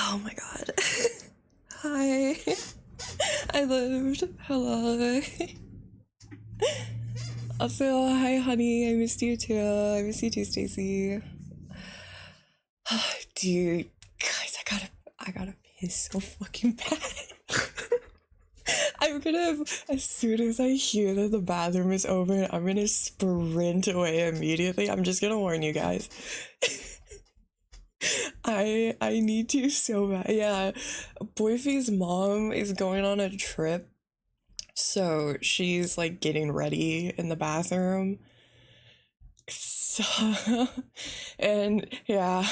Oh my god. Hi. I lived. Hello. Also, hi honey. I missed you too. I missed you too, Stacy. Dude, guys, I gotta piss so fucking bad. I'm gonna, as soon as I hear that the bathroom is open, I'm gonna sprint away immediately. I'm just gonna warn you guys. I need to so bad. Yeah, Boyfie's mom is going on a trip, so she's like getting ready in the bathroom. So, and yeah,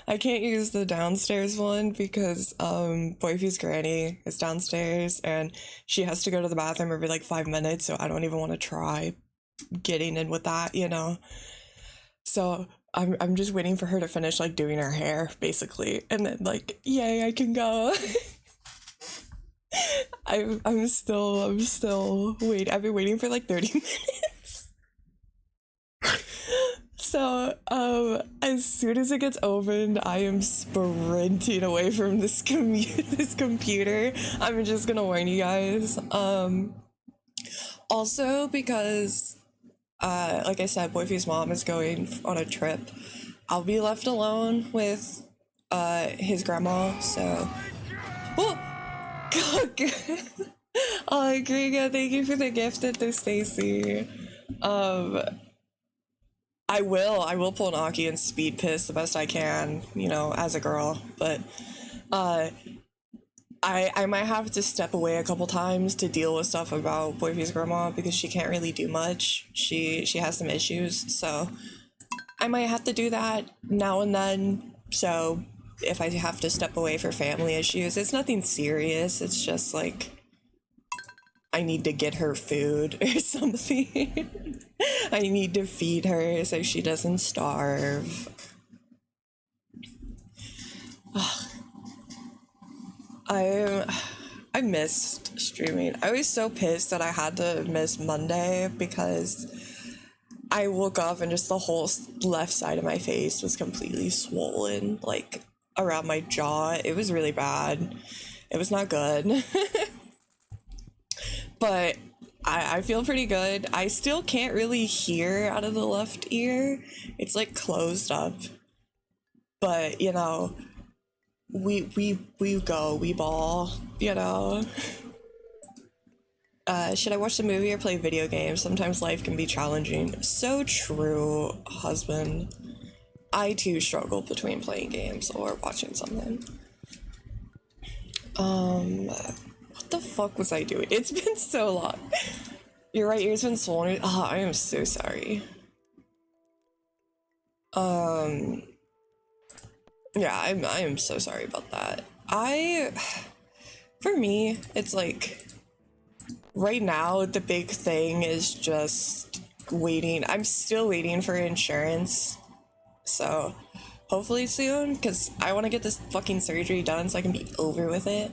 I can't use the downstairs one because Boyfie's granny is downstairs and she has to go to the bathroom every like 5 minutes, so I don't even want to try getting in with that, you know. So I'm just waiting for her to finish like doing her hair basically, and then like yay, I can go. I'm still wait. I've been waiting for like 30 minutes. So as soon as it gets opened, I am sprinting away from this this computer. I'm just gonna warn you guys. Also because like I said, Boyfie's mom is going on a trip. I'll be left alone with his grandma, so oh god. Oh, Griga, thank you for the gift at the Stacy. I will pull an Aki and speed piss the best I can, you know, as a girl, but I might have to step away a couple times to deal with stuff about Boyfie's grandma because she can't really do much. She has some issues, so I might have to do that now and then. So if I have to step away for family issues, it's nothing serious. It's just like I need to get her food or something. I need to feed her so she doesn't starve. I missed streaming. I was so pissed that I had to miss Monday because I woke up and just the whole left side of my face was completely swollen, like around my jaw. It was really bad. It was not good. But I feel pretty good. I still can't really hear out of the left ear. It's like closed up. But, you know, we go, we ball, you know. Should I watch the movie or play video games? Sometimes life can be challenging. So true, husband. I too struggle between playing games or watching something. What the fuck was I doing? It's been so long. Your right ear's been swollen. Oh, I am so sorry. Yeah, I am so sorry about that. For me, it's like, right now, the big thing is just waiting. I'm still waiting for insurance. So, hopefully soon, because I want to get this fucking surgery done so I can be over with it.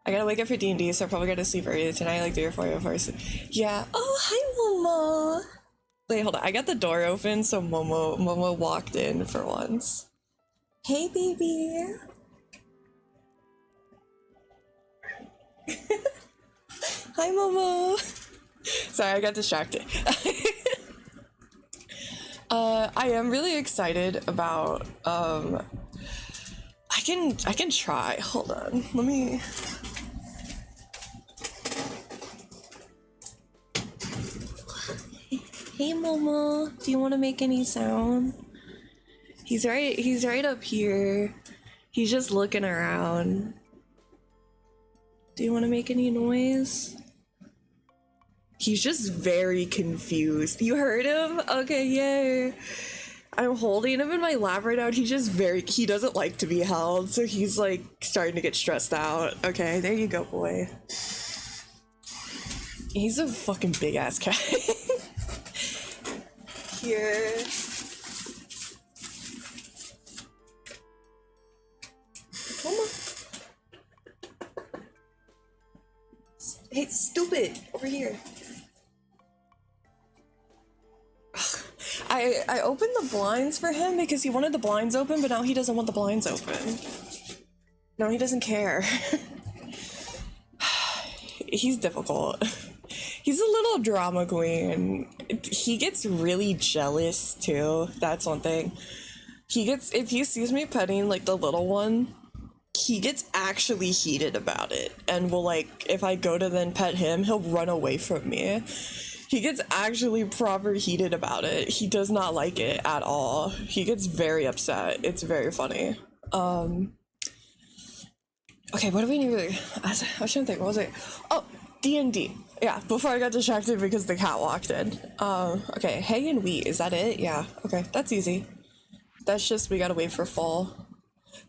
I gotta wake up for D&D, so I probably gotta sleep early tonight, like 3 or 4 hours. Yeah. Oh, hi, Momo. Wait, hold on. I got the door open, so Momo walked in for once. Hey, baby. Hi, Momo. Sorry, I got distracted. I am really excited about, I can try. Hold on. Let me... Hey, Momo. Do you want to make any sound? He's right up here. He's just looking around. Do you want to make any noise? He's just very confused. You heard him? Okay, yay. I'm holding him in my lap right now and he doesn't like to be held, so he's like starting to get stressed out. Okay, there you go, boy. He's a fucking big ass cat. Here. Come on. Hey, stupid! Over here. I opened the blinds for him because he wanted the blinds open, but now he doesn't want the blinds open. No, he doesn't care. He's difficult. He's a little drama queen. He gets really jealous too. That's one thing. He gets, if he sees me petting like the little one, he gets actually heated about it and will, like, if I go to then pet him, he'll run away from me. He gets actually proper heated about it. He does not like it at all. He gets very upset. It's very funny. Okay, what do we need? I was trying to think, what was it? Oh, D&D. Yeah, before I got distracted because the cat walked in. Okay, hay and wheat, is that it? Yeah, okay, that's easy. That's just, we gotta wait for fall.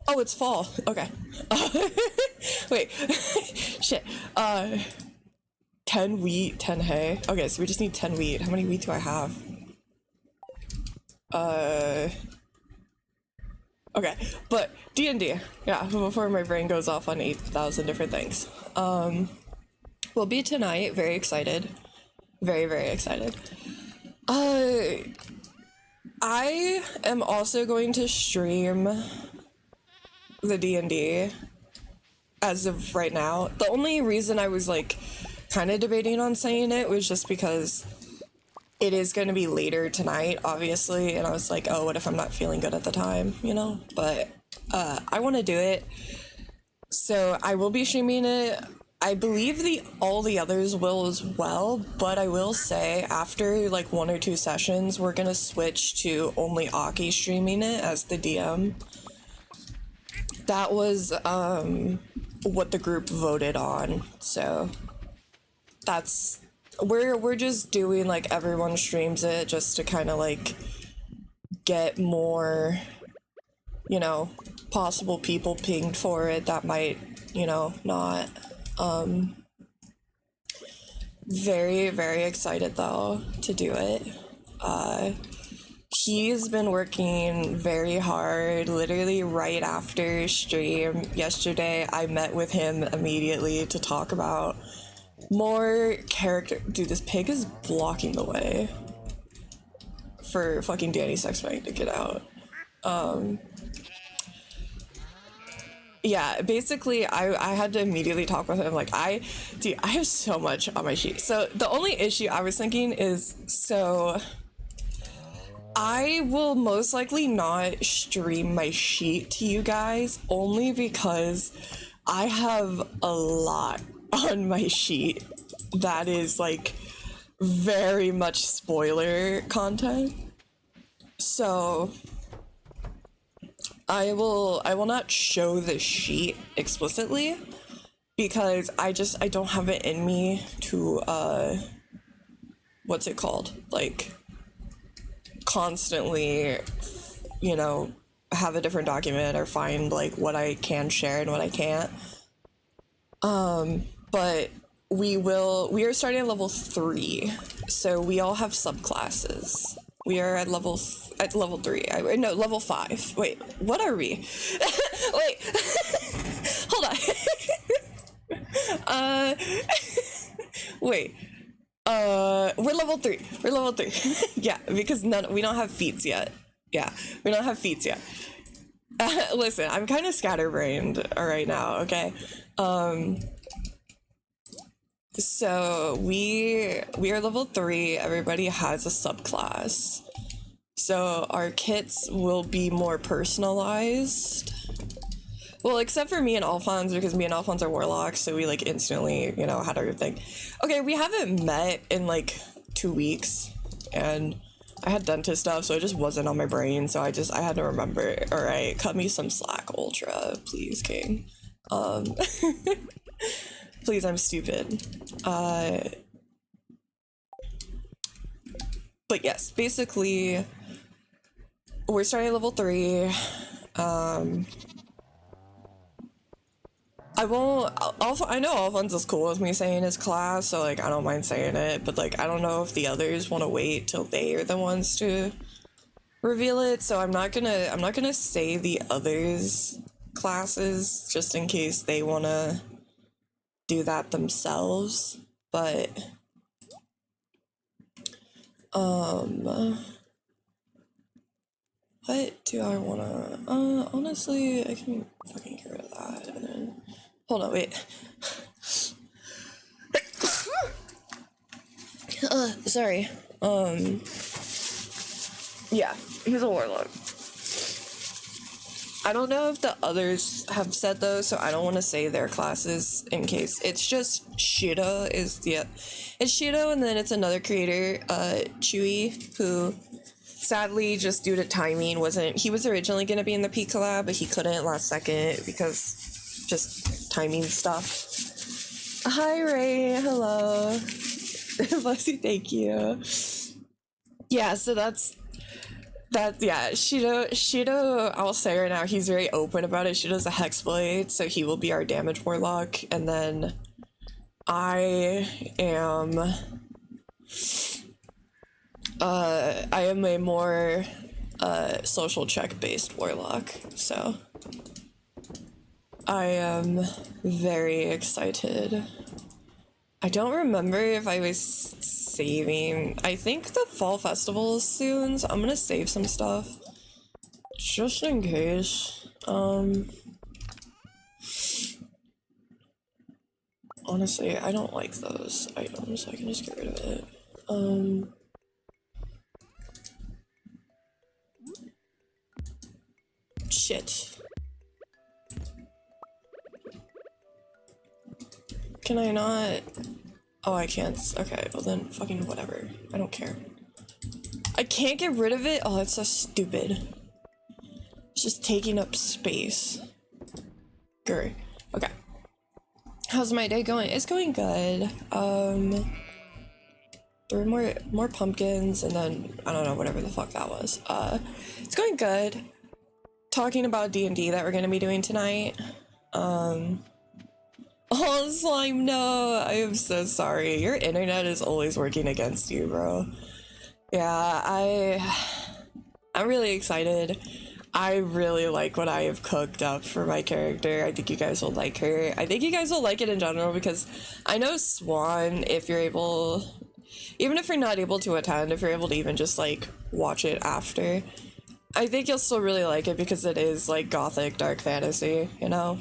Oh, it's fall. Okay. Wait. Shit. 10 wheat, 10 hay. Okay, so we just need 10 wheat. How many wheat do I have? Okay, but D&D. Yeah, before my brain goes off on 8,000 different things. We'll be tonight. Very excited. Very, very excited. I am also going to stream the D&D as of right now. The only reason I was like kind of debating on saying it was just because it is going to be later tonight, obviously, and I was like, oh, what if I'm not feeling good at the time, you know? But I want to do it, so I will be streaming it. I believe all the others will as well, but I will say after like 1 or 2 sessions, we're gonna switch to only Aki streaming it as the DM. That was what the group voted on, so that's we're just doing like everyone streams it just to kind of like get more, you know, possible people pinged for it that might, you know, not. Very, very excited though to do it. He's been working very hard. Literally right after stream yesterday, I met with him immediately to talk about more character. Dude, this pig is blocking the way for fucking Danny Sexbite to get out. Yeah, basically I had to immediately talk with him. Like, dude, I have so much on my sheet. So the only issue I was thinking is, so I will most likely not stream my sheet to you guys only because I have a lot on my sheet that is like very much spoiler content. So I will not show the sheet explicitly because I don't have it in me to what's it called? Like constantly, you know, have a different document or find like what I can share and what I can't. But we are starting at level 3, so we all have subclasses. We are at level 3. No, level 5. Wait, what are we? Wait, hold on. Wait. We're level 3. We're level 3. Yeah, because we don't have feats yet. Yeah, we don't have feats yet. Listen, I'm kind of scatterbrained right now. Okay. So we are level 3. Everybody has a subclass. So our kits will be more personalized. Well, except for me and Alphonse, because me and Alphonse are warlocks, so we like instantly, you know, had our thing. Okay, we haven't met in like 2 weeks, and I had dentist stuff, so it just wasn't on my brain, so I had to remember. All right, cut me some slack, Ultra, please, King. Please, I'm stupid. But yes, basically, we're starting at level 3. I know Alphonse is cool with me saying his class, so like I don't mind saying it, but like I don't know if the others want to wait till they are the ones to reveal it, so I'm not gonna say the others' classes just in case they want to do that themselves. But What do I wanna, honestly, I can fucking get rid of that, and then, hold on, wait. Sorry, yeah, he's a warlock. I don't know if the others have said those, so I don't want to say their classes in case. It's just Shiro is the, it's Shiro, and then it's another creator, Chewy, who sadly, just due to timing, he was originally going to be in the P collab, but he couldn't last second because just timing stuff. Hi Ray, hello. Bless you, thank you. Yeah, so that's yeah, Shido, I'll say right now, he's very open about it. Shido's a Hexblade, so he will be our damage warlock, and then I am a more social check based warlock, so I am very excited. I don't remember if I was saving. I think the fall festival is soon, so I'm gonna save some stuff just in case. Honestly, I don't like those items, so I can just get rid of it. Shit. Can I not? Oh, I can't. Okay, well then fucking whatever. I don't care. I can't get rid of it? Oh, that's so stupid. It's just taking up space. Grr. Okay. How's my day going? It's going good. There were more pumpkins, and then I don't know, whatever the fuck that was. It's going good. Talking about D&D that we're gonna be doing tonight. Oh, Slime, no! I am so sorry. Your internet is always working against you, bro. Yeah, I'm really excited. I really like what I have cooked up for my character. I think you guys will like her. I think you guys will like it in general because I know Swan, if you're able, even if you're not able to attend, if you're able to even just like watch it after, I think you'll still really like it because it is like gothic dark fantasy, you know?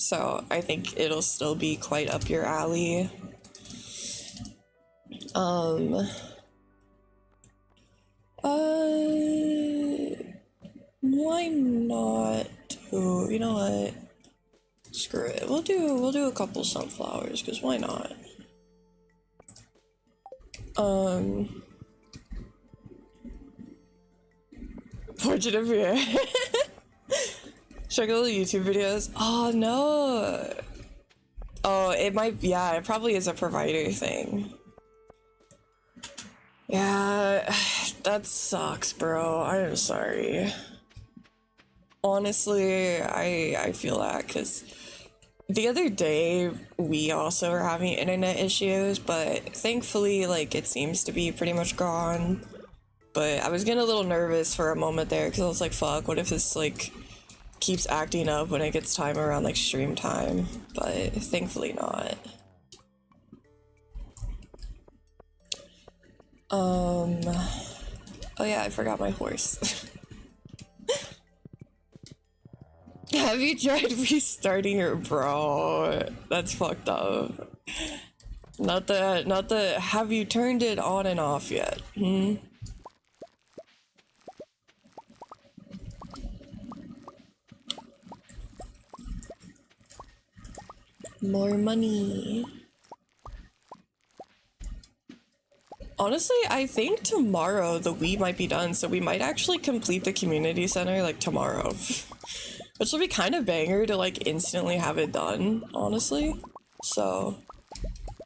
So I think it'll still be quite up your alley. Why not do, you know what? Screw it. We'll do a couple sunflowers, because why not? Fortunate for you. Check out the YouTube videos. Oh no. Oh, it might, yeah, it probably is a provider thing. Yeah, that sucks, bro. I am sorry. Honestly, I feel that because the other day we also were having internet issues, but thankfully, like, it seems to be pretty much gone. But I was getting a little nervous for a moment there because I was like, fuck, what if this, like, keeps acting up when it gets time around, like, stream time? But thankfully not. Oh yeah, I forgot my horse. Have you tried restarting your bro? That's fucked up. Not the have you turned it on and off yet? More money. Honestly, I think tomorrow the Wii might be done, so we might actually complete the community center like tomorrow. Which will be kind of banger to like instantly have it done, honestly. So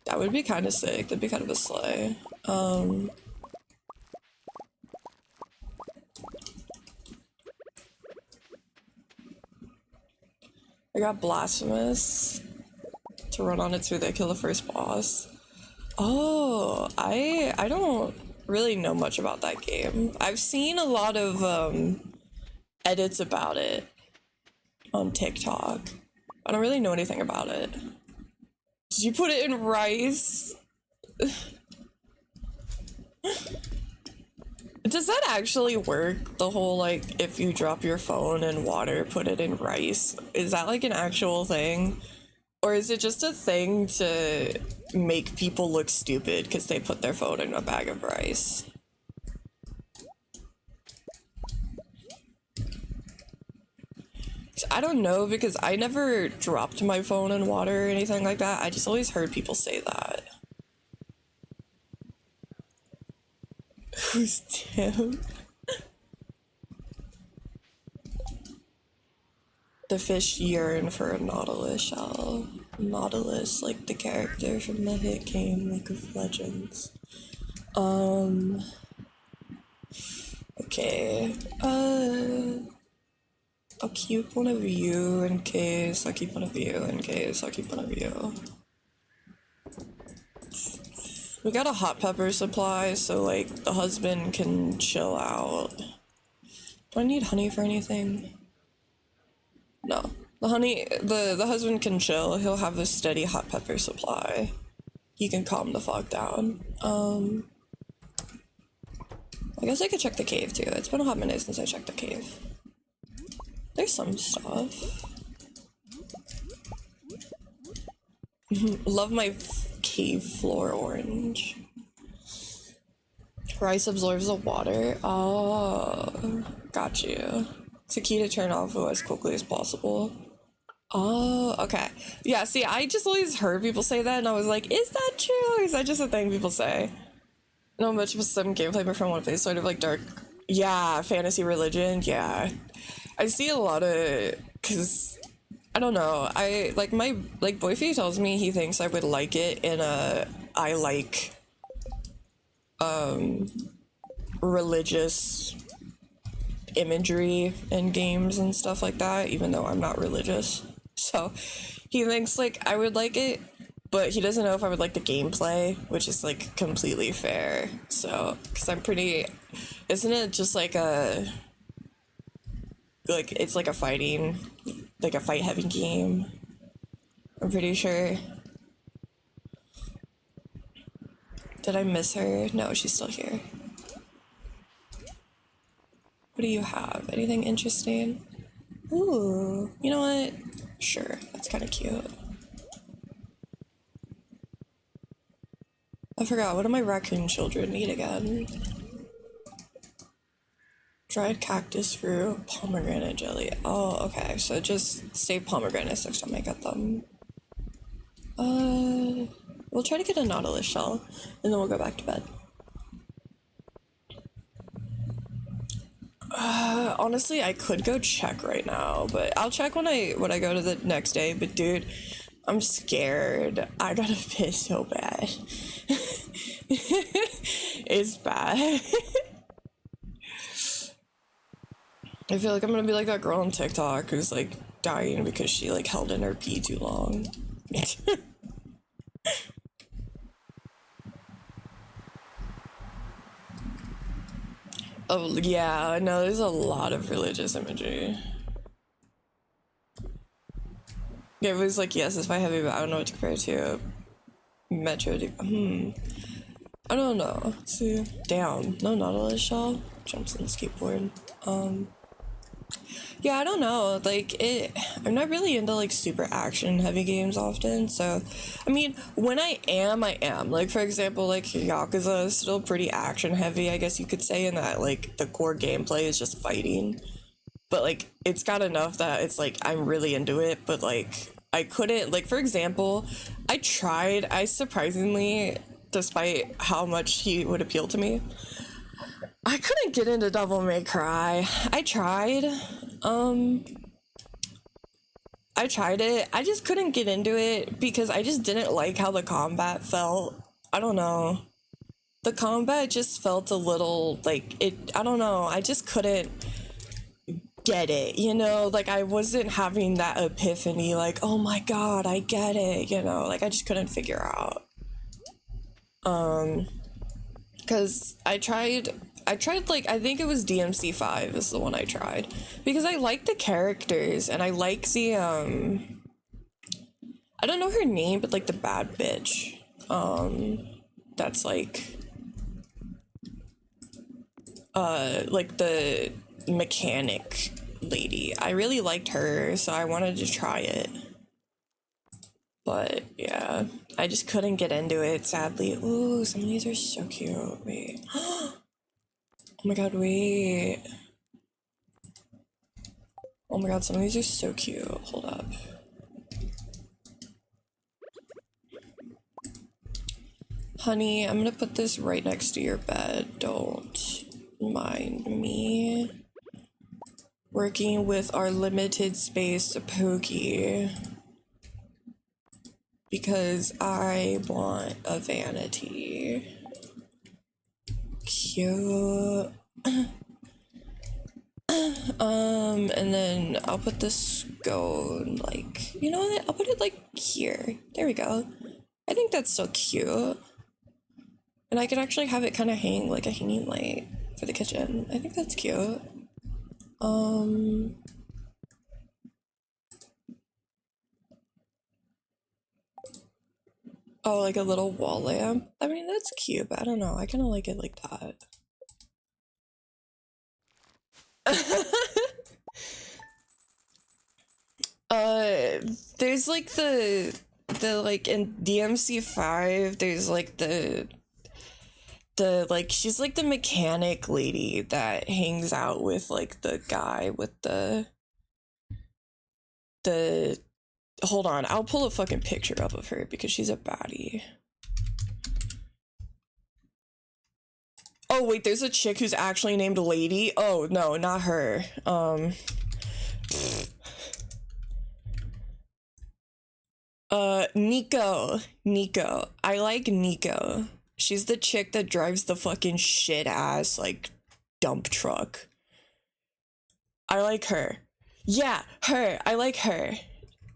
that would be kind of sick. That'd be kind of a slay. I got Blasphemous to run on it so they kill the first boss. Oh, I don't really know much about that game. I've seen a lot of edits about it on TikTok. I don't really know anything about it. Did you put it in rice? Does that actually work? The whole like if you drop your phone in water, put it in rice. Is that like an actual thing? Or is it just a thing to make people look stupid because they put their phone in a bag of rice? I don't know because I never dropped my phone in water or anything like that. I just always heard people say that. Who's Tim? The fish yearn for a nautilus shell. Nautilus, like the character from the hit game League of Legends. Okay. I'll keep one of you in case. I'll keep one of you in case. I'll keep one of you. We got a hot pepper supply, so like the husband can chill out. Do I need honey for anything? No. The husband can chill. He'll have a steady hot pepper supply. He can calm the fog down. I guess I could check the cave too. It's been a hot minute since I checked the cave. There's some stuff. Love my cave floor orange. Rice absorbs the water. Oh, got you. It's a key to turn off as quickly as possible. Oh, okay. Yeah, see, I just always heard people say that, and I was like, is that true? Is that just a thing people say? No, much of some gameplay, but from one place, sort of like dark. Yeah, fantasy religion. Yeah. I see a lot of, because I don't know. I like my boyfriend tells me he thinks I would like it in a I like religious imagery in games and stuff like that, even though I'm not religious. So he thinks like I would like it, but he doesn't know if I would like the gameplay, which is like completely fair. So, because I'm pretty, isn't it just like a, like it's like a fighting, like a fight heavy game? I'm pretty sure. Did I miss her? No, she's still here. What do you have? Anything interesting? Ooh, you know what? Sure, that's kind of cute. I forgot, what do my raccoon children need again? Dried cactus fruit, pomegranate jelly. Oh, okay, so just save pomegranates next time I get them. We'll try to get a nautilus shell, and then we'll go back to bed. Honestly, I could go check right now, but I'll check when I go to the next day. But dude, I'm scared. I gotta piss so bad. It's bad. I feel like I'm gonna be like that girl on TikTok who's like dying because she like held in her pee too long. Oh yeah, no, there's a lot of religious imagery. Yeah, it was like yes, it's by heavy, but I don't know what to compare it to. Metro. I don't know. Let's see, down. No nautilus shell. Jumps on the skateboard. Yeah, I don't know. Like I'm not really into like super action heavy games often. So, I mean, when I am. Like for example, like Yakuza is still pretty action heavy. I guess you could say in that like the core gameplay is just fighting, but like it's got enough that it's like I'm really into it. But like I couldn't like for example, I surprisingly, despite how much he would appeal to me, I couldn't get into Devil May Cry. I tried it. I just couldn't get into it because I just didn't like how the combat felt. I don't know. The combat just felt a little like it. I don't know. I just couldn't get it, you know? Like I wasn't having that epiphany like, "Oh my god, I get it," you know? Like I just couldn't figure out. Cuz I tried like I think it was DMC 5 is the one I tried because I like the characters and I like the I don't know her name, but like the bad bitch. That's like like the mechanic lady. I really liked her, so I wanted to try it. But yeah, I just couldn't get into it, sadly. Ooh, some of these are so cute. Wait. Oh my god, wait. Oh my god, some of these are so cute. Hold up. Honey, I'm gonna put this right next to your bed. Don't mind me. Working with our limited space Pokey. Because I want a vanity. Cute. And then I'll put the scone like, you know what? I'll put it like here. There we go. I think that's so cute. And I can actually have it kind of hang like a hanging light for the kitchen. I think that's cute. Oh, like a little wall lamp. I mean, that's cute, but I don't know. I kind of like it like that. There's like the like in DMC5, there's like the like she's like the mechanic lady that hangs out with like the guy with the hold on, I'll pull a fucking picture up of her because she's a baddie. Oh wait, there's a chick who's actually named Lady. Oh no, not her. Nico. I like Nico. She's the chick that drives the fucking shit ass like dump truck. I like her. Yeah, her. I like her.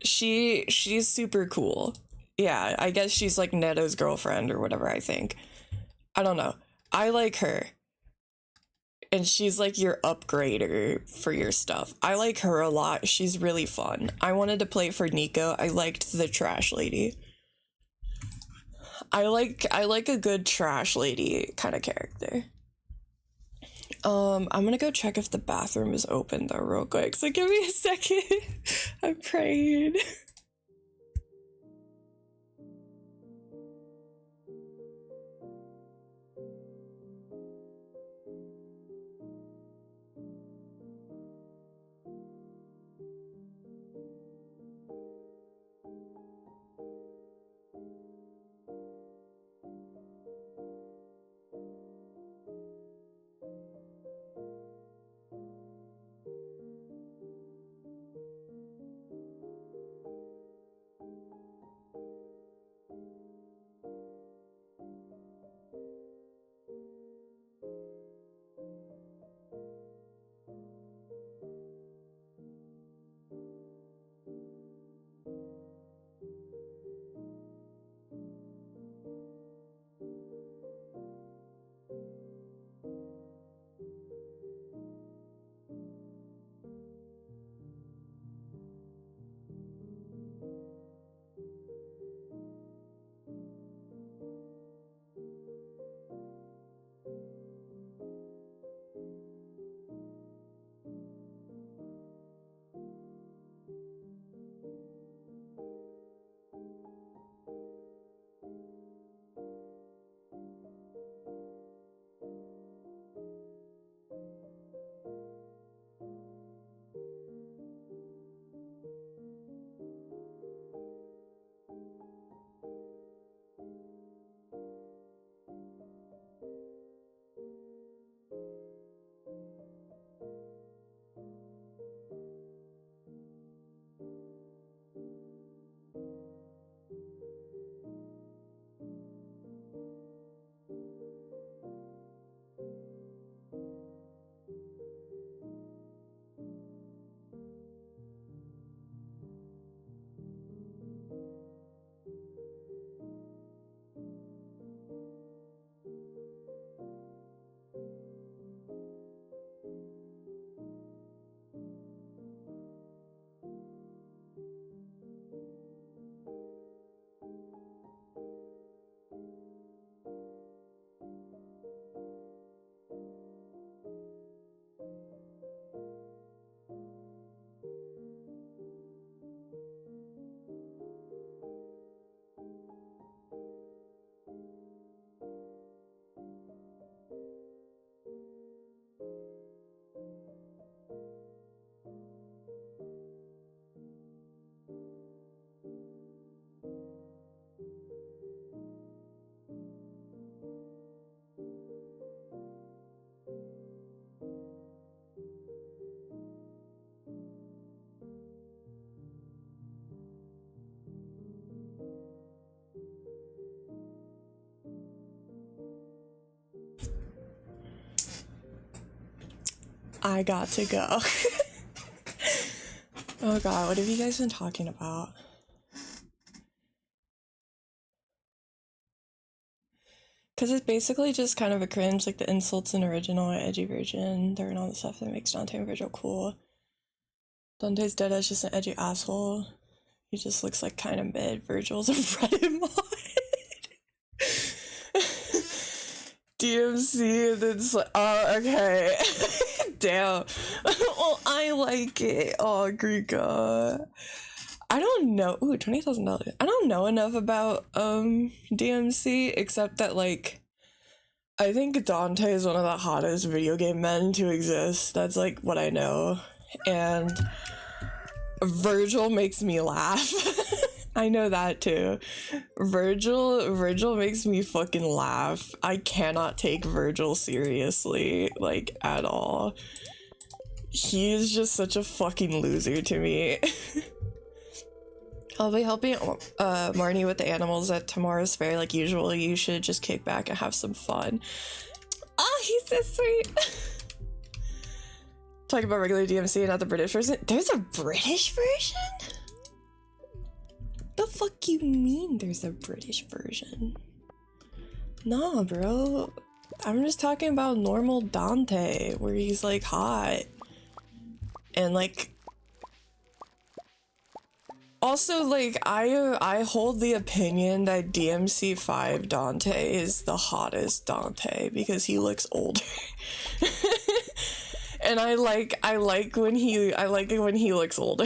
She's super cool. Yeah, I guess she's like Neto's girlfriend or whatever, I think. I don't know. I like her. And she's like your upgrader for your stuff. I like her a lot. She's really fun. I wanted to play for Nico. I liked the trash lady. I like a good trash lady kind of character. I'm gonna go check if the bathroom is open though real quick. So give me a second. I'm praying. I got to go. Oh god, what have you guys been talking about? Because it's basically just kind of a cringe, like the insults in original and edgy version. They're all the stuff that makes Dante and Virgil cool. Dante's dead as just an edgy asshole. He just looks like kind of mid. Virgil's a Reddit mod. DMC, and it's like, oh, okay. Damn. Well, I like it. Oh, Greeka. I don't know. Ooh, $20,000. I don't know enough about DMC except that like I think Dante is one of the hottest video game men to exist. That's like what I know. And Virgil makes me laugh. I know that too. Virgil makes me fucking laugh. I cannot take Virgil seriously, like, at all. He is just such a fucking loser to me. I'll be helping Marnie with the animals at tomorrow's fair like usual. You should just kick back and have some fun. Oh, he's so sweet. Talking about regular DMC and not the British version. There's a British version? The fuck you mean there's a British version? Nah, bro. I'm just talking about normal Dante, where he's like hot. And like... Also, like, I hold the opinion that DMC5 Dante is the hottest Dante because he looks older. And I like it when he looks older.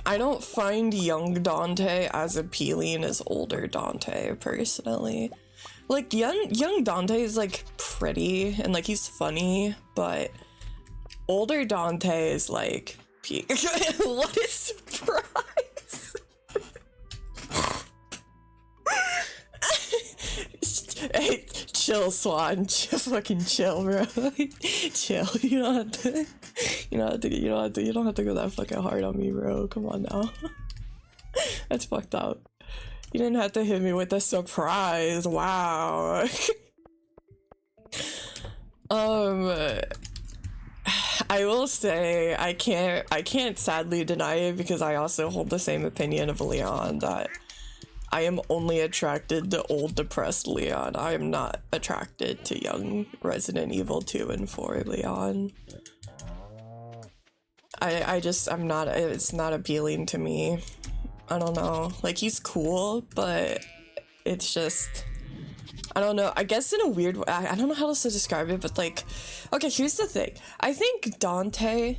I don't find young Dante as appealing as older Dante, personally. Like, young Dante is, like, pretty, and, like, he's funny, but older Dante is, like, peak. What a surprise! Hey, chill, Swan. Fucking chill, bro. Chill. You don't have to go that fucking hard on me, bro. Come on now. That's fucked up. You didn't have to hit me with a surprise. Wow. I will say I can't sadly deny it because I also hold the same opinion of Leon, that I am only attracted to old depressed Leon. I am not attracted to young Resident Evil 2 and 4 Leon. I'm not, it's not appealing to me. I don't know, like, he's cool, but it's just, I don't know, I guess in a weird way, I don't know how else to describe it, but like, okay, here's the thing. I think Dante,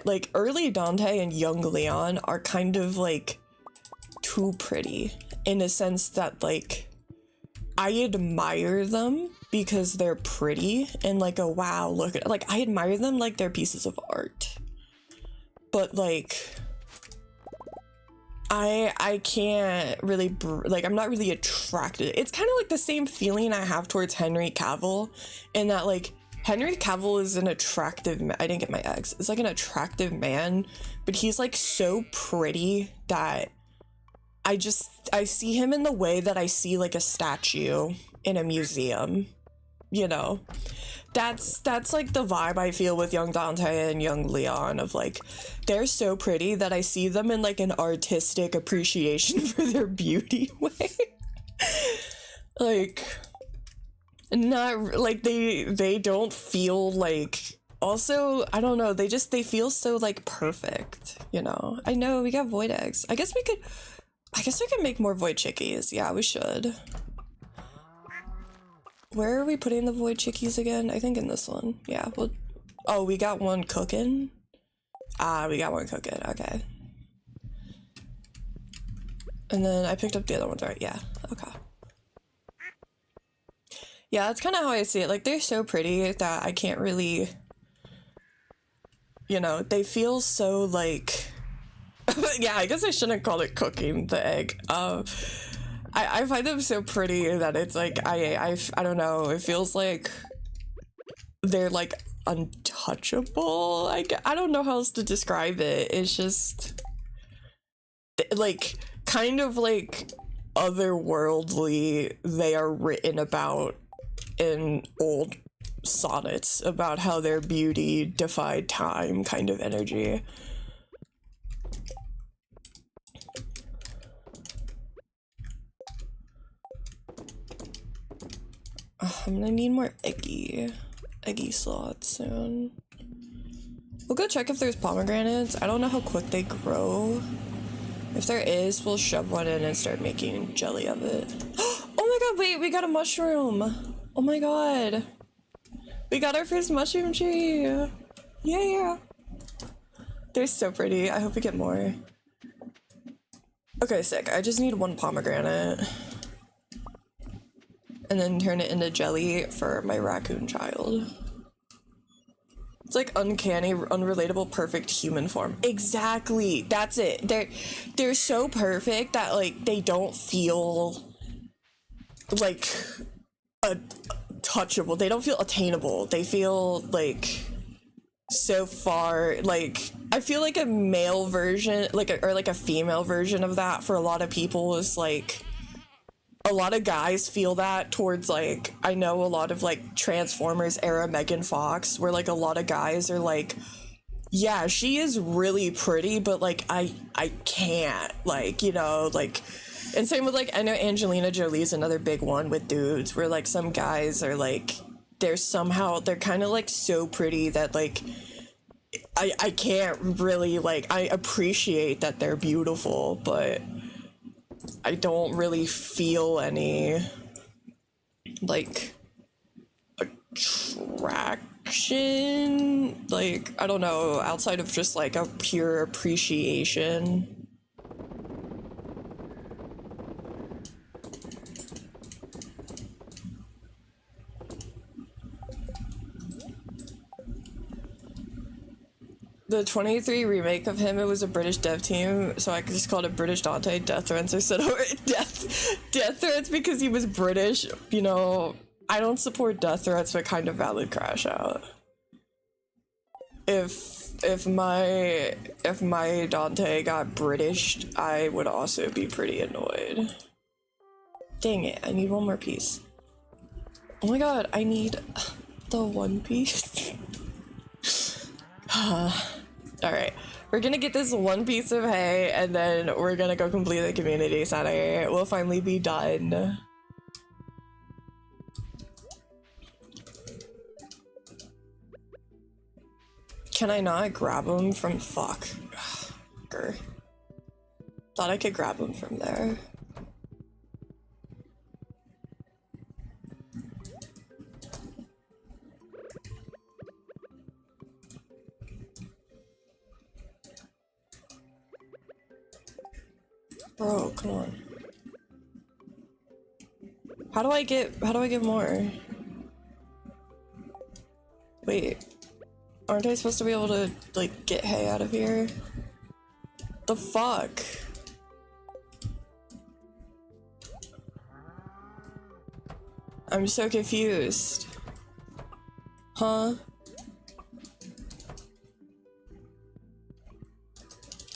like, early Dante and young Leon are kind of, like, too pretty, in a sense that, like, I admire them because they're pretty, and, like, a wow, look at, like, I admire them like they're pieces of art. But, like, I can't really, like, I'm not really attracted. It's kind of like the same feeling I have towards Henry Cavill, in that, like, Henry Cavill is an attractive man. I didn't get my X. It's like an attractive man, but he's, like, so pretty that I see him in the way that I see, like, a statue in a museum, you know? That's like the vibe I feel with young Dante and young Leon, of like, they're so pretty that I see them in like an artistic appreciation for their beauty way. Like, not like they don't feel like, also, I don't know, they feel so like perfect, you know? I know we got void eggs. I guess we could make more void chickies. Yeah, we should. Where are we putting the void chickies again? I think in this one. Yeah, well, oh, we got one cooking. Ah, we got one cooking. Okay. And then I picked up the other ones, right? Yeah. Okay. Yeah, that's kind of how I see it. Like, they're so pretty that I can't really, you know, they feel so like, yeah, I guess I shouldn't call it cooking the egg. I find them so pretty that it's like, I don't know, it feels like they're like untouchable. I don't know how else to describe it. It's just like kind of like otherworldly they are written about in old sonnets about how their beauty defied time kind of energy. I'm gonna need more eggy slots soon. We'll go check if there's pomegranates. I don't know how quick they grow. If there is, we'll shove one in and start making jelly of it. Oh my god, wait, we got a mushroom. Oh my god. We got our first mushroom tree. Yeah. They're so pretty. I hope we get more. Okay, sick. I just need one pomegranate. And then turn it into jelly for my raccoon child. It's like uncanny, unrelatable, perfect human form. Exactly. That's it. They're so perfect that like they don't feel like touchable. They don't feel attainable. They feel like so far, like I feel like a male version, or a female version of that for a lot of people is like, a lot of guys feel that towards, like, I know a lot of like Transformers era Megan Fox, where like a lot of guys are like, yeah, she is really pretty, but like I can't, like, you know, like. And same with like, I know Angelina Jolie's another big one with dudes, where like some guys are like, they're kind of like so pretty that like I can't really, like, I appreciate that they're beautiful, but I don't really feel any like attraction, like, I don't know, outside of just like a pure appreciation. The 23 remake of him, it was a British dev team, so I just called it British Dante. Death threats are said over death threats because he was British. You know, I don't support death threats, but kind of valid crash out. If my Dante got British, I would also be pretty annoyed. Dang it, I need one more piece. Oh my god, I need the one piece. Alright, we're gonna get this one piece of hay and then we're gonna go complete the community center. We'll finally be done. Can I not grab him from fuck? Thought I could grab him from there. Bro, come on. How do I get more? Wait. Aren't I supposed to be able to, like, get hay out of here? The fuck? I'm so confused. Huh?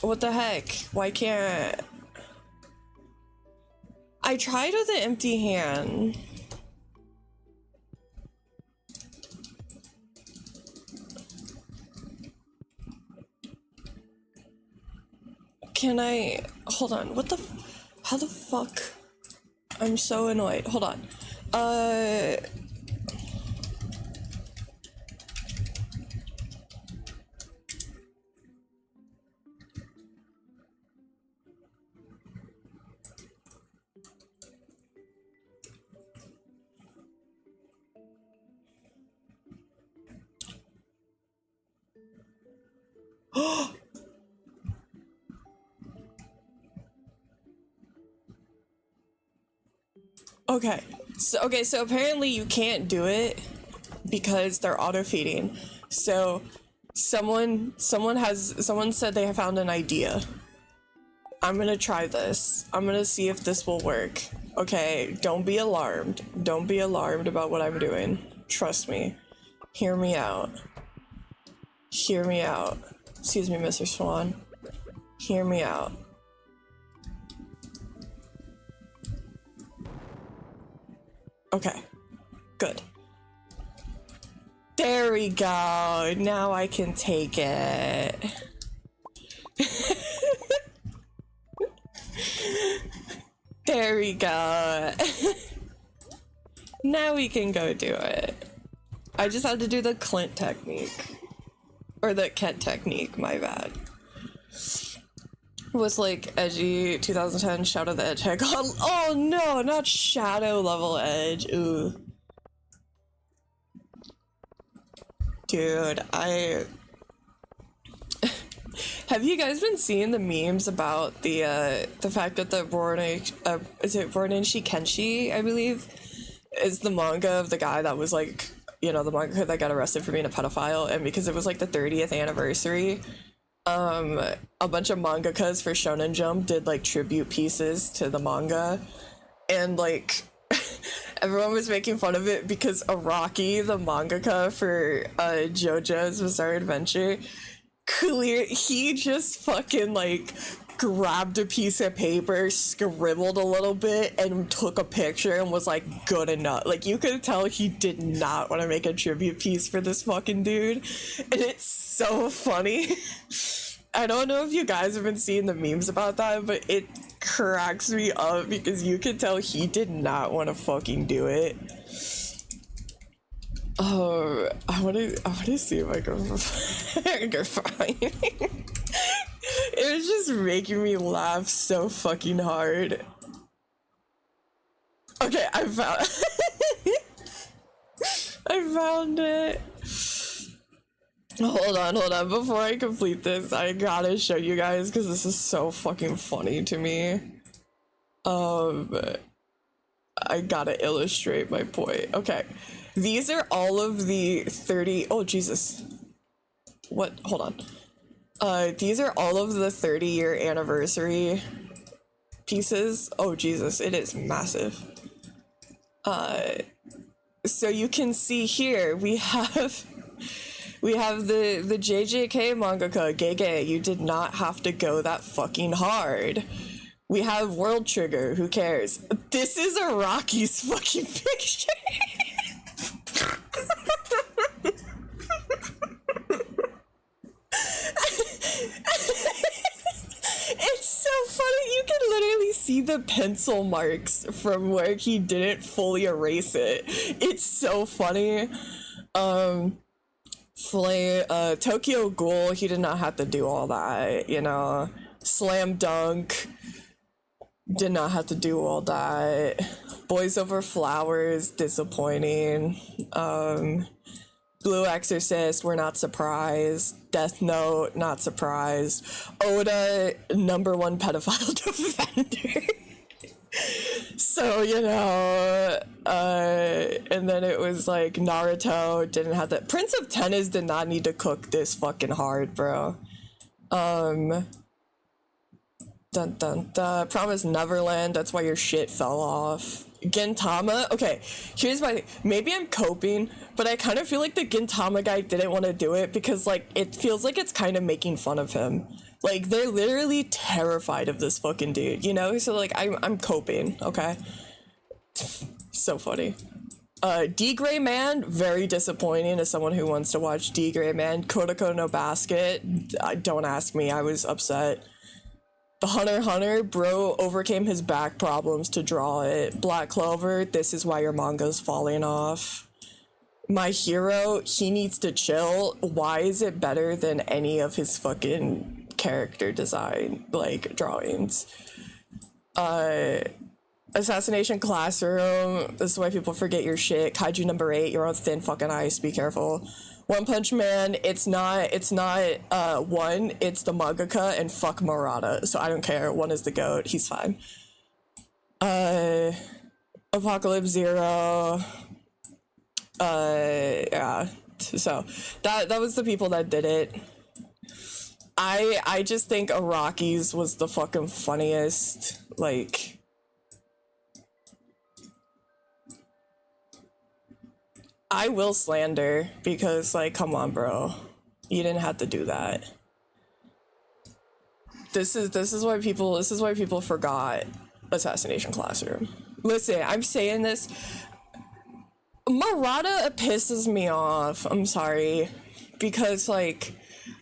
What the heck? Why can't... I tried with an empty hand. Can I... Hold on, what the... How the fuck? I'm so annoyed. Hold on. Okay, so apparently you can't do it because they're auto feeding. So someone said they have found an idea. I'm gonna try this. I'm gonna see if this will work. Okay, don't be alarmed. Don't be alarmed about what I'm doing. Trust me. Hear me out. Hear me out. Excuse me, Mr. Swan. Hear me out. Okay, good. There we go. Now I can take it. There we go. Now we can go do it. I just had to do the Clint technique. Or the Kent technique, my bad. Was like edgy 2010 Shadow the Hedgehog. Oh no, not Shadow level edge. Ooh. Dude, have you guys been seeing the memes about the fact that the is it Voronishi Kenshi, I believe, is the manga of the guy that was like, you know, the manga that got arrested for being a pedophile, and because it was like the 30th anniversary, a bunch of mangakas for Shonen Jump did like tribute pieces to the manga, and like everyone was making fun of it because Araki, the mangaka for JoJo's Bizarre Adventure, he just fucking like grabbed a piece of paper, scribbled a little bit, and took a picture and was like, good enough. Like, you could tell he did not want to make a tribute piece for this fucking dude, and it's so funny. I don't know if you guys have been seeing the memes about that, but it cracks me up because you can tell he did not want to fucking do it. Oh, I want to see if I can find it. It was just making me laugh so fucking hard. Okay, I found I found it. Hold on. Before I complete this, I gotta show you guys because this is so fucking funny to me. I gotta illustrate my point. Okay. These are all of the 30... Oh, Jesus. What? Hold on. These are all of the 30-year anniversary pieces. Oh, Jesus. It is massive. So you can see here, we have the JJK mangaka, Gege. You did not have to go that fucking hard. We have World Trigger. Who cares? This is Araki's fucking picture. It's so funny. You can literally see the pencil marks from where he didn't fully erase it. It's so funny. Tokyo Ghoul, he did not have to do all that, you know. Slam Dunk did not have to do all that. Boys Over Flowers, disappointing. Blue Exorcist, we're not surprised. Death Note, not surprised. Oda, #1 pedophile defender. So, you know, and then it was like Naruto didn't have that. Prince of Tennis did not need to cook this fucking hard, bro. Promise Neverland, that's why your shit fell off. Gintama, okay, here's my thing. Maybe I'm coping, but I kind of feel like the Gintama guy didn't want to do it because, like, it feels like it's kind of making fun of him. Like, they're literally terrified of this fucking dude, you know? So, like, I'm coping, okay? So funny. D Gray Man, very disappointing as someone who wants to watch D Gray Man. Kodako no Basket, don't ask me, I was upset. The Hunter x Hunter, bro overcame his back problems to draw it. Black Clover, this is why your manga's falling off. My Hero, he needs to chill. Why is it better than any of his fucking character design, like, drawings? Assassination Classroom, this is why people forget your shit. Kaiju #8, you're on thin fucking ice, be careful. One Punch Man, it's not one, it's the mangaka, and fuck Murata, so I don't care. One is the GOAT, he's fine. Apocalypse Zero, yeah, so that was the people that did it. I just think Araki's was the fucking funniest, like... I will slander because, like, come on, bro. You didn't have to do that. This is why people forgot Assassination Classroom. Listen, I'm saying this. Murata pisses me off. I'm sorry. Because, like,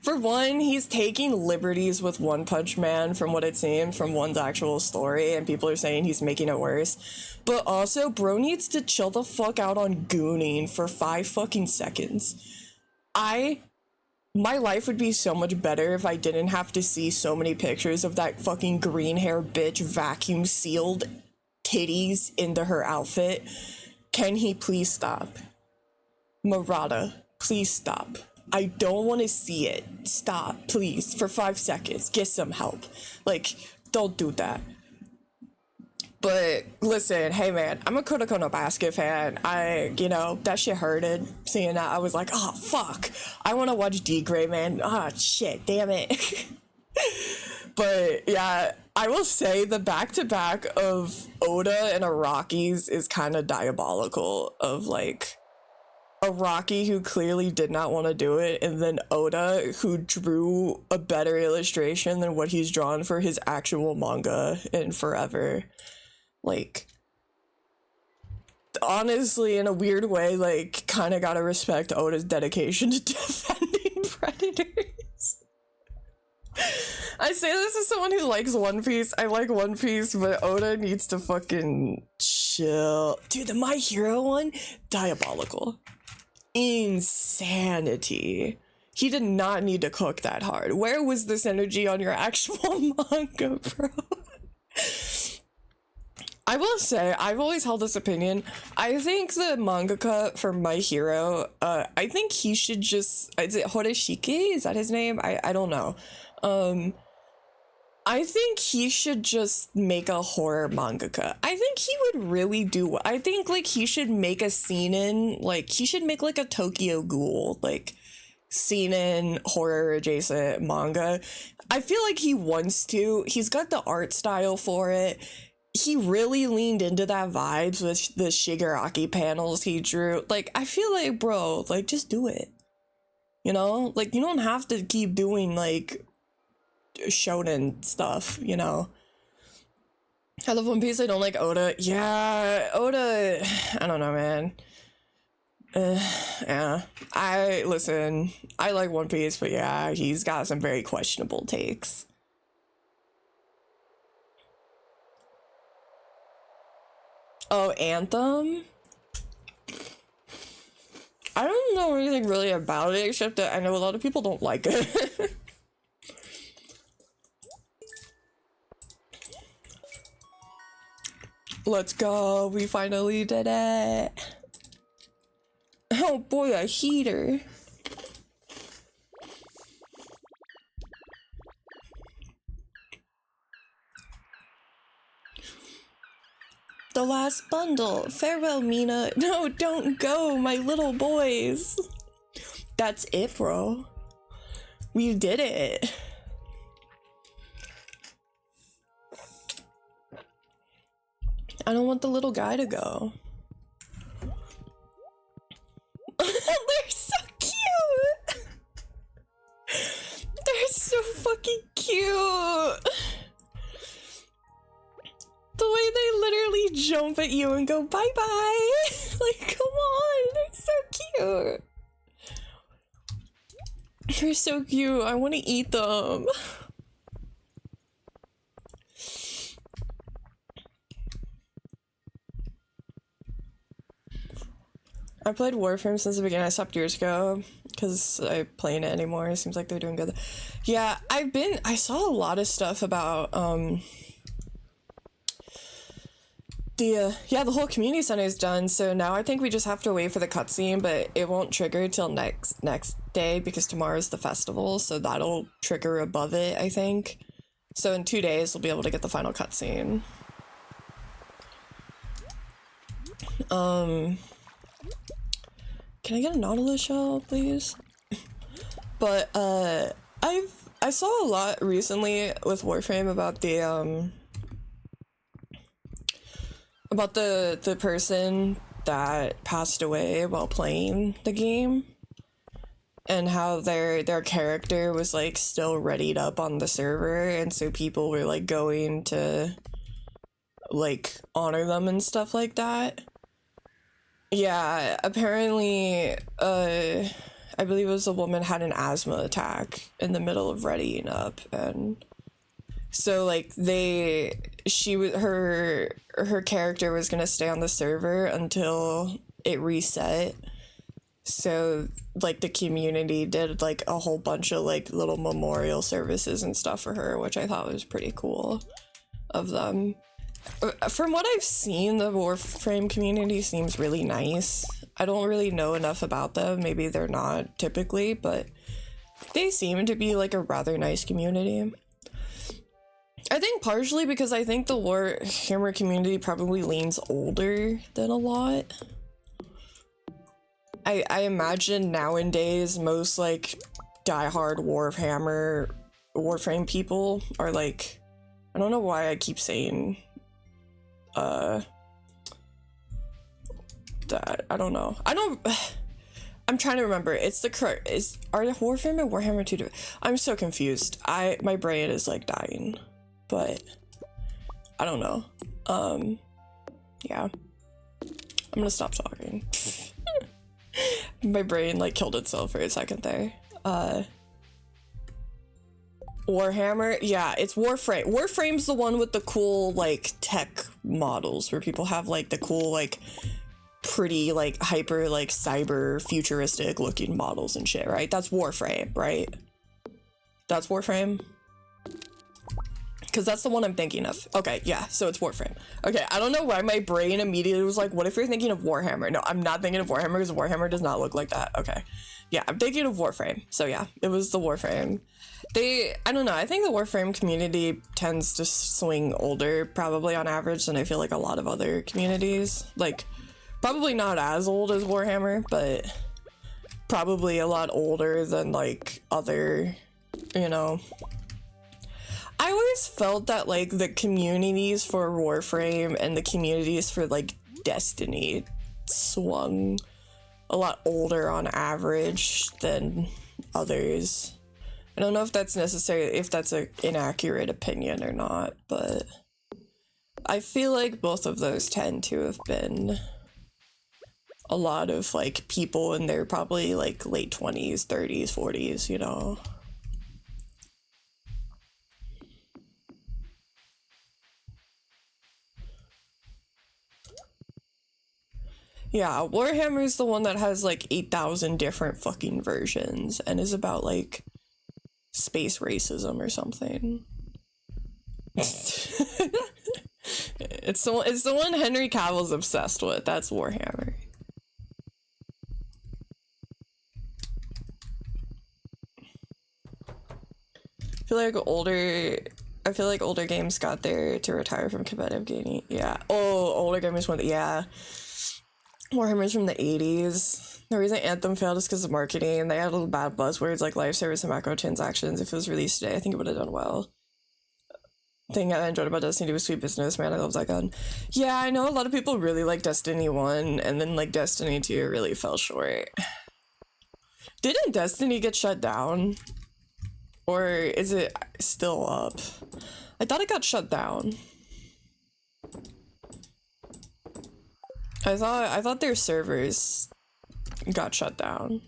for one, he's taking liberties with One Punch Man from what it seemed from one's actual story, and people are saying he's making it worse. But also, bro needs to chill the fuck out on gooning for 5 fucking seconds. My life would be so much better if I didn't have to see so many pictures of that fucking green hair bitch vacuum sealed titties into her outfit. Can he please stop? Murata, please stop. I don't want to see it. Stop, please, for 5 seconds. Get some help. Like, don't do that. But listen, hey man, I'm a Kuroko no Basket fan. That shit hurted. Seeing that, I was like, oh fuck, I want to watch D-Gray, man. Ah, shit, damn it. But yeah, I will say the back-to-back of Oda and Araki's is kind of diabolical. Of like, Araki who clearly did not want to do it, and then Oda who drew a better illustration than what he's drawn for his actual manga in forever. Like, honestly, in a weird way, like, kind of gotta respect Oda's dedication to defending predators. I say this as someone who likes One Piece. I like One Piece, but Oda needs to fucking chill. Dude, the My Hero one? Diabolical. Insanity. He did not need to cook that hard. Where was this energy on your actual manga, bro? I will say, I've always held this opinion. I think the mangaka for My Hero, I think he should just, is it Horishiki? Is that his name? I don't know. I think he should just make a horror mangaka. I think he would really do, I think, like, he should make a seinen, like, he should make, like, a Tokyo Ghoul, like, seinen horror adjacent manga. I feel like he wants to. He's got the art style for it. He really leaned into that vibes with the Shigaraki panels he drew. Like, I feel like, bro, like, just do it. You know? Like, you don't have to keep doing, like, shonen stuff, you know? I love One Piece, I don't like Oda. Yeah, Oda, I don't know, man. Yeah. I like One Piece, but yeah, he's got some very questionable takes. Oh, Anthem? I don't know anything really about it, except that I know a lot of people don't like it. Let's go, we finally did it. Oh boy, a heater. The last bundle. Farewell, Mina. No, don't go, my little boys. That's it, bro. We did it. I don't want the little guy to go. They're so cute. They're so fucking cute. The way they literally jump at you and go bye-bye. Like, come on, they're so cute. They're so cute. I want to eat them. I played Warframe since the beginning. I stopped years ago because I'm playing it anymore. It seems like they're doing good. Yeah, I saw a lot of stuff about the whole community center is done, so now I think we just have to wait for the cutscene, but it won't trigger till next day because tomorrow's the festival, so that'll trigger above it, I think. So in 2 days we'll be able to get the final cutscene. Can I get a Nautilus shell, please? But I saw a lot recently with Warframe about the person that passed away while playing the game, and how their character was like still readied up on the server, and so people were like going to like honor them and stuff like that. Yeah, apparently, I believe it was a woman had an asthma attack in the middle of readying up, and so like she was her character was gonna stay on the server until it reset. So like the community did like a whole bunch of like little memorial services and stuff for her, which I thought was pretty cool of them. From what I've seen, the Warframe community seems really nice. I don't really know enough about them. Maybe they're not typically, but they seem to be like a rather nice community. I think partially because I think the Warhammer community probably leans older than a lot. I imagine nowadays most like diehard Warframe people are like, I don't know why I keep saying that. I don't know. I'm trying to remember. It's the correct are Warframe and Warhammer 2 different? I'm so confused. My brain is like dying. But I don't know. Yeah. I'm gonna stop talking. My brain like killed itself for a second there. Warhammer, yeah, it's Warframe. Warframe's the one with the cool like tech models where people have like the cool like pretty like hyper like cyber futuristic looking models and shit, right? That's Warframe, right? That's Warframe? Because that's the one I'm thinking of. Okay, yeah, so it's Warframe. Okay, I don't know why my brain immediately was like, what if you're thinking of Warhammer? No, I'm not thinking of Warhammer because Warhammer does not look like that. Okay. Yeah, I'm thinking of Warframe. So yeah, it was the Warframe. I don't know, I think the Warframe community tends to swing older, probably on average, than I feel like a lot of other communities. Like, probably not as old as Warhammer, but probably a lot older than like other, you know. I always felt that like the communities for Warframe and the communities for like Destiny swung a lot older on average than others. I don't know if that's necessary, if that's an inaccurate opinion or not, but I feel like both of those tend to have been a lot of like people in their probably like late 20s, 30s, 40s, you know. Yeah, Warhammer's the one that has like 8,000 different fucking versions and is about like space racism or something. It's the one Henry Cavill's obsessed with. That's Warhammer. I feel like older games got there to retire from competitive gaming. Yeah. Oh, older gamers went. Yeah. Warhammer's from the 80s. The reason Anthem failed is because of marketing. They had little bad buzzwords like live service and microtransactions. If it was released today, I think it would have done well. Thing I enjoyed about Destiny was Sweet Business, man. I love that gun. Yeah, I know a lot of people really like Destiny 1, and then like Destiny 2 really fell short. Didn't Destiny get shut down? Or is it still up? I thought it got shut down. I thought their servers got shut down.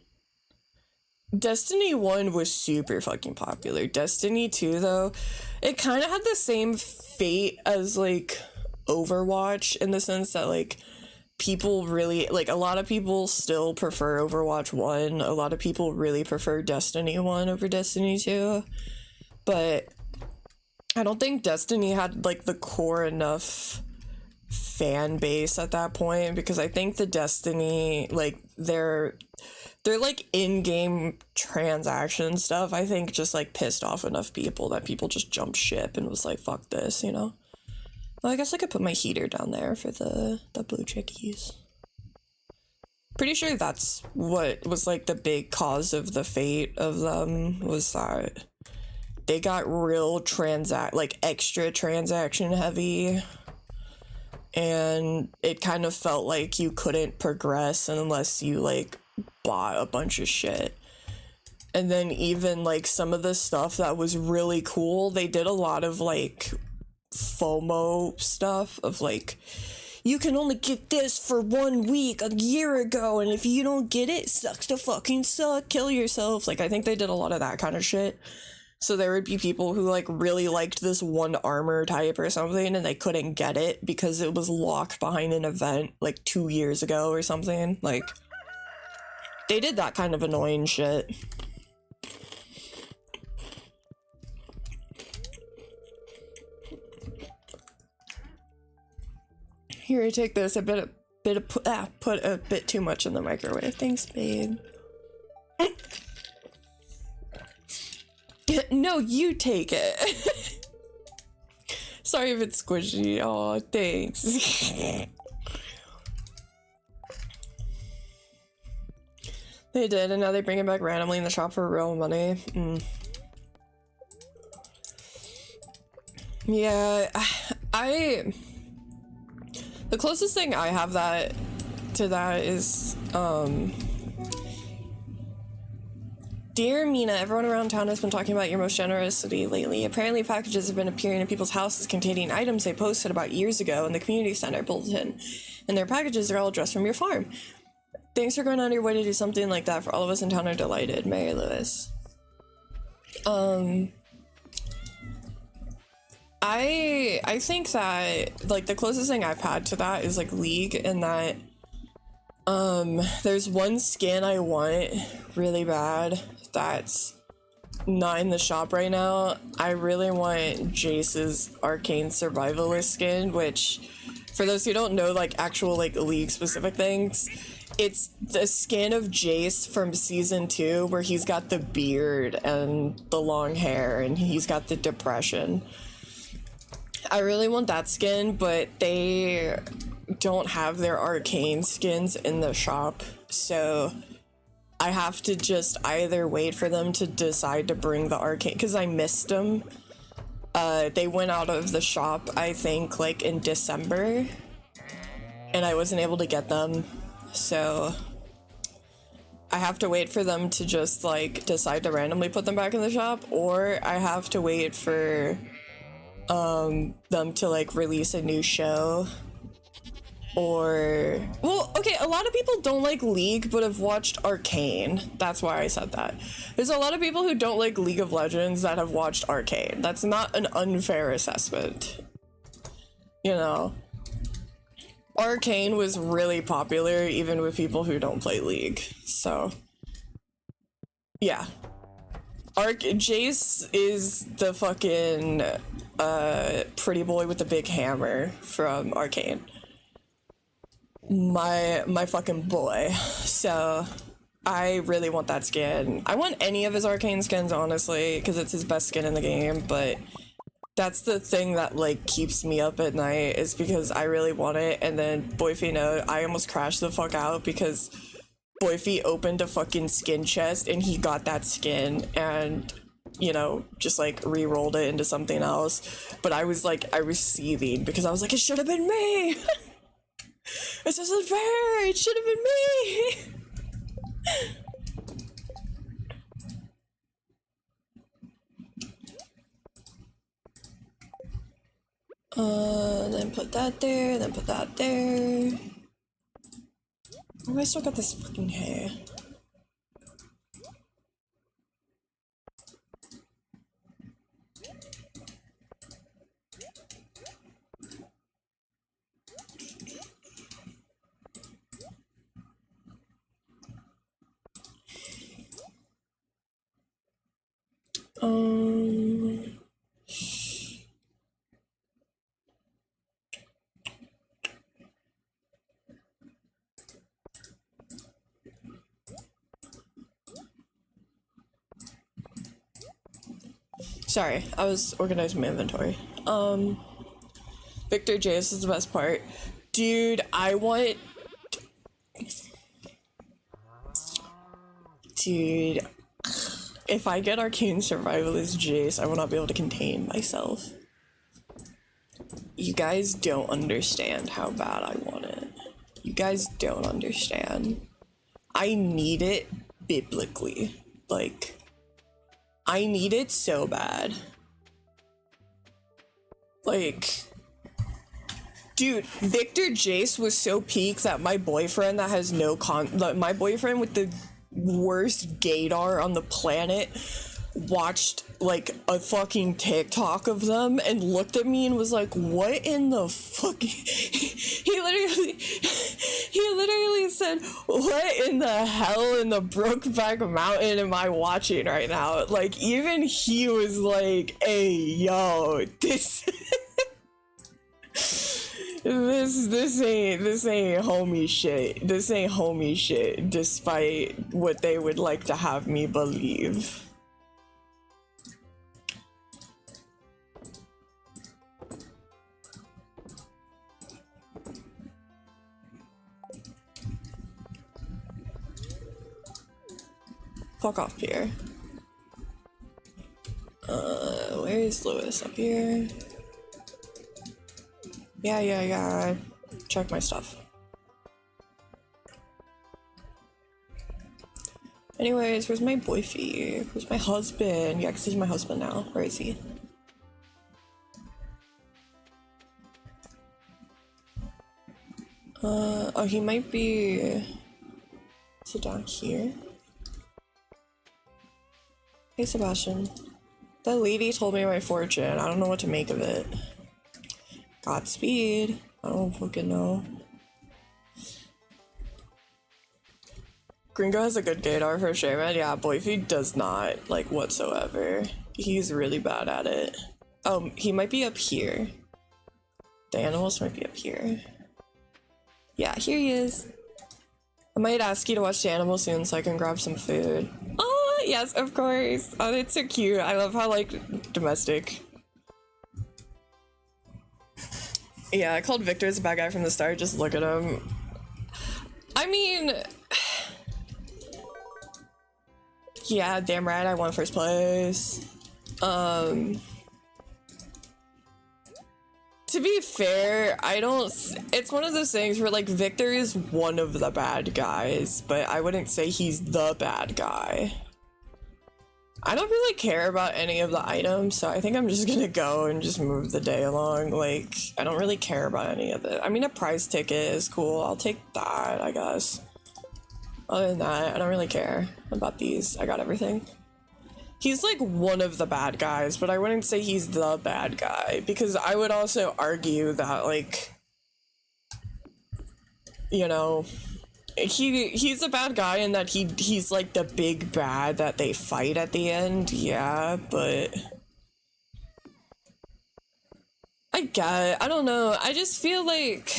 Destiny 1 was super fucking popular. Destiny 2 though, it kind of had the same fate as like Overwatch in the sense that like people really like a lot of people still prefer Overwatch 1. A lot of people really prefer Destiny 1 over Destiny 2. But I don't think Destiny had like the core enough fan base at that point, because I think the Destiny like they're like in-game transaction stuff, I think just like pissed off enough people that people just jumped ship and was like, fuck this, you know. Well, I guess I could put my heater down there for the blue chickies. Pretty sure that's what was like the big cause of the fate of them, was that they got real extra transaction heavy, and it kind of felt like you couldn't progress unless you like bought a bunch of shit. And then even like some of the stuff that was really cool, they did a lot of like FOMO stuff of like, you can only get this for 1 week a year ago, and if you don't get it, sucks to fucking suck, kill yourself. Like, I think they did a lot of that kind of shit. So there would be people who like really liked this one armor type or something, and they couldn't get it because it was locked behind an event like 2 years ago or something. Like, they did that kind of annoying shit. Here, I take this. Put a bit too much in the microwave. Thanks, babe. No, you take it. Sorry if it's squishy. Oh, thanks. They did, and now they bring it back randomly in the shop for real money. Yeah, the closest thing I have to that is, Dear Mina, everyone around town has been talking about your most generosity lately. Apparently packages have been appearing in people's houses containing items they posted about years ago in the community center bulletin, and their packages are all addressed from your farm. Thanks for going out of your way to do something like that. For all of us in town are delighted. Mary Lewis. I think that, like, the closest thing I've had to that is, like, League, and that, there's one skin I want really bad that's not in the shop right now. I really want Jace's Arcane Survivalist skin, which, for those who don't know, like, actual, like, League specific things, it's the skin of Jace from season 2 where he's got the beard and the long hair and he's got the depression. I really want that skin, but they don't have their arcane skins in the shop, so I have to just either wait for them to decide to bring the arcane, because I missed them. They went out of the shop, I think, like in December, and I wasn't able to get them, so I have to wait for them to just like decide to randomly put them back in the shop, or I have to wait for them to like release a new show. Or, well, okay, a lot of people don't like League but have watched Arcane. That's why I said that. There's a lot of people who don't like League of Legends that have watched Arcane. That's not an unfair assessment, you know. Arcane was really popular even with people who don't play League, so yeah. Jace is the fucking pretty boy with the big hammer from Arcane. My fucking boy. So I really want that skin. I want any of his arcane skins, honestly, because it's his best skin in the game, but that's the thing that like keeps me up at night, is because I really want it. And then Boyfie, no, I almost crashed the fuck out because Boyfie opened a fucking skin chest and he got that skin and, you know, just like re-rolled it into something else. But I was seething because I was like, it should have been me. This isn't fair! It should have been me! Then put that there, then put that there. Oh, I still got this fucking hair. Sorry, I was organizing my inventory. Victor Jace is the best part. Dude, Dude, if I get Arcane Survivalist Jace, I will not be able to contain myself. You guys don't understand how bad I want it. You guys don't understand. I need it biblically. Like, I need it so bad. Like, Dude, Victor Jace was so peak that my boyfriend that has no my boyfriend with the worst gaydar on the planet watched like a fucking TikTok of them and looked at me and was like, what in the fuck? he literally said, what in the hell in the Brokeback Mountain am I watching right now? Like, even he was like, hey, yo, this this ain't homie shit. This ain't homie shit, despite what they would like to have me believe. Fuck off, Pierre. Where is Lewis? Up here? Yeah. Check my stuff. Anyways, where's my boyfie? Where's my husband? Yeah, 'cause he's my husband now. Where is he? Oh, he might be... Is it down here? Hey, Sebastian. That lady told me my fortune. I don't know what to make of it. Godspeed. I don't fucking know. Gringo has a good gaydar for Shaman. Yeah, Boyfie does not, like, whatsoever. He's really bad at it. He might be up here. The animals might be up here. Yeah, here he is. I might ask you to watch the animals soon so I can grab some food. Oh, yes, of course. Oh, it's so cute. I love how, like, domestic. Yeah, I called Victor a bad guy from the start. Just look at him. I mean... Yeah, damn right, I won first place. To be fair, it's one of those things where, like, Victor is one of the bad guys, but I wouldn't say he's the bad guy. I don't really care about any of the items, so I think I'm just gonna go and just move the day along. Like, I don't really care about any of it. I mean, a prize ticket is cool. I'll take that, I guess. Other than that, I don't really care about these. I got everything. He's like one of the bad guys, but I wouldn't say he's the bad guy, because I would also argue that, like, you know, he's a bad guy in that he's like the big bad that they fight at the end, yeah, but I don't know, I just feel like,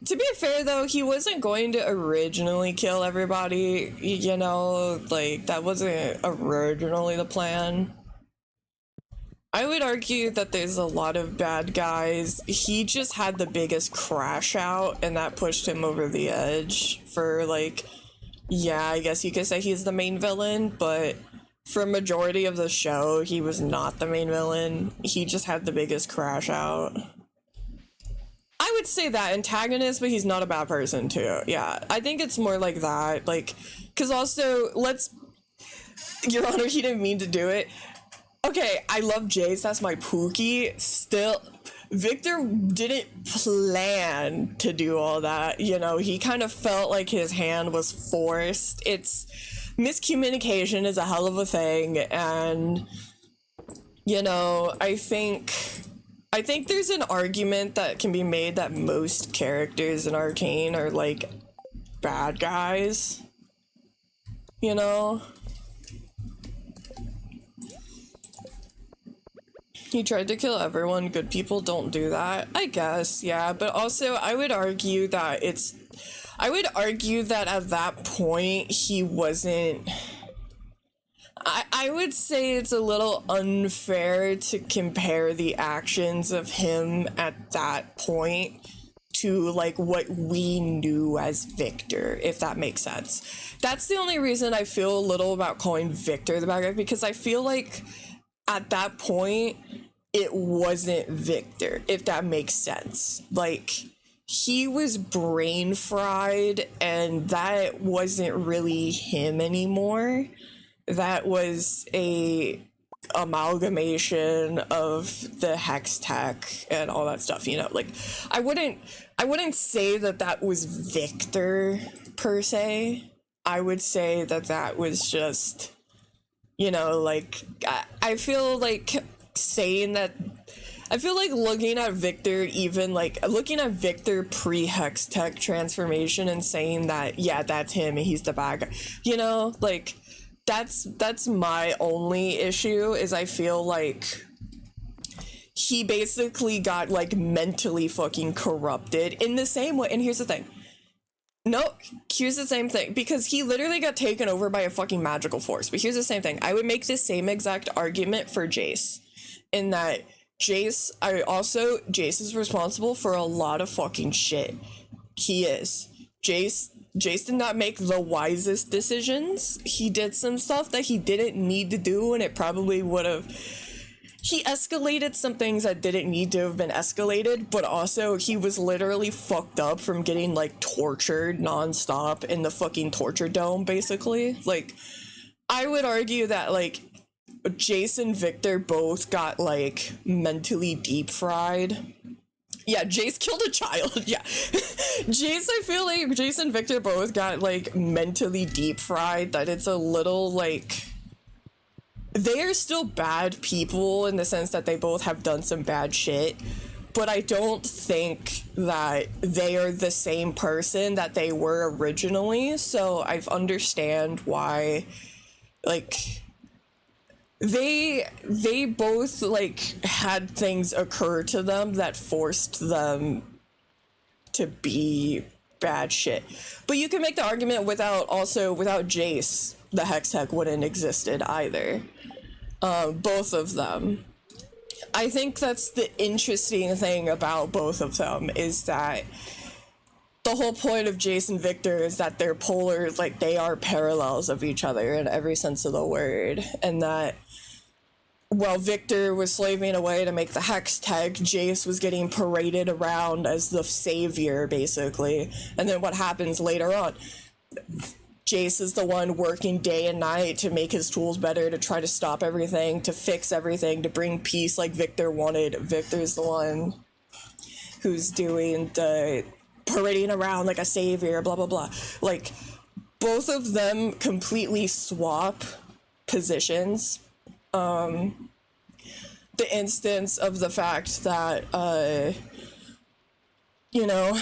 to be fair though, he wasn't going to originally kill everybody, you know, like, that wasn't originally the plan. I would argue that there's a lot of bad guys. He just had the biggest crash out, and that pushed him over the edge for, like, yeah, I guess you could say he's the main villain, but for a majority of the show, he was not the main villain. He just had the biggest crash out. I would say that antagonist, but he's not a bad person too. Yeah, I think it's more like that, like, because also, Your Honor, he didn't mean to do it. Okay, I love Jace, that's my Pookie. Still, Victor didn't plan to do all that, you know, he kind of felt like his hand was forced. It's, miscommunication is a hell of a thing, and, you know, I think there's an argument that can be made that most characters in Arcane are, like, bad guys, you know? He tried to kill everyone. Good people don't do that. I guess, yeah. But also, I would argue that at that point, he wasn't... I would say it's a little unfair to compare the actions of him at that point to, like, what we knew as Victor, if that makes sense. That's the only reason I feel a little about calling Victor the bad guy, because I feel like at that point, it wasn't Victor, if that makes sense. Like, he was brain fried, and that wasn't really him anymore. That was a amalgamation of the hex tech and all that stuff, you know. Like, I wouldn't say that that was Victor per se. I would say that that was just, you know, like, I feel like saying that, I feel like looking at Victor, even like looking at Victor pre-hex tech transformation and saying that, yeah, that's him and he's the bad guy, you know, like, that's my only issue, is I feel like he basically got like mentally fucking corrupted in the same way. And here's the thing. No, here's the same thing, because he literally got taken over by a fucking magical force. But here's the same thing. I would make the same exact argument for Jace, in that Jace is responsible for a lot of fucking shit. He is. Jace did not make the wisest decisions. He did some stuff that he didn't need to do, and it probably would have... He escalated some things that didn't need to have been escalated, but also he was literally fucked up from getting, like, tortured nonstop in the fucking torture dome, basically. Like, I would argue that, like, Jace and Victor both got, like, mentally deep fried. Yeah, Jace killed a child. Yeah. Jace, I feel like Jace and Victor both got, like, mentally deep fried, that it's a little, like... They are still bad people in the sense that they both have done some bad shit, but I don't think that they are the same person that they were originally, so I understand why, like... They both, like, had things occur to them that forced them to be bad shit. But you can make the argument without Jace, the Hex Tech wouldn't existed either. Both of them. I think that's the interesting thing about both of them, is that the whole point of Jace and Victor is that they're polar, like, they are parallels of each other in every sense of the word, and that while Victor was slaving away to make the Hex Tech, Jace was getting paraded around as the savior, basically. And then what happens later on? Jace is the one working day and night to make his tools better, to try to stop everything, to fix everything, to bring peace like Victor wanted. Victor's the one who's doing the parading around like a savior, blah, blah, blah. Like, both of them completely swap positions. The instance of the fact that, you know,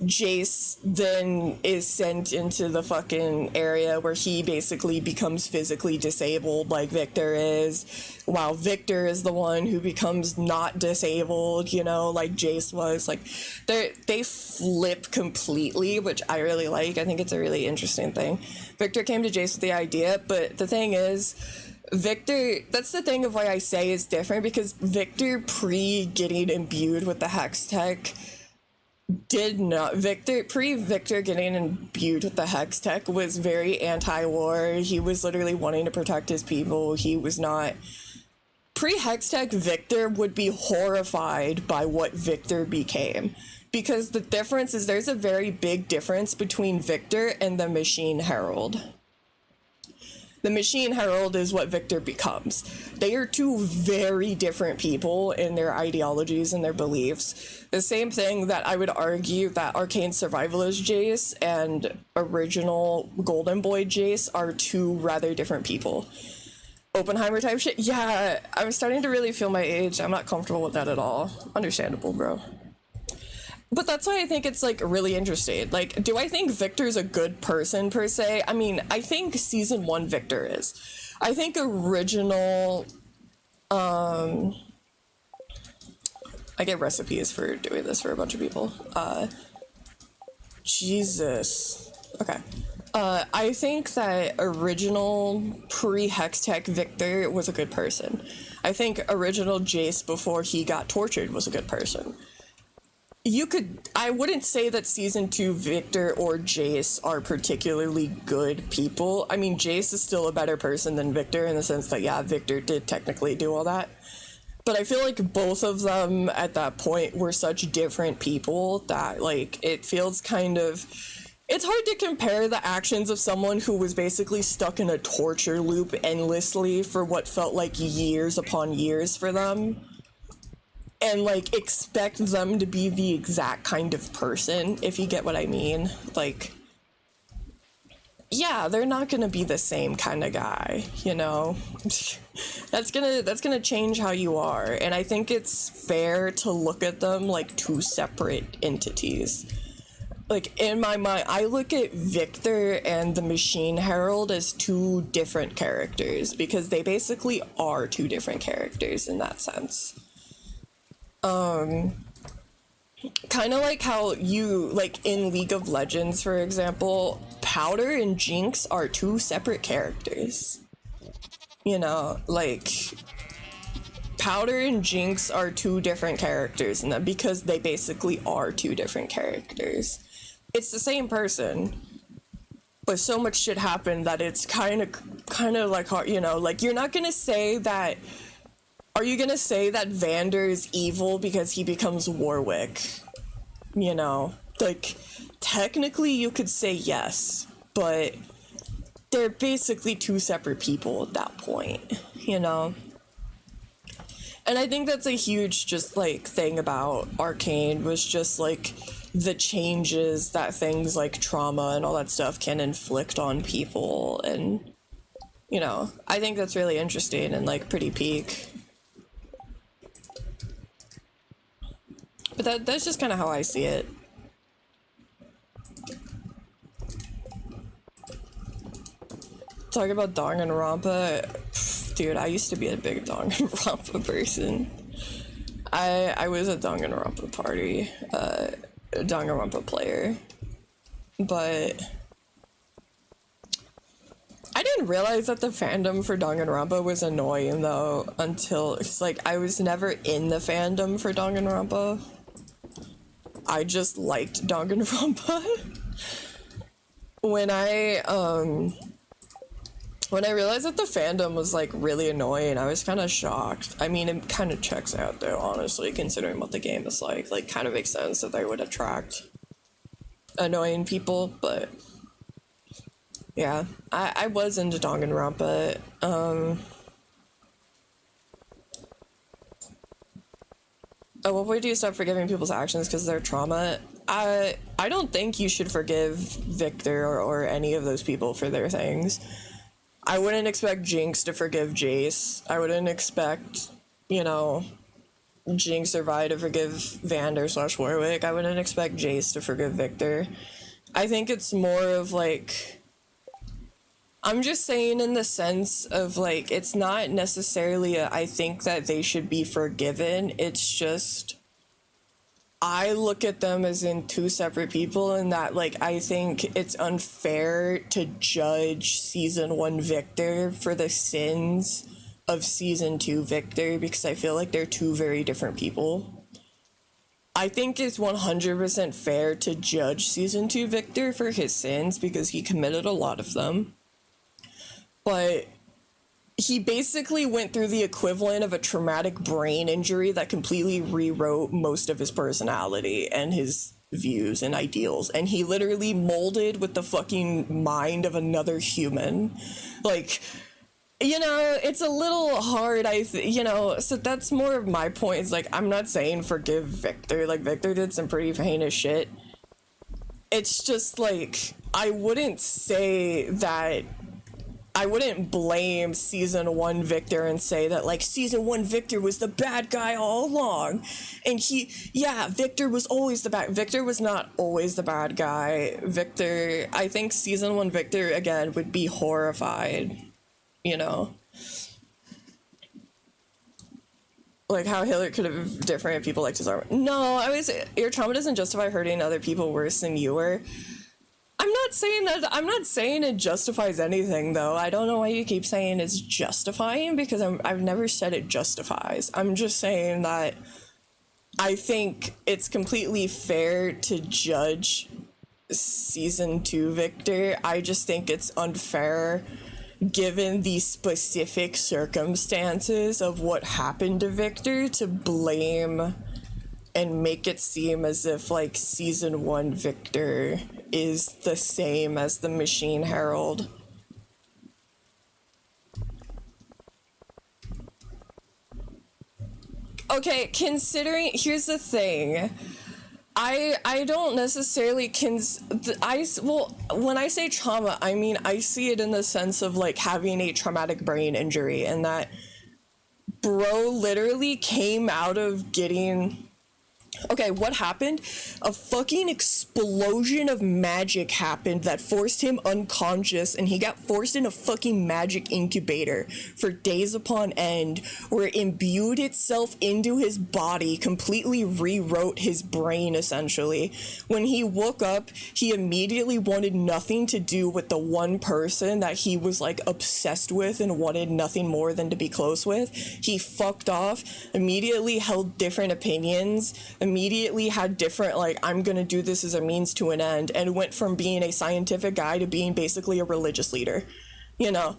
Jace then is sent into the fucking area where he basically becomes physically disabled like Victor is, while Victor is the one who becomes not disabled, you know, like Jace was. Like, they flip completely, which I really like. I think it's a really interesting thing. Victor came to Jace with the idea, but the thing is, Victor, that's the thing of why I say it's different, because Victor pre-getting imbued with the Hex Tech did not, Victor getting imbued with the Hex Tech was very anti-war. He was literally wanting to protect his people. He was not... Pre-Hex Tech, Victor would be horrified by what Victor became. Because the difference is, there's a very big difference between Victor and the Machine Herald. The Machine Herald is what Victor becomes. They are two very different people in their ideologies and their beliefs. The same thing that I would argue that Arcane Survivalist Jace and original Golden Boy Jace are two rather different people. Oppenheimer type shit? Yeah, I'm starting to really feel my age. I'm not comfortable with that at all. Understandable, bro. But that's why I think it's, like, really interesting. Like, do I think Victor's a good person, per se? I mean, I think Season 1 Victor is. I think original... I get recipes for doing this for a bunch of people. Jesus. Okay. I think that original pre-Hex Tech Victor was a good person. I think original Jace before he got tortured was a good person. I wouldn't say that Season 2 Victor or Jace are particularly good people. I mean, Jace is still a better person than Victor in the sense that, yeah, Victor did technically do all that. But I feel like both of them at that point were such different people that, like, it feels kind of It's hard to compare the actions of someone who was basically stuck in a torture loop endlessly for what felt like years upon years for them, and like expect them to be the exact kind of person, if you get what I mean. Like, yeah, they're not gonna be the same kind of guy, you know? That's gonna change how you are, and I think it's fair to look at them like two separate entities. Like, in my mind, I look at Victor and the Machine Herald as two different characters because they basically are two different characters in that sense. Kind of like how you, like in League of Legends, for example, Powder and Jinx are two separate characters. You know, like, Powder and Jinx are two different characters, and that because they basically are two different characters. It's the same person, but so much shit happened that it's kind of like hard, you know, like you're not gonna say that. Are you gonna say that Vander is evil because he becomes Warwick? You know, like technically you could say yes, but they're basically two separate people at that point, you know? And I think that's a huge just like thing about Arcane was just like the changes that things like trauma and all that stuff can inflict on people, and you know, I think that's really interesting and like pretty peak. But that's just kind of how I see it. Talking about Danganronpa, dude, I used to be a big Danganronpa person. I was a Danganronpa party, Danganronpa player, but I didn't realize that the fandom for Danganronpa was annoying though until it's like I was never in the fandom for Danganronpa. I just liked Danganronpa. When I realized that the fandom was like really annoying, I was kind of shocked. I mean, it kind of checks out though, honestly, considering what the game is like. Like, kind of makes sense that they would attract annoying people, but yeah, I was into Danganronpa. At what point do you stop forgiving people's actions because of their trauma? I don't think you should forgive Victor or any of those people for their things. I wouldn't expect Jinx to forgive Jace. I wouldn't expect, you know, Jinx or Vi to forgive Vander / Warwick. I wouldn't expect Jace to forgive Victor. I think it's more of like, I'm just saying in the sense of like, it's not necessarily I think that they should be forgiven. It's just, I look at them as in two separate people, and that like, I think it's unfair to judge season 1 Victor for the sins of season 2 Victor, because I feel like they're two very different people. I think it's 100% fair to judge season 2 Victor for his sins because he committed a lot of them. But he basically went through the equivalent of a traumatic brain injury that completely rewrote most of his personality and his views and ideals. And he literally molded with the fucking mind of another human. Like, you know, it's a little hard, you know, so that's more of my point. Is like, I'm not saying forgive Victor. Like, Victor did some pretty heinous shit. It's just like, I wouldn't say that, I wouldn't blame season 1 Victor and say that like season 1 Victor was the bad guy all along. And Victor was always the bad. Victor was not always the bad guy. Victor, I think season 1 Victor again would be horrified, you know. Like how Hitler could have different people like disarm. No, your trauma doesn't justify hurting other people worse than you were. I'm not saying it justifies anything, though. I don't know why you keep saying it's justifying, because I've never said it justifies. I'm just saying that I think it's completely fair to judge season 2 Victor. I just think it's unfair given the specific circumstances of what happened to Victor to blame and make it seem as if like season 1 Victor is the same as the Machine Herald. Okay, considering, here's the thing. I don't necessarily well, when I say trauma, I mean I see it in the sense of like having a traumatic brain injury, and that bro literally came out of getting, okay, what happened? A fucking explosion of magic happened that forced him unconscious, and he got forced in a fucking magic incubator for days upon end, where it imbued itself into his body, completely rewrote his brain, essentially. When he woke up, he immediately wanted nothing to do with the one person that he was, like, obsessed with and wanted nothing more than to be close with. He fucked off, immediately held different opinions, immediately had different, like, I'm gonna do this as a means to an end, and went from being a scientific guy to being basically a religious leader, you know.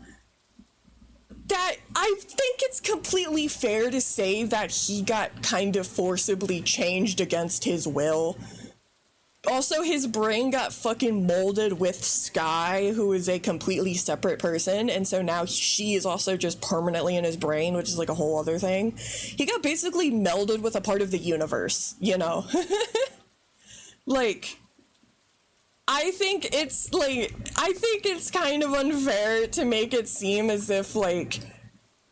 That, I think it's completely fair to say that he got kind of forcibly changed against his will. Also, his brain got fucking molded with Sky, who is a completely separate person, and so now she is also just permanently in his brain, which is like a whole other thing. He got basically melded with a part of the universe, you know? Like, I think it's kind of unfair to make it seem as if, like,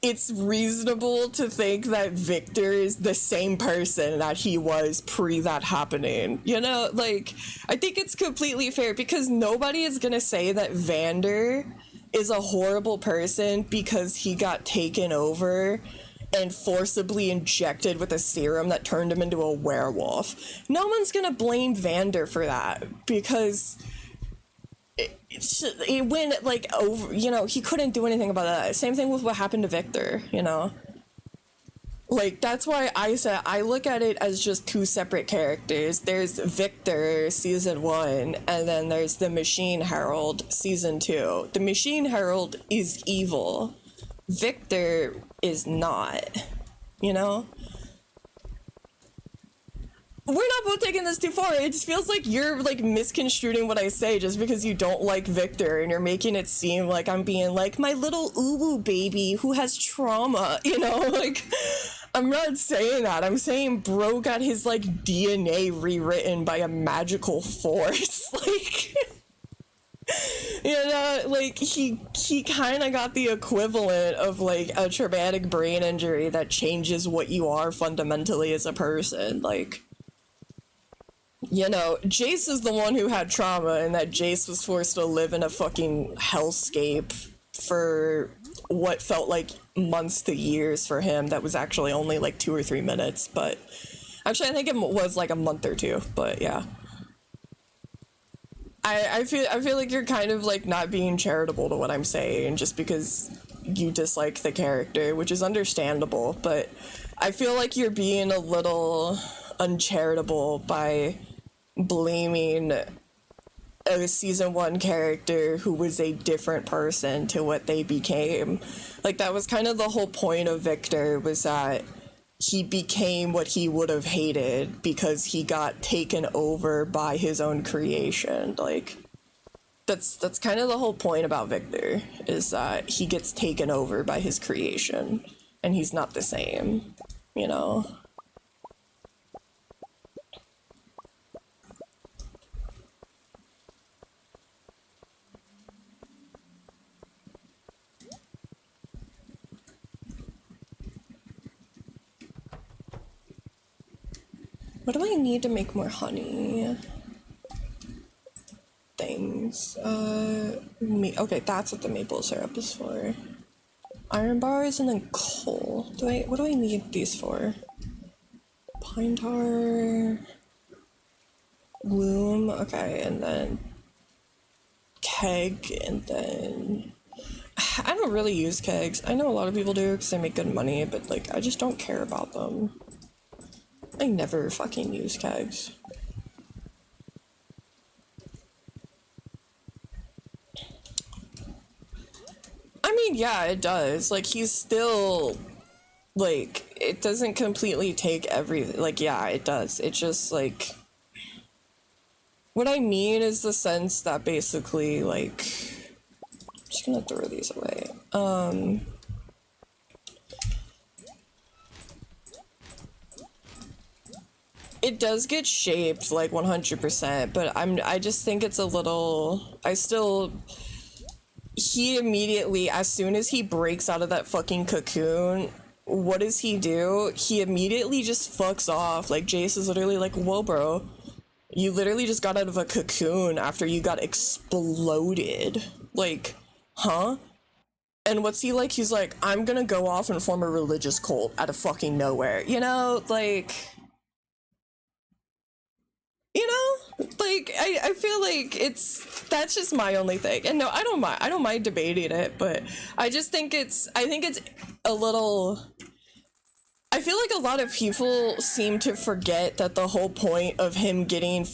it's reasonable to think that Victor is the same person that he was pre that happening. You know, like, I think it's completely fair because nobody is gonna say that Vander is a horrible person because he got taken over and forcibly injected with a serum that turned him into a werewolf. No one's gonna blame Vander for that because it went, like, over, you know, he couldn't do anything about that. Same thing with what happened to Victor, you know? Like, that's why I said I look at it as just two separate characters. There's Victor, season 1, and then there's the Machine Herald, season 2. The Machine Herald is evil. Victor is not, you know? We're not both taking this too far. It just feels like you're, like, misconstruing what I say just because you don't like Victor, and you're making it seem like I'm being like, my little uwu baby who has trauma, you know? Like, I'm not saying that. I'm saying bro got his, like, DNA rewritten by a magical force. Like, you know, like, he kind of got the equivalent of, like, a traumatic brain injury that changes what you are fundamentally as a person. Like, you know, Jace is the one who had trauma, and that Jace was forced to live in a fucking hellscape for what felt like months to years for him. That was actually only like 2 or 3 minutes, but actually I think it was like a month or 2, but yeah. I feel like you're kind of, like, not being charitable to what I'm saying just because you dislike the character, which is understandable, but I feel like you're being a little uncharitable by blaming a season 1 character who was a different person to what they became. Like, that was kind of the whole point of Victor, was that he became what he would have hated because he got taken over by his own creation. Like, that's kind of the whole point about Victor, is that he gets taken over by his creation and he's not the same, you know? What do I need to make more honey? Things. Okay, that's what the maple syrup is for. Iron bars and then coal. What do I need these for? Pine tar. Loom. Okay, and then keg, and then I don't really use kegs. I know a lot of people do because they make good money, but, like, I just don't care about them. I never fucking use kegs. I mean, yeah, it does. Like, he's still, like, it doesn't completely take everything. Like, yeah, it does. It just, like, what I mean is the sense that basically, like, I'm just gonna throw these away. It does get shaped, like, 100%, but I just think it's a little, he immediately, as soon as he breaks out of that fucking cocoon, what does he do? He immediately just fucks off. Like, Jace is literally like, whoa, bro. You literally just got out of a cocoon after you got exploded. Like, huh? And what's he like? He's like, I'm gonna go off and form a religious cult out of fucking nowhere. You know, like... You know? Like, I feel like that's just my only thing. And no, I don't mind debating it, but I think it's a little... I feel like a lot of people seem to forget that the whole point of him getting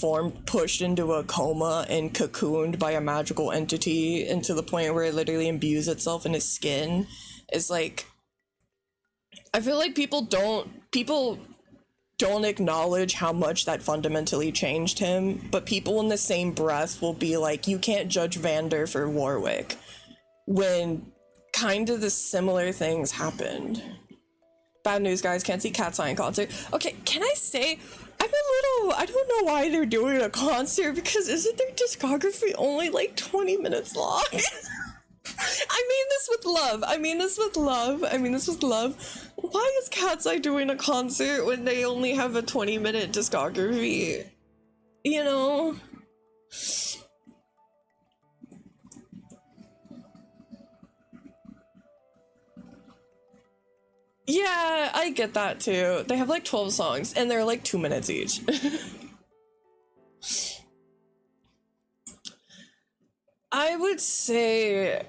pushed into a coma and cocooned by a magical entity and to the point where it literally imbues itself in his skin is like, I feel like people don't acknowledge how much that fundamentally changed him, but people in the same breath will be like, you can't judge Vander for Warwick, when kind of the similar things happened. Bad news, guys, can't see Cat's Eye in concert. Okay, can I say, I don't know why they're doing a concert, because isn't their discography only like 20 minutes long? I mean this with love. Why is Cat's Eye doing a concert when they only have a 20-minute discography? You know? Yeah, I get that too. They have like 12 songs and they're like 2 minutes each. I would say,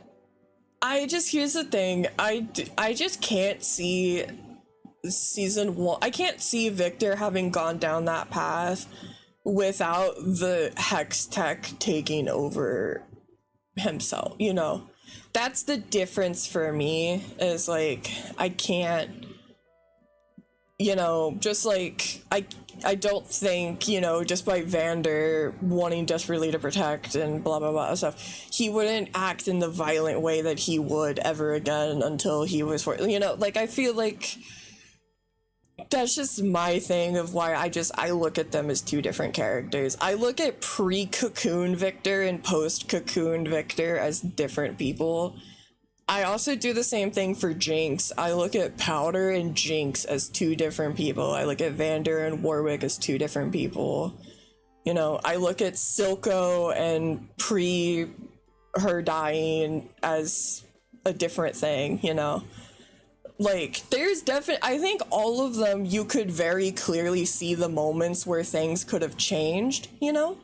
here's the thing, I just can't see season 1, I can't see Victor having gone down that path without the Hex Tech taking over himself, you know? That's the difference for me, is like, I can't, you know, just like, I don't think, you know, just by Vander wanting desperately to protect and blah blah blah stuff, he wouldn't act in the violent way that he would ever again until he was, you know, like, I feel like that's just my thing of why I look at them as two different characters. I look at pre-Cocoon Victor and post-Cocoon Victor as different people. I also do the same thing for Jinx. I look at Powder and Jinx as two different people. I look at Vander and Warwick as two different people. You know, I look at Silco and her dying as a different thing, you know? Like, there's I think all of them, you could very clearly see the moments where things could have changed, you know?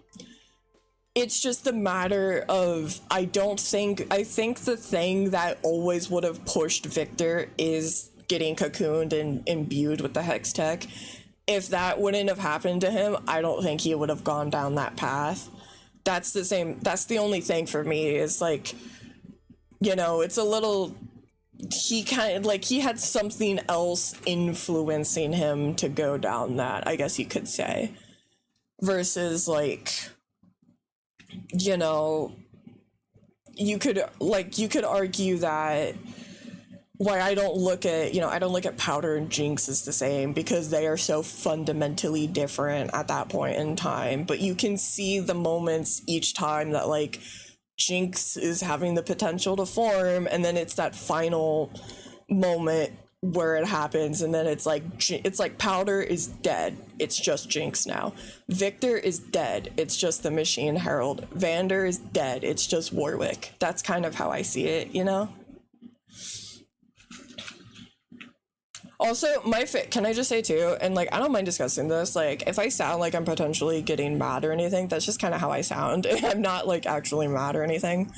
It's just a matter of, I think the thing that always would have pushed Victor is getting cocooned and imbued with the Hex Tech. If that wouldn't have happened to him, I don't think he would have gone down that path. That's the only thing for me, is like, you know, it's a little... he kind of, like, he had something else influencing him to go down that, I guess you could say. Versus, like, you know, you could argue that why I don't look at Powder and Jinx as the same, because they are so fundamentally different at that point in time. But you can see the moments each time that, like, Jinx is having the potential to form, and then it's that final moment where it happens, and then it's like Powder is dead, it's just Jinx now. Victor is dead, it's just the Machine Herald. Vander is dead, it's just Warwick. That's kind of how I see it, you know? Also, can I just say too, and like, I don't mind discussing this, like, if I sound like I'm potentially getting mad or anything, that's just kind of how I sound. I'm not like actually mad or anything.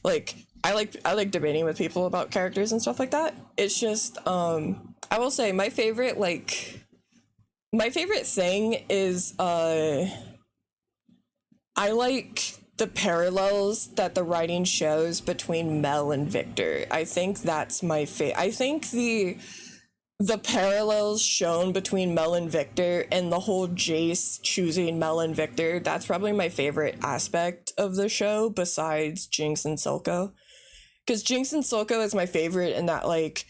Like, I like debating with people about characters and stuff like that. It's just, I will say my favorite thing is, I like the parallels that the writing shows between Mel and Victor. I think that's my I think the parallels shown between Mel and Victor and the whole Jace choosing Mel and Victor, that's probably my favorite aspect of the show besides Jinx and Silco. Because Jinx and Silco is my favorite in that, like,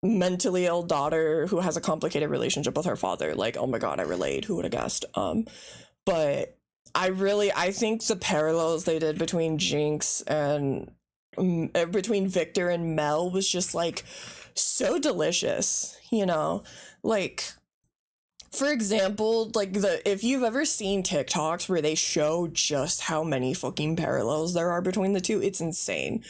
mentally ill daughter who has a complicated relationship with her father. Like, oh my god, I relate. Who would have guessed? But I think the parallels they did between Jinx and between Victor and Mel was just like so delicious, you know? Like, for example, like if you've ever seen TikToks where they show just how many fucking parallels there are between the two, it's insane.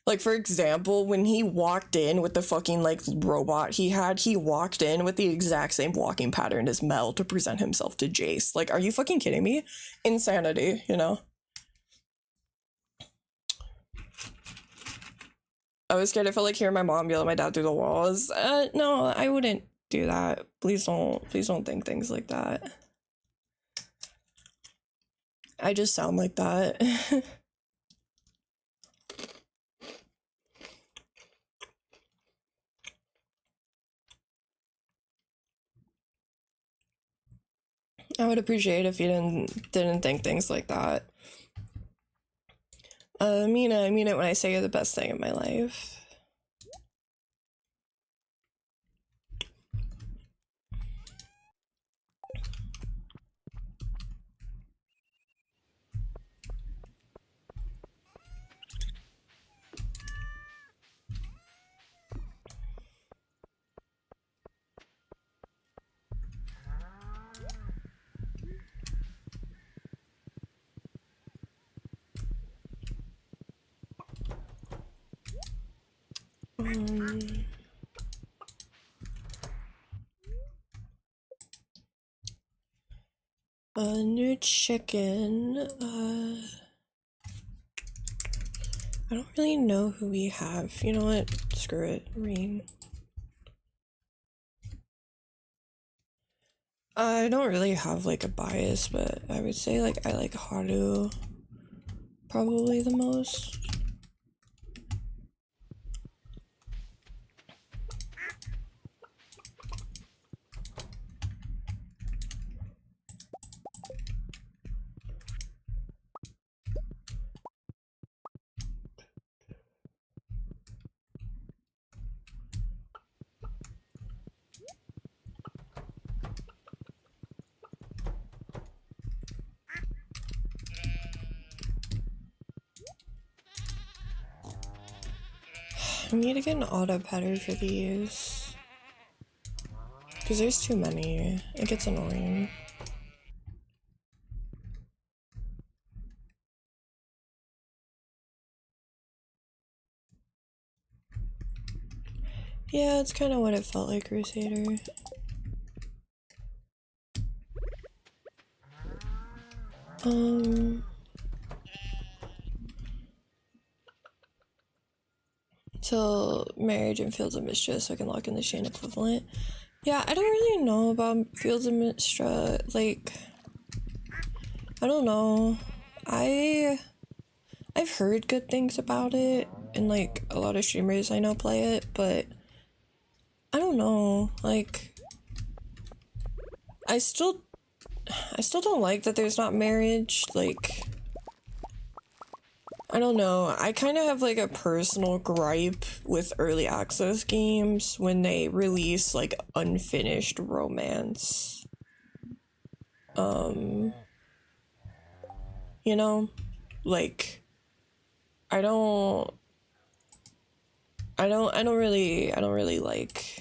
Like, for example, when he walked in with the fucking, like, robot he walked in with the exact same walking pattern as Mel to present himself to Jace. Like, are you fucking kidding me? Insanity, you know? I was scared. I felt like hearing my mom yell at my dad through the walls. No, I wouldn't do that. Please don't think things like that. I just sound like that. I would appreciate if you didn't think things like that. I mean it when I say you're the best thing in my life. A new chicken. I don't really know who we have. You know what? Screw it. Reen. I don't really have like a bias, but I would say like I like Haru probably the most. I need to get an auto petter for these. Because there's too many. It gets annoying. Yeah, it's kind of what it felt like, Crusader. Till marriage and Fields of Mistress, so I can lock in the Shane equivalent. Yeah, I don't really know about Fields of Mistress. Like, I don't know. I've heard good things about it, and like a lot of streamers I know play it, but I don't know. Like, I still don't like that there's not marriage. Like, I don't know. I kind of have like a personal gripe with early access games when they release like unfinished romance. You know, like I don't really like.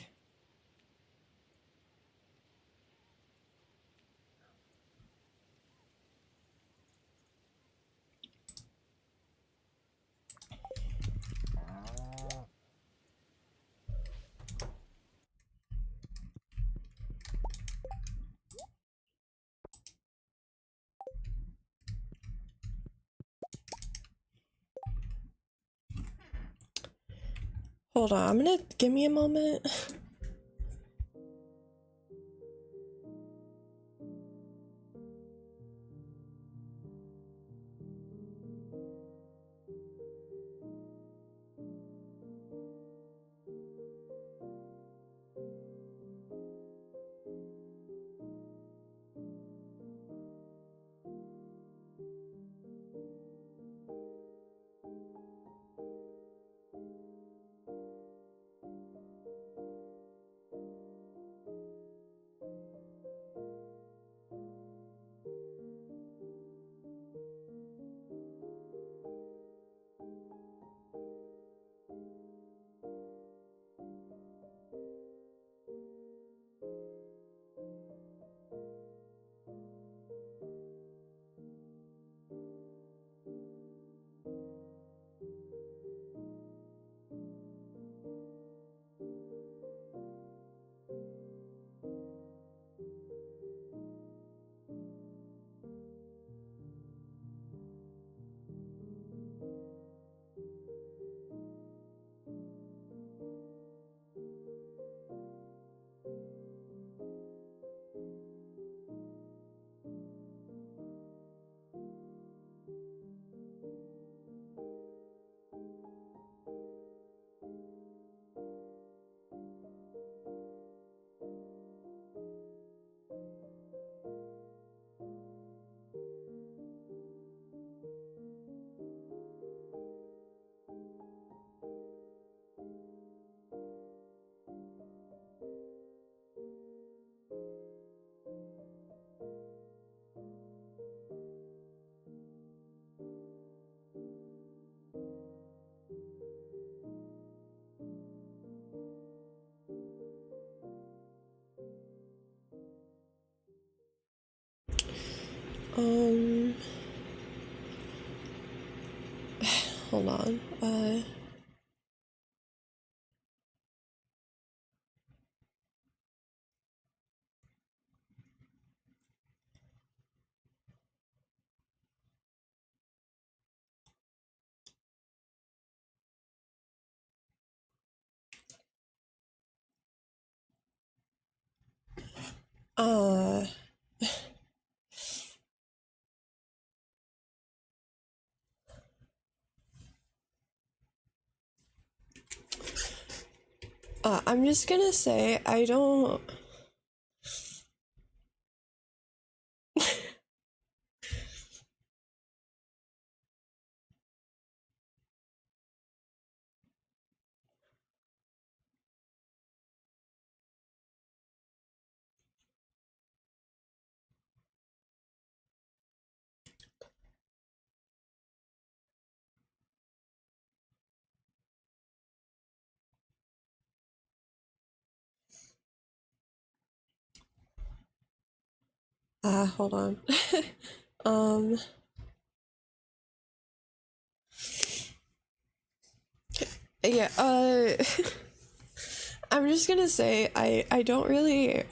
Hold on, I'm gonna give me a moment. hold on. Uh, I'm just gonna say I don't. Hold on. um, yeah. I'm just gonna say I don't really.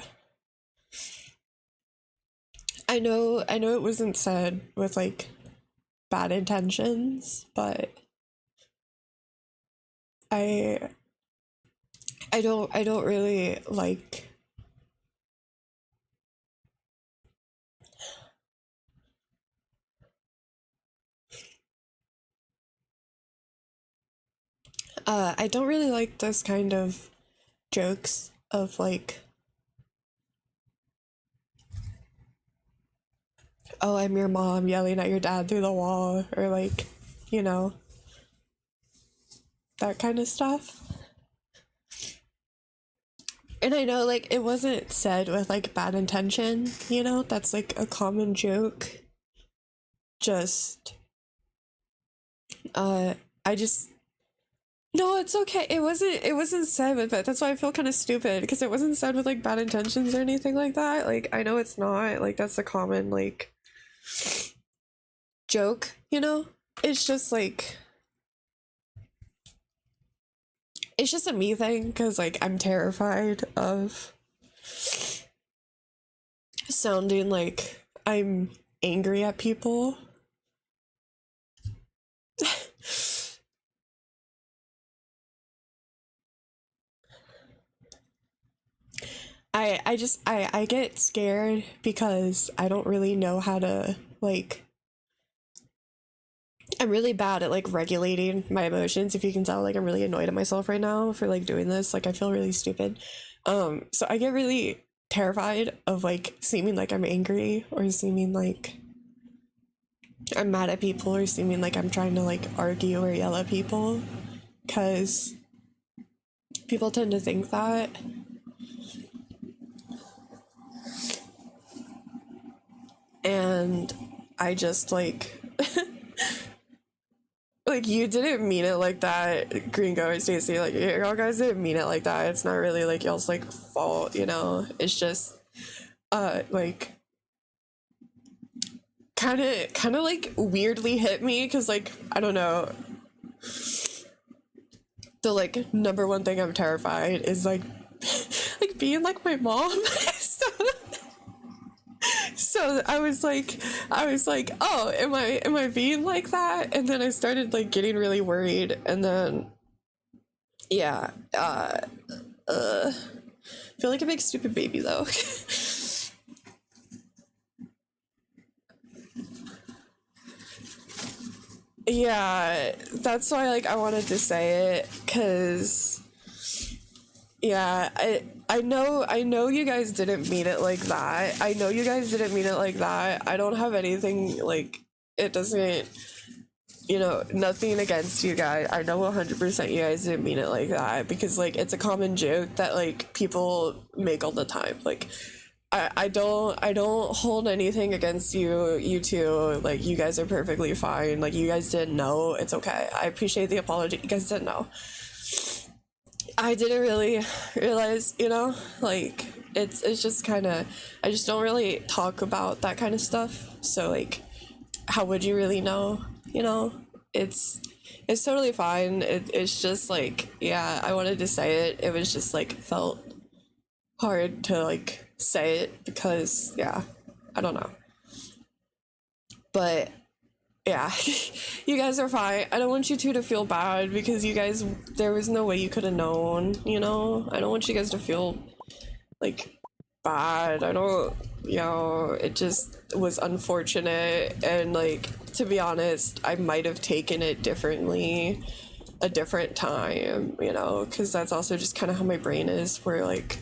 I know it wasn't said with like bad intentions, but I I don't really like I don't really like this kind of jokes of like, oh, I'm your mom yelling at your dad through the wall, or like, you know, that kind of stuff. And I know like it wasn't said with like bad intention, you know, that's like a common joke. Just uh I just no, it's okay. It wasn't said with that. That's why I feel kind of stupid because it wasn't said with like bad intentions or anything like that. Like I know it's not. Like that's a common like joke, you know? It's just like it's just a me thing because like I'm terrified of sounding like I'm angry at people. I get scared because I don't really know how to like I'm really bad at like regulating my emotions. If you can tell, like I'm really annoyed at myself right now for like doing this. Like I feel really stupid. So I get really terrified of like seeming like I'm angry or seeming like I'm mad at people or seeming like I'm trying to like argue or yell at people because people tend to think that. And I just like you didn't mean it like that, Gringo or Stacy. Like y'all guys didn't mean it like that. It's not really like y'all's like fault, you know. It's just like kind of like weirdly hit me because like I don't know, the like number one thing I'm terrified is like like being like my mom. so, so I was like, oh, am I being like that? And then I started like getting really worried, and then yeah, I feel like a big stupid baby though. Yeah, that's why like I wanted to say it because yeah, I know you guys didn't mean it like that. I know you guys didn't mean it like that. I don't have anything like it doesn't, you know, nothing against you guys. I know 100% you guys didn't mean it like that because like it's a common joke that like people make all the time. Like I don't hold anything against you two. Like you guys are perfectly fine. Like you guys didn't know. It's okay. I appreciate the apology. You guys didn't know. I didn't really realize, you know, like it's just kind of I just don't really talk about that kind of stuff. So like how would you really know, you know? it's it's totally fine. It's just like, yeah, I wanted to say it. It was just like felt hard to like say it because yeah, I don't know. But yeah, you guys are fine. I don't want you two to feel bad because you guys, there was no way you could have known, you know? I don't want you guys to feel like bad. I don't, you know, it just was unfortunate. And like, to be honest, I might have taken it differently a different time, you know, because that's also just kind of how my brain is, where like,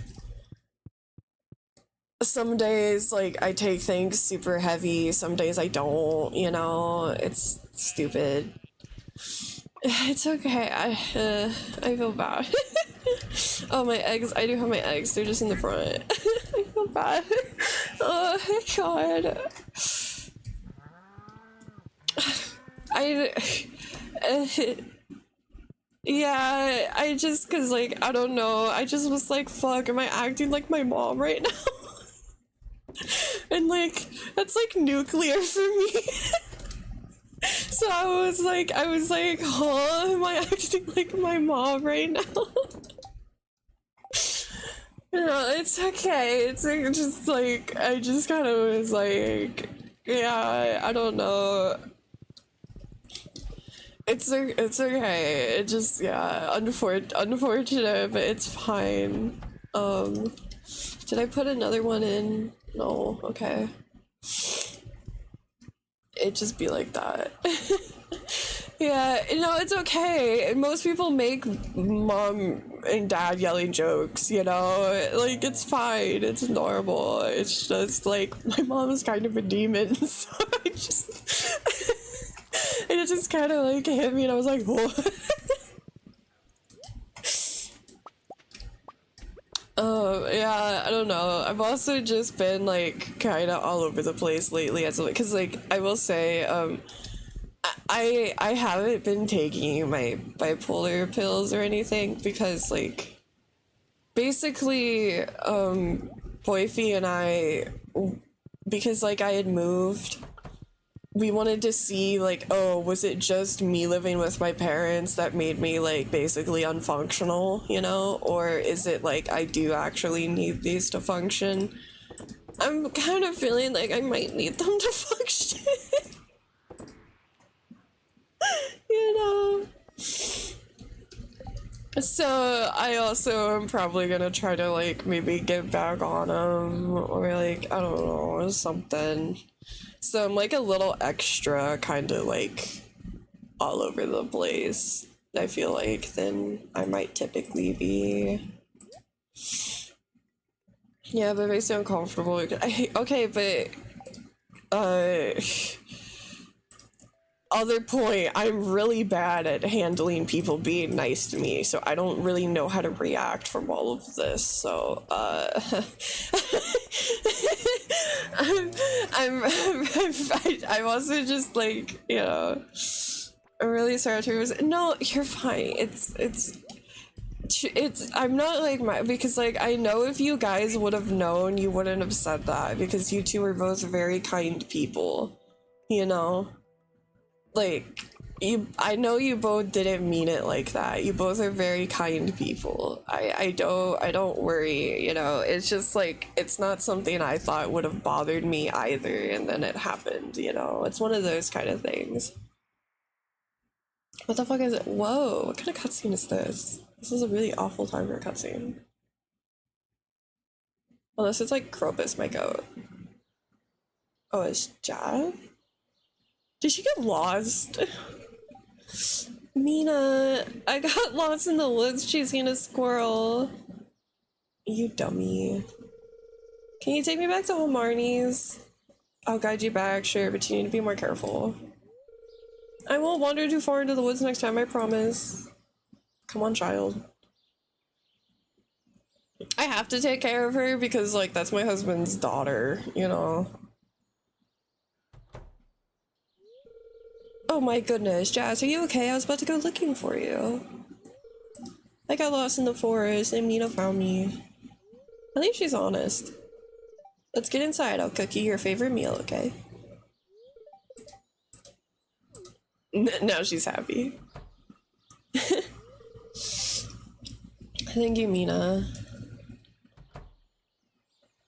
some days like I take things super heavy, some days I don't, you know, it's stupid. It's okay. I feel bad. Oh, my eggs. I do have my eggs. They're just in the front. I feel bad. Oh my god. I. Yeah, I just, cause like, I don't know. I just was like, fuck, am I acting like my mom right now? And like, that's like nuclear for me. So I was like, huh? Am I acting like my mom right now? No, it's okay. It's like, just like, I just kind of was like, yeah, I don't know. It's okay. It just, yeah, unfortunate, but it's fine. Um, did I put another one in? No, okay. It just be like that. Yeah, no, it's okay. Most people make mom and dad yelling jokes, you know? Like, it's fine. It's normal. It's just like, my mom is kind of a demon, so I just. It just kind of like hit me, and I was like, what? Yeah, I don't know. I've also just been like kind of all over the place lately, as because like I will say, I haven't been taking my bipolar pills or anything because like basically Boyfie and I, because like I had moved, we wanted to see like, oh, was it just me living with my parents that made me like basically unfunctional, you know, or is it like I do actually need these to function? I'm kind of feeling like I might need them to function. You know. So I also am probably gonna try to like maybe get back on them, or like I don't know, something. So I'm like a little extra kind of like all over the place, I feel like, than I might typically be. Yeah, but it makes me uncomfortable. Okay, but uh other point, I'm really bad at handling people being nice to me, so I don't really know how to react from all of this. So, I'm, I'm also just like, you know, I'm really sorry to was no, you're fine. I'm not like my, because like I know if you guys would have known, you wouldn't have said that because you two are both very kind people, you know. Like, I know you both didn't mean it like that. You both are very kind people. I don't worry, you know. It's just like, it's not something I thought would have bothered me either, and then it happened, you know. It's one of those kind of things. What the fuck is it? Whoa, what kind of cutscene is this? This is a really awful time for a cutscene. Unless it's like Krobus, my goat. Oh, it's Jad? Did she get lost? Mina, I got lost in the woods chasing a squirrel. You dummy. Can you take me back to Homarni's? I'll guide you back, sure, but you need to be more careful. I won't wander too far into the woods next time, I promise. Come on, child. I have to take care of her because, like, that's my husband's daughter, you know? Oh my goodness, Jazz, are you okay? I was about to go looking for you. I got lost in the forest and Mina found me. At least she's honest. Let's get inside. I'll cook you your favorite meal, okay? Now she's happy. Thank you, Mina.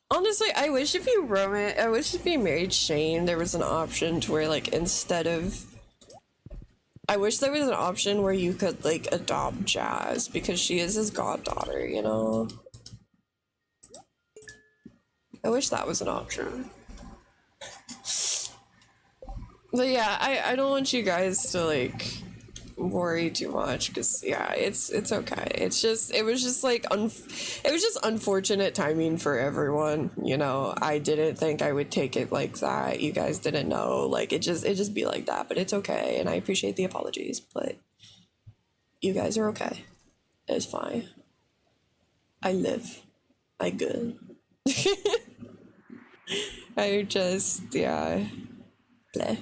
Honestly, I wish if you married Shane, there was an option to where, like, instead of, I wish there was an option where you could, like, adopt Jazz, because she is his goddaughter, you know? I wish that was an option. But yeah, I don't want you guys to, like, worry too much, because yeah, it's okay. It was just like it was just unfortunate timing for everyone, you know. I didn't think I would take it like that. You guys didn't know, like, it just be like that, but it's okay, and I appreciate the apologies, but you guys are okay. It's fine. I live. I good. I just, yeah, bleh.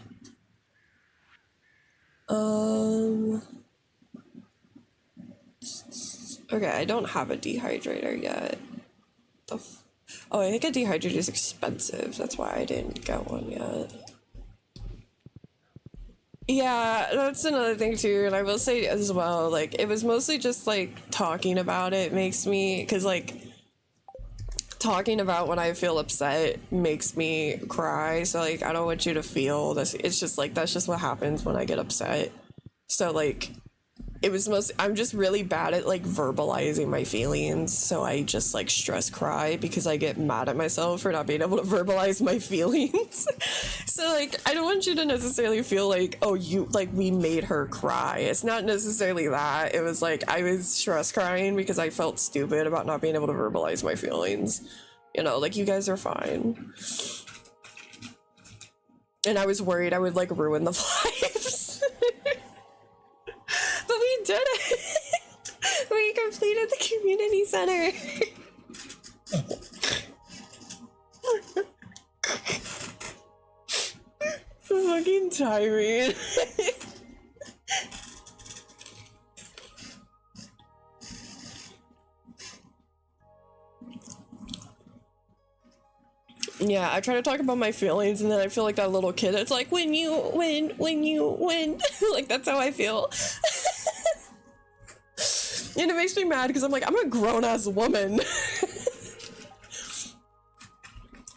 Okay, I don't have a dehydrator yet. Oh, I think a dehydrator is expensive. That's why I didn't get one yet. Yeah, that's another thing too, and I will say as well, like, it was mostly just, like, talking about it makes me, because, like, talking about when I feel upset makes me cry, so, like, I don't want you to feel this. It's just, like, that's just what happens when I get upset. So, like, it was I'm just really bad at, like, verbalizing my feelings, so I just, like, stress cry because I get mad at myself for not being able to verbalize my feelings. So, like, I don't want you to necessarily feel like, oh, we made her cry. It's not necessarily that. It was like, I was stress crying because I felt stupid about not being able to verbalize my feelings. You know, like, you guys are fine. And I was worried I would, like, ruin the vibes. But we did it! We completed the community center! Fucking timing. Yeah, I try to talk about my feelings, and then I feel like that little kid. It's like, when you win. Like, that's how I feel. And it makes me mad because I'm like, I'm a grown-ass woman.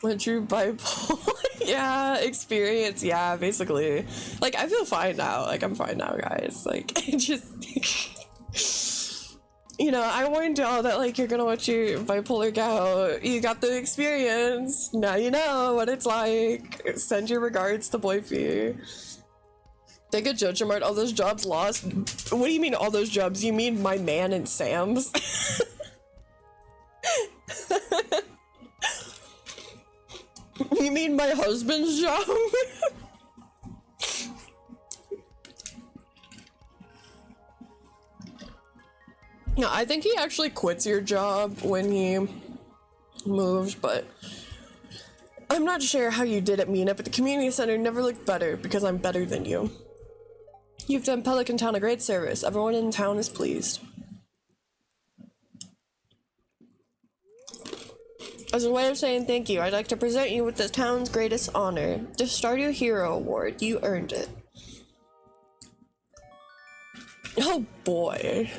Went through bipolar. Yeah, experience. Yeah, basically. Like, I feel fine now. Like, I'm fine now, guys. Like, it just... You know, I warned y'all that, like, you're gonna watch your bipolar gout. You got the experience. Now you know what it's like. Send your regards to Boyfie. They could judge him right. All those jobs lost. What do you mean all those jobs? You mean my man and Sam's? You mean my husband's job? No, I think he actually quits your job when he moved, but I'm not sure how you did at Mina, but the community center never looked better because I'm better than you. You've done Pelican Town a great service. Everyone in town is pleased. As a way of saying thank you, I'd like to present you with the town's greatest honor, the Stardew Hero Award. You earned it. Oh boy.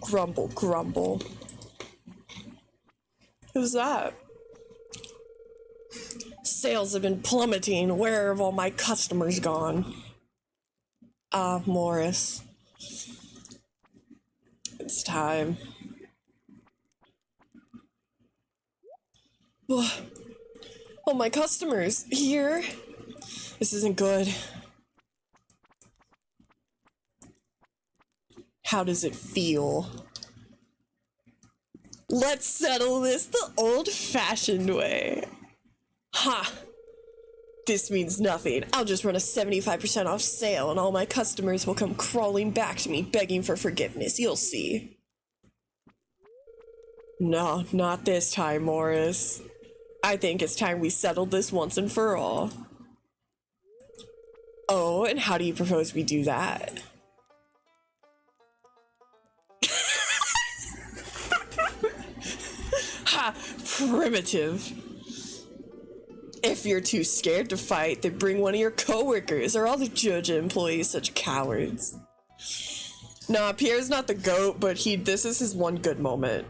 Grumble, grumble. Who's that? Sales have been plummeting. Where have all my customers gone? Morris. It's time. Oh, my customers here? This isn't good. How does it feel? Let's settle this the old-fashioned way. Ha! This means nothing. I'll just run a 75% off sale and all my customers will come crawling back to me begging for forgiveness. You'll see. No, not this time, Morris. I think it's time we settled this once and for all. Oh, and how do you propose we do that? Ha! Primitive. If you're too scared to fight, then bring one of your coworkers or all the Joja employees such cowards. Nah, Pierre's not the GOAT, but this is his one good moment.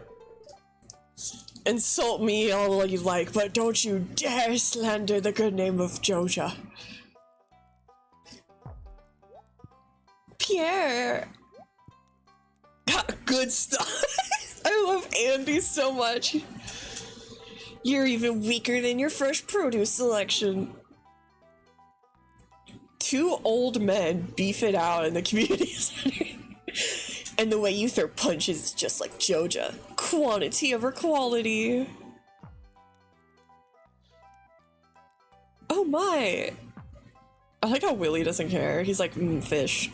Insult me all you like, but don't you dare slander the good name of Joja. Pierre! Got good stuff. I love Andy so much. You're even weaker than your fresh produce selection. Two old men beef it out in the community center. And the way you throw punches is just like Joja. Quantity over quality. Oh my. I like how Willie doesn't care. He's like, fish.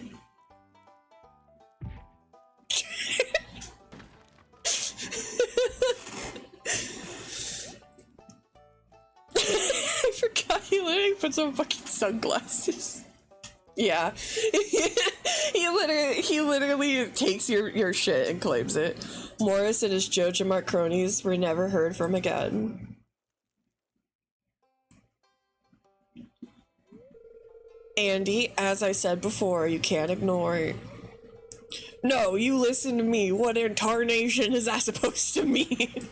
I forgot he literally puts on fucking sunglasses. Yeah. he literally takes your shit and claims it. Morris and his Joja Mart cronies were never heard from again. Andy, as I said before, you can't ignore. No, you listen to me. What in tarnation is that supposed to mean?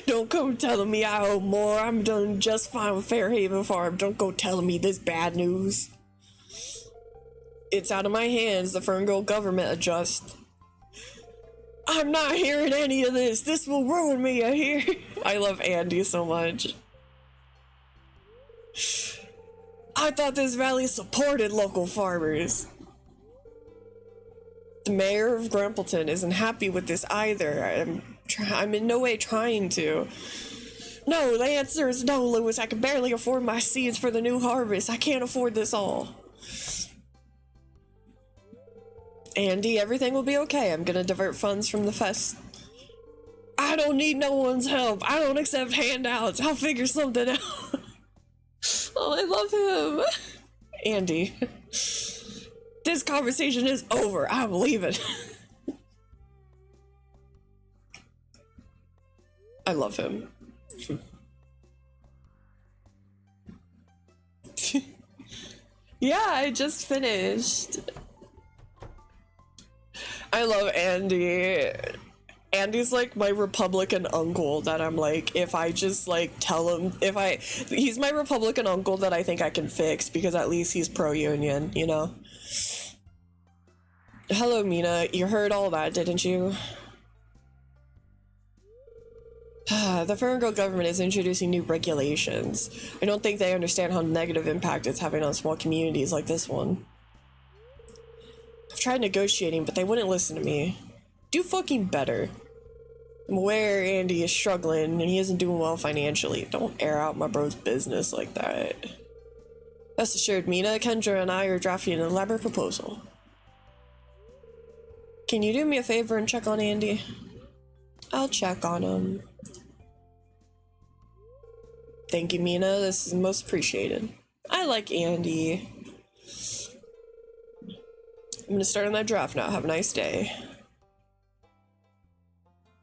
Don't come telling me I owe more. I'm done just fine with Fairhaven Farm. Don't go telling me this bad news. It's out of my hands. The Ferngirl government adjust. I'm not hearing any of this. This will ruin me, I hear. I love Andy so much. I thought this valley supported local farmers. The mayor of Grumpleton isn't happy with this either. I'm in no way trying to. No, the answer is no, Lewis. I can barely afford my seeds for the new harvest. I can't afford this all. Andy, everything will be okay. I'm gonna divert funds from the fest. I don't need no one's help. I don't accept handouts. I'll figure something out. Oh, I love him. Andy. This conversation is over. I'm leaving. I love him. Yeah, I just finished. I love Andy. Andy's like my Republican uncle that I'm like, if I just like tell him, he's my Republican uncle that I think I can fix because at least he's pro-union, you know? Hello, Mina. You heard all that, didn't you? The Ferngirl government is introducing new regulations. I don't think they understand how negative impact it's having on small communities like this one. I've tried negotiating, but they wouldn't listen to me. Do fucking better. I'm aware Andy is struggling and he isn't doing well financially. Don't air out my bro's business like that. Rest assured, Mina, Kendra, and I are drafting an elaborate proposal. Can you do me a favor and check on Andy? I'll check on him. Thank you, Mina. This is most appreciated. I like Andy. I'm gonna start on that draft now. Have a nice day.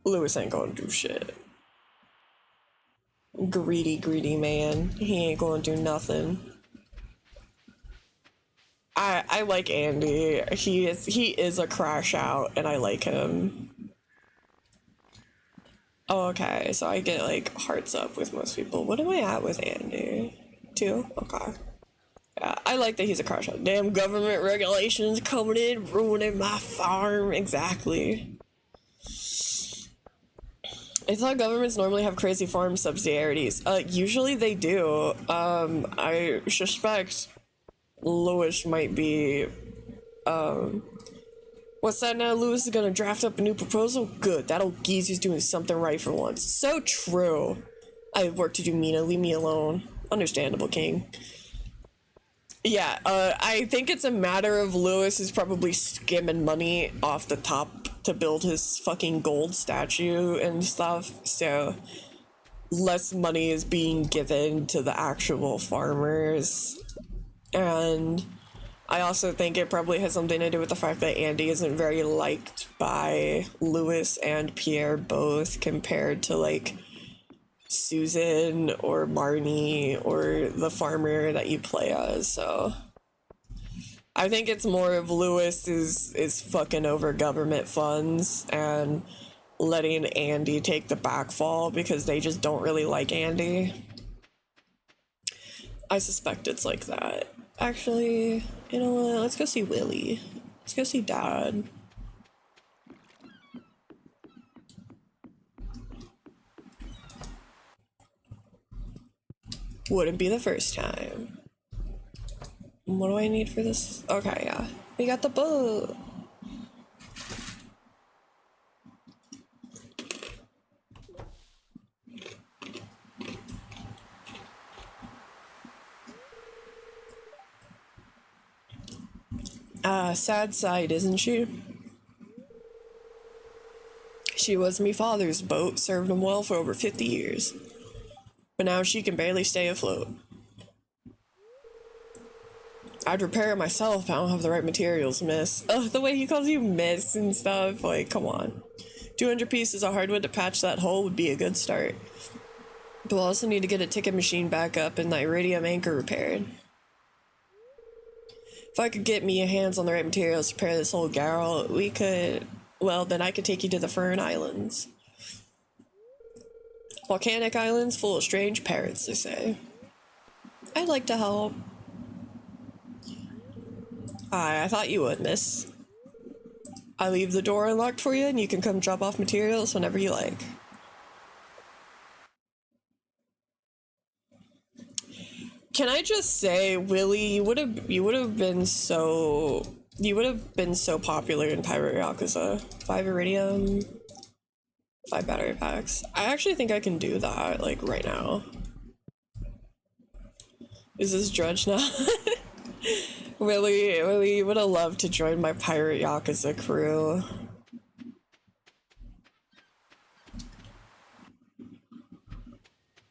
Lewis ain't gonna do shit. Greedy man. He ain't gonna do nothing. I like Andy. He is a crash out, and I like him. Oh, okay, so I get like hearts up with most people. What am I at with Andy? 2? Okay. Yeah, I like that he's a crash out. Damn government regulations coming in, ruining my farm. Exactly. I thought governments normally have crazy farm subsidiaries. Usually they do. I suspect Lewis might be, what's that now? Lewis is gonna draft up a new proposal? Good, that old geezer's doing something right for once. So true. I have work to do, Mina. Leave me alone. Understandable, King. Yeah, I think it's a matter of Lewis is probably skimming money off the top to build his fucking gold statue and stuff, so less money is being given to the actual farmers. And I also think it probably has something to do with the fact that Andy isn't very liked by Lewis and Pierre both compared to like Susan or Marnie or the farmer that you play as. So I think it's more of Lewis is fucking over government funds and letting Andy take the backfall because they just don't really like Andy. I suspect it's like that. Actually, you know what? Let's go see Willie. Let's go see Dad. Wouldn't be the first time. What do I need for this? Okay, yeah. We got the boat. Sad side, isn't she? She was me father's boat, served him well for over 50 years. But now she can barely stay afloat. I'd repair it myself, but I don't have the right materials, miss. Ugh, the way he calls you miss and stuff, like, come on. 200 pieces of hardwood to patch that hole would be a good start. But we'll also need to get a ticket machine back up and the iridium anchor repaired. If I could get me hands on the right materials to repair this whole garrel, we could... Well, then I could take you to the Fern Islands. Volcanic islands full of strange parrots, they say. I'd like to help. I thought you would, miss. I leave the door unlocked for you and you can come drop off materials whenever you like. Can I just say, Willie, you would have been so popular in Pirate Yakuza. 5 iridium, 5 battery packs. I actually think I can do that, like, right now. Is this Drudge now? Willie would have loved to join my Pirate Yakuza crew.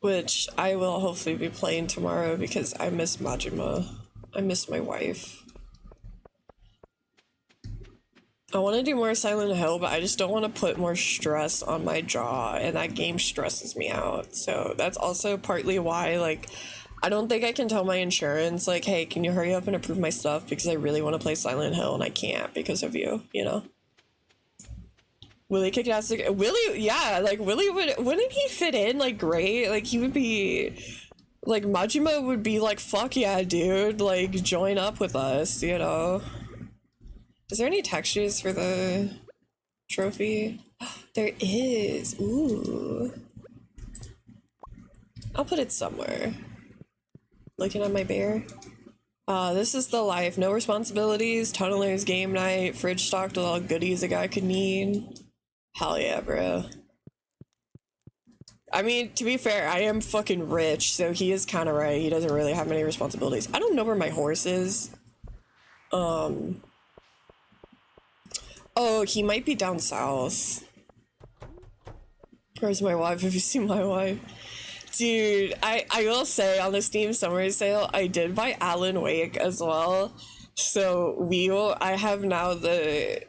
Which I will hopefully be playing tomorrow because I miss Majima. I miss my wife. I want to do more Silent Hill, but I just don't want to put more stress on my jaw, and that game stresses me out. So that's also partly why, like, I don't think I can tell my insurance, like, hey, can you hurry up and approve my stuff because I really want to play Silent Hill and I can't because of you, you know? Willie kicked ass. Willie, yeah, like, Willie wouldn't he fit in, like, great? Like, he would be, like, Majima would be like, fuck yeah, dude, like, join up with us, you know? Is there any textures for the trophy? There is. Ooh. I'll put it somewhere. Looking at my bear. This is the life. No responsibilities, tunnelers, game night, fridge stocked with all goodies a guy could need. Hell yeah, bro. I mean, to be fair, I am fucking rich, so he is kind of right. He doesn't really have many responsibilities. I don't know where my horse is. Oh, he might be down south. Where's my wife? Have you seen my wife? Dude, I will say, on the Steam Summer Sale, I did buy Alan Wake as well. So I have now the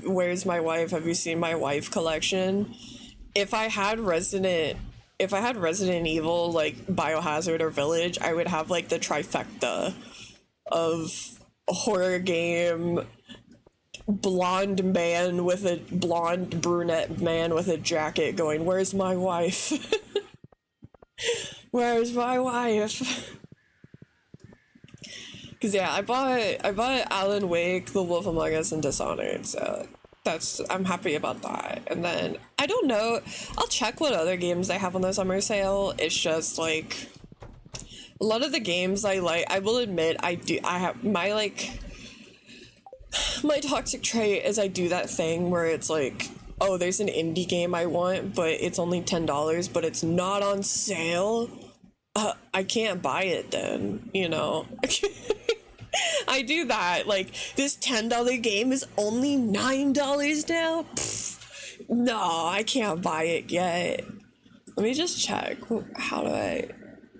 Where's My Wife? Have you seen my wife collection? If I had Resident Evil, like Biohazard or Village, I would have like the trifecta of a horror game, blonde brunette man with a jacket going, where's my wife? Where's my wife? Cause yeah, I bought Alan Wake, The Wolf Among Us, and Dishonored, so I'm happy about that. And then I don't know, I'll check what other games they have on the summer sale. It's just like a lot of the games I like, I will admit I have my toxic trait is I do that thing where it's like, oh, there's an indie game I want, but it's only $10, but it's not on sale. I can't buy it then, you know? I do that. Like, this $10 game is only $9 now? Pfft, no, I can't buy it yet. Let me just check. How do I...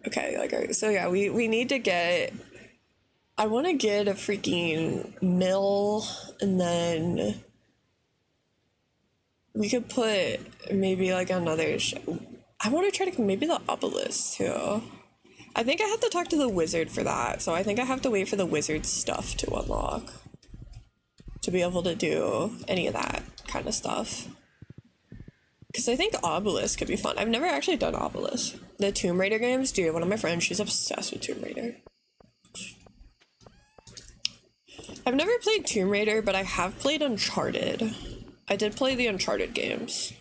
Okay, like, so yeah, we need to get... I want to get a freaking mill, and then... We could put maybe, like, another... I want to try to maybe the obelisk too. I think I have to talk to the wizard for that, so I think I have to wait for the wizard stuff to unlock to be able to do any of that kind of stuff. Because I think obelisk could be fun. I've never actually done obelisk. The Tomb Raider games, dude, one of my friends, she's obsessed with Tomb Raider. I've never played Tomb Raider, but I have played Uncharted. I did play the Uncharted games.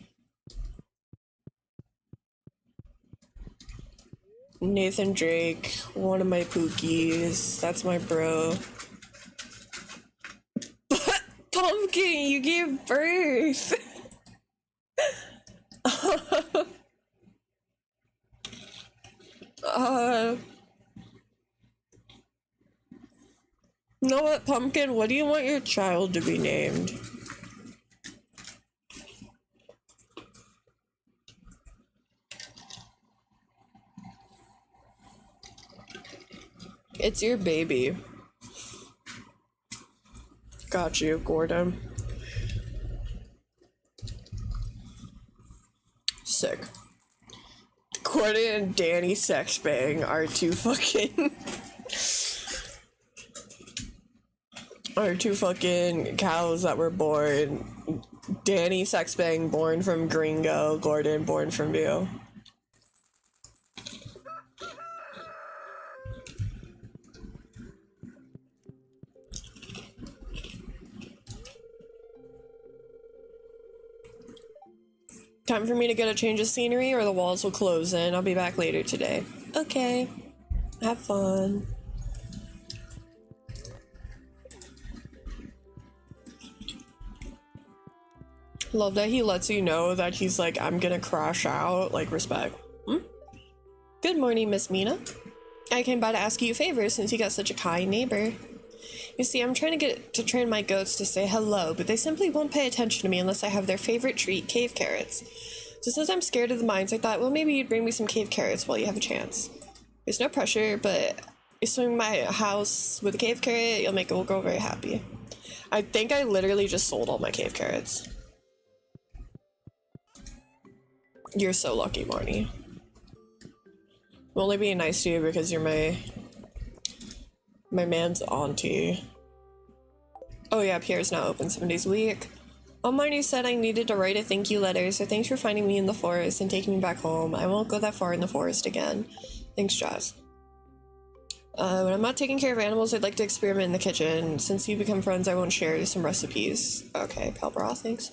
Nathan Drake, one of my pookies. That's my bro. Pumpkin, you gave birth! You know what, Pumpkin? What do you want your child to be named? It's your baby. Got you, Gordon. Sick. Gordon and Danny Sexbang are two fucking cows that were born. Danny Sexbang born from Gringo, Gordon born from you. Time for me to get a change of scenery or the walls will close in. I'll be back later today. Okay. Have fun. Love that he lets you know that he's like, I'm gonna crash out. Like, respect. Good morning, Miss Mina. I came by to ask you a favor since you got such a kind neighbor. You see, I'm trying to get to train my goats to say hello, but they simply won't pay attention to me unless I have their favorite treat, cave carrots. So since I'm scared of the mines, I thought, well, maybe you'd bring me some cave carrots while you have a chance. There's no pressure, but you swing my house with a cave carrot, you'll make a little girl very happy. I think I literally just sold all my cave carrots. You're so lucky, Marnie. I'm only being nice to you because you're my man's auntie. Oh yeah, Pierre's now open 7 days a week. Marnie said I needed to write a thank you letter, so thanks for finding me in the forest and taking me back home. I won't go that far in the forest again. Thanks, Jazz. When I'm not taking care of animals, I'd like to experiment in the kitchen. Since you become friends, I won't share some recipes. Okay, Pelbra, thanks.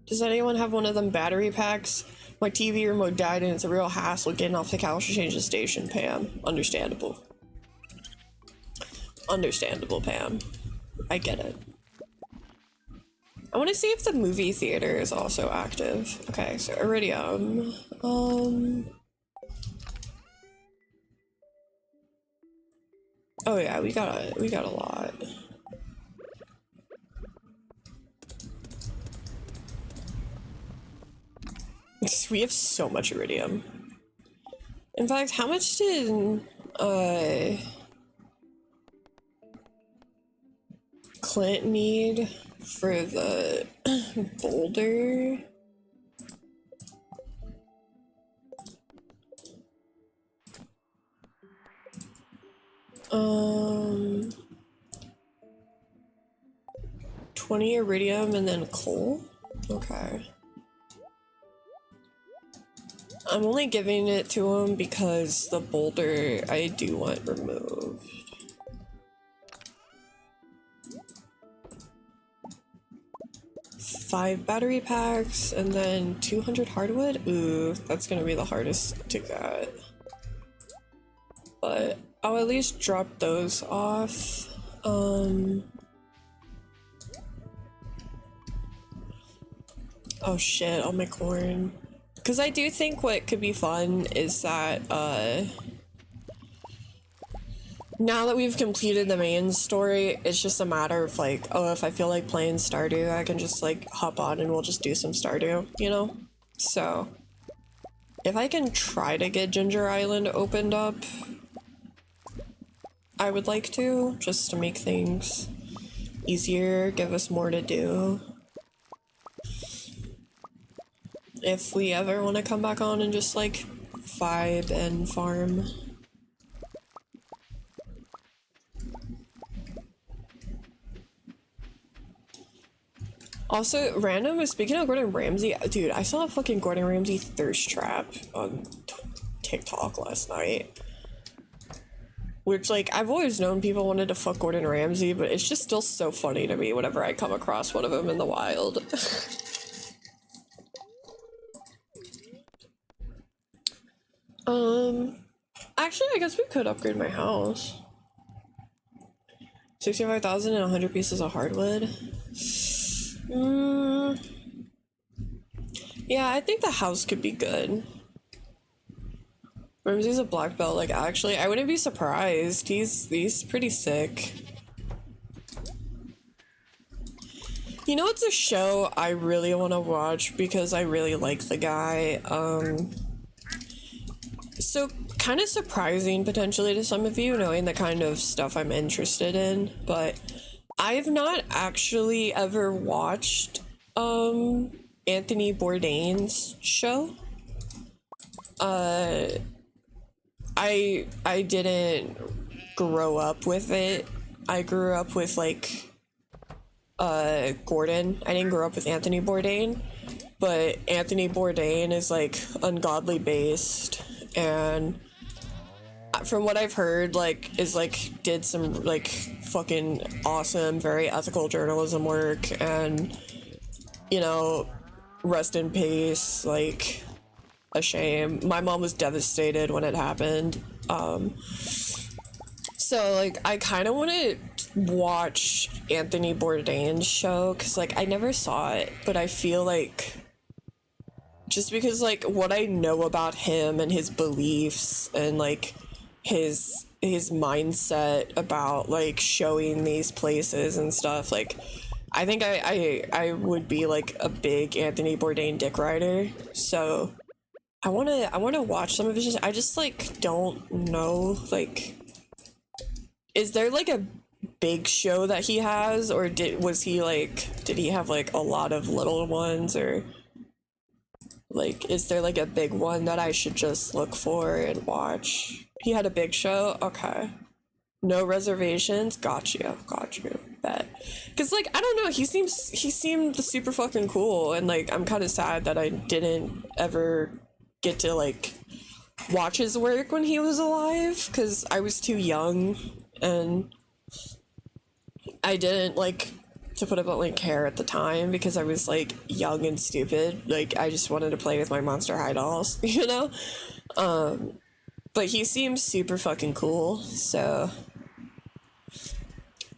Does anyone have one of them battery packs? My TV remote died and it's a real hassle getting off the couch to change the station, Pam. Understandable. Understandable, Pam. I get it. I want to see if the movie theater is also active. Okay, so Iridium. Oh yeah, we got a lot. We have so much Iridium. In fact, how much did Clint need for the boulder? Um, 20 iridium and then coal? Okay. I'm only giving it to him because the boulder I do want removed. Five battery packs and then 200 hardwood? Ooh, that's gonna be the hardest to get. But I'll at least drop those off. Oh shit, all my corn. Because I do think what could be fun is that, now that we've completed the main story, it's just a matter of like, oh, if I feel like playing Stardew, I can just like hop on and we'll just do some Stardew, you know? So, if I can try to get Ginger Island opened up, I would like to, just to make things easier, give us more to do. if we ever want to come back on and just like vibe and farm. Also, random, speaking of Gordon Ramsay, dude, I saw a fucking Gordon Ramsay thirst trap on TikTok last night. Which, like, I've always known people wanted to fuck Gordon Ramsay, but it's just still so funny to me whenever I come across one of them in the wild. Actually, I guess we could upgrade my house. 65,000 and 100 pieces of hardwood. Yeah, I think the house could be good. Ramsey's a black belt, like, actually, I wouldn't be surprised. He's pretty sick. You know, it's a show I really want to watch because I really like the guy. So kind of surprising potentially to some of you, knowing the kind of stuff I'm interested in, but I've not actually ever watched Anthony Bourdain's show. I didn't grow up with it. I grew up with like Gordon. I didn't grow up with Anthony Bourdain, but Anthony Bourdain is like ungodly based, and from what I've heard, like, is like did some like fucking awesome, very ethical journalism work, and you know, rest in peace. Like, a shame. My mom was devastated when it happened. So like I kind of want to watch Anthony Bourdain's show because like I never saw it, but I feel like just because like what I know about him and his beliefs and like his mindset about like showing these places and stuff, like I think I would be like a big Anthony Bourdain dick rider. So I wanna watch some of his. I just like don't know, like, is there like a big show that he has, or did he have like a lot of little ones, or like is there like a big one that I should just look for and watch? He had a big show? Okay. No reservations? Got you. Bet. Cause like I don't know, he seemed super fucking cool, and like I'm kinda sad that I didn't ever get to like watch his work when he was alive, because I was too young and I didn't like, to put it bluntly, care at the time because I was like young and stupid. Like I just wanted to play with my Monster High dolls, you know? But he seems super fucking cool, so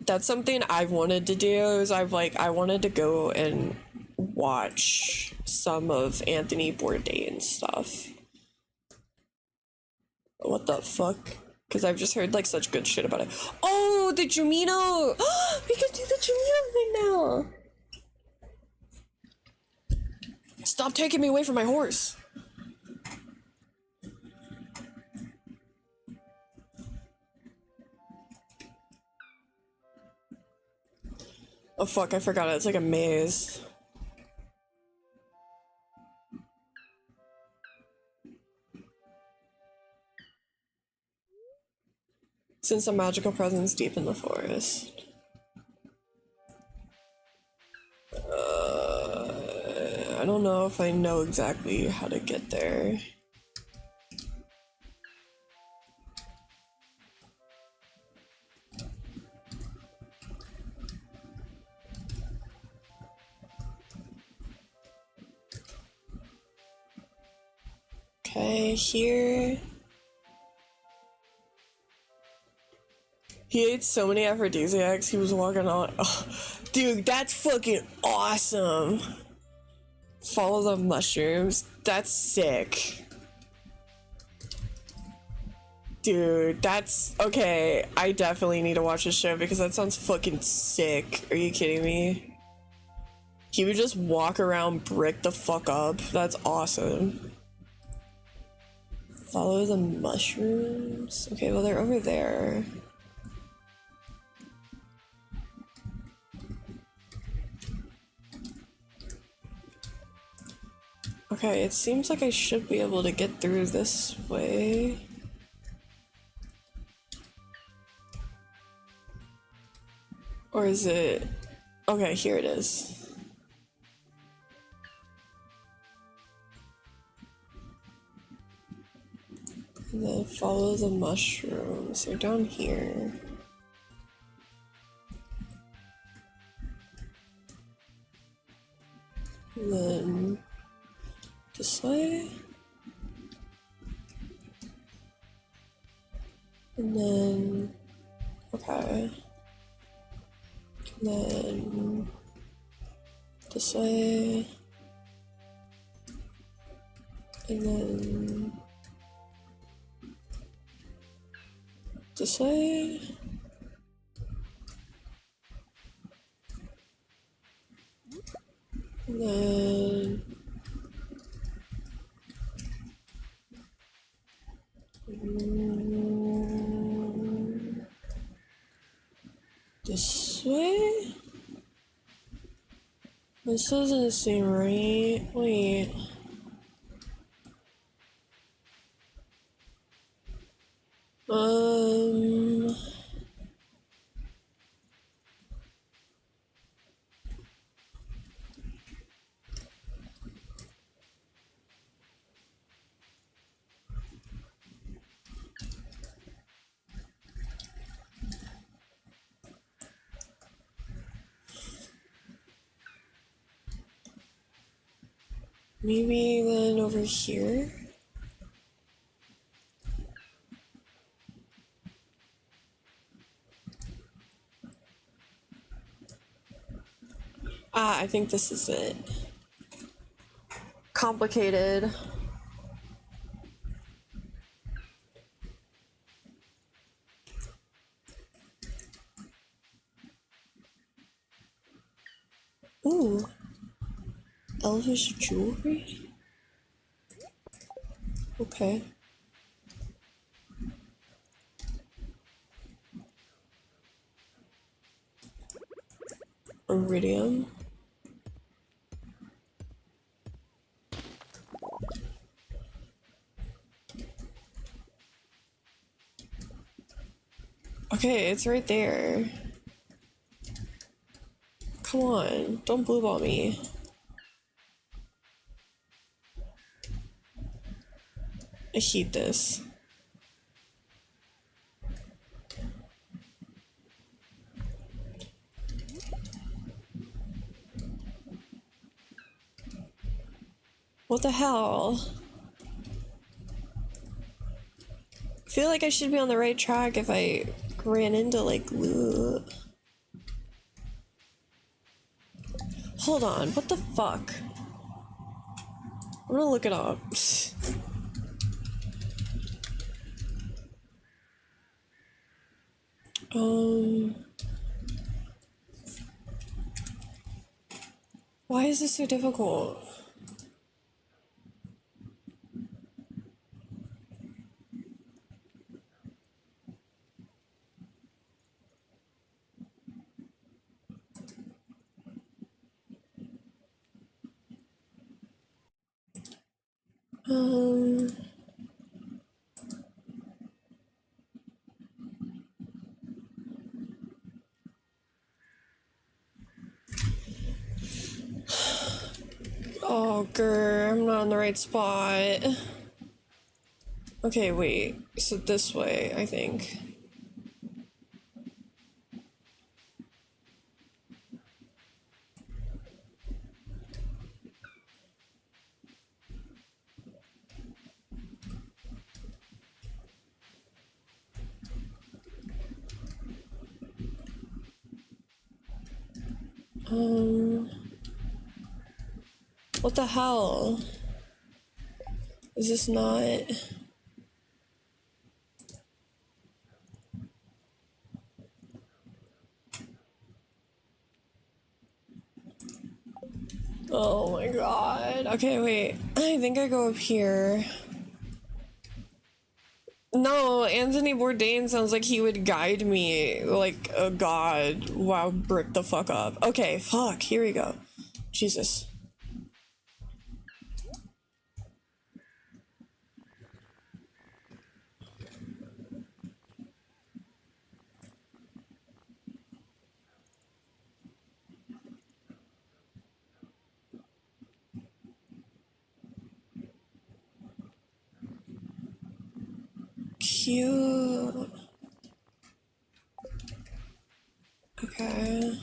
that's something I've wanted to do. Is I wanted to go and watch some of Anthony Bourdain's stuff. What the fuck? Because I've just heard like such good shit about it. Oh, the Jumino! We can do the Jumino thing now! Stop taking me away from my horse! Oh fuck, I forgot it. It's like a maze. Since a magical presence deep in the forest. I don't know if I know exactly how to get there. Okay, here. He ate so many aphrodisiacs, he was walking on. Oh, dude, that's fucking awesome. Follow the mushrooms. That's sick. Dude, that's okay. I definitely need to watch this show because that sounds fucking sick. Are you kidding me? He would just walk around, brick the fuck up. That's awesome. Follow the mushrooms. Okay, well, they're over there. Okay, it seems like I should be able to get through this way. Or is it... Okay, here it is. And then follow the mushrooms. They're down here. And then this way. And then... Okay. And then... This way. And then... This way. And then... This way? This doesn't seem right. Wait. Maybe then over here? Ah, I think this is it. Complicated. Ooh. Elvish jewelry? Okay. Iridium. Okay, it's right there. Come on, don't blue ball me. I hate this. What the hell? I feel like I should be on the right track if I ran into like loot. Hold on, what the fuck? I'm gonna look it up. Why is this so difficult? Oh, grr, I'm not on the right spot. Okay, wait. So this way, I think. What the hell? Is this not? Oh my god. Okay, wait. I think I go up here. No, Anthony Bourdain sounds like he would guide me like a god. Wow, brick the fuck up. Okay, fuck, here we go. Jesus. cute. Okay.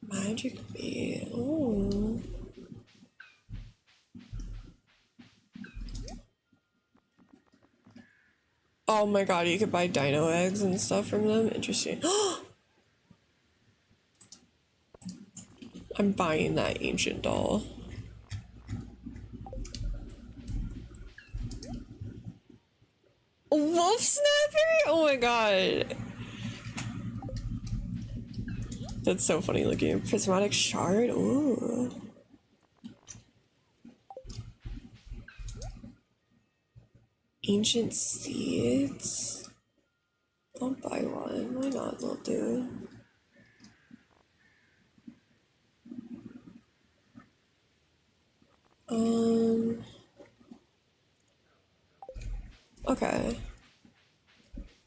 Magic bee. Ooh. Oh my god, you could buy dino eggs and stuff from them. Interesting. I'm buying that ancient doll. Wolf snapper? Oh my god. That's so funny looking. Prismatic shard? Ooh. Ancient seeds? I'll buy one. Why not, little dude? Okay.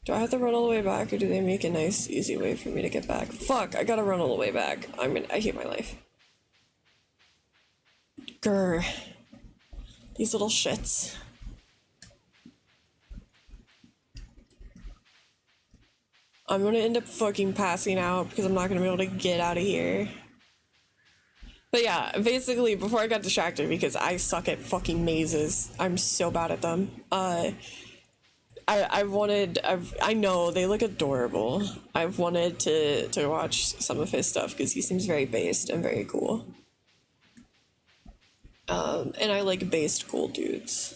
Do I have to run all the way back, or do they make a nice, easy way for me to get back? Fuck, I gotta run all the way back. I hate my life. Grr. These little shits. I'm gonna end up fucking passing out because I'm not gonna be able to get out of here. But yeah, basically, before I got distracted, because I suck at fucking mazes. I'm so bad at them. I know they look adorable. I've wanted to watch some of his stuff because he seems very based and very cool. And I like based cool dudes.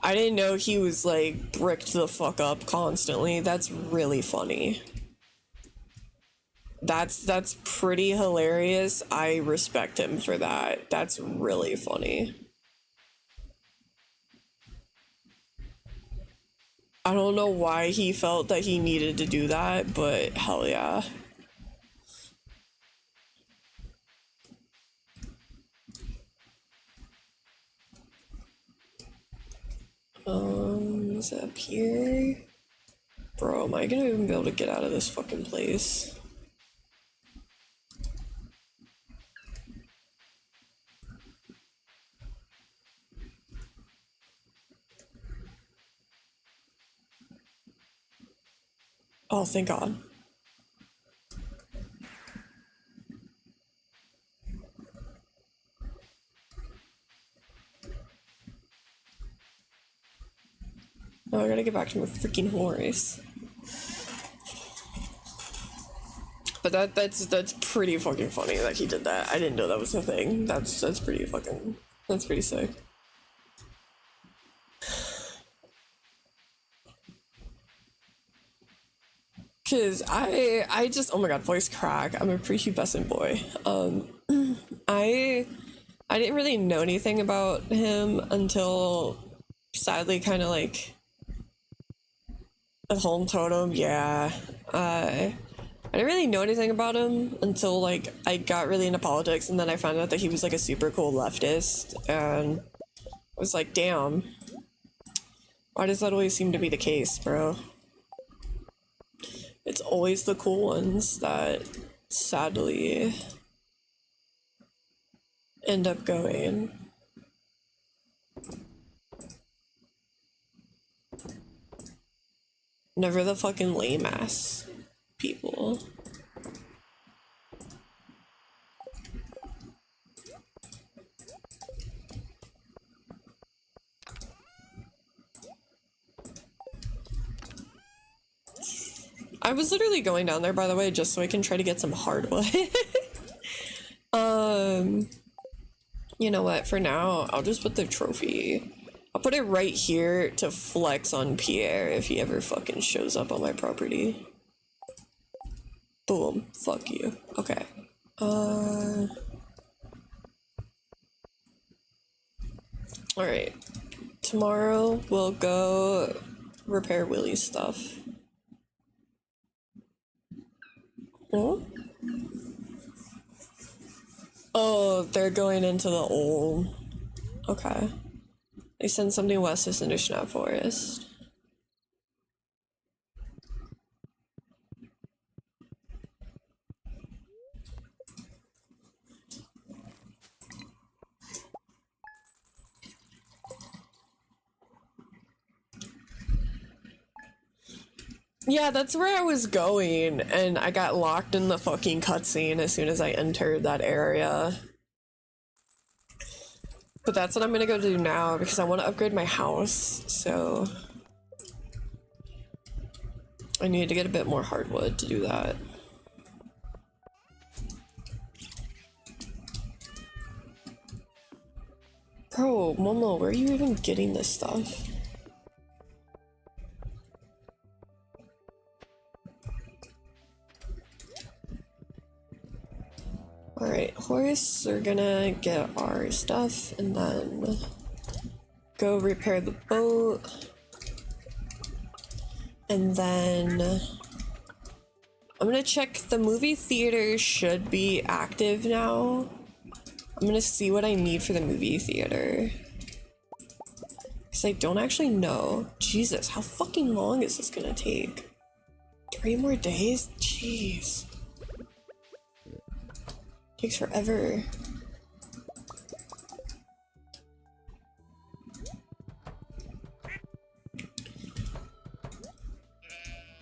I didn't know he was like bricked the fuck up constantly. That's really funny. That's pretty hilarious. I respect him for that. That's really funny. I don't know why he felt that he needed to do that, but hell yeah. Is it up here? Bro, am I gonna even be able to get out of this fucking place? Oh, thank God. No, I gotta get back to my freaking horse. But that's pretty fucking funny that he did that. I didn't know that was a thing. That's pretty fucking, that's pretty sick. Cause I just, oh my god, voice crack. I'm a prepubescent boy. I didn't really know anything about him until sadly kind of like a home totem, yeah. I didn't really know anything about him until like I got really into politics, and then I found out that he was like a super cool leftist, and I was like, damn, why does that always seem to be the case, bro? It's always the cool ones that sadly end up going. Never the fucking lame ass people. I was literally going down there, by the way, just so I can try to get some hardwood. You know what? For now, I'll just put the trophy. I'll put it right here to flex on Pierre if he ever fucking shows up on my property. Boom. Fuck you. Okay. Alright. Tomorrow we'll go repair Willie's stuff. Oh? Oh, they're going into the old. Okay. They send something west to Cindersnap Forest. Yeah, that's where I was going, and I got locked in the fucking cutscene as soon as I entered that area. But that's what I'm gonna go do now because I want to upgrade my house, so I need to get a bit more hardwood to do that. Bro, Momo, where are you even getting this stuff? Alright, horse, we're gonna get our stuff and then go repair the boat. And then I'm gonna check the movie theater should be active now. I'm gonna see what I need for the movie theater. Because I don't actually know. Jesus, how fucking long is this gonna take? 3 more days? Jeez. Takes forever.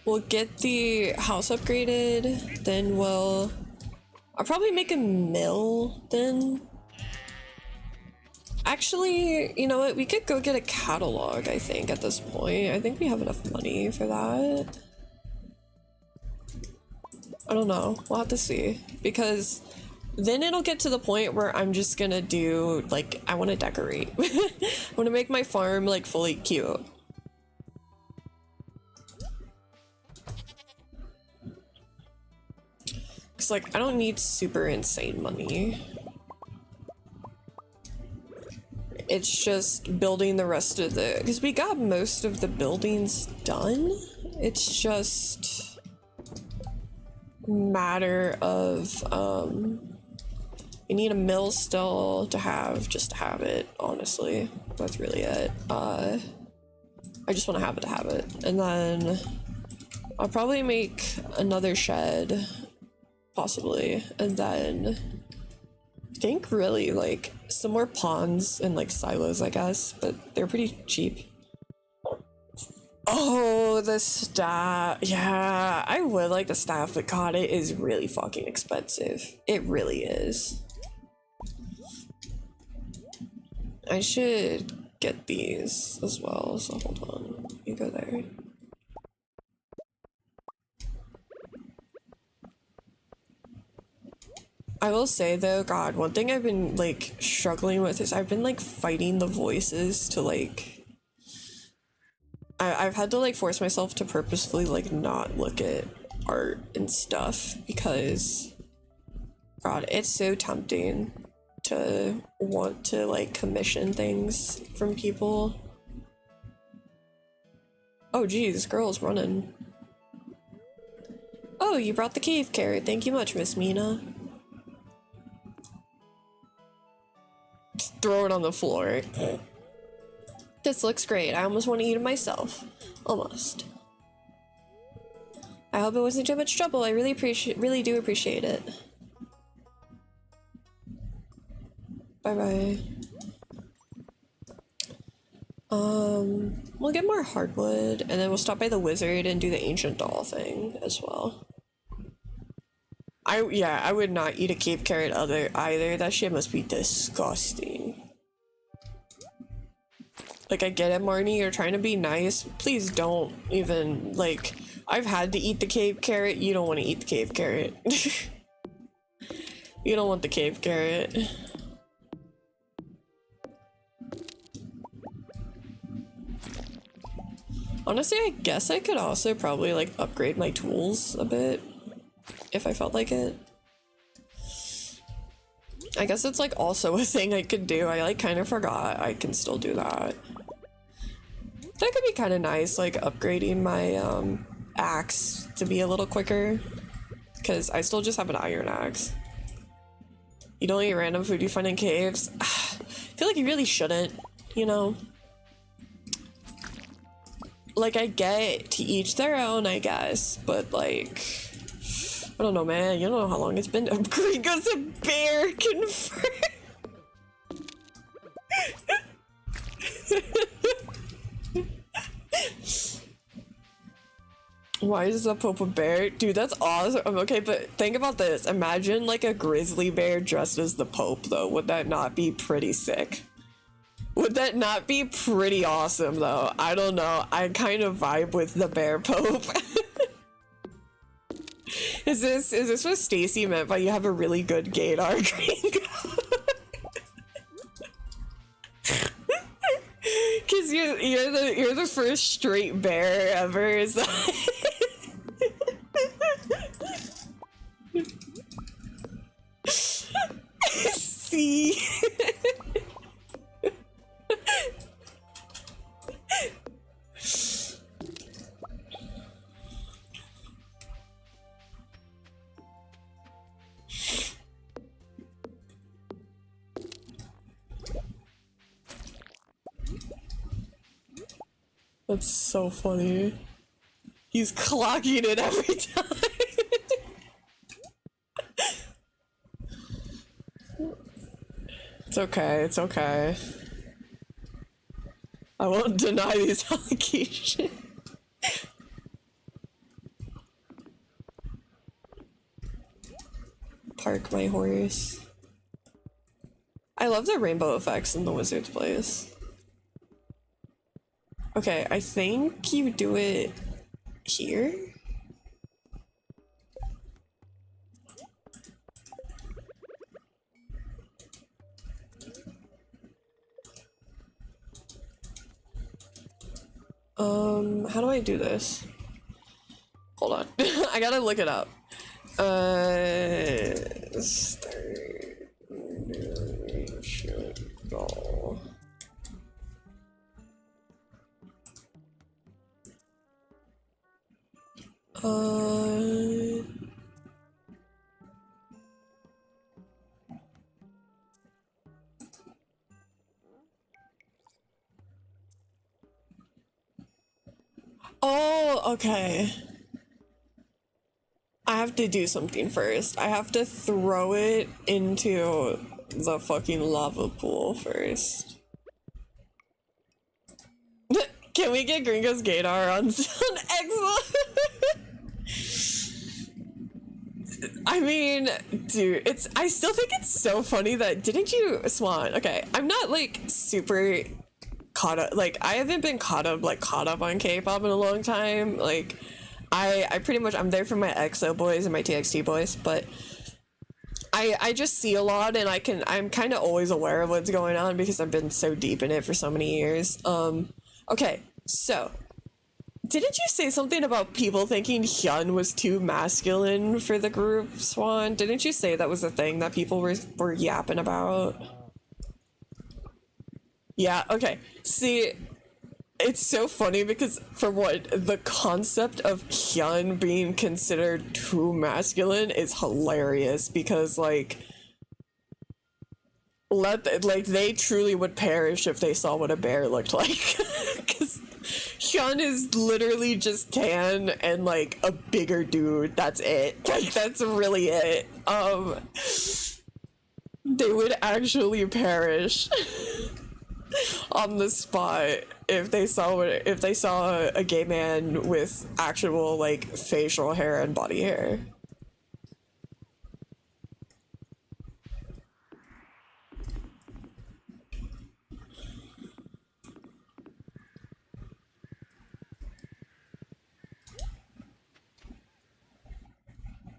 We'll get the house upgraded, then I'll probably make a mill then. Actually, you know what? We could go get a catalog, I think, at this point. I think we have enough money for that. I don't know. We'll have to see. Because then it'll get to the point where I'm just gonna do, like, I want to decorate. I want to make my farm, like, fully cute. Because, like, I don't need super insane money. It's just building the rest of the... Because we got most of the buildings done. It's just a matter of, you need a mill still to have, just to have it, honestly. That's really it. I just want to have it. And then I'll probably make another shed, possibly. And then I think really, like, some more ponds and, like, silos, I guess. But they're pretty cheap. Oh, the staff. Yeah, I would like the staff, but God, it is really fucking expensive. It really is. I should get these as well, so hold on. You go there. I will say though, God, one thing I've been like struggling with is I've been like fighting the voices to like... I've had to like force myself to purposefully like not look at art and stuff because, God, it's so tempting to want to like commission things from people. Oh geez, girl's running. Oh, you brought the cave carrot. Thank you much, Miss Mina. Throw it on the floor. This looks great. I almost want to eat it myself. Almost. I hope it wasn't too much trouble. I really do appreciate it. Bye-bye. We'll get more hardwood, and then we'll stop by the wizard and do the ancient doll thing as well. I would not eat a cave carrot either. That shit must be disgusting. Like, I get it, Marnie, you're trying to be nice. Please don't even, like, I've had to eat the cave carrot. You don't want to eat the cave carrot. You don't want the cave carrot. Honestly, I guess I could also probably, like, upgrade my tools a bit. If I felt like it. I guess it's, like, also a thing I could do. I, like, kind of forgot I can still do that. That could be kind of nice, like, upgrading my, axe to be a little quicker. Because I still just have an iron axe. You don't eat random food you find in caves? I feel like you really shouldn't, you know? Like, I get to each their own, I guess, but, like... I don't know, man. You don't know how long it's been. Gringo's a bear, confirmed. Why is the Pope a bear? Dude, that's awesome. Okay, but think about this. Imagine like a grizzly bear dressed as the Pope, though. Would that not be pretty sick? Would that not be pretty awesome, though? I don't know. I kind of vibe with the bear Pope. Is this what Stacy meant by you have a really good gaydar gringo? Cause you're the first straight bear ever. Is that see? That's so funny. He's clocking it every time. It's okay, it's okay. I won't deny these allegations. Park my horse. I love the rainbow effects in the wizard's place. Okay, I think you do it here? How do I do this? Hold on. I gotta look it up. Oh, okay. I have to do something first. I have to throw it into the fucking lava pool first. Can we get Gringo's Gaydar on Excellent? I mean, dude, I still think it's so funny that, didn't you, Swan? Okay, I'm not like super caught up, like I haven't been caught up on K-pop in a long time. Like I pretty much, I'm there for my EXO boys and my TXT boys, but I just see a lot, and I'm kind of always aware of what's going on because I've been so deep in it for so many years. Okay, so didn't you say something about people thinking Hyun was too masculine for the group, Swan? Didn't you say that was a thing that people were yapping about? Yeah, okay. See, it's so funny because for what, the concept of Hyun being considered too masculine is hilarious because like they truly would perish if they saw what a bear looked like. Because Hyun is literally just tan and like a bigger dude. That's it. Like that's really it. They would actually perish on the spot if they saw a gay man with actual like facial hair and body hair.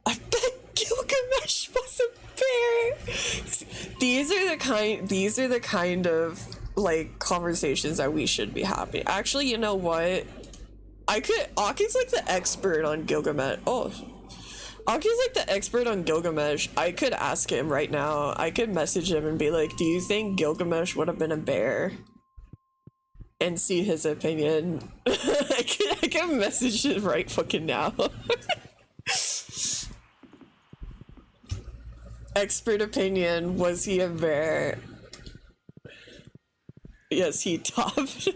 I bet Gilgamesh was a bear. These are the kind of like conversations that we should be having. Actually, you know what? Aki's like the expert on Gilgamesh. Oh, Aki's like the expert on Gilgamesh. I could ask him right now. I could message him and be like, do you think Gilgamesh would have been a bear? And see his opinion. I can message him right fucking now. Expert opinion, was he a bear? Yes, he topped.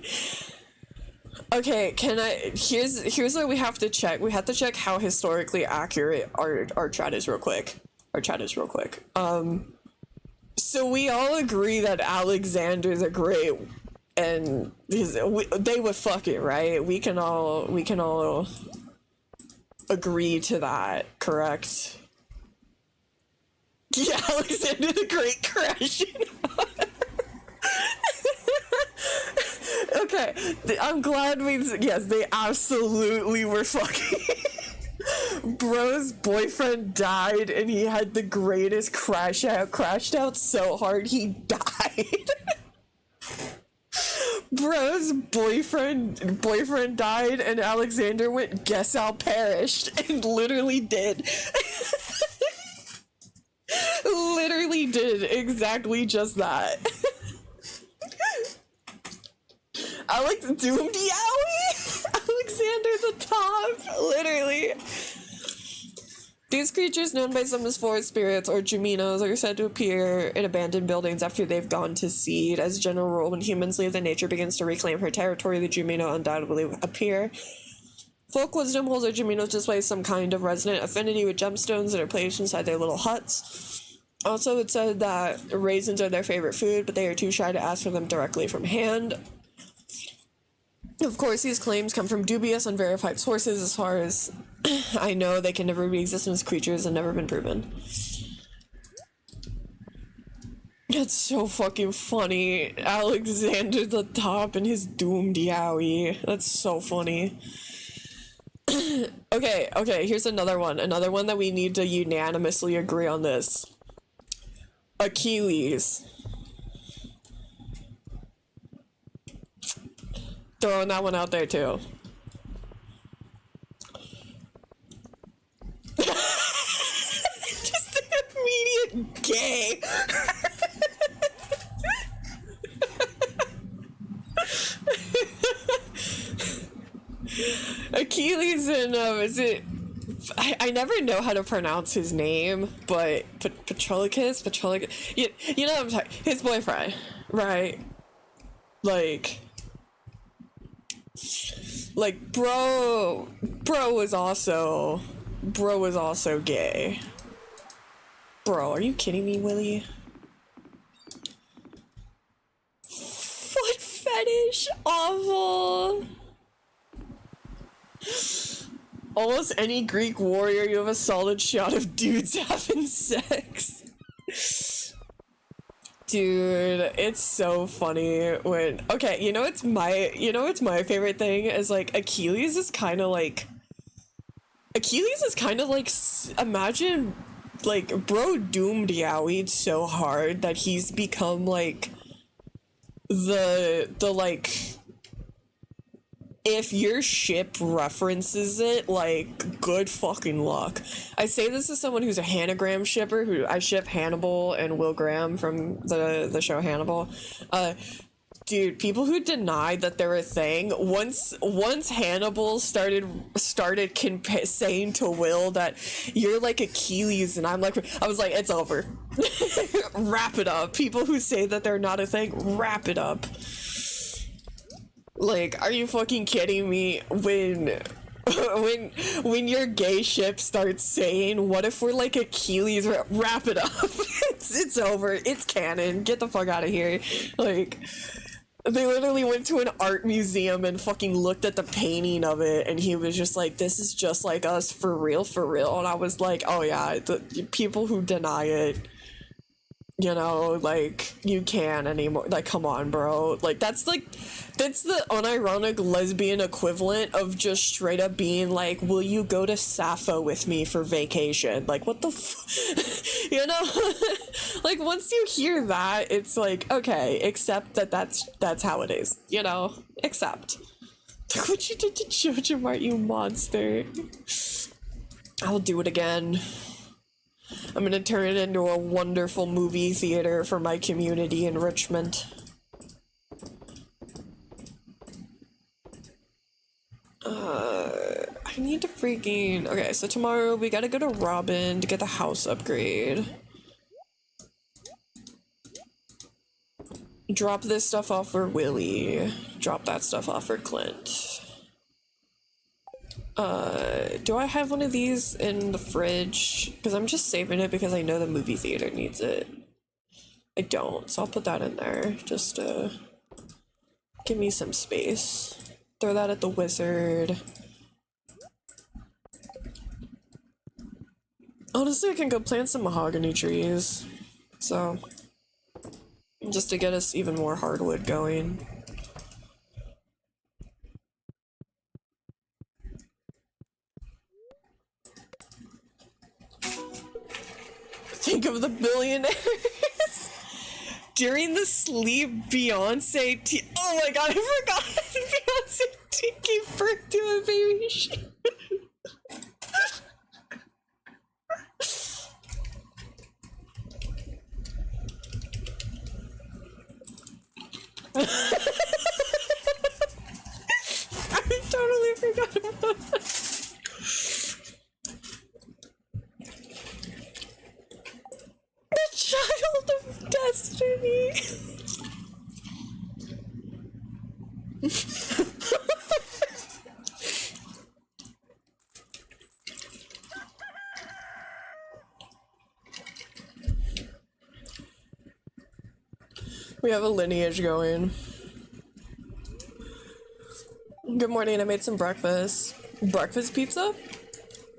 Okay, here's what we have to check. We have to check how historically accurate our chat is real quick. So we all agree that Alexander the Great and they would fuck it, right? We can all agree to that, correct? Yeah, Alexander the Great crashing. Okay, I'm glad yes, they absolutely were fucking. Bro's boyfriend died and he had the greatest crashed out so hard he died. Bro's boyfriend died and Alexander went, guess I'll perish, and literally did. Literally did exactly just that. Alex doomed Yowie! Alexander the Top! Literally. These creatures, known by some as forest spirits or Juminos, are said to appear in abandoned buildings after they've gone to seed. As a general rule, when humans leave, the nature begins to reclaim her territory. The Jumino undoubtedly appear. Folk wisdom holds that Juminos display some kind of resonant affinity with gemstones that are placed inside their little huts. Also, it's said that raisins are their favorite food, but they are too shy to ask for them directly from hand. Of course, these claims come from dubious, unverified sources. As far as I know, they can never be existent as creatures and never been proven. That's so fucking funny. Alexander the Top and his doomed Yowie. That's so funny. Okay, here's another one. Another one that we need to unanimously agree on this. Achilles. Throwing that one out there too. Just an immediate gay. Achilles and is it? I never know how to pronounce his name, but Patroclus. You know what I'm talking. His boyfriend, right? Like bro was also gay. Bro, are you kidding me, Willie? Foot fetish, awful. Almost any Greek warrior, you have a solid shot of dudes having sex. Dude, it's so funny when you know what's my favorite thing is like Achilles is kind of like imagine like bro doomed Yowie so hard that he's become like the like if your ship references it, like, good fucking luck. I say this as someone who's a Hanagram shipper, who I ship Hannibal and Will Graham from the show Hannibal. Dude, people who denied that they're a thing, once Hannibal started saying to Will that you're like Achilles, and I was like, it's over. Wrap it up. People who say that they're not a thing, wrap it up. Like, are you fucking kidding me? When your gay ship starts saying, what if we're like Achilles, wrap it up. It's over. It's canon. Get the fuck out of here. Like, they literally went to an art museum and fucking looked at the painting of it, and he was just like, this is just like us, for real, for real. And I was like, oh yeah, the people who deny it, you know, like, you can't anymore. Like, come on, bro. Like, that's the unironic lesbian equivalent of just straight up being like, will you go to Sappho with me for vacation? Like, what the you know? Like, once you hear that, it's like, okay, accept that's how it is, you know? Accept. Look what you did to Jojo Mart, you monster. I'll do it again. I'm gonna turn it into a wonderful movie theater for my community enrichment. I need to freaking... Okay, so tomorrow we gotta go to Robin to get the house upgrade. Drop this stuff off for Willie. Drop that stuff off for Clint. Do I have one of these in the fridge? Because I'm just saving it because I know the movie theater needs it. I don't, so I'll put that in there. Just to give me some space. Throw that at the wizard. Honestly, I can go plant some mahogany trees. So, just to get us even more hardwood going. Think of the billionaires. During the sleep Beyonce oh my god, I forgot Beyonce gave birth to a baby sheep. I totally forgot about that. The child of destiny. We have a lineage going. Good morning, I made some breakfast. Breakfast pizza?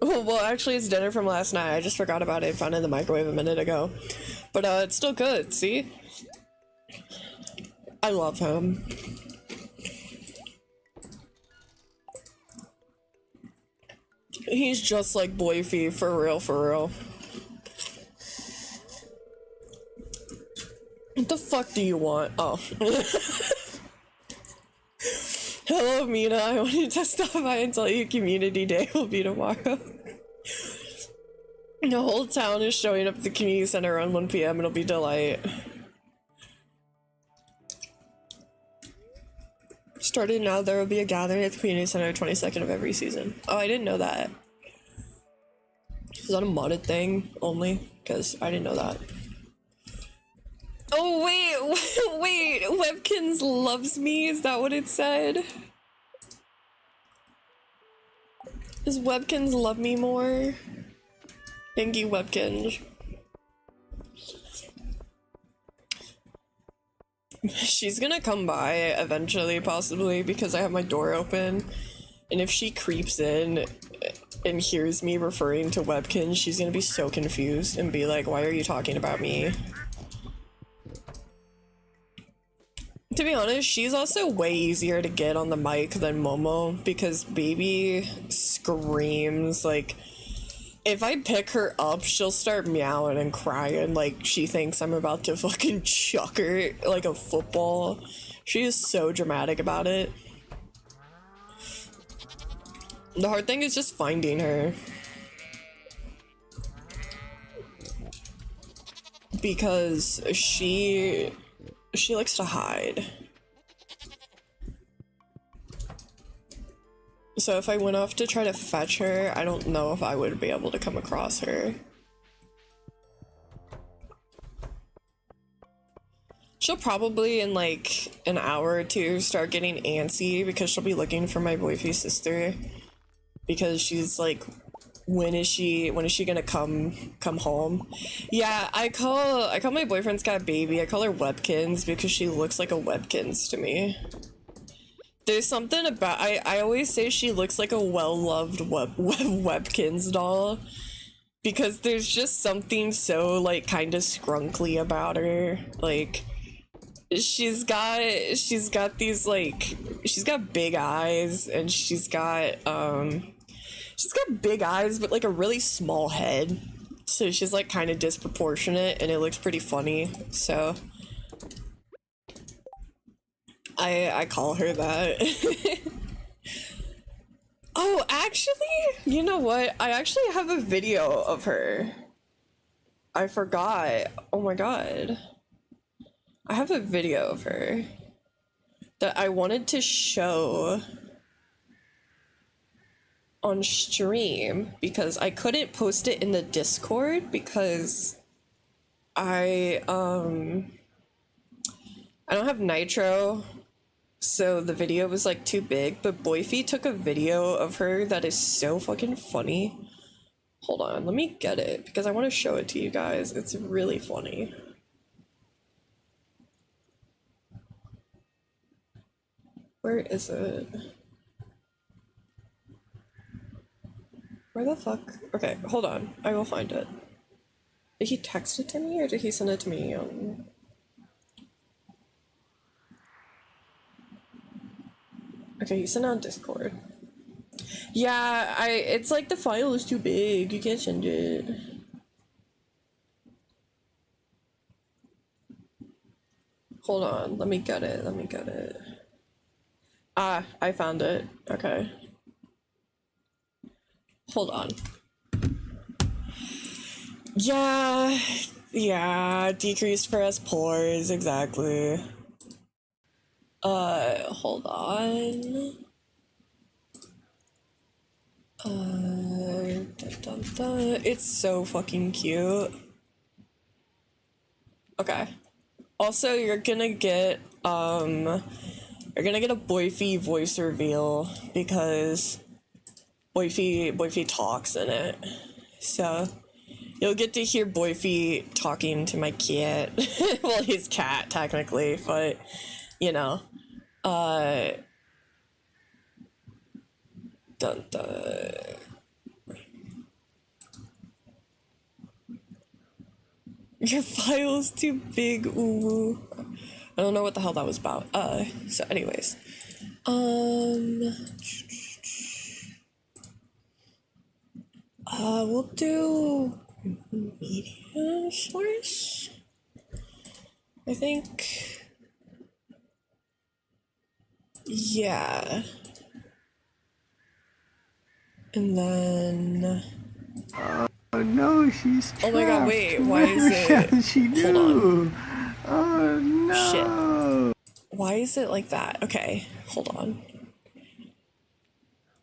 Oh, well, actually, it's dinner from last night. I just forgot about it. Found it in the microwave a minute ago. But it's still good, see? I love him. He's just like Boyfie, for real, for real. What the fuck do you want? Oh. Hello, Mina. I wanted to stop by and tell you Community Day will be tomorrow. The whole town is showing up at the community center around 1 p.m. It'll be delight. Starting now, there will be a gathering at the community center 22nd of every season. Oh, I didn't know that. Is that a modded thing only? Because I didn't know that. Oh, wait, wait, Webkins loves me? Is that what it said? Does Webkins love me more? Thank you, Webkins. She's gonna come by eventually, possibly, because I have my door open. And if she creeps in and hears me referring to Webkins, she's gonna be so confused and be like, why are you talking about me? To be honest, she's also way easier to get on the mic than Momo because baby screams. Like, if I pick her up, she'll start meowing and crying like she thinks I'm about to fucking chuck her like a football. She is so dramatic about it. The hard thing is just finding her. Because she likes to hide. So if I went off to try to fetch her, I don't know if I would be able to come across her. She'll probably in like an hour or two start getting antsy because she'll be looking for my boyfriend's sister. Because she's like, when is she gonna come home? Yeah, I call my boyfriend's got a baby, I call her Webkins because she looks like a Webkins to me. There's something about I always say she looks like a well-loved Webkins doll because there's just something so like kind of scrunkly about her. Like she's got these like she's got big eyes and she's got big eyes, but like a really small head. So she's like kind of disproportionate and it looks pretty funny. So I call her that. Oh, actually, you know what? I actually have a video of her. I forgot. Oh my god. I have a video of her that I wanted to show on stream because I couldn't post it in the Discord because I don't have Nitro, so the video was like too big, but Boyfie took a video of her that is so fucking funny. Hold on, let me get it because I want to show it to you guys. It's really funny. Where is it? Where the fuck? Okay, hold on. I will find it. Did he text it to me or did he send it to me? Okay, he sent it on Discord. Yeah, it's like the file is too big. You can't send it. Hold on, let me get it. Ah, I found it. Okay. Hold on. Yeah, decreased press pores, exactly. Hold on. It's so fucking cute. Okay. Also, you're gonna get a Boyfie voice reveal because Boyfie talks in it. So you'll get to hear Boyfie talking to my cat. Well, his cat technically, but you know. Dun dun. Your file's too big, ooh. I don't know what the hell that was about. So anyways. We'll do media source, I think. Yeah. And then... Oh no, she's trapped. Oh my god, wait, why Whatever is it... shall she do? Hold on. Oh no. Shit. Why is it like that? Okay, hold on.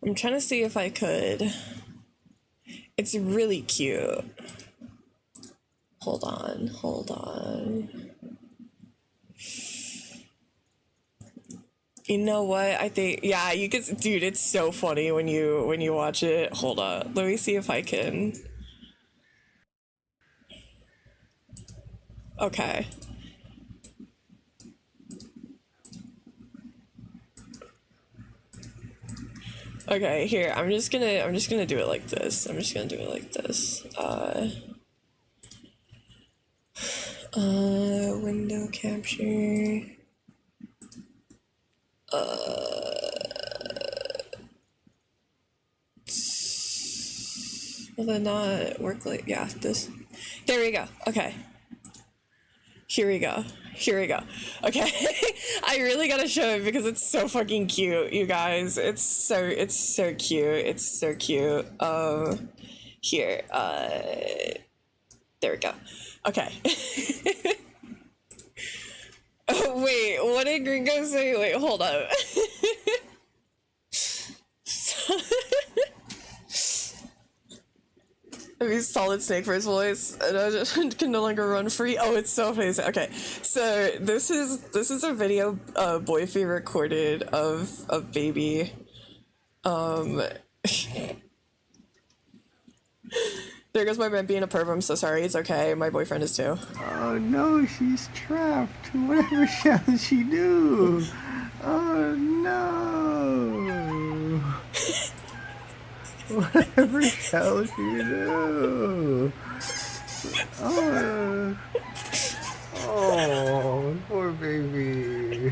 I'm trying to see if I could... It's really cute. Hold on. You know what? I think, yeah, you can, dude, it's so funny when you watch it. Hold on. Let me see if I can. Okay. Okay, here. I'm just gonna do it like this. Window capture. Will that not work like, yeah, this. There we go. Okay. Here we go. Okay. I really gotta show it because it's so fucking cute, you guys. It's so cute. Here, there we go. Okay. Oh, wait, what did Gringo say? Wait, hold up. I mean, Solid Snake for his voice, and I just can no longer run free. Oh, it's so amazing. Okay, so this is a video Boyfie recorded of Baby. There goes my man being a perv. I'm so sorry. It's okay. My boyfriend is too. Oh no, she's trapped. Whatever shall she do? Oh no. Whatever shall she do? Oh, poor baby.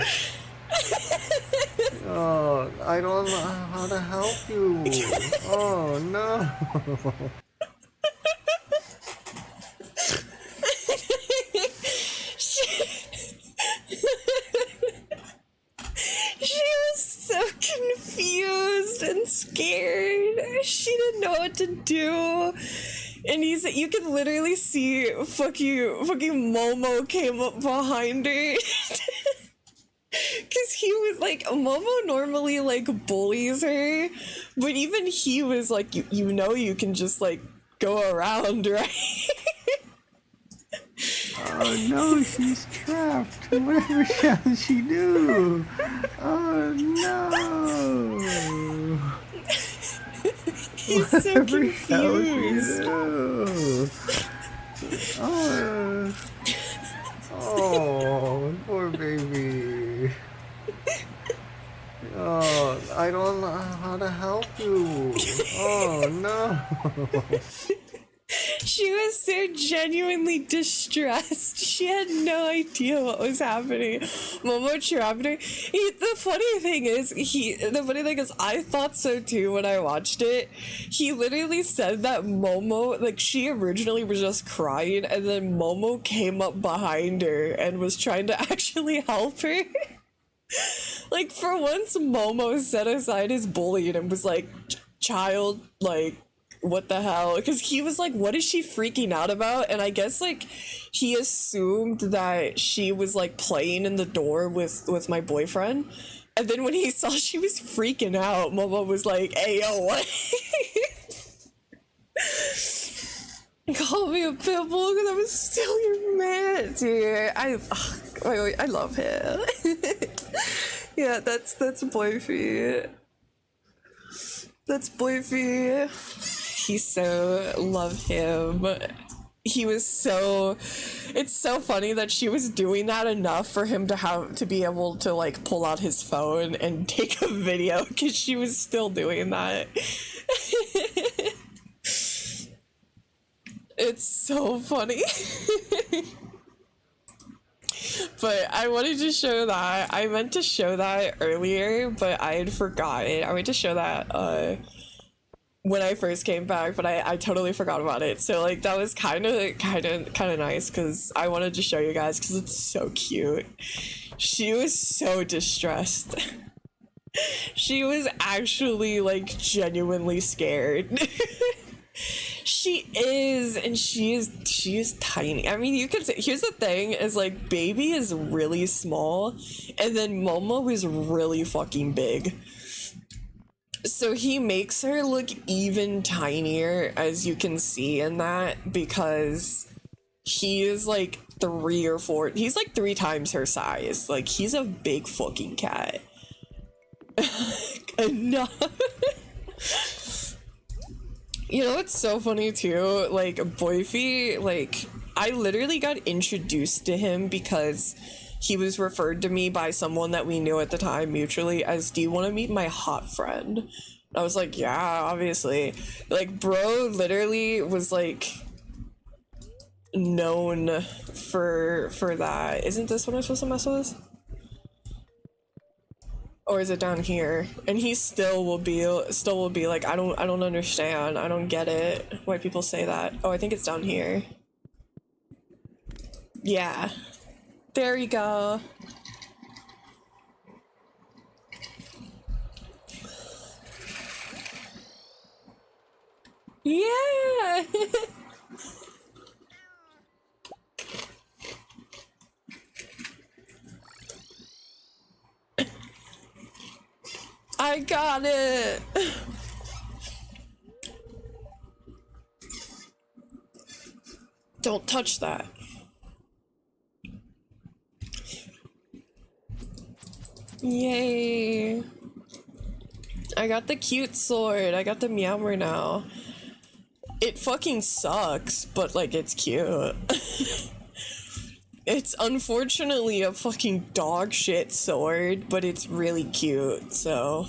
Oh, I don't know how to help you. Oh no. She was so confused and scared. She didn't know what to do. And you could literally see fucking Momo came up behind her. Cause he was like, Momo normally like bullies her, but even he was like, you know you can just like go around, right? Oh no, she's trapped. Whatever shall she do? Oh no. He's so confused. Oh, poor baby. Oh, I don't know how to help you. Oh Oh no. She was so genuinely distressed. She had no idea what was happening. Momo trapped her. The funny thing is, I thought so too when I watched it. He literally said that Momo, like, she originally was just crying, and then Momo came up behind her and was trying to actually help her. Like, for once, Momo set aside his bullying and was like, child, like, what the hell? Because he was like, what is she freaking out about? And I guess, like, he assumed that she was, like, playing in the door with my boyfriend. And then when he saw she was freaking out, Momo was like, hey, yo, what? Call me a pit bull because I was still your man, dude. I love him. Yeah, that's Boyfie. That's Boyfie. He so love him. He was so. It's so funny that she was doing that enough for him to be able to like pull out his phone and take a video because she was still doing that. It's so funny. But I wanted to show that. I meant to show that earlier, but I had forgotten. I meant to show that when I first came back, but I totally forgot about it. So like that was kind of nice because I wanted to show you guys because it's so cute. She was so distressed. She was actually like genuinely scared. She is, and she is tiny. I mean, you can say, here's the thing, is like baby is really small and then Momo is really fucking big. So he makes her look even tinier, as you can see in that, because he is like 3 or 4, he's like 3 times her size. Like, he's a big fucking cat. Enough. You know what's so funny too? Like, Boyfie, like, I literally got introduced to him because he was referred to me by someone that we knew at the time mutually as, do you want to meet my hot friend? I was like, yeah, obviously. Like, bro literally was like known for that. Isn't this what I'm supposed to mess with? Or is it down here? And he still will be like, I don't understand. I don't get it. Why people say that. Oh, I think it's down here. Yeah. There you go. Yeah. I got it. Don't touch that. Yay. I got the cute sword. I got the Meowmer now. It fucking sucks, but like, it's cute. It's unfortunately a fucking dog shit sword, but it's really cute, so.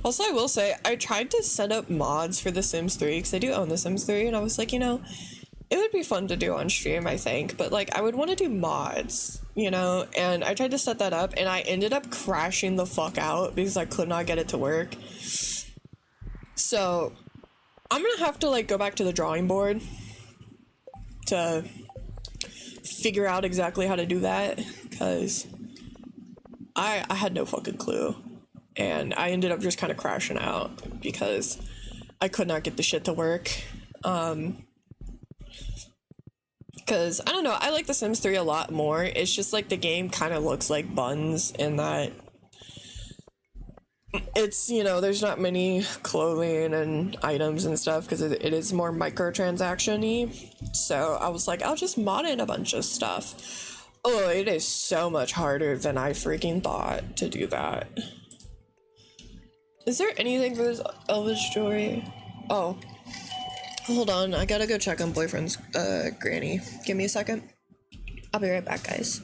Also, I will say, I tried to set up mods for The Sims 3, because I do own The Sims 3, and I was like, you know, it would be fun to do on stream, I think, but like, I would want to do mods, you know, and I tried to set that up, and I ended up crashing the fuck out because I could not get it to work. So, I'm gonna have to like go back to the drawing board to figure out exactly how to do that, because I had no fucking clue. And I ended up just kind of crashing out because I could not get the shit to work. Because, I don't know, I like The Sims 3 a lot more. It's just like the game kind of looks like Buns in that it's, you know, there's not many clothing and items and stuff because it is more microtransaction-y. So I was like, I'll just mod in a bunch of stuff. Oh, it is so much harder than I freaking thought to do that. Is there anything for this Elvish jewelry? Oh. Hold on, I gotta go check on boyfriend's granny. Give me a second. I'll be right back, guys.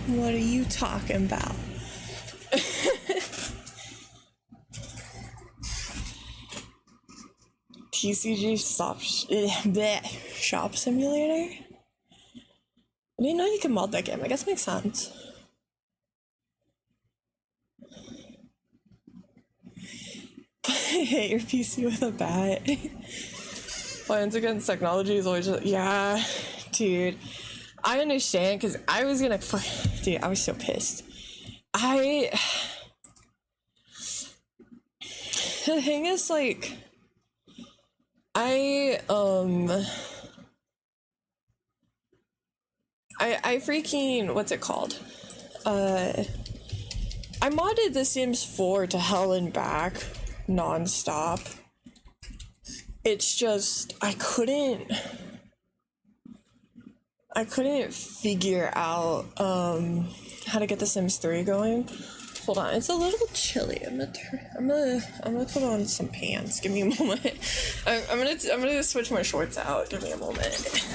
What are you talking about? TCG shop simulator? I didn't know you can mod that game. I guess it makes sense. Hit your PC with a bat. Plans against technology is always just, yeah, dude. I understand because I was gonna dude, I was so pissed. The thing is, like, I freaking, what's it called? I modded The Sims 4 to hell and back non-stop. It's just I couldn't figure out how to get The Sims 3 going. Hold on, it's a little chilly. I'm gonna put on some pants. Give me a moment. I'm gonna switch my shorts out. Give me a moment.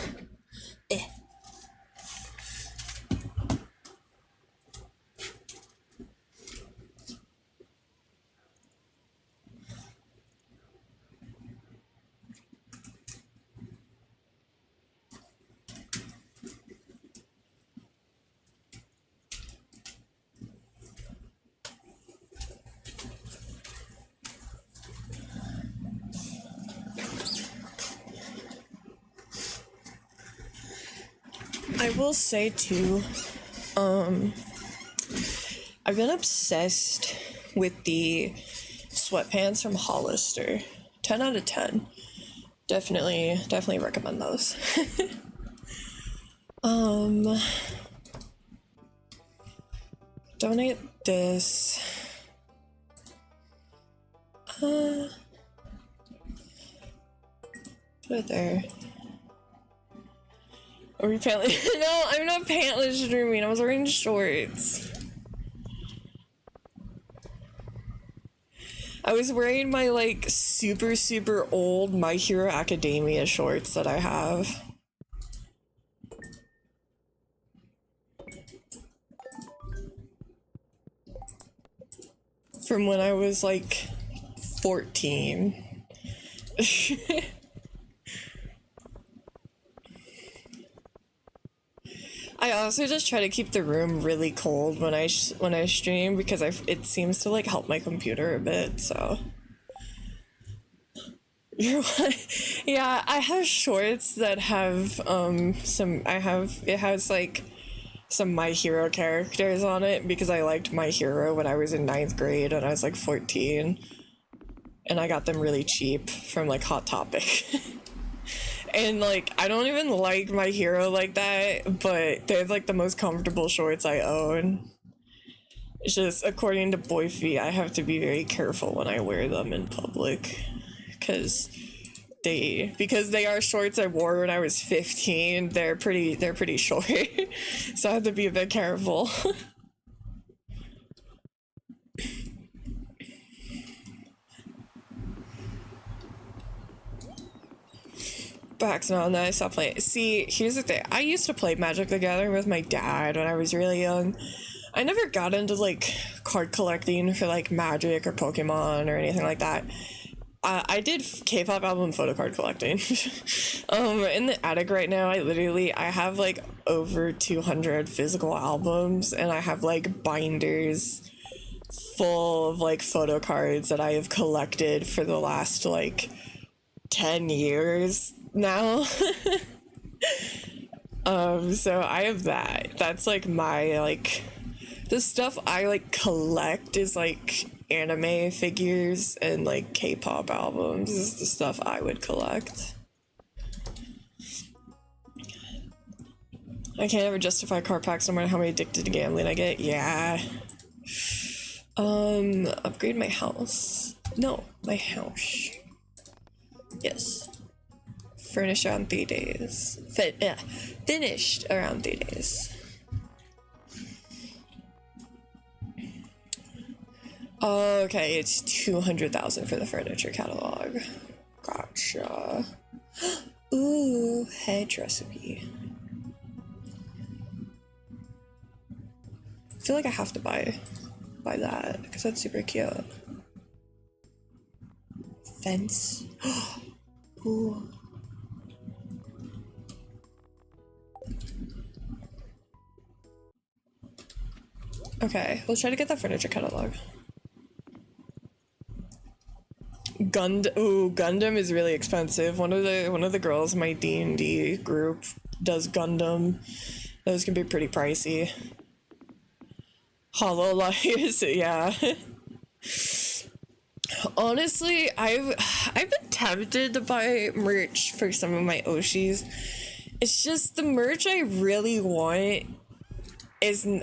I will say too, I've been obsessed with the sweatpants from Hollister. 10 out of 10. Definitely recommend those. Donate this. Put it there. Are we pantless? No, I'm not pantless streaming. I was wearing shorts. I was wearing my, like, super old My Hero Academia shorts that I have. From when I was, like, 14. I also just try to keep the room really cold when I stream because it seems to, like, help my computer a bit, so. You're yeah, I have shorts that have it has, like, some My Hero characters on it because I liked My Hero when I was in 9th grade and I was, like, 14. And I got them really cheap from, like, Hot Topic. And, like, I don't even like My Hero like that, but they're, like, the most comfortable shorts I own. It's just, according to Boyfie, I have to be very careful when I wear them in public. Because they are shorts I wore when I was 15, they're pretty short. So I have to be a bit careful. Back's not nice. Stop playing. See, here's the thing. I used to play Magic the Gathering with my dad when I was really young. I never got into, like, card collecting for, like, Magic or Pokemon or anything like that. I did K-pop album photo card collecting. In the attic right now, I have, like, over 200 physical albums, and I have, like, binders full of, like, photo cards that I have collected for the last, like, 10 years now. So I have that. That's, like, my, like, the stuff I, like, collect is, like, anime figures and, like, K-pop albums is the stuff I would collect. I can't ever justify card packs no matter how many addicted to gambling I get. Yeah. Upgrade my house. No, my house. Yes. Furnished around 3 days. Finished around 3 days. Okay, it's 200,000 for the furniture catalog. Gotcha. Ooh, hedge recipe. feel like I have to buy that because that's super cute. Fence. Ooh. Okay, let's try to get that furniture catalog. Gundam is really expensive. One of the girls in my D&D group does Gundam. Those can be pretty pricey. Hololive, yeah. Honestly, I've been tempted to buy merch for some of my Oshis. It's just the merch I really want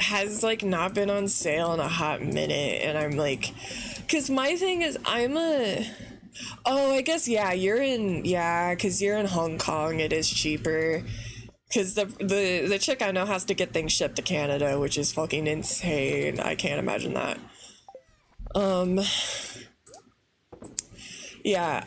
has like not been on sale in a hot minute, and I'm like, cause my thing is I guess cause you're in Hong Kong, it is cheaper. Cause the chick I know has to get things shipped to Canada, which is fucking insane. I can't imagine that. Yeah,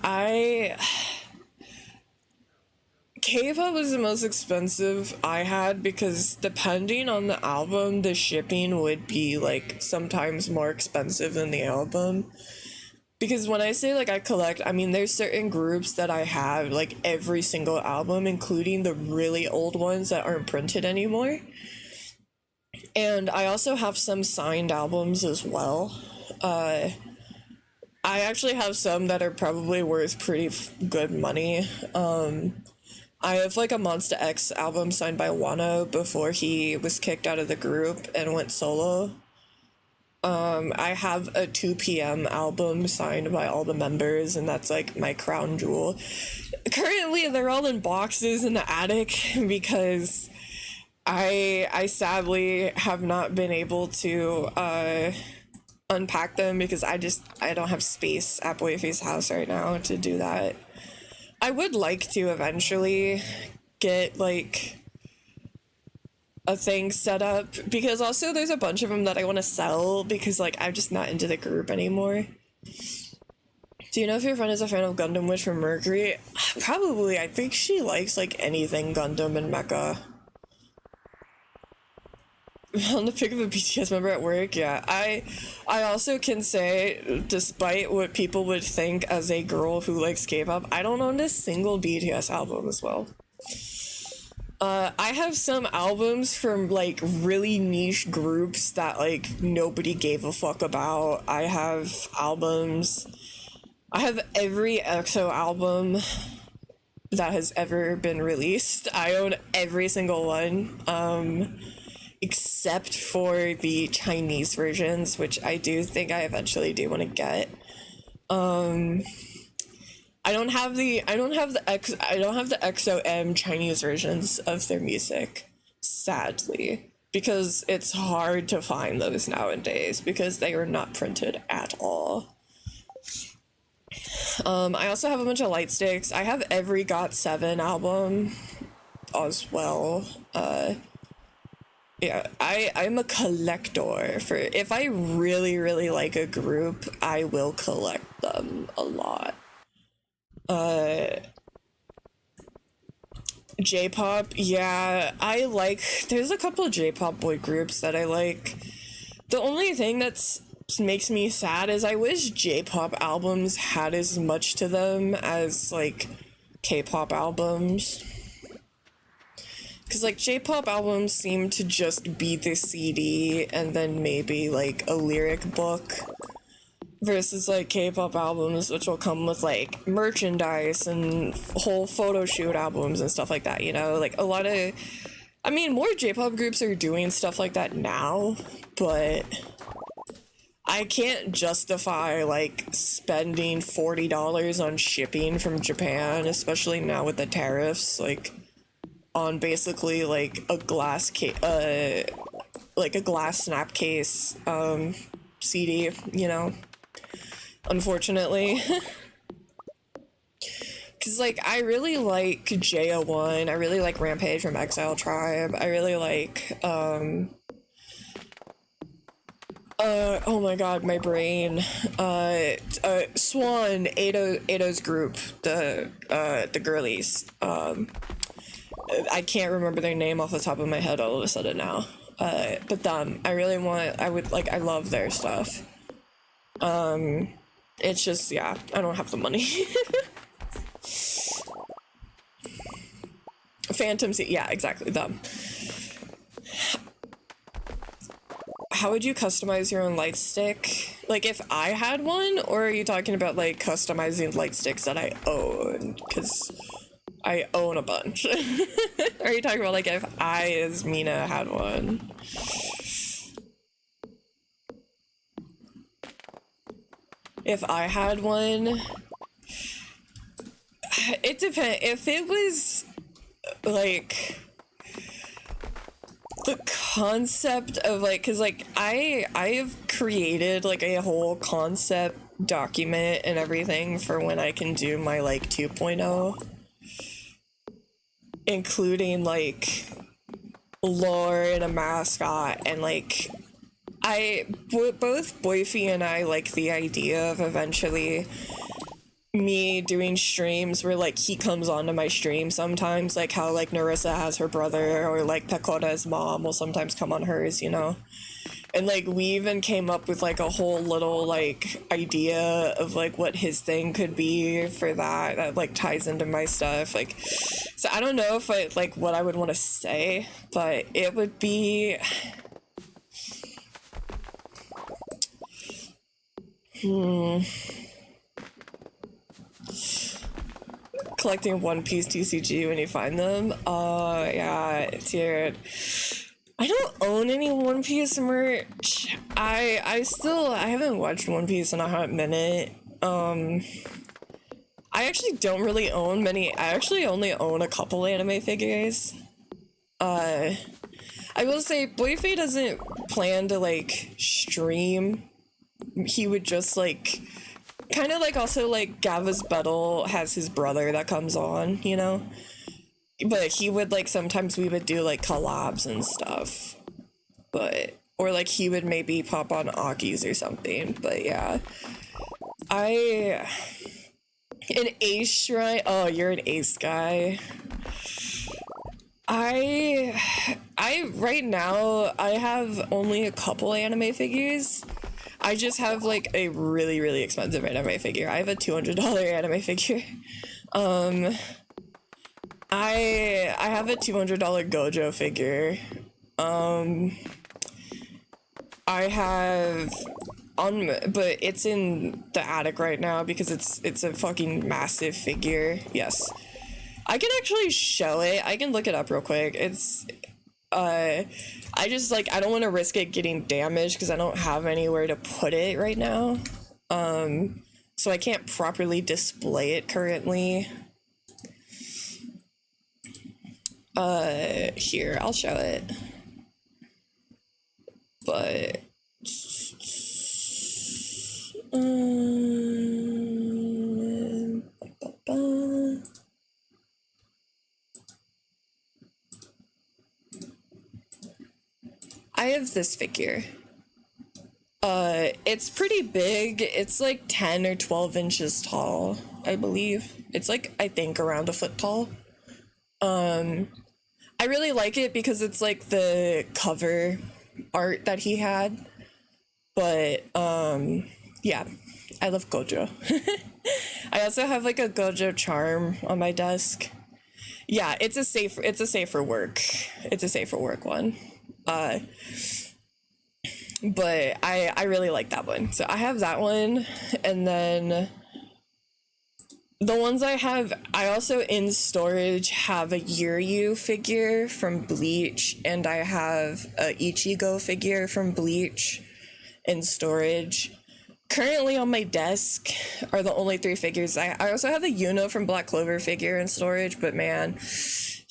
K-pop was the most expensive I had because depending on the album, the shipping would be like sometimes more expensive than the album. Because when I say like I collect, I mean there's certain groups that I have like every single album, including the really old ones that aren't printed anymore. And I also have some signed albums as well. I actually have some that are probably worth pretty good money. I have like a Monster X album signed by Wano before he was kicked out of the group and went solo. I have a 2PM album signed by all the members, and that's like my crown jewel. Currently, they're all in boxes in the attic because I sadly have not been able to unpack them because I don't have space at Boyfie's house right now to do that. I would like to eventually get like a thing set up because also there's a bunch of them that I want to sell because like I'm just not into the group anymore. Do you know if your friend is a fan of Gundam Witch from Mercury? Probably. I think she likes like anything Gundam and Mecha. On the pick of a BTS member at work, yeah. I also can say, despite what people would think as a girl who likes K-pop, I don't own a single BTS album as well. I have some albums from like really niche groups that like nobody gave a fuck about. I have every EXO album that has ever been released. I own every single one. Except for the Chinese versions, which I do think I eventually do want to get. I don't have the XOM Chinese versions of their music, sadly, because it's hard to find those nowadays because they are not printed at all. I also have a bunch of light sticks. I have every GOT7 album as well. Yeah, I'm a collector. For if I really, really like a group, I will collect them a lot. J-pop, yeah, there's a couple of J-pop boy groups that I like. The only thing that's makes me sad is I wish J-pop albums had as much to them as like K-pop albums. Because, like, J-pop albums seem to just be the CD and then maybe, like, a lyric book. Versus, like, K-pop albums, which will come with, like, merchandise and whole photo shoot albums and stuff like that, you know? Like, a lot of... I mean, more J-pop groups are doing stuff like that now, but... I can't justify, like, spending $40 on shipping from Japan, especially now with the tariffs, like... on basically like a glass like a glass snap case CD, you know, unfortunately. Because like I really like JO1, I really like Rampage from Exile Tribe, I really like oh my god, my brain, Swan, Ato's group, the girlies, I can't remember their name off the top of my head all of a sudden now. But them, I really want, I would like, I love their stuff. It's just, yeah, I don't have the money. Phantoms, yeah, exactly, them. How would you customize your own light stick? Like if I had one, or are you talking about like customizing light sticks that I own? Because I own a bunch. Are you talking about like if I, as Mina, had one? If I had one, it depends. If it was like the concept of like, because like I've created like a whole concept document and everything for when I can do my like 2.0, including like lore and a mascot, and like both Boyfie and I like the idea of eventually me doing streams where like he comes onto my stream sometimes, like how like Narissa has her brother, or like Pekora's mom will sometimes come on hers, you know? And like we even came up with like a whole little like idea of like what his thing could be for that like ties into my stuff. Like, so I don't know if I like what I would want to say, but it would be collecting One Piece TCG when you find them. Yeah, dude. I don't own any One Piece merch. I haven't watched One Piece in a hot minute. I actually don't really own many. I actually only own a couple anime figures. I will say Boyfei doesn't plan to like stream. He would just like kind of like also like Gava's Battle has his brother that comes on, you know? But he would like sometimes we would do like collabs and stuff. But or like he would maybe pop on Aki's or something. But yeah. An Ace Shrine. Oh, you're an Ace guy. I right now I have only a couple anime figures. I just have like a really, really expensive anime figure. I have a $200 anime figure. I have a $200 Gojo figure. I have but it's in the attic right now because it's a fucking massive figure. Yes. I can actually show it. I can look it up real quick. It's I just like I don't want to risk it getting damaged because I don't have anywhere to put it right now. So I can't properly display it currently. Here, I'll show it. But I have this figure. It's pretty big. It's like 10 or 12 inches tall, I believe. It's like, I think, around a foot tall. I really like it because it's like the cover art that he had. But, yeah, I love Gojo. I also have like a Gojo charm on my desk. Yeah, it's a safer work. It's a safer work one. But I really like that one. So I have that one, and then the ones I have, I also in storage have a Yuryu figure from Bleach, and I have a Ichigo figure from Bleach in storage. Currently on my desk are the only three figures. I also have a Yuno from Black Clover figure in storage, but man,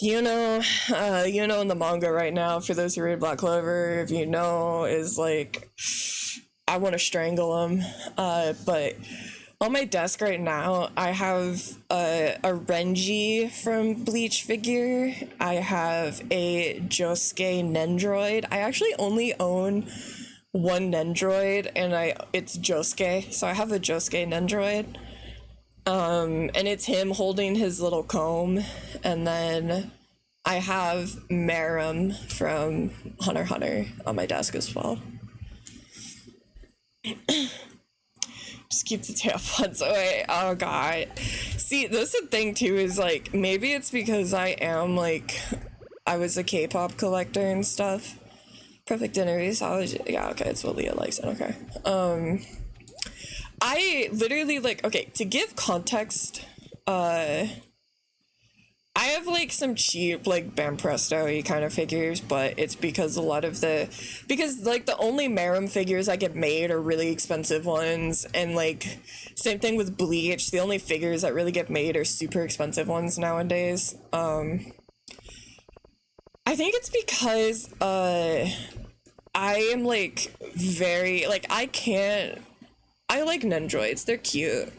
Yuno in the manga right now, for those who read Black Clover, if you know, is like, I want to strangle him. But on my desk right now, I have a Renji from Bleach figure. I have a Josuke Nendroid. I actually only own one Nendroid, and it's Josuke, so I have a Josuke Nendroid. And it's him holding his little comb, and then I have Marum from Hunter x Hunter on my desk as well. Just keep the tampons away. Oh god. See, this is the thing too, is like, maybe it's because I am like, I was a K-pop collector and stuff. Perfect dinner, solid. Yeah, okay, it's what Leah likes. Okay. I literally like, okay, to give context, I have like some cheap like Banpresto-y kind of figures, but it's because a lot of because like the only Marum figures I get made are really expensive ones, and like same thing with Bleach, the only figures that really get made are super expensive ones nowadays. I think it's because I am like very like I like Nendroids, they're cute.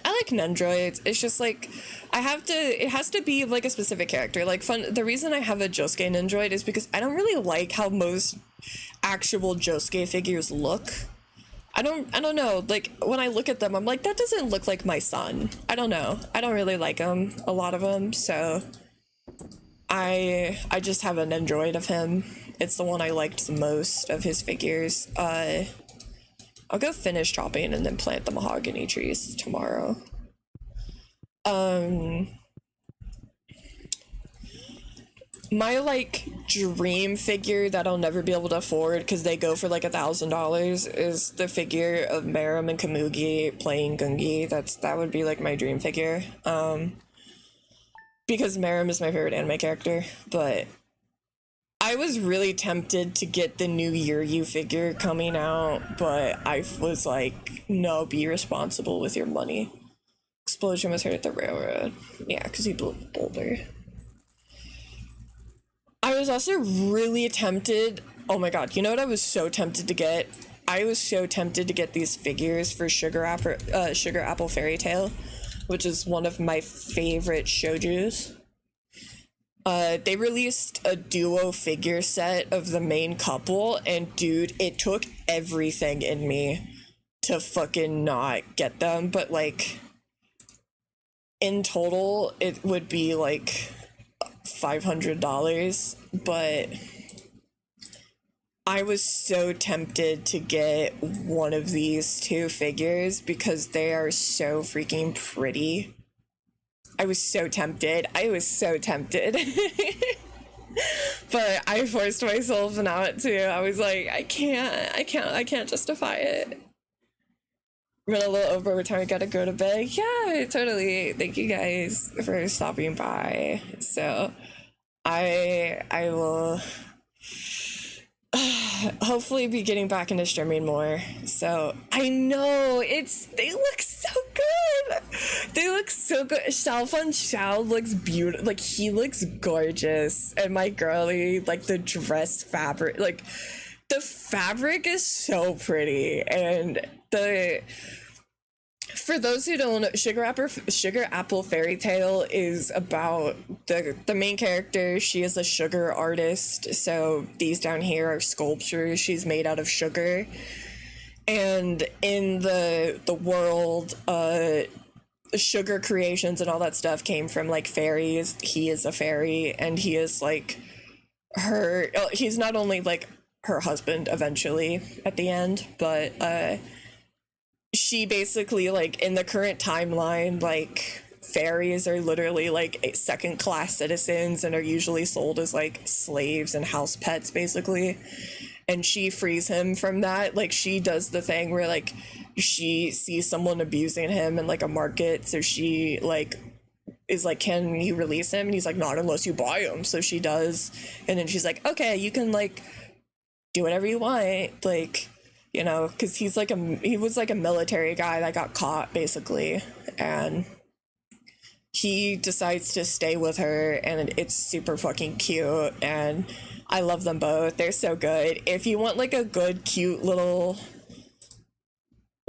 I like Nendroids. It's just like it has to be like a specific character. Like the reason I have a Josuke Nendroid is because I don't really like how most actual Josuke figures look. I don't know. Like when I look at them, I'm like, that doesn't look like my son. I don't know. I don't really like them, a lot of them. So I just have a Nendroid of him. It's the one I liked the most of his figures. I'll go finish chopping and then plant the mahogany trees tomorrow. My like dream figure that I'll never be able to afford because they go for like $1,000 is the figure of Marum and Kamugi playing Gungi. That would be like my dream figure. Because Marum is my favorite anime character, but I was really tempted to get the new Yuryu figure coming out, but I was like, no, be responsible with your money. Explosion was hurt at the railroad. Yeah, because he blew a boulder. I was also really tempted. Oh my god, you know what I was so tempted to get? I was so tempted to get these figures for Sugar Apple Fairy Tale, which is one of my favorite shoujus. They released a duo figure set of the main couple, and dude, it took everything in me to fucking not get them, but like, in total, it would be like $500, but I was so tempted to get one of these two figures because they are so freaking pretty. I was so tempted. But I forced myself not to. I was like, I can't justify it. Run a little over time, I gotta go to bed. Yeah, totally. Thank you guys for stopping by. So I will hopefully be getting back into streaming more. So I know they look so good. They look so good. Xiaofan Xiao looks beautiful. Like he looks gorgeous. And my girly, like the dress fabric, like the fabric is so pretty. And for those who don't know, Sugar Apple Fairy Tale is about the main character. She is a sugar artist, so these down here are sculptures she's made out of sugar. And in the world, sugar creations and all that stuff came from like fairies. He is a fairy, and he is like he's not only like her husband eventually at the end, but she basically, like, in the current timeline, like, fairies are literally like second class citizens and are usually sold as like slaves and house pets basically. And she frees him from that. Like, she does the thing where like she sees someone abusing him in like a market, so she like is like, can you release him? And he's like, not unless you buy him. So she does, and then she's like, okay, you can like do whatever you want, like, you know, because he was like a military guy that got caught basically, and he decides to stay with her, and it's super fucking cute, and I love them both. They're so good. If you want like a good cute little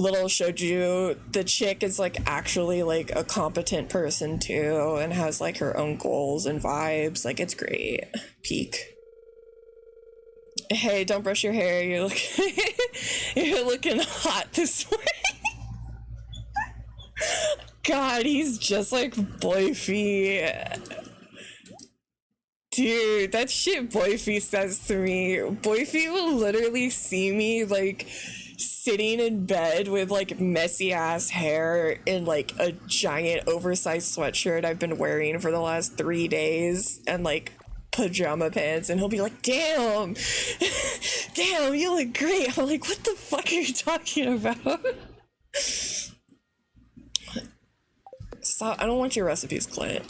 shouju, the chick is like actually like a competent person too, and has like her own goals and vibes. Like, it's great. Peak. Hey, don't brush your hair. You're looking hot this morning. God, he's just like Boyfie. Dude, that shit Boyfie says to me. Boyfie will literally see me like sitting in bed with like messy ass hair in like a giant oversized sweatshirt I've been wearing for the last 3 days and like pajama pants, and he'll be like, damn, damn, you look great. I'm like, what the fuck are you talking about? Stop, I don't want your recipes, Clint.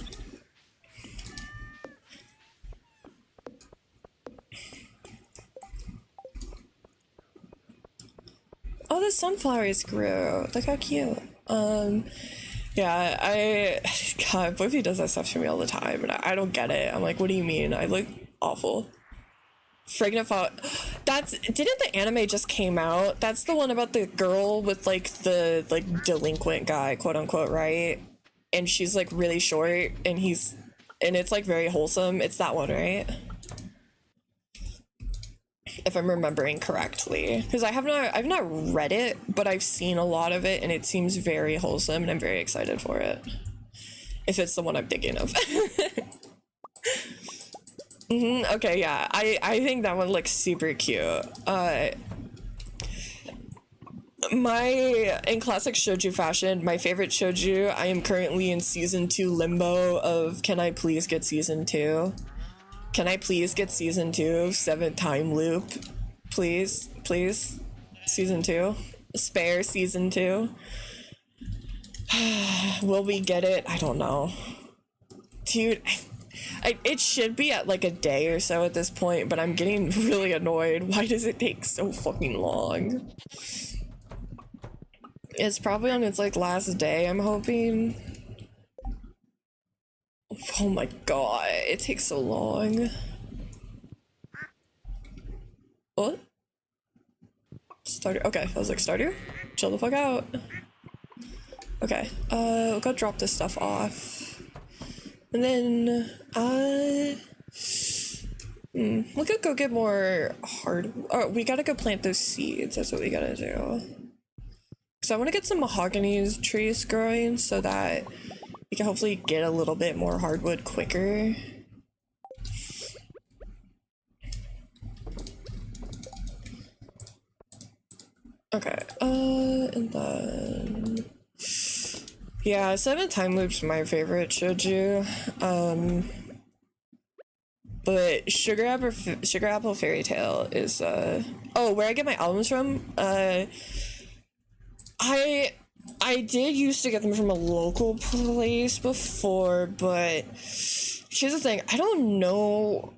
Oh, the sunflowers grew. Look how cute. Yeah, God, Boyfie does that stuff to me all the time, and I don't get it. I'm like, what do you mean? I look awful. Fragrant Fall. Didn't the anime just came out? That's the one about the girl with like the like delinquent guy, quote unquote, right? And she's like really short, and it's like very wholesome. It's that one, right? If I'm remembering correctly, because I've not read it, but I've seen a lot of it, and it seems very wholesome, and I'm very excited for it. If it's the one I'm thinking of. Okay, yeah, I think that one looks super cute. In classic shoujo fashion, my favorite shoujo, I am currently in season 2 limbo of can I please get season 2? Can I please get season 2 of 7th Time Loop? Please, please. Season 2. Spare season 2. Will we get it? I don't know. Dude, it should be at like a day or so at this point, but I'm getting really annoyed. Why does it take so fucking long? It's probably on its like last day, I'm hoping. Oh my god, it takes so long. What? Stardew? Okay, I was like, Stardew? Chill the fuck out. Okay, we'll go drop this stuff off. And then, we could go get more we gotta go plant those seeds, that's what we gotta do. Because I want to get some mahogany trees growing so that we can hopefully get a little bit more hardwood quicker. Okay, and then... Yeah, 7 Time Loop's my favorite shoujo. But Sugar Apple Fairy Tale is, oh, where I get my albums from? I did used to get them from a local place before, but here's the thing, I don't know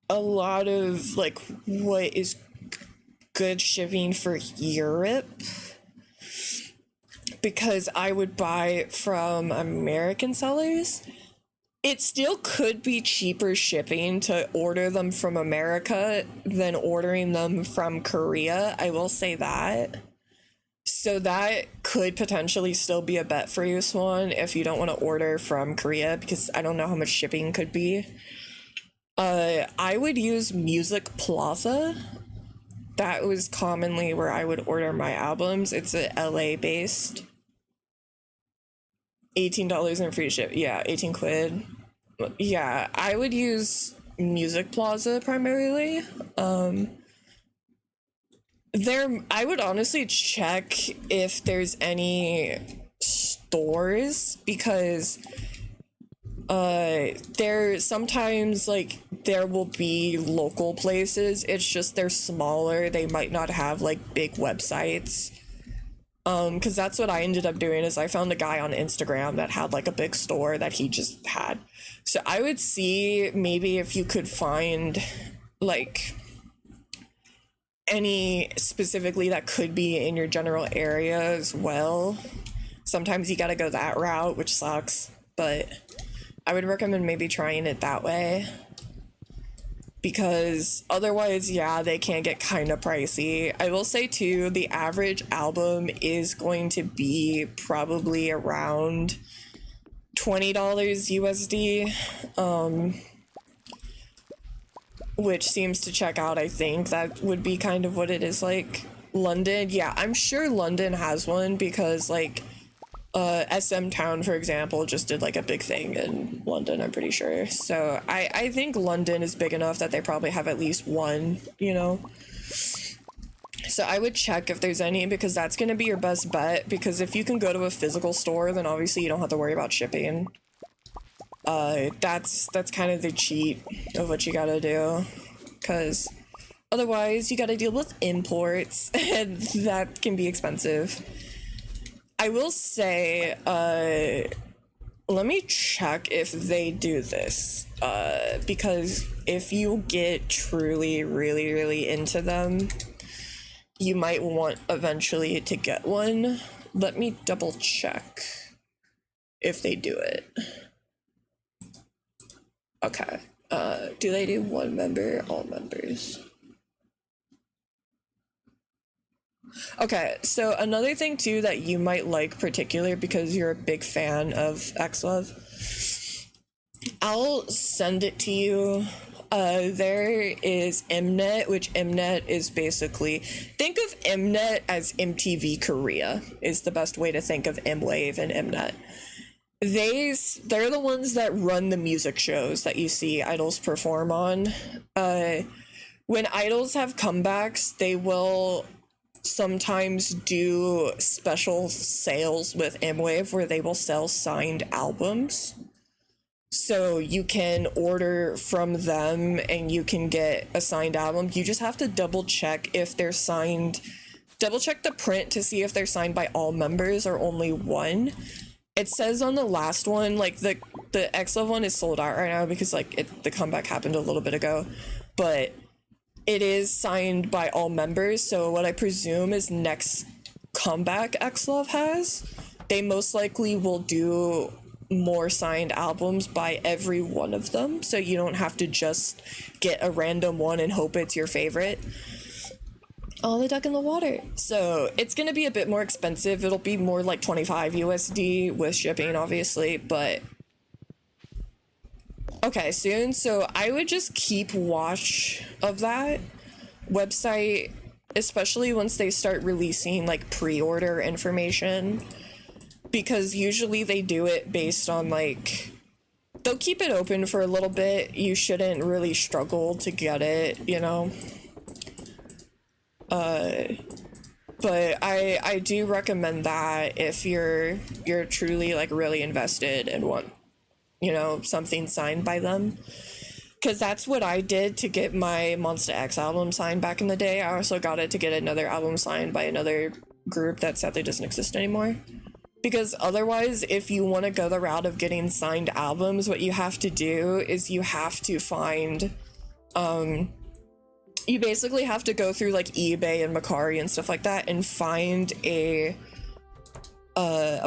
a lot of like what is good shipping for Europe, because I would buy from American sellers. It still could be cheaper shipping to order them from America than ordering them from Korea, I will say that. So that could potentially still be a bet for you, Swan, if you don't want to order from Korea, because I don't know how much shipping could be. I would use Music Plaza. That was commonly where I would order my albums. It's a LA based. $18 in free ship. Yeah, 18 quid. Yeah, I would use Music Plaza primarily. I would honestly check if there's any stores, because there sometimes like there will be local places, it's just they're smaller, they might not have like big websites. Because that's what I ended up doing, is I found a guy on Instagram that had like a big store that he just had. So I would see maybe if you could find like any specifically that could be in your general area as well. Sometimes you gotta go that route, which sucks, but I would recommend maybe trying it that way, because otherwise, yeah, they can get kind of pricey. I will say too, the average album is going to be probably around $20 USD, which seems to check out. I think that would be kind of what it is like. London, yeah, I'm sure London has one, because like SM Town, for example, just did like a big thing in London, I'm pretty sure. So I think London is big enough that they probably have at least one, you know? So I would check if there's any, because that's going to be your best bet, because if you can go to a physical store, then obviously you don't have to worry about shipping. That's kind of the cheat of what you gotta do, because otherwise you gotta deal with imports, and that can be expensive. I will say, let me check if they do this, because if you get truly really into them, you might want eventually to get one. Let me double check if they do it. Okay. Do they do one member, all members? Okay, so another thing too that you might like particular because you're a big fan of Xlove, I'll send it to you. There is Mnet, which Mnet is basically, think of Mnet as MTV Korea is the best way to think of M-Wave and Mnet. They're the ones that run the music shows that you see idols perform on. When idols have comebacks, they will sometimes do special sales with M-Wave where they will sell signed albums. So you can order from them and you can get a signed album. You just have to double check if they're signed. Double check the print to see if they're signed by all members or only one. It says on the last one, like the Xlove one is sold out right now because like the comeback happened a little bit ago, but it is signed by all members. So what I presume is next comeback Xlove has, they most likely will do more signed albums by every one of them. So you don't have to just get a random one and hope it's your favorite. Oh, the duck in the water. So it's gonna be a bit more expensive. It'll be more like 25 USD with shipping, obviously, but okay, soon. So I would just keep watch of that website, especially once they start releasing like pre-order information, because usually they do it based on like, they'll keep it open for a little bit. You shouldn't really struggle to get it, you know? But I do recommend that if you're truly like really invested and want, you know, something signed by them, because that's what I did to get my Monsta X album signed back in the day. I also got it to get another album signed by another group that sadly doesn't exist anymore, because otherwise if you want to go the route of getting signed albums, what you have to do is you have to find you basically have to go through like eBay and Macari and stuff like that and find a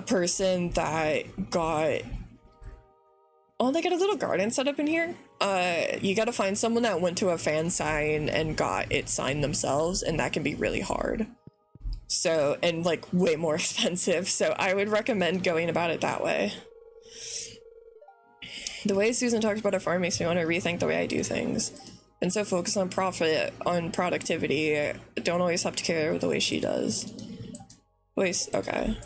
person that got, oh, they got a little garden set up in here. You got to find someone that went to a fan sign and got it signed themselves, and that can be really hard. So, and like way more expensive. So I would recommend going about it that way. The way Susan talks about her farm makes me want to rethink the way I do things. And so focus on profit, on productivity. I don't always have to care the way she does. Wait, okay.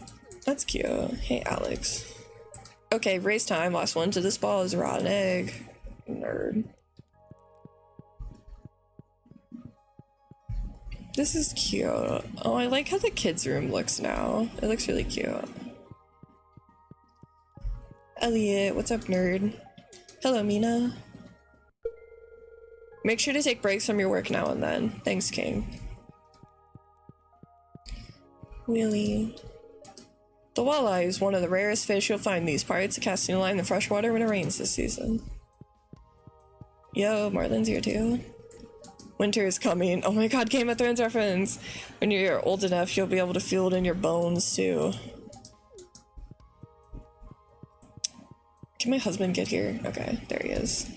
That's cute. Hey, Alex. Okay, race time. Last one to this ball is a rotten egg. Nerd. This is cute. Oh, I like how the kids' room looks now. It looks really cute. Elliot, what's up, nerd? Hello, Mina. Make sure to take breaks from your work now and then. Thanks, King. Willie. The walleye is one of the rarest fish you'll find in these parts, casting a line in the freshwater when it rains this season. Yo, Marlin's here too. Winter is coming. Oh my god, Game of Thrones reference! When you're old enough, you'll be able to feel it in your bones too. Can my husband get here? Okay, there he is.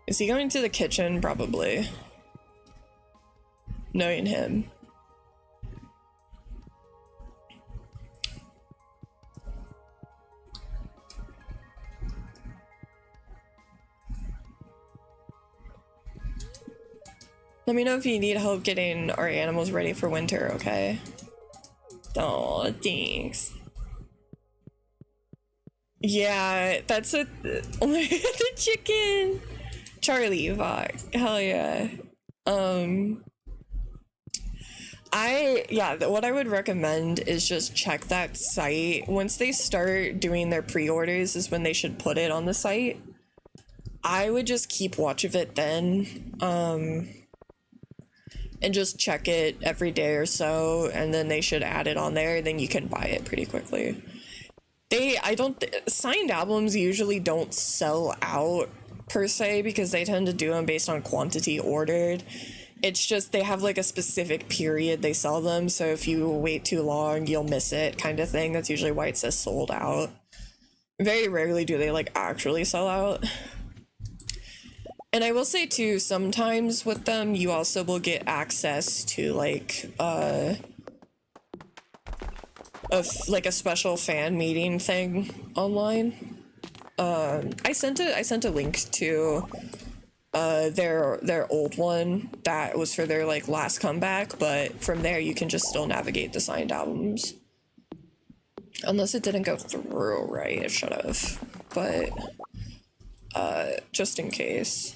Is he going to the kitchen? Probably. Knowing him. Let me know if you need help getting our animals ready for winter, okay? Oh, thanks. Yeah, that's a the chicken. Charlie, fuck. Hell yeah. Um what I would recommend is just check that site. Once they start doing their pre-orders is when they should put it on the site. I would just keep watch of it then. And just check it every day or so, and then they should add it on there, then you can buy it pretty quickly. Signed albums usually don't sell out per se because they tend to do them based on quantity ordered. It's just they have like a specific period they sell them, so if you wait too long, you'll miss it kind of thing. That's usually why it says sold out. Very rarely do they like actually sell out. And I will say too, sometimes with them, you also will get access to like a special fan meeting thing online. I sent a link to their old one that was for their like last comeback, but from there you can just still navigate the signed albums. Unless it didn't go through right, it should have. But just in case.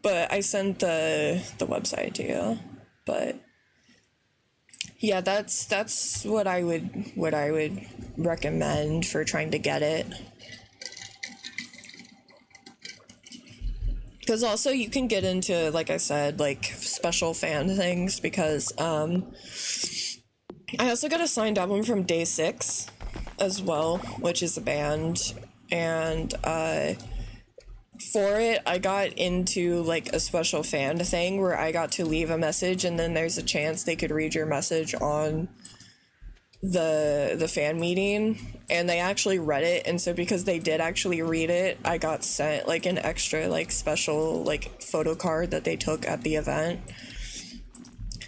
But I sent the website to you. But yeah, that's what I would recommend for trying to get it. Because also you can get into, like I said, like special fan things because I also got a signed album from Day 6 as well, which is a band, and for it I got into like a special fan thing where I got to leave a message and then there's a chance they could read your message on the fan meeting, and they actually read it, and so because they did actually read it, I got sent like an extra like special like photo card that they took at the event.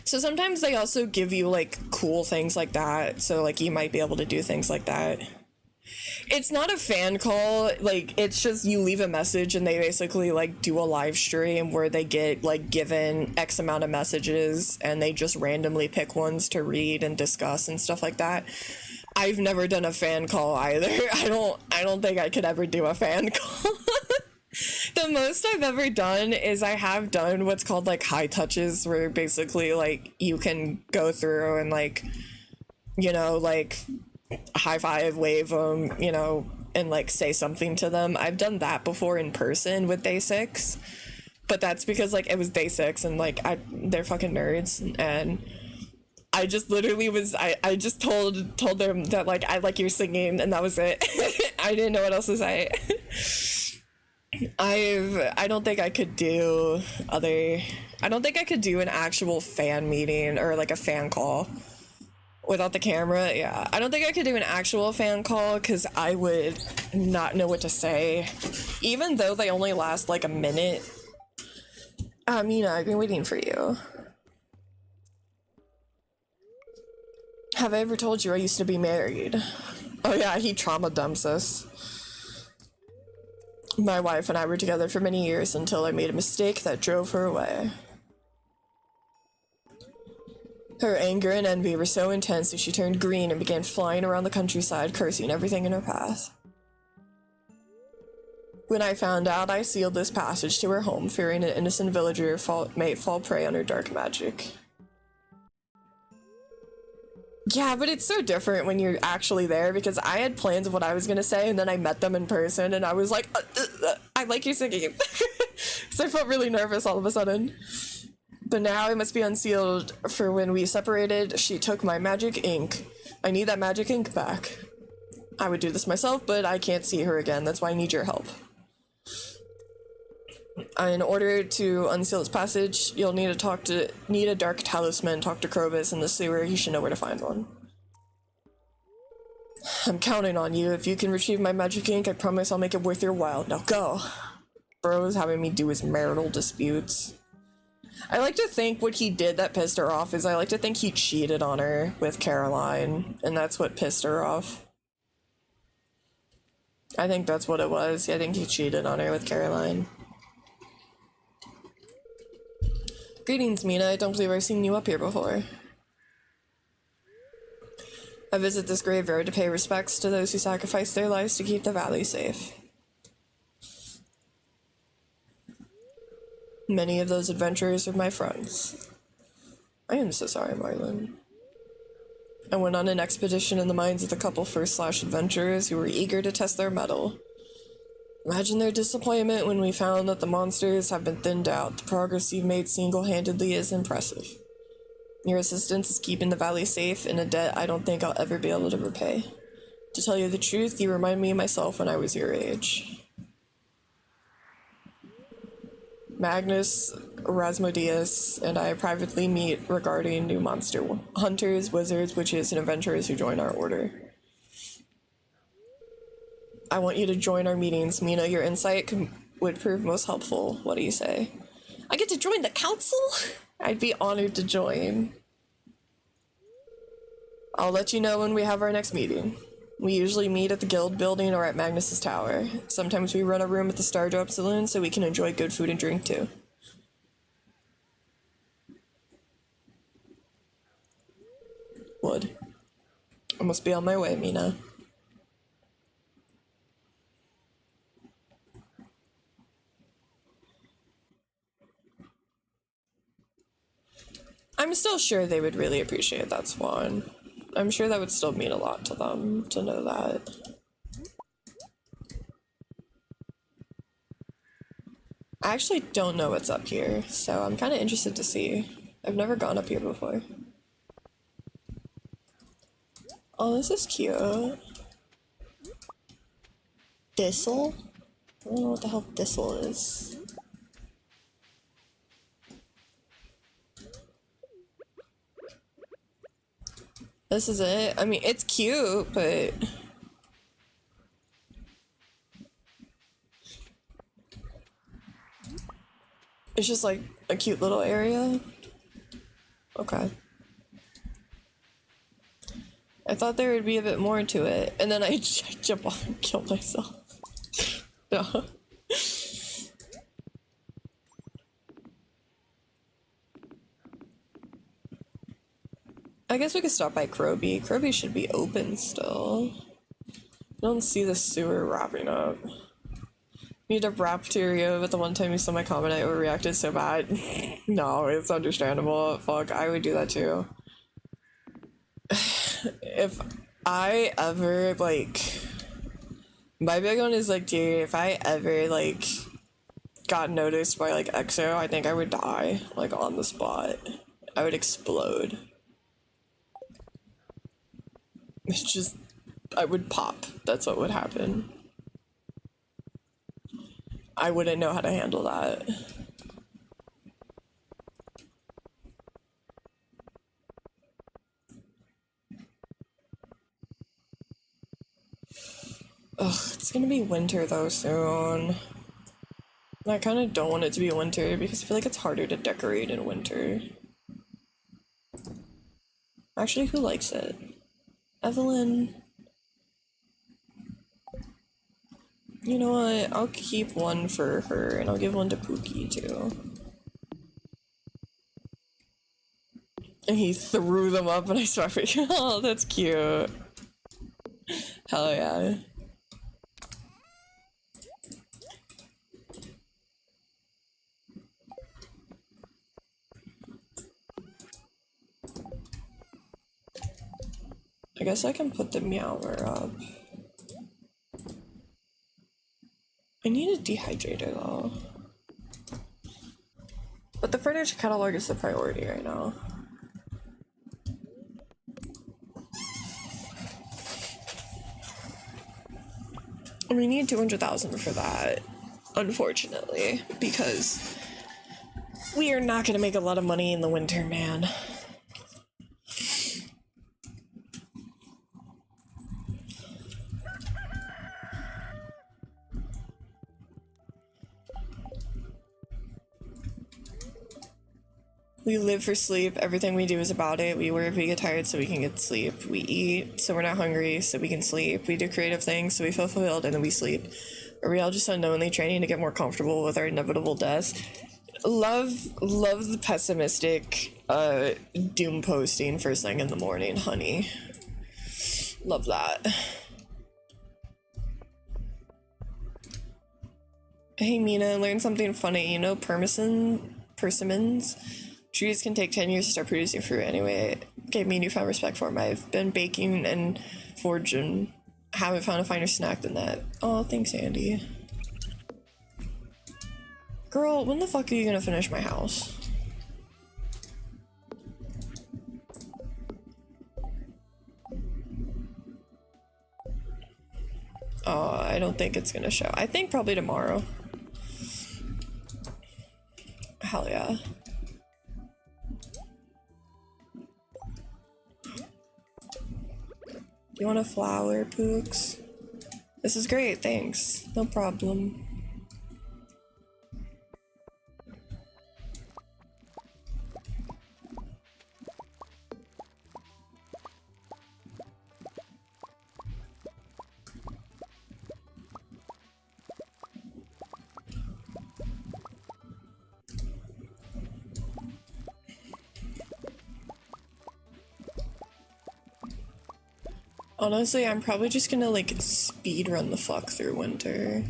So sometimes they also give you like cool things like that, so like you might be able to do things like that. It's not a fan call, like it's just you leave a message and they basically like do a live stream where they get like given X amount of messages and they just randomly pick ones to read and discuss and stuff like that. I've never done a fan call either. I don't think I could ever do a fan call. The most I've ever done is I have done what's called like high touches, where basically like you can go through and like, you know, like high five, wave them, you know, and like say something to them. I've done that before in person with Day 6, but that's because like it was Day 6 and like they're fucking nerds, and I just literally was I just told them that like I like your singing, and that was it. I didn't know what else to say. I don't think I could do an actual fan meeting or like a fan call without the camera. Yeah, I don't think I could do an actual fan call because I would not know what to say, even though they only last like a minute. Mina, I've been waiting for you. Have I ever told you I used to be married? Oh yeah, he trauma dumps us. My wife and I were together for many years until I made a mistake that drove her away. Her anger and envy were so intense that she turned green and began flying around the countryside, cursing everything in her path. When I found out, I sealed this passage to her home, fearing an innocent villager may fall prey on her dark magic. Yeah, but it's so different when you're actually there, because I had plans of what I was gonna say, and then I met them in person, and I was like, I like your singing. So I felt really nervous all of a sudden. But now it must be unsealed, for when we separated, she took my magic ink. I need that magic ink back. I would do this myself, but I can't see her again. That's why I need your help. In order to unseal this passage, you'll need a dark talisman. Talk to Krobus in the sewer. He should know where to find one. I'm counting on you. If you can retrieve my magic ink, I promise I'll make it worth your while. Now go. Bro is having me do his marital disputes. I like to think what he did that pissed her off is I like to think he cheated on her with Caroline, and that's what pissed her off. I think that's what it was. I think he cheated on her with Caroline. Greetings, Mina. I don't believe I've seen you up here before. I visit this graveyard to pay respects to those who sacrificed their lives to keep the valley safe. Many of those adventurers are my friends. I am so sorry, Marlon. I went on an expedition in the minds of the couple first/adventurers who were eager to test their mettle. Imagine their disappointment when we found that the monsters have been thinned out. The progress you've made single-handedly is impressive. Your assistance is keeping the valley safe in a debt I don't think I'll ever be able to repay. To tell you the truth, you remind me of myself when I was your age. Magnus, Rasmodius, and I privately meet regarding new monster hunters, wizards, witches, and adventurers who join our order. I want you to join our meetings. Mina, your insight would prove most helpful. What do you say? I get to join the council? I'd be honored to join. I'll let you know when we have our next meeting. We usually meet at the guild building or at Magnus's tower. Sometimes we run a room at the Stardew Saloon so we can enjoy good food and drink too. Would. I must be on my way, Mina. I'm still sure they would really appreciate that swan. I'm sure that would still mean a lot to them to know that. I actually don't know what's up here, so I'm kind of interested to see. I've never gone up here before. Oh, this is cute. Thistle? I don't know what the hell thistle is. This is it. I mean, it's cute, but... it's just like a cute little area. Okay. I thought there would be a bit more to it, and then I jump off and kill myself. No. I guess we could stop by Kroby. Kroby should be open still. I don't see the sewer wrapping up. Need a Raptorio, but the one time you saw my comment I overreacted so bad. No, it's understandable. Fuck, I would do that too. If I ever, like... my big one is like, dude, if I ever, like, got noticed by, like, EXO, I think I would die, like, on the spot. I would explode. It's just... I would pop. That's what would happen. I wouldn't know how to handle that. Ugh, it's gonna be winter though soon. And I kind of don't want it to be winter because I feel like it's harder to decorate in winter. Actually, who likes it? Evelyn. You know what? I'll keep one for her and I'll give one to Pookie too. And he threw them up and I saw it. Oh, that's cute. Hell yeah. I guess I can put the Meowmer up. I need a dehydrator though. But the furniture catalog is the priority right now. And we need 200,000 for that, unfortunately, because we are not gonna make a lot of money in the winter, man. We live for sleep. Everything we do is about it. We work, we get tired so we can get sleep. We eat so we're not hungry so we can sleep. We do creative things so we feel fulfilled and then we sleep. Are we all just unknowingly training to get more comfortable with our inevitable deaths? Love the pessimistic doom posting first thing in the morning, honey. Love that. Hey Mina, learn something funny. You know persimmons? Trees can take 10 years to start producing fruit anyway. Gave me newfound respect for them. I've been baking and foraging. Haven't found a finer snack than that. Oh, thanks, Andy. Girl, when the fuck are you gonna finish my house? Oh, I don't think it's gonna show. I think probably tomorrow. Hell yeah. You want a flower, Pooks? This is great, thanks. No problem. Honestly, I'm probably just gonna like speed run the fuck through winter.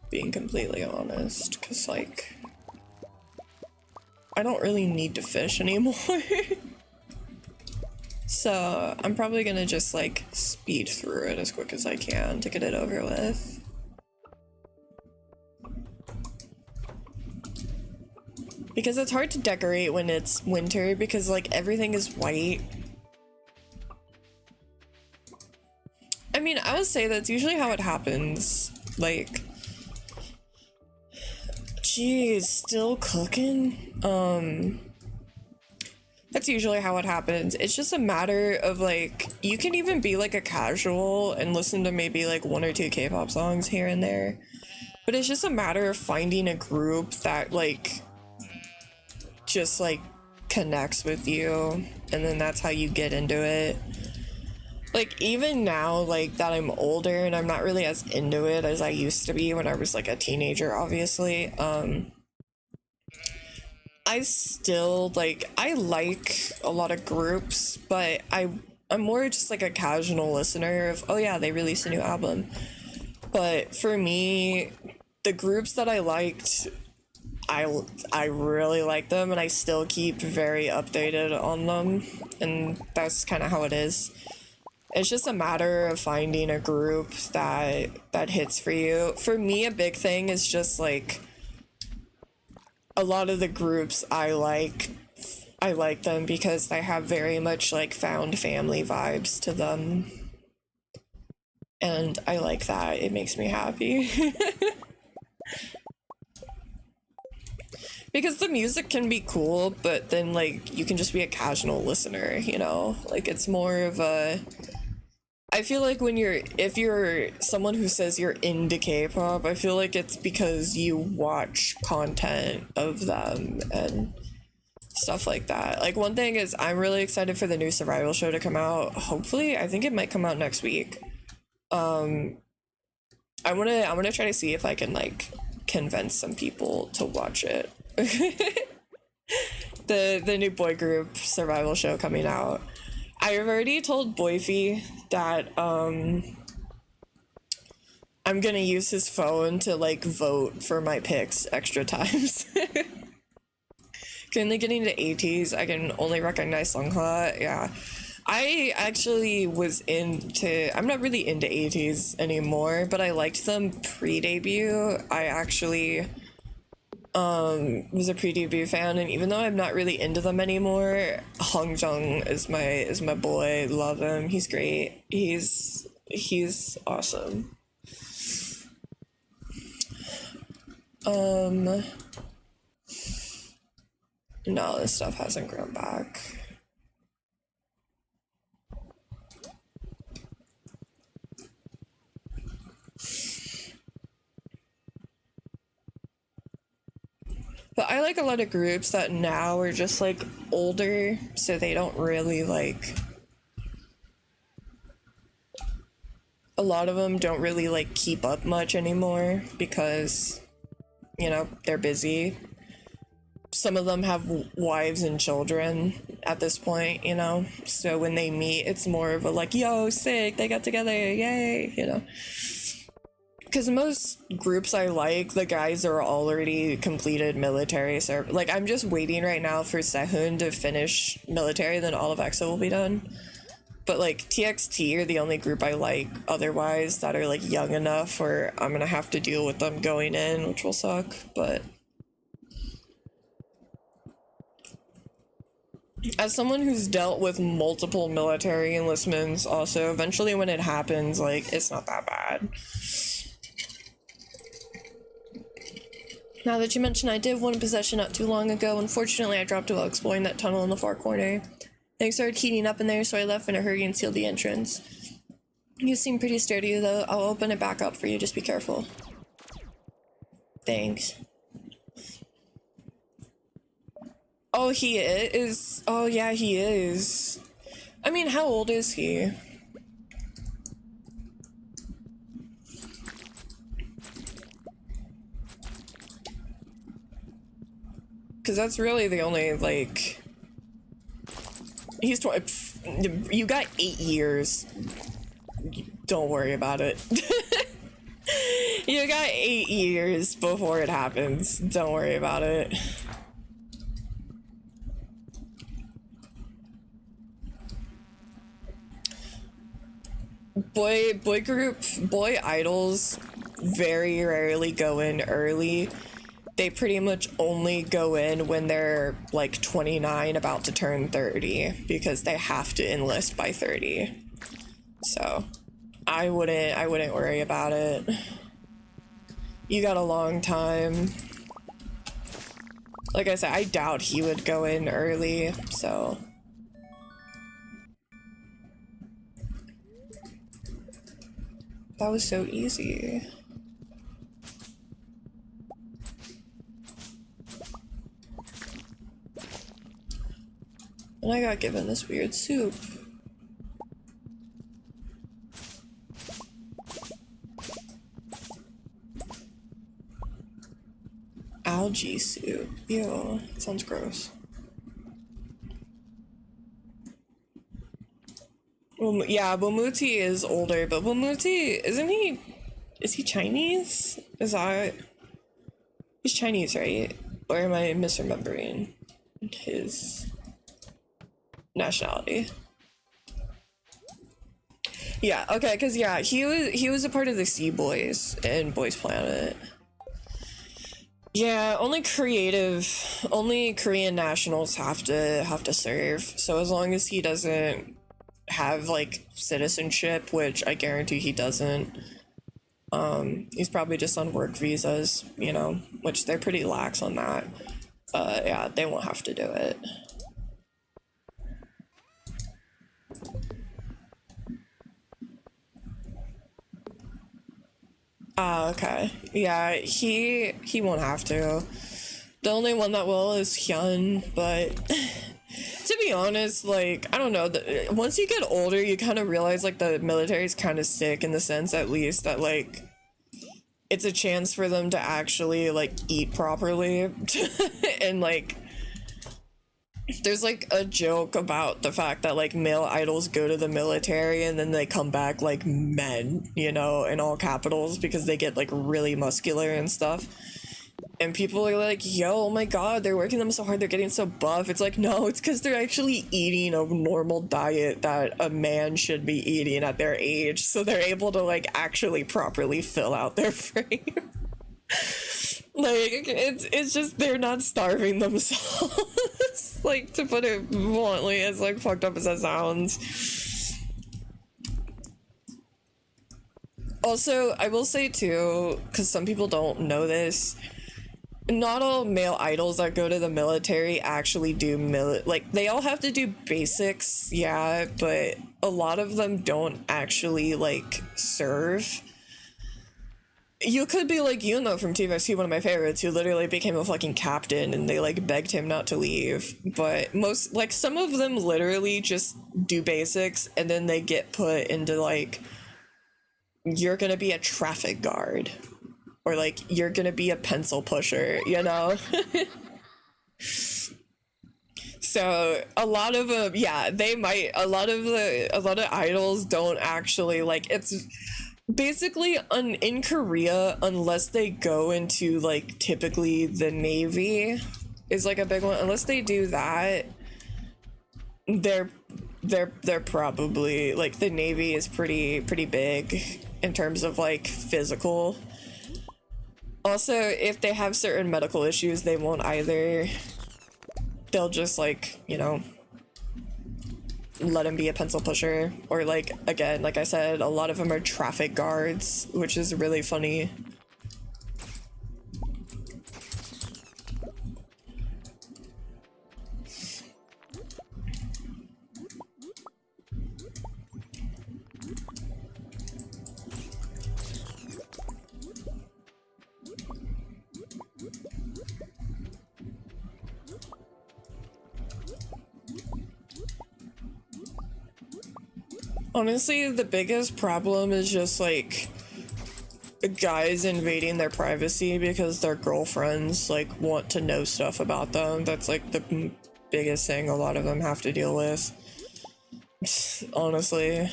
Being completely honest, cause like I don't really need to fish anymore. So I'm probably gonna just like speed through it as quick as I can to get it over with. Because it's hard to decorate when it's winter because like everything is white. I mean, I would say that's usually how it happens. Like, geez, still cooking? That's usually how it happens. It's just a matter of like, you can even be like a casual and listen to maybe like 1 or 2 K-pop songs here and there. But it's just a matter of finding a group that like, just like connects with you. And then that's how you get into it. Like, even now, like, that I'm older and I'm not really as into it as I used to be when I was, like, a teenager, obviously, I still, like, I like a lot of groups, but I'm more just, like, a casual listener of, oh yeah, they released a new album. But for me, the groups that I liked, I really like them, and I still keep very updated on them, and that's kind of how it is. It's just a matter of finding a group that hits for you. For me, a big thing is just like a lot of the groups I like them because they have very much like found family vibes to them. And I like that. It makes me happy. Because the music can be cool, but then like you can just be a casual listener, you know? Like it's more of a I feel like if you're someone who says you're into K-pop, I feel like it's because you watch content of them and stuff like that. Like one thing is I'm really excited for the new survival show to come out. Hopefully, I think it might come out next week. I want to try to see if I can like convince some people to watch it. The new boy group survival show coming out. I've already told Boyfie that I'm gonna use his phone to like vote for my picks extra times. Currently getting to 80s, I can only recognize Sungha. Yeah, I actually was I'm not really into 80s anymore, but I liked them pre-debut. I actually was a pre-debut fan, and even though I'm not really into them anymore, Hongjeong is my boy. Love him. He's great. He's awesome. No, this stuff hasn't grown back. But I like a lot of groups that now are just like older, so they don't really like, a lot of them don't really like keep up much anymore because, you know, they're busy. Some of them have wives and children at this point, you know, so when they meet, it's more of a like, yo, sick, they got together, yay, you know. Because most groups I like, the guys are already completed military service. Like, I'm just waiting right now for Sehun to finish military, then all of EXO will be done. But, like, TXT are the only group I like otherwise that are, like, young enough where I'm gonna have to deal with them going in, which will suck, but... As someone who's dealt with multiple military enlistments also, eventually when it happens, like, it's not that bad. Now that you mention, I did one possession not too long ago. Unfortunately, I dropped it while exploring that tunnel in the far corner. Things started heating up in there, so I left in a hurry and sealed the entrance. You seem pretty sturdy, though. I'll open it back up for you. Just be careful. Thanks. Oh, he is? Oh, yeah, he is. I mean, how old is he? Because that's really the only, like... He's 20... You got 8 years. Don't worry about it. You got 8 years before it happens. Don't worry about it. Boy idols very rarely go in early. They pretty much only go in when they're like 29, about to turn 30, because they have to enlist by 30. So I wouldn't worry about it. You got a long time. Like I said, I doubt he would go in early, so. That was so easy. And I got given this weird soup. Algae soup. Ew, that sounds gross. Well, yeah, Bomuti is older, but Bomuti, is he Chinese? He's Chinese, right? Or am I misremembering his nationality? Yeah, okay, because yeah, he was a part of the Sea Boys in Boys Planet. Yeah, only Korean nationals have to serve. So as long as he doesn't have like citizenship, which I guarantee he doesn't, he's probably just on work visas, you know, which they're pretty lax on that. Yeah, they won't have to do it. Okay. Yeah, he won't have to. The only one that will is Hyun, but to be honest, like, I don't know, once you get older, you kind of realize, like, the military is kind of sick in the sense, at least, that, like, it's a chance for them to actually, like, eat properly, and, like, there's, like, a joke about the fact that, like, male idols go to the military and then they come back, like, men, you know, in all capitals, because they get, like, really muscular and stuff. And people are like, yo, oh my god, they're working them so hard, they're getting so buff. It's like, no, it's because they're actually eating a normal diet that a man should be eating at their age, so they're able to, like, actually properly fill out their frame. Like, it's just, they're not starving themselves. Like, to put it bluntly, as, like, fucked up as that sounds. Also, I will say, too, because some people don't know this, not all male idols that go to the military actually do like, they all have to do basics, yeah, but a lot of them don't actually, like, serve. You could be like Yuno from TVXT, one of my favorites, who literally became a fucking captain and they like begged him not to leave. But most, like, some of them literally just do basics and then they get put into like, you're gonna be a traffic guard. Or like, you're gonna be a pencil pusher, you know? So a lot of them, yeah, they might, a lot of idols don't actually, like, it's basically in Korea, unless they go into like typically the Navy is like a big one, unless they do that, they're probably like, the Navy is pretty big in terms of like physical. Also, if they have certain medical issues, they won't either. They'll just like, you know, let him be a pencil pusher, or like, again, like I said, a lot of them are traffic guards, which is really funny. Honestly, the biggest problem is just like guys invading their privacy because their girlfriends like want to know stuff about them. That's like the biggest thing a lot of them have to deal with. Honestly.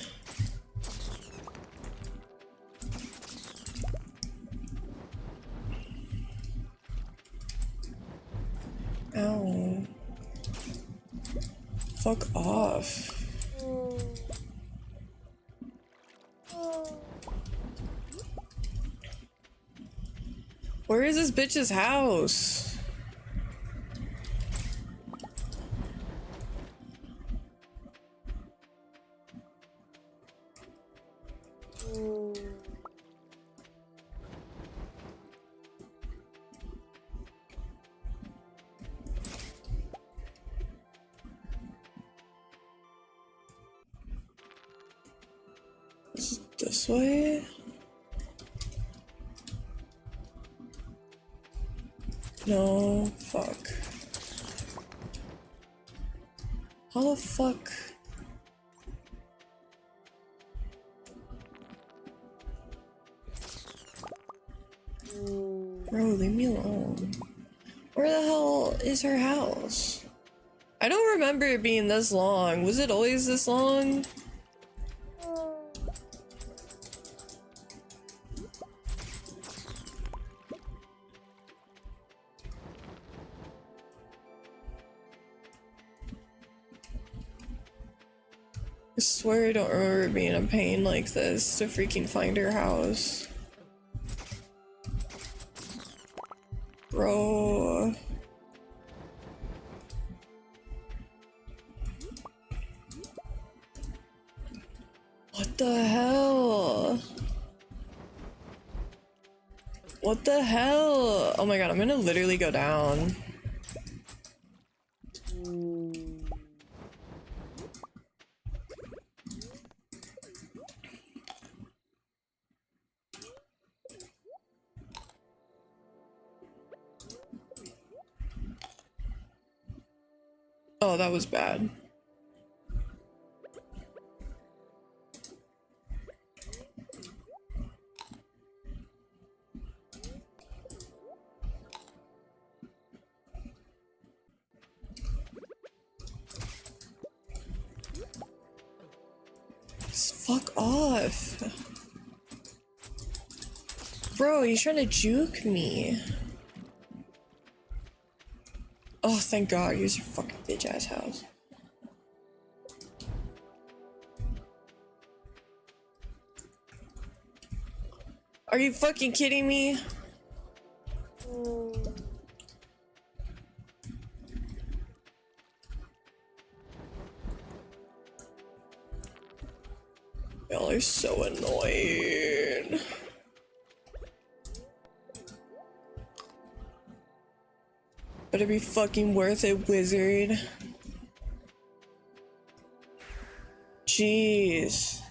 Ow. Fuck off. Where is this bitch's house? Is it this way? No, fuck. How the fuck? Bro, leave me alone. Where the hell is her house? I don't remember it being this long. Was it always this long? I swear I don't remember it being a pain like this to freaking find her house. Bro. What the hell? What the hell? Oh my god, I'm gonna literally go down. Oh, that was bad. Fuck off. Bro, he's trying to juke me. Oh, thank God, here's your fucking bitch ass house. Are you fucking kidding me? Y'all are so annoying. Better be fucking worth it, wizard. Jeez.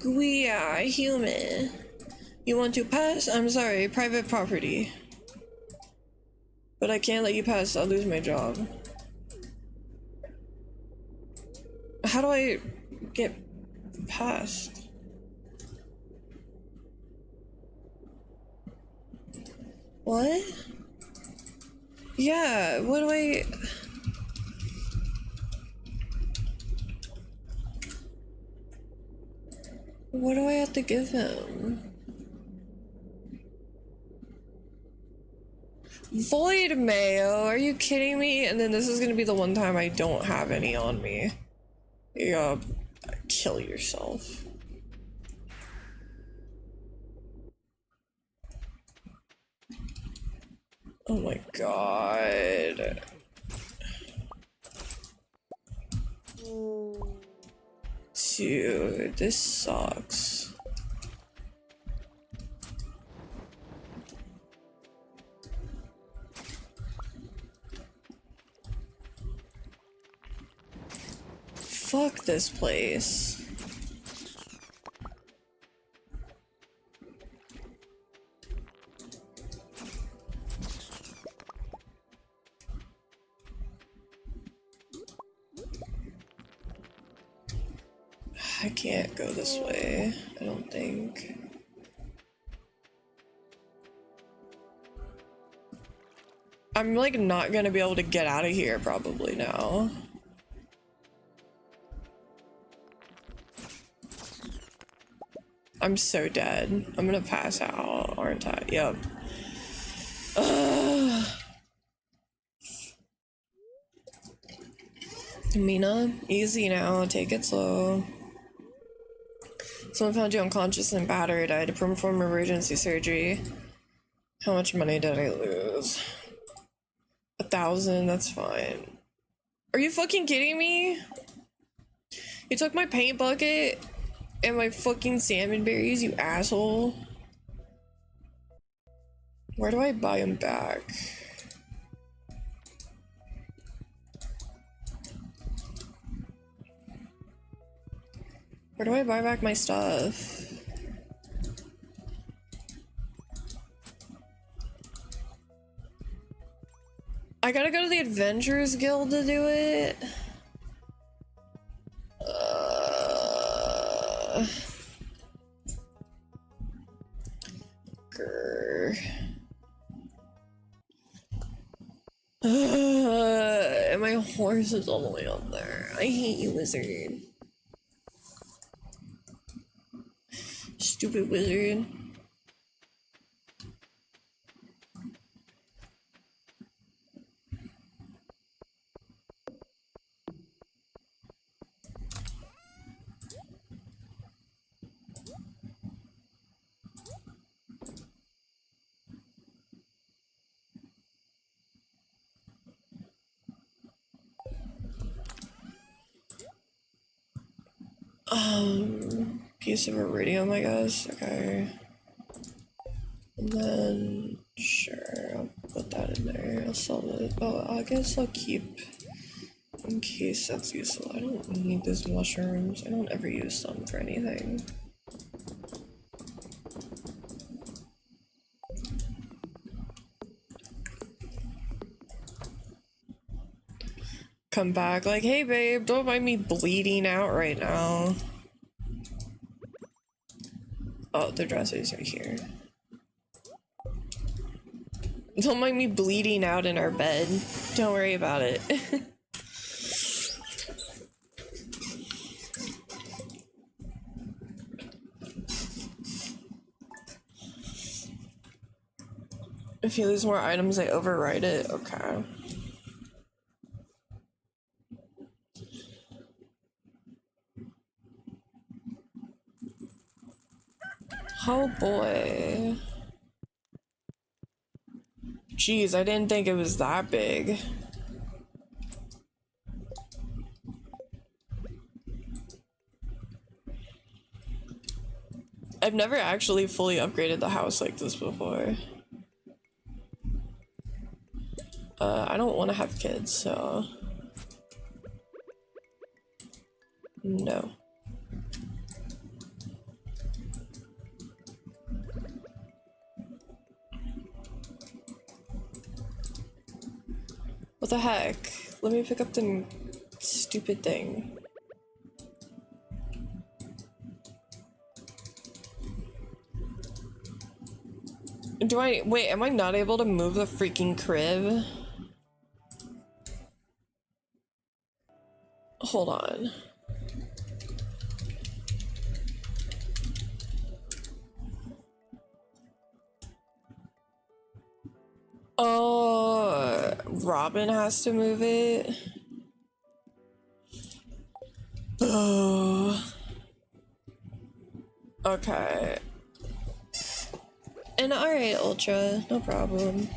We are human. You want to pass? I'm sorry, private property. But I can't let you pass, I'll lose my job. How do I get past? What? Yeah, what do I... What do I have to give him? Void mayo, are you kidding me? And then this is gonna be the one time I don't have any on me. You gotta kill yourself. Oh my god. Dude, this sucks. Fuck this place. I can't go this way, I don't think. I'm like not gonna be able to get out of here probably now. I'm so dead. I'm gonna pass out, aren't I? Yep. Ugh. Mina, easy now, take it slow. Someone found you unconscious and battered. I had to perform emergency surgery. How much money did I lose? 1,000, that's fine. Are you fucking kidding me? You took my paint bucket and my fucking salmon berries, you asshole. Where do I buy them back? Where do I buy back my stuff? I gotta go to the Adventurers Guild to do it. Grr. And my horse is all the way up there. I hate you, wizard. Stupid wizard. Piece of iridium, I guess. Okay. And then, sure, I'll put that in there. I'll sell it. Oh, I guess I'll keep in case that's useful. I don't need these mushrooms. I don't ever use them for anything. Come back like, hey babe, don't mind me bleeding out right now. Oh, the dresser's right here. Don't mind me bleeding out in our bed. Don't worry about it. If you lose more items, I override it. Okay. Oh boy. Jeez, I didn't think it was that big. I've never actually fully upgraded the house like this before. I don't want to have kids, so... No. What the heck? Let me pick up the stupid thing. Wait, am I not able to move the freaking crib? Hold on. Oh, Robin has to move it. Oh. Okay. And alright, Ultra, no problem.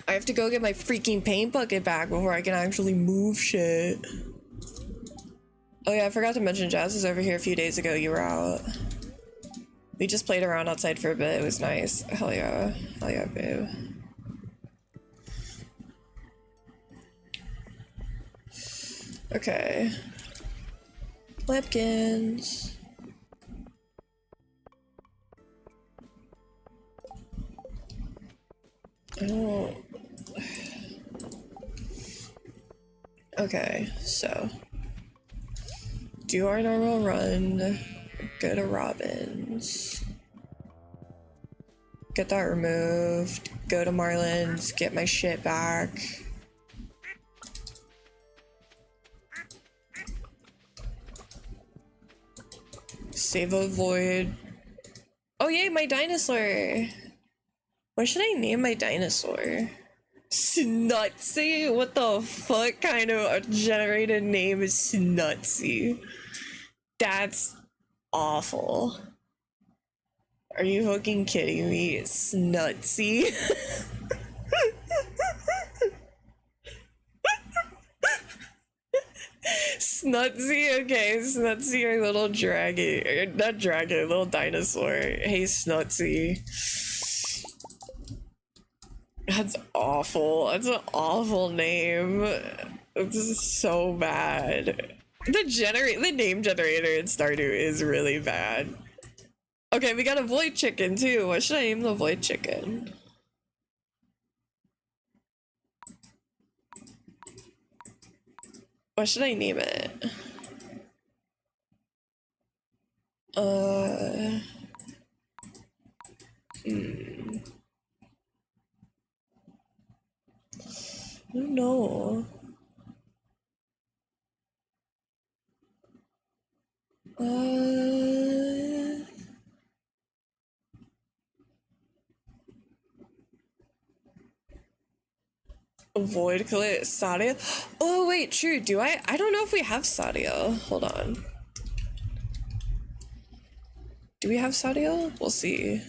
I have to go get my freaking paint bucket back before I can actually move shit. Oh yeah, I forgot to mention Jazz was over here a few days ago. You were out. We just played around outside for a bit. It was nice. Hell yeah. Hell yeah, babe. Okay. Lepkins. Oh. Okay, so. Do our normal run. Go to Robin's. Get that removed. Go to Marlin's. Get my shit back. Save a void. Oh yay, my dinosaur! What should I name my dinosaur? Snutsy? What the fuck kind of a generated name is Snutsy? That's awful. Are you fucking kidding me? Snutsy? Snutsy? Okay, Snutsy, our little dragon. Not dragon, little dinosaur. Hey, Snutsy. That's awful. That's an awful name. This is so bad. The name generator in Stardew is really bad. Okay, we got a void chicken too. What should I name the void chicken? What should I name it? I don't know. Void Clit Sadia? Oh wait, true. Do I don't know if we have Sadia. Hold on. Do we have Sadia? We'll see.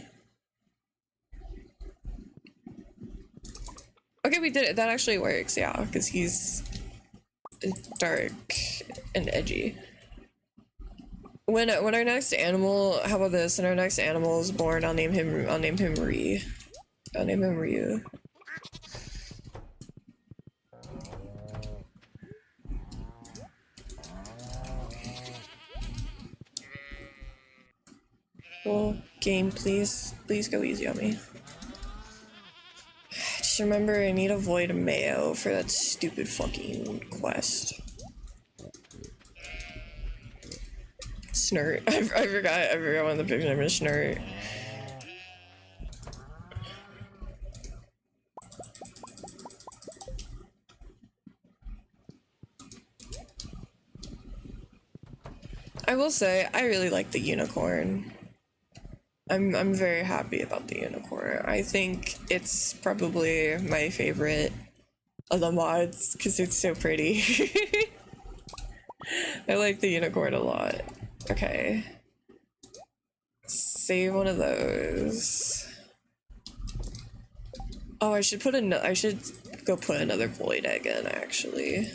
Okay, we did it. That actually works, yeah, because he's dark and edgy. When our next animal, how about this? When our next animal is born, I'll name him Ree. I'll name him Ryu. Well, game, please go easy on me. Just remember, I need a void mayo for that stupid fucking quest. Snurt. I forgot one of the pig's name is Snurt. I will say, I really like the unicorn. I'm very happy about the unicorn. I think it's probably my favorite of the mods because it's so pretty. I like the unicorn a lot. Okay. Save one of those. Oh, I should go put another void egg in actually.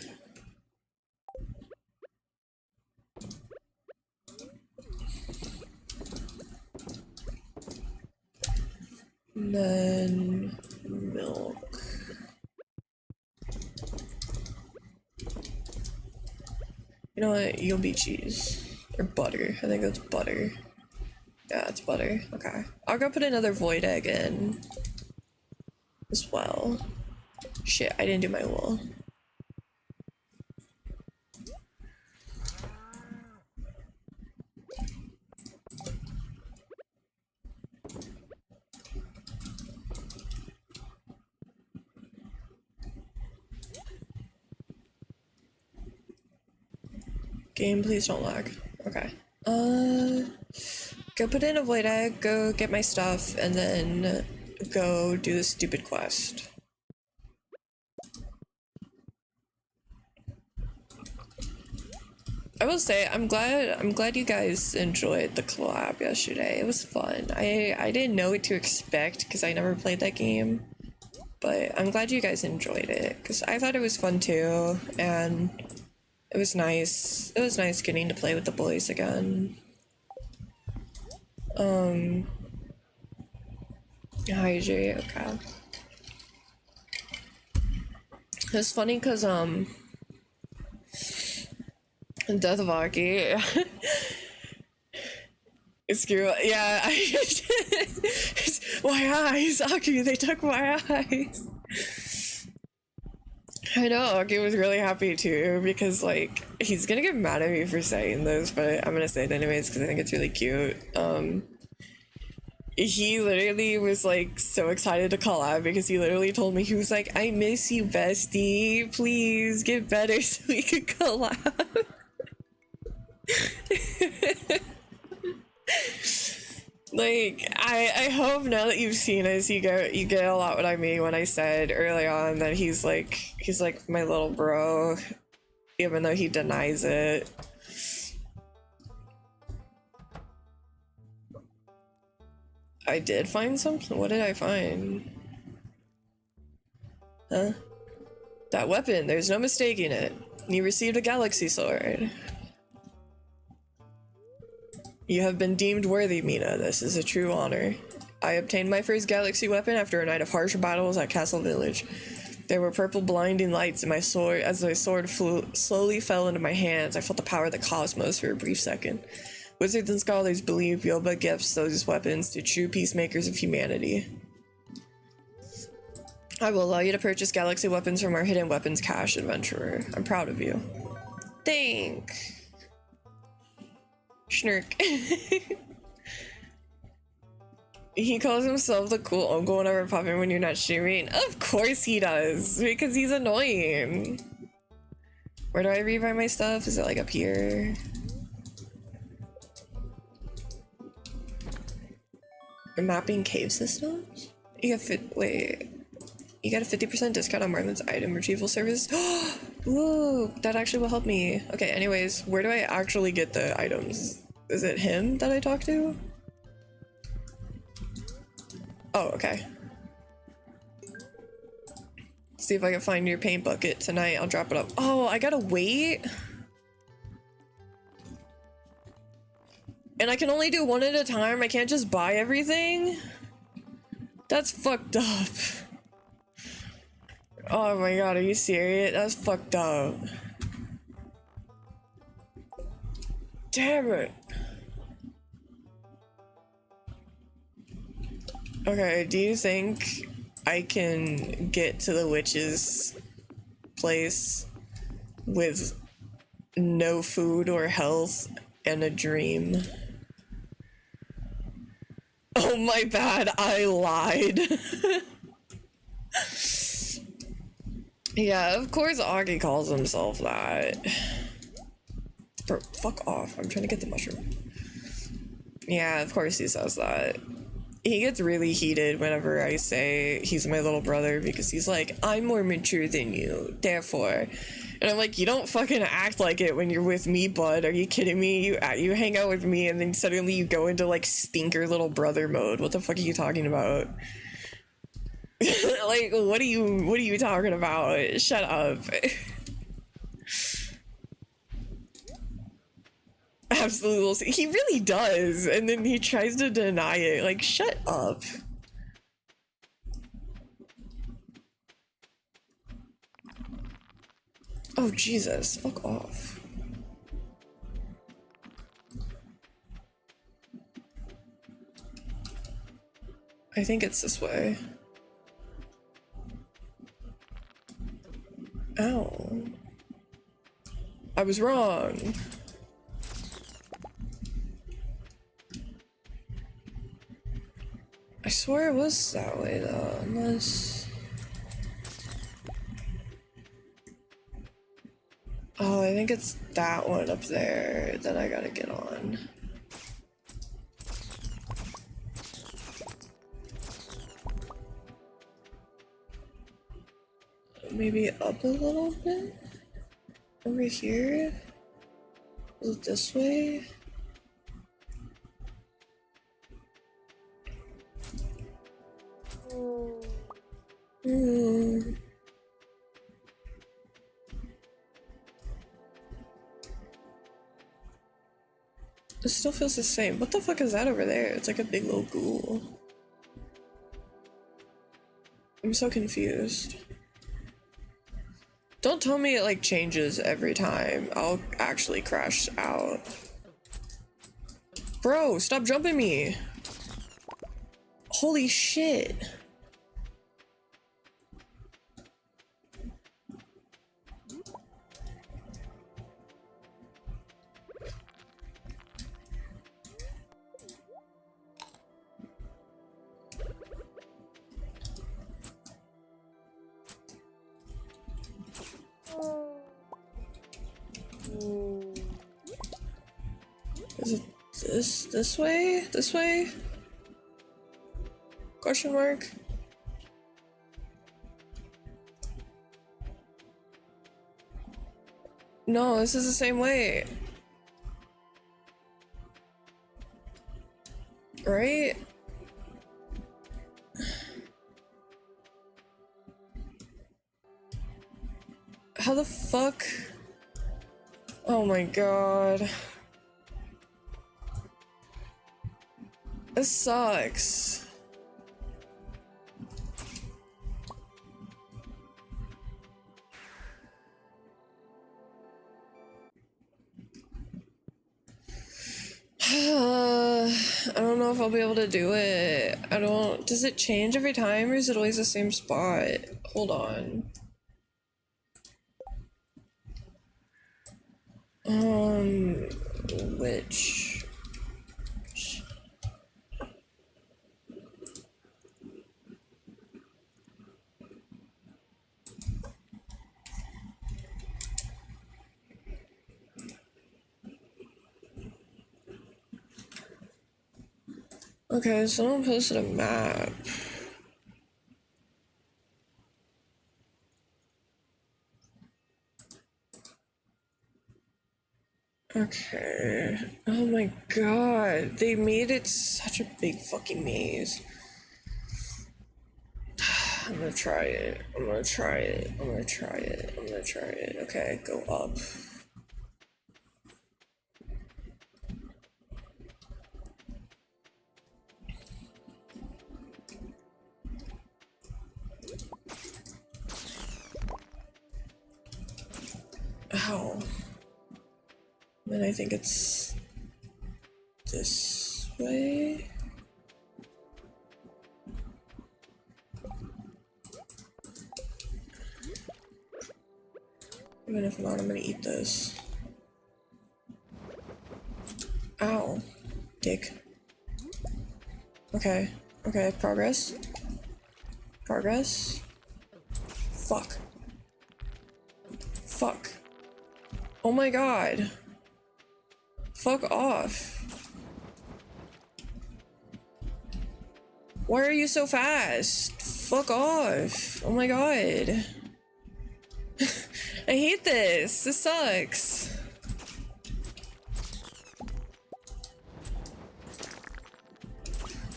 And then milk. You know what? You'll be cheese. Or butter. I think it's butter. Yeah, it's butter. Okay. I'll go put another void egg in as well. Shit, I didn't do my wall. Game, please don't lag. Okay. Go put in a void egg, go get my stuff, and then go do the stupid quest. I will say I'm glad you guys enjoyed the collab yesterday. It was fun. I didn't know what to expect because I never played that game. But I'm glad you guys enjoyed it because I thought it was fun too, and it was nice. It was nice getting to play with the boys again. Hi Jay, okay. It's funny because Death of Aki. Screw yeah, my eyes, Aki, they took my eyes. I know, Aki was really happy too because like he's gonna get mad at me for saying this, but I'm gonna say it anyways because I think it's really cute. He literally was like so excited to collab because he literally told me, he was like, I miss you, bestie, please get better so we could collab. Like I hope now that you've seen us you get a lot what I mean when I said early on that he's like my little bro, even though he denies it. I did find something. What did I find? Huh? That weapon, there's no mistaking it. You received a galaxy sword. You have been deemed worthy, Mina. This is a true honor. I obtained my first galaxy weapon after a night of harsh battles at Castle Village. There were purple blinding lights in my sword as my sword slowly fell into my hands. I felt the power of the cosmos for a brief second. Wizards and scholars believe Yoba gifts those weapons to true peacemakers of humanity. I will allow you to purchase galaxy weapons from our hidden weapons cache, adventurer. I'm proud of you. Thanks. Schnurk. He calls himself the cool uncle whenever popping when you're not streaming. Of course he does, because he's annoying. Where do I rebuy my stuff? Is it like up here? Mapping cave systems? You got wait. You got a 50% discount on Marlon's item retrieval service. Whoa, that actually will help me. Okay, anyways, where do I actually get the items? Is it him that I talk to? Oh, okay. See if I can find your paint bucket tonight. I'll drop it up. Oh, I gotta wait. And I can only do one at a time. I can't just buy everything. That's fucked up. Oh my god, are you serious? That's fucked up. Damn it. Okay, do you think I can get to the witch's place with no food or health and a dream? Oh my bad, I lied. Yeah, of course Augie calls himself that. Bro, fuck off. I'm trying to get the mushroom. Yeah, of course he says that. He gets really heated whenever I say he's my little brother because he's like, I'm more mature than you, therefore. And I'm like, you don't fucking act like it when you're with me, bud. Are you kidding me? You hang out with me and then suddenly you go into like stinker little brother mode. What the fuck are you talking about? Like, what are you talking about? Shut up. Absolutely. He really does. And then he tries to deny it. Like, shut up. Oh, Jesus. Fuck off. I think it's this way. was wrong. I swear it was that way though, unless... Oh, I think it's that one up there that I gotta get on. Maybe up a little bit? Over here? Is it this way? Hmm. It still feels the same. What the fuck is that over there? It's like a big little ghoul. I'm so confused. Don't tell me it like changes every time. I'll actually crash out. Bro, stop jumping me. Holy shit. Is it this way? This way? Question mark? No, this is the same way. Right? How the fuck? Oh my god. This sucks. I don't know if I'll be able to do it. I don't... Does it change every time or is it always the same spot? Hold on. Which... Okay, someone posted a map. Okay. Oh my god. They made it such a big fucking maze. I'm gonna try it. I'm gonna try it. I'm gonna try it. I'm gonna try it. Okay, go up. Ow. Then I think it's this way. Even if not, I'm gonna eat this. Ow. Dick. Okay. Okay, progress. Progress. Fuck. Fuck. Oh my god. Fuck off. Why are you so fast? Fuck off. Oh my god. I hate this. This sucks.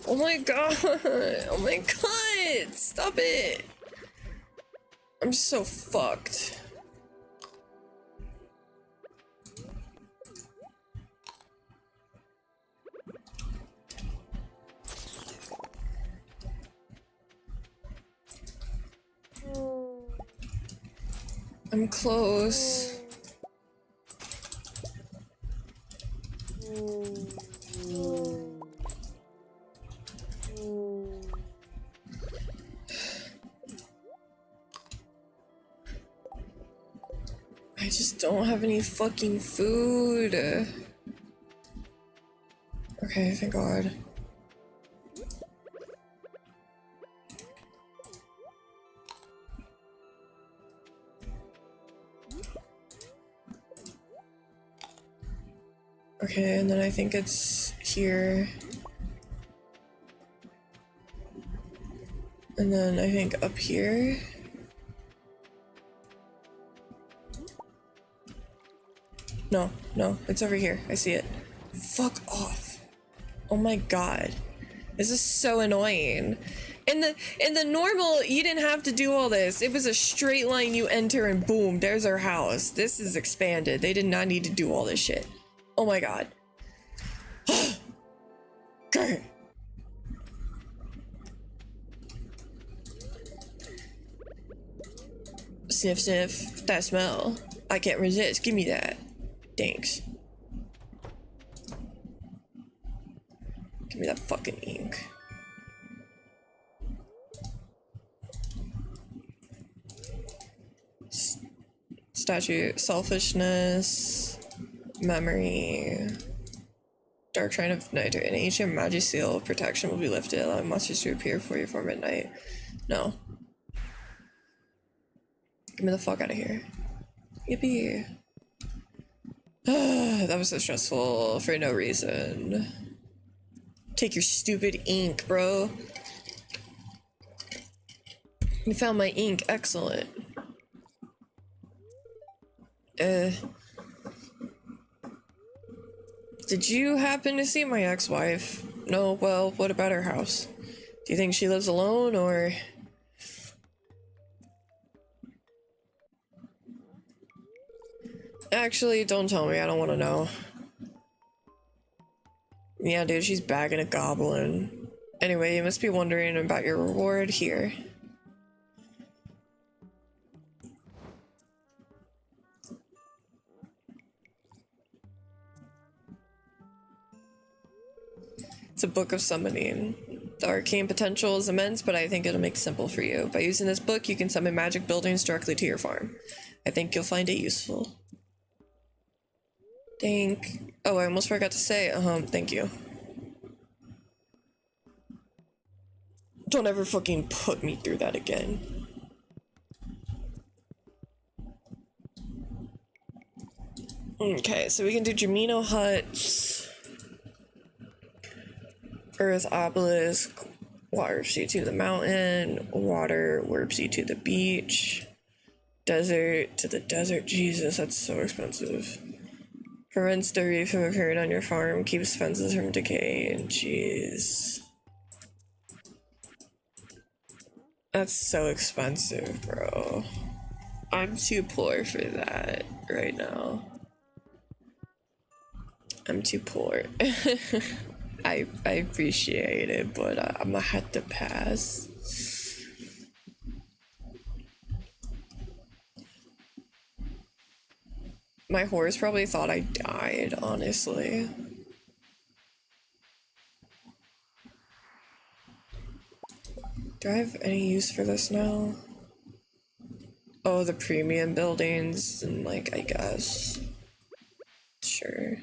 Oh my god. Oh my god. Stop it. I'm so fucked. I'm close. I I just don't have any fucking food. Okay, thank God. Okay, and then I think it's here. And then I think up here. No, no, it's over here. I see it. Fuck off. Oh my God. This is so annoying. In the normal, you didn't have to do all this. It was a straight line you enter and boom, there's our house. This is expanded. They did not need to do all this shit. Oh my God. Okay. Sniff, sniff. That smell. I can't resist. Give me that. Thanks. Give me that fucking ink. Statue. Selfishness. Memory. Dark Shrine of Night. An ancient magic seal of protection will be lifted, allowing monsters to appear before you for midnight. No. Get me the fuck out of here. Yippee. That was so stressful for no reason. Take your stupid ink, bro. You found my ink. Excellent. Did you happen to see my ex-wife? No, well, what about her house? Do you think she lives alone, or... Actually, don't tell me, I don't want to know. Yeah, dude, she's bagging a goblin. Anyway, you must be wondering about your reward here. It's a book of summoning. The arcane potential is immense, but I think it'll make it simple for you. By using this book, you can summon magic buildings directly to your farm. I think you'll find it useful. Oh, I almost forgot to say, thank you. Don't ever fucking put me through that again. Okay, so we can do Jamino Hut, Earth Obelisk, water warps you to the mountain, water warps you to the beach, desert to the desert. Jesus, that's so expensive. Prevents debris from appearing on your farm, keeps fences from decaying. Jeez. That's so expensive, bro. I'm too poor for that right now. I'm too poor. I appreciate it, but I'm gonna have to pass. My horse probably thought I died, honestly. Do I have any use for this now? Oh, the premium buildings, and like, I guess. Sure.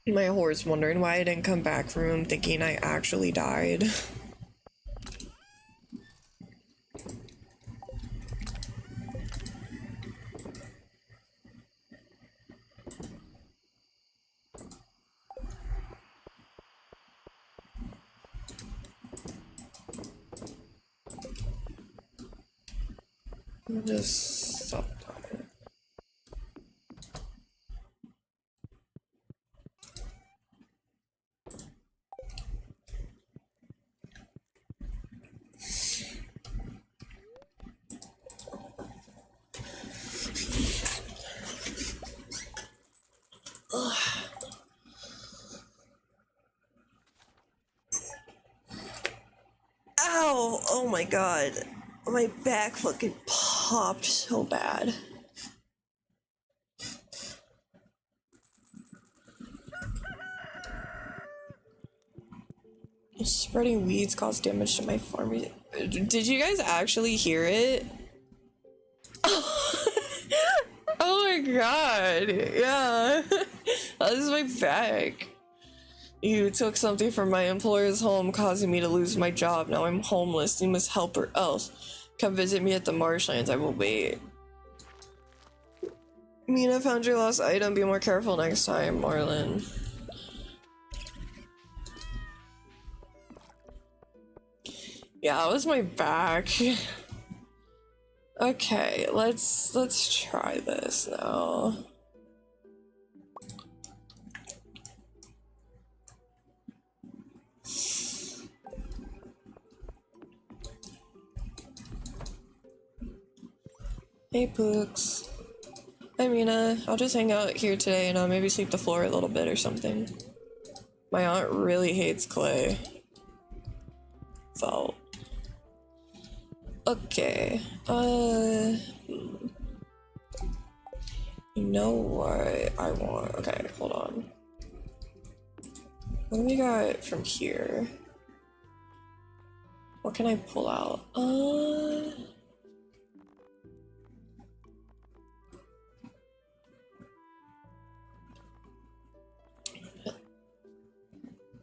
My horse wondering why I didn't come back from him, thinking I actually died. I'll just stop talking. Ow! Oh my god. My back fucking popped so bad. Spreading weeds caused damage to my farm. Did you guys actually hear it? Oh my god, yeah. That is my bag. You took something from my employer's home, causing me to lose my job. Now I'm homeless. You must help or else. Come visit me at the marshlands. I will wait. Mina found your lost item. Be more careful next time, Marlon. Yeah, it was my back. Okay, let's try this now. Hey, Pooks. Hi, Mina. I'll just hang out here today and I'll maybe sweep the floor a little bit or something. My aunt really hates clay. So. Okay. You know what I want? Okay, hold on. What do we got from here? What can I pull out?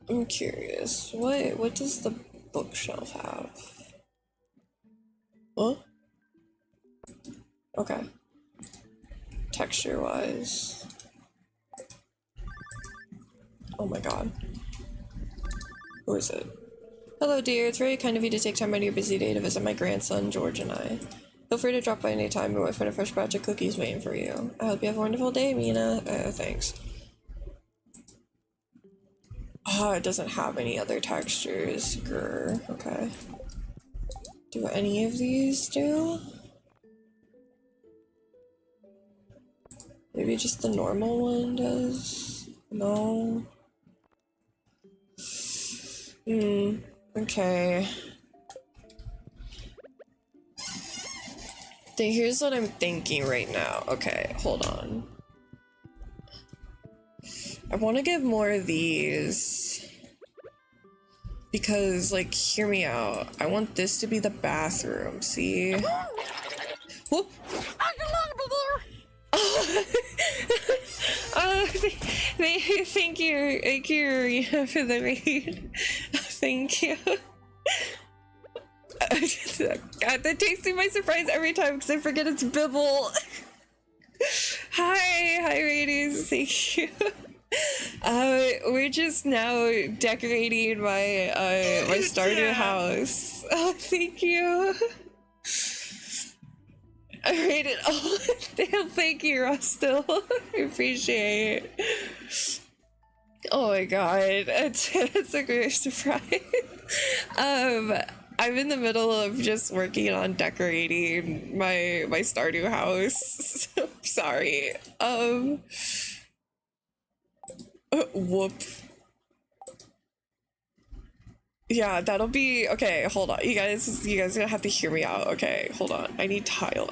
I'm curious. What does the bookshelf have? Huh? Okay. Texture wise. Oh my god. Who is it? Hello dear, it's very kind of you to take time out of your busy day to visit my grandson, George and I. Feel free to drop by any time. My wife and a fresh batch of cookies waiting for you. I hope you have a wonderful day, Mina. Thanks. Oh, it doesn't have any other textures. Grr. Okay. Do any of these do? Maybe just the normal one does? No. Okay. Then here's what I'm thinking right now. Okay, hold on. I want to get more of these. Because, like, hear me out. I want this to be the bathroom, see? Whoop! Thank you, Rita, for the raid. Thank you. God, that takes me by surprise every time because I forget it's Bibble. Hi, ladies. Thank you. We're just now decorating my my Stardew house. Oh, thank you. I rated. Oh, damn! Thank you, Rustle. I appreciate it. Oh my god, it's a great surprise. I'm in the middle of just working on decorating my Stardew house. Sorry. Whoop. Yeah, that'll be okay. Hold on, you guys gonna have to hear me out. Okay, hold on. I need tile.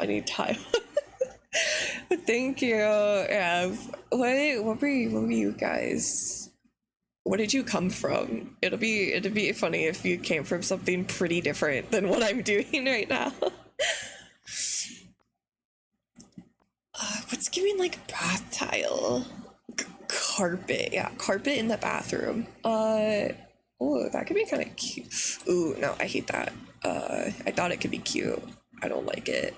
Thank you. Yeah. What were you guys? Where did you come from? It'd be funny if you came from something pretty different than what I'm doing right now. What's giving like bath tile? Carpet, yeah, carpet in the bathroom. Oh, that could be kind of cute. Ooh, no, I hate that. I thought it could be cute. I don't like it.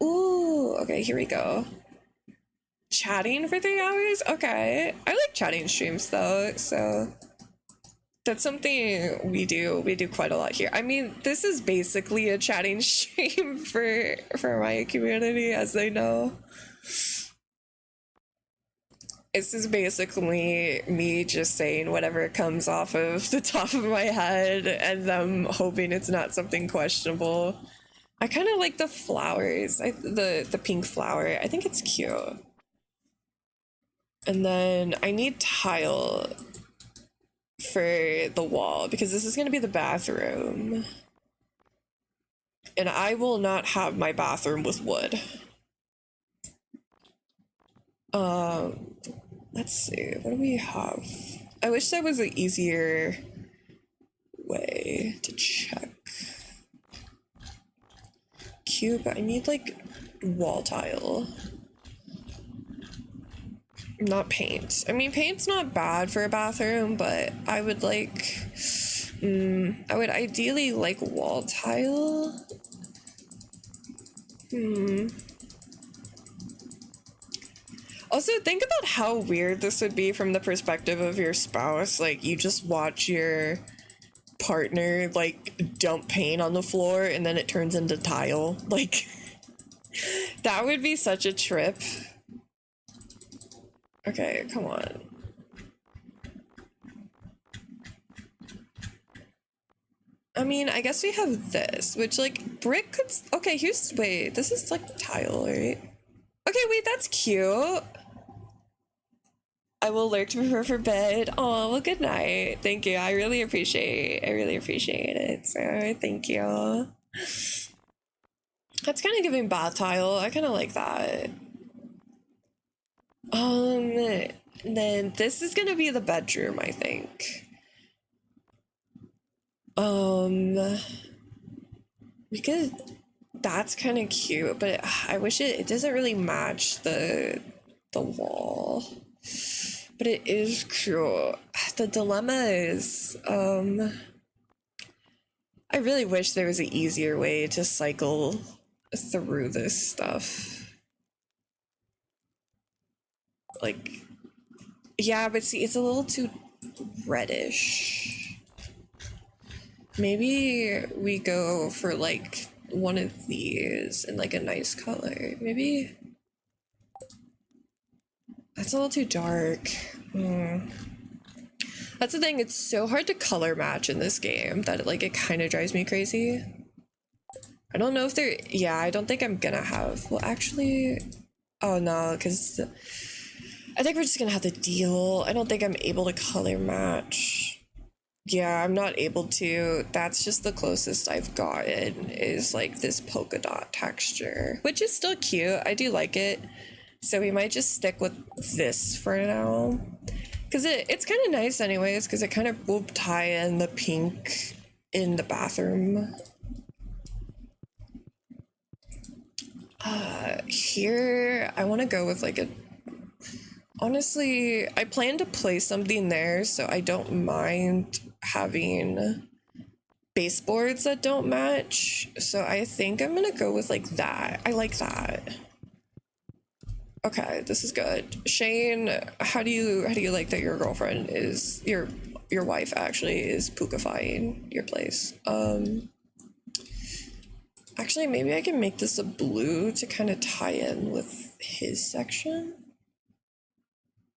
Ooh, okay, here we go. Chatting for 3 hours? Okay. I like chatting streams though, so that's something we do quite a lot here. I mean, this is basically a chatting stream for my community, as they know. This is basically me just saying whatever comes off of the top of my head and them hoping it's not something questionable. I kind of like the flowers, the pink flower. I think it's cute. And then I need tile for the wall because this is going to be the bathroom. And I will not have my bathroom with wood. Let's see, what do we have? I wish that was an easier way to check. Cute, but I need like wall tile. Not paint. I mean, paint's not bad for a bathroom, but I would like, I would ideally like wall tile. Also, think about how weird this would be from the perspective of your spouse. Like, you just watch your partner, like, dump paint on the floor and then it turns into tile. Like, that would be such a trip. Okay, come on. I mean, I guess we have this, which, like, brick could... Okay, here's... Wait, this is, like, tile, right? Okay, wait, that's cute. I will lurk to prepare for bed. Oh, well, good night. Thank you. I really appreciate it. So, thank you. That's kind of giving bath tile. I kind of like that. Then this is gonna be the bedroom, I think. We could... That's kind of cute, but I wish it doesn't really match the wall. But it is cute. The dilemma is, I really wish there was an easier way to cycle through this stuff. Like, yeah, but see, it's a little too reddish. Maybe we go for like one of these in like a nice color. Maybe that's a little too dark. That's the thing, it's so hard to color match in this game that it kind of drives me crazy. I don't know if they're... Yeah, I don't think I'm gonna have... Well, actually... Oh, no, because... I think we're just gonna have to deal. I don't think I'm able to color match. Yeah, I'm not able to. That's just the closest I've gotten is like this polka dot texture, which is still cute. I do like it. So we might just stick with this for now. Because it's kind of nice anyways, because it kind of will tie in the pink in the bathroom. Here, I want to go with like a... Honestly, I plan to place something there, so I don't mind having baseboards that don't match. So I think I'm gonna go with like that. I like that. Okay, this is good. Shane, how do you like that your girlfriend is your wife actually is puka-fying your place? Actually, maybe I can make this a blue to kind of tie in with his section.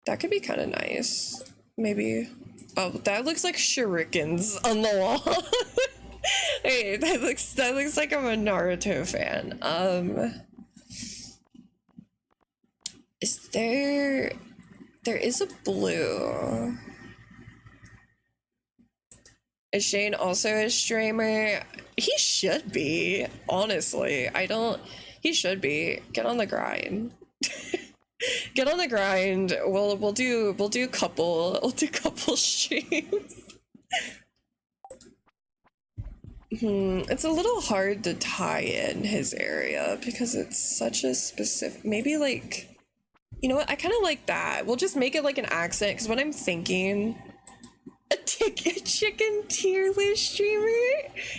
That could be kind of nice. Maybe. Oh, that looks like shurikens on the wall. Hey, that looks like I'm a Naruto fan. Is there is a blue. Is Shane also a streamer? He should be, honestly. He should be. Get on the grind. Get on the grind. We'll do couple streams. It's a little hard to tie in his area because it's such a specific, maybe like, you know what, I kind of like that. We'll just make it like an accent, because what I'm thinking, a chicken tier list streamer?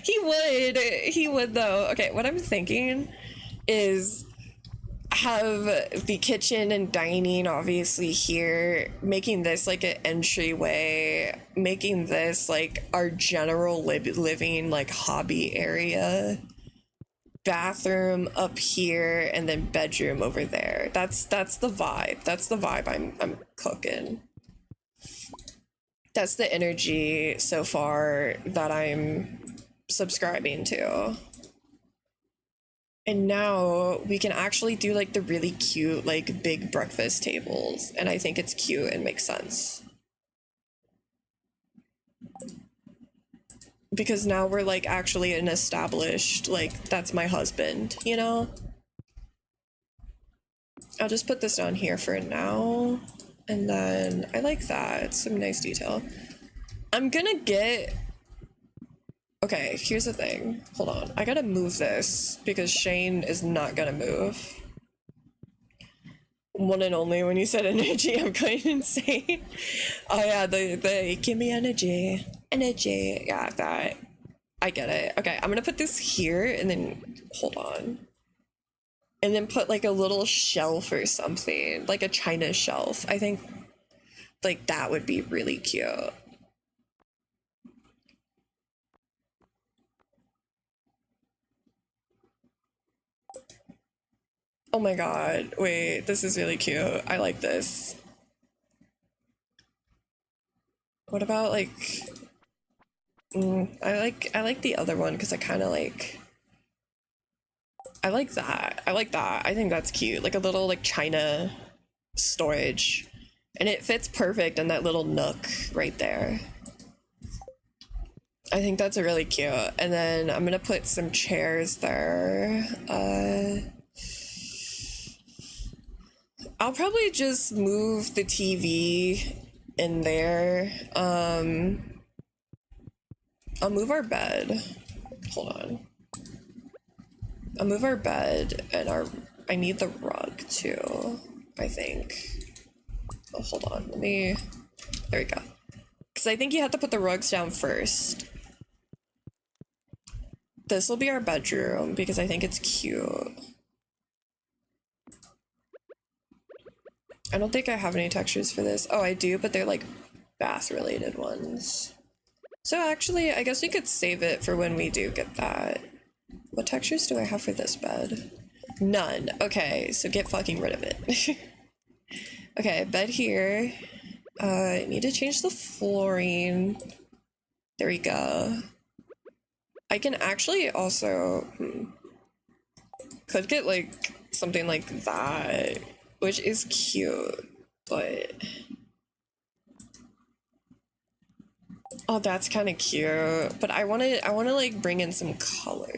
He would though. Okay, what I'm thinking is have the kitchen and dining obviously here, making this like an entryway, making this like our general living like hobby area, bathroom up here, and then bedroom over there. That's the vibe. That's the vibe I'm cooking. That's the energy so far that I'm subscribing to. And now we can actually do like the really cute like big breakfast tables, and I think it's cute and makes sense. Because now we're like actually an established, like, that's my husband, you know? I'll just put this down here for now. And then I like that. It's some nice detail. I'm gonna get... Okay, here's the thing. Hold on. I gotta move this because Shane is not gonna move. One and only when you said energy, I'm going insane. Oh yeah, the give me energy. Energy. Yeah, that. I get it. Okay, I'm gonna put this here and then hold on. And then put like a little shelf or something, like a china shelf. I think like that would be really cute. Oh my god, wait, this is really cute. I like this. What about like I like the other one because I kind of like I like that. I like that. I think that's cute. Like a little like china storage. And it fits perfect in that little nook right there. I think that's really cute. And then I'm gonna put some chairs there. I'll probably just move the TV in there. I'll move our bed. Hold on. I'll move our bed and I need the rug too, I think. Oh, hold on, there we go. Because I think you have to put the rugs down first. This will be our bedroom because I think it's cute. I don't think I have any textures for this. Oh, I do, but they're like bath related ones. So actually, I guess we could save it for when we do get that. What textures do I have for this bed? None. Okay, so get fucking rid of it. Okay, bed here. I need to change the flooring. There we go. I can actually also... could get like something like that, which is cute, but... Oh, that's kind of cute, but I want to like bring in some color.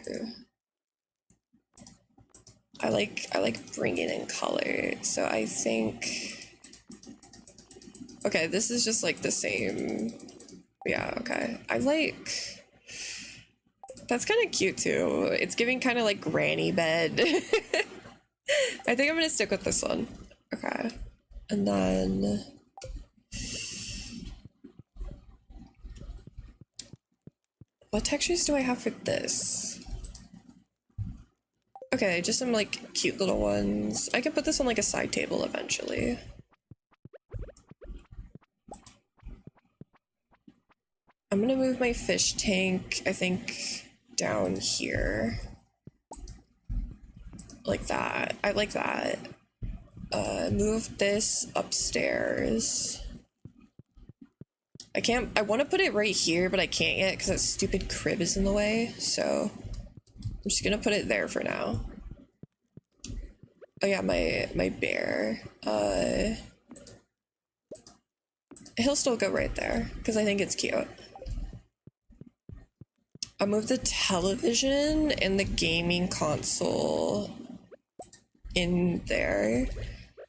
I like bringing in color, so I think... Okay, this is just like the same. Yeah, okay. I like... That's kind of cute too. It's giving kind of like granny bed. I think I'm gonna stick with this one. Okay. And then... What textures do I have for this? Okay, just some like cute little ones. I can put this on like a side table eventually. I'm gonna move my fish tank, I think, down here. Like that. I like that. Move this upstairs. I want to put it right here, but I can't yet because that stupid crib is in the way, so I'm just gonna put it there for now. Oh yeah, my bear. He'll still go right there because I think it's cute. I'll move the television and the gaming console in there,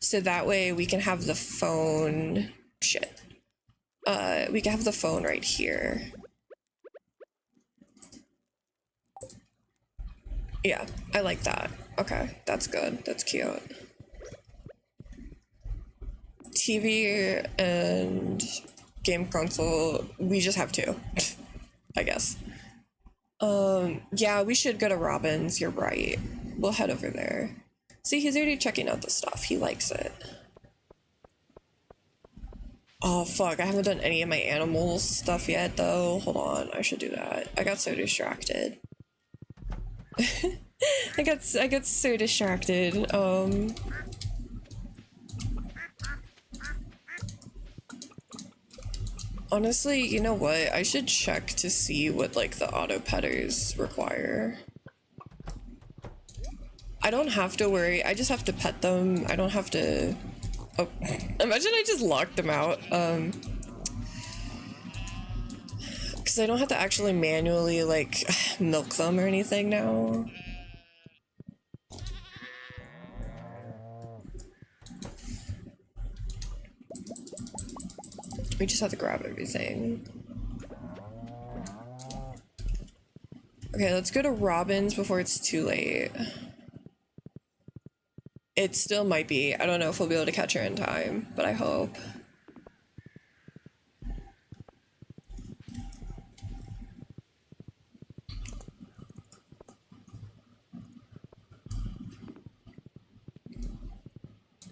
so that way we can have the phone. Shit. We can have the phone right here. Yeah, I like that. Okay, that's good. That's cute. TV and game console, we just have two, I guess. Yeah, we should go to Robin's, you're right. We'll head over there. See, he's already checking out the stuff. He likes it. Oh, fuck, I haven't done any of my animals stuff yet, though. Hold on, I should do that. I got so distracted. I got so distracted. Honestly, you know what? I should check to see what, like, the auto petters require. I don't have to worry. I just have to pet them. I don't have to... Oh, imagine I just locked them out. Because I don't have to actually manually, like, milk them or anything now. We just have to grab everything. Okay, let's go to Robin's before it's too late. It still might be. I don't know if we'll be able to catch her in time, but I hope.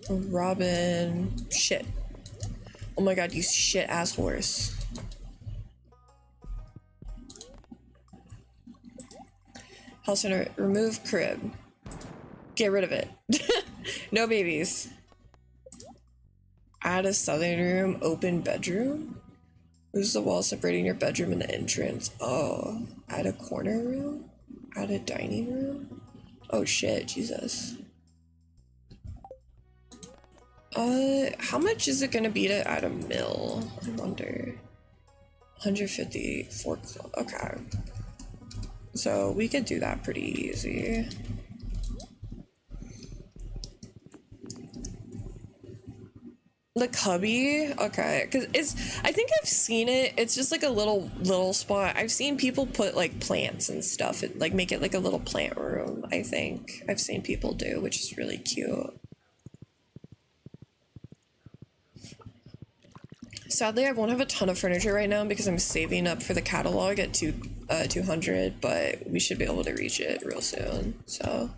Robin. Shit. Oh my god, you shit ass horse. House center. Remove crib. Get rid of it. No babies. Add a southern room. Open bedroom. Lose the wall separating your bedroom and the entrance. Oh. Add a corner room. Add a dining room. Oh shit, Jesus. How much is it gonna be to add a mill? I wonder. 150 fork. Okay. So we could do that pretty easy. The cubby? Okay, because I think I've seen it. It's just like a little spot. I've seen people put like plants and stuff and like make it like a little plant room, I think. I've seen people do, which is really cute. Sadly, I won't have a ton of furniture right now because I'm saving up for the catalog at 200, but we should be able to reach it real soon, so.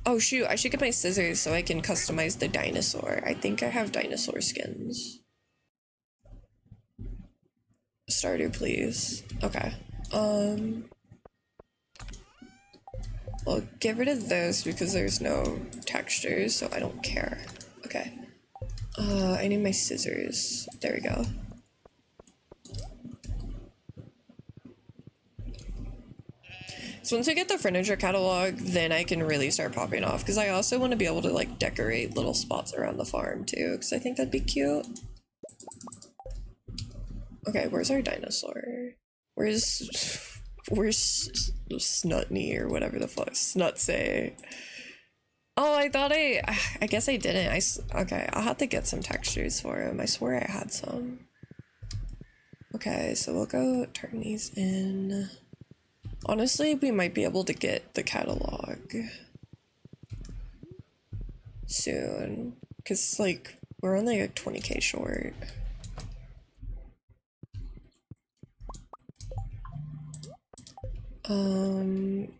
Oh shoot, I should get my scissors so I can customize the dinosaur. I think I have dinosaur skins. Stardew, please. Okay. Well, get rid of those because there's no textures, so I don't care. Okay. I need my scissors. There we go. So once I get the furniture catalog, then I can really start popping off, because I also want to be able to like decorate little spots around the farm too, because I think that'd be cute. Okay, where's our dinosaur? Where's Snutney or whatever the fuck Snutsay? Oh, I thought I guess I didn't. Okay, I'll have to get some textures for him. I swear I had some. Okay, so we'll go turn these in. Honestly, we might be able to get the catalog soon, because like we're only like 20k short.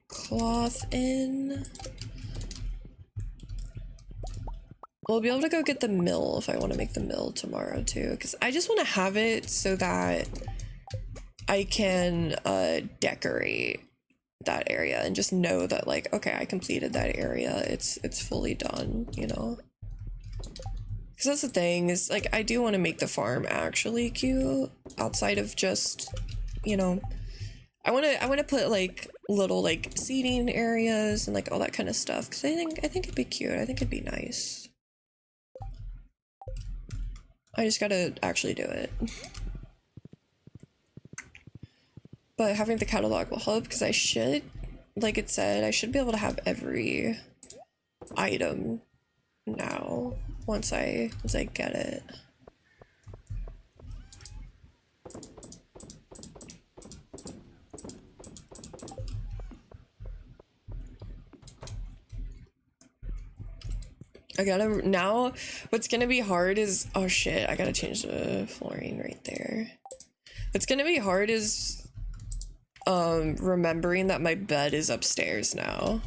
Cloth in. We'll be able to go get the mill if I want to make the mill tomorrow too, because I just want to have it so that I can decorate that area and just know that like, okay, I completed that area. It's fully done, you know? Because that's the thing is like, I do want to make the farm actually cute outside of just, you know, I want to put like little like seating areas and like all that kind of stuff, because I think it'd be cute. I think it'd be nice. I just gotta actually do it. But having the catalog will help, because I should, like it said, I should be able to have every item now once I get it. I gotta, now what's gonna be hard is, oh shit, I gotta change the flooring right there. What's gonna be hard is remembering that my bed is upstairs now.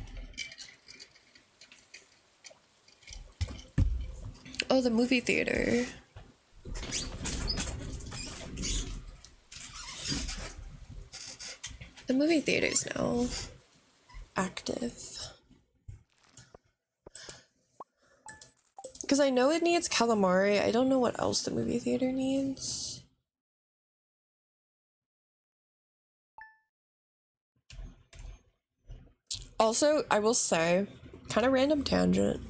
Oh, the movie theater. The movie theater's now active. Because I know it needs calamari. I don't know what else the movie theater needs. Also, I will say, kind of random tangent.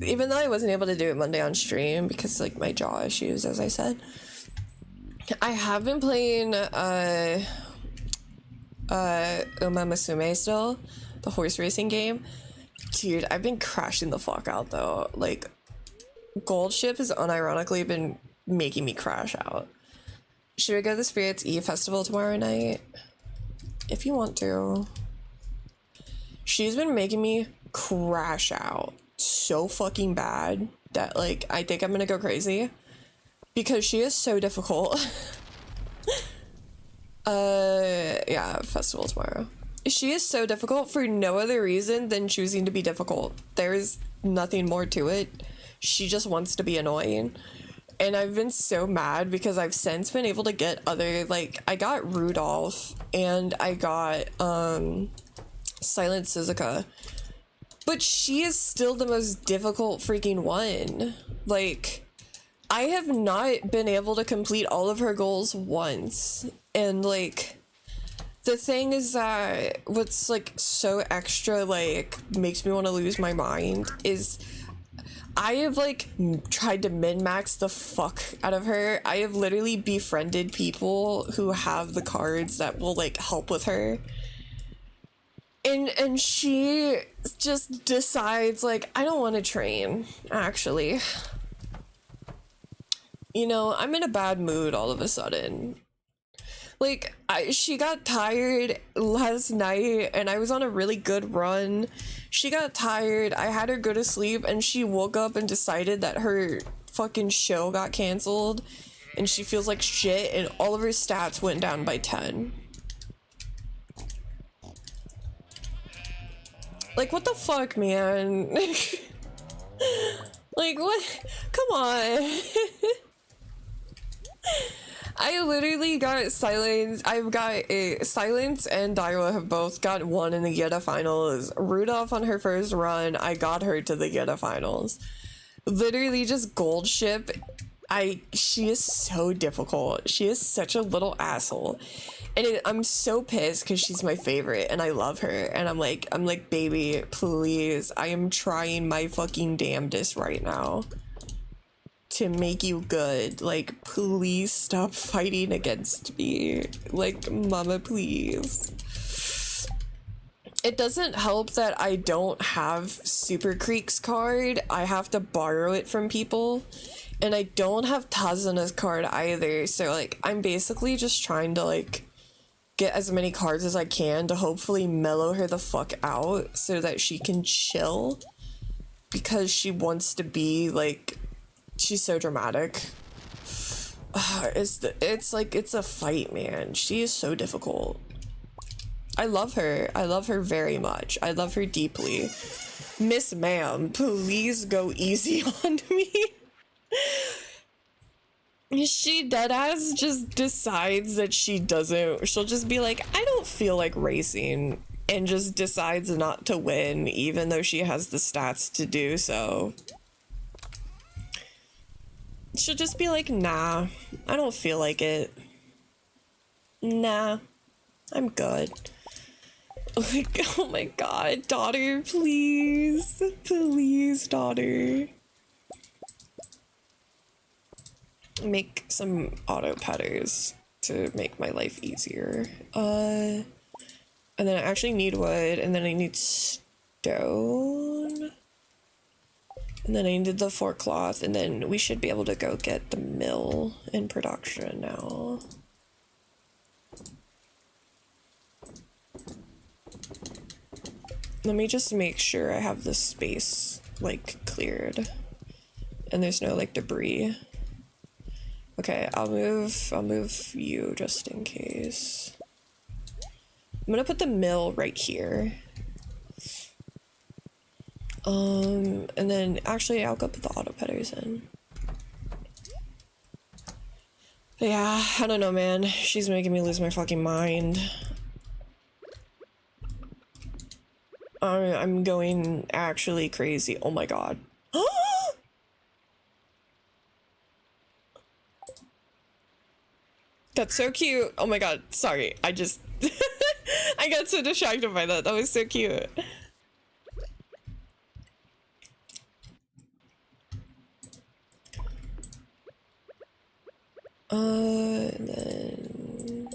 Even though I wasn't able to do it Monday on stream because like my jaw issues, as I said, I have been playing Uma Musume still, the horse racing game. Dude, I've been crashing the fuck out though. Like, Gold Ship has unironically been making me crash out. Should we go to the Spirits Eve festival tomorrow night? If you want to. She's been making me crash out so fucking bad that, like, I think I'm gonna go crazy. Because she is so difficult. Yeah, festival tomorrow. She is so difficult for no other reason than choosing to be difficult. There's nothing more to it. She just wants to be annoying. And I've been so mad because I've since been able to get other, like, I got Rudolph and I got, Silent Suzuka. But she is still the most difficult freaking one. Like, I have not been able to complete all of her goals once. And, like, the thing is that what's, like, so extra, like, makes me want to lose my mind is I have, like, tried to min-max the fuck out of her. I have literally befriended people who have the cards that will, like, help with her. And she just decides, like, I don't want to train, actually. You know, I'm in a bad mood all of a sudden. Like, she got tired last night, and I was on a really good run. She got tired, I had her go to sleep, and she woke up and decided that her fucking show got canceled, and she feels like shit, and all of her stats went down by 10. Like, what the fuck, man? Like, what? Come on. I literally got Silence. I've got a Silence and Daiwa have both got one in the Yeta finals. Rudolph on her first run, I got her to the Yeta finals. Literally just gold ship. She is so difficult. She is such a little asshole. And I'm so pissed because she's my favorite and I love her. And I'm like, baby, please. I am trying my fucking damnedest right now to make you good. Like, please stop fighting against me. Like, mama, please. It doesn't help that I don't have Super Creek's card. I have to borrow it from people. And I don't have Tazuna's card either. So, like, I'm basically just trying to, like, get as many cards as I can to hopefully mellow her the fuck out so that she can chill. Because she wants to be, like, she's so dramatic. It's like, it's a fight, man. She is so difficult. I love her. I love her very much. I love her deeply. Miss Ma'am, please go easy on me. She deadass just decides that she doesn't. She'll just be like, I don't feel like racing, and just decides not to win, even though she has the stats to do so. She'll just be like, nah, I don't feel like nah, I'm good. Like, oh my god, daughter, please. Please, daughter. Make some auto patters to make my life easier. And then I actually need wood, and then I need stone. And then I needed the 4 cloth, and then we should be able to go get the mill in production now. Let me just make sure I have this space, like, cleared. And there's no, like, debris. Okay, I'll move you just in case. I'm gonna put the mill right here. And then actually I'll go put the auto petters in. But yeah, I don't know, man. She's making me lose my fucking mind. I'm going actually crazy. Oh my god. That's so cute. Oh my god, sorry. I just I got so distracted by that. That was so cute. And then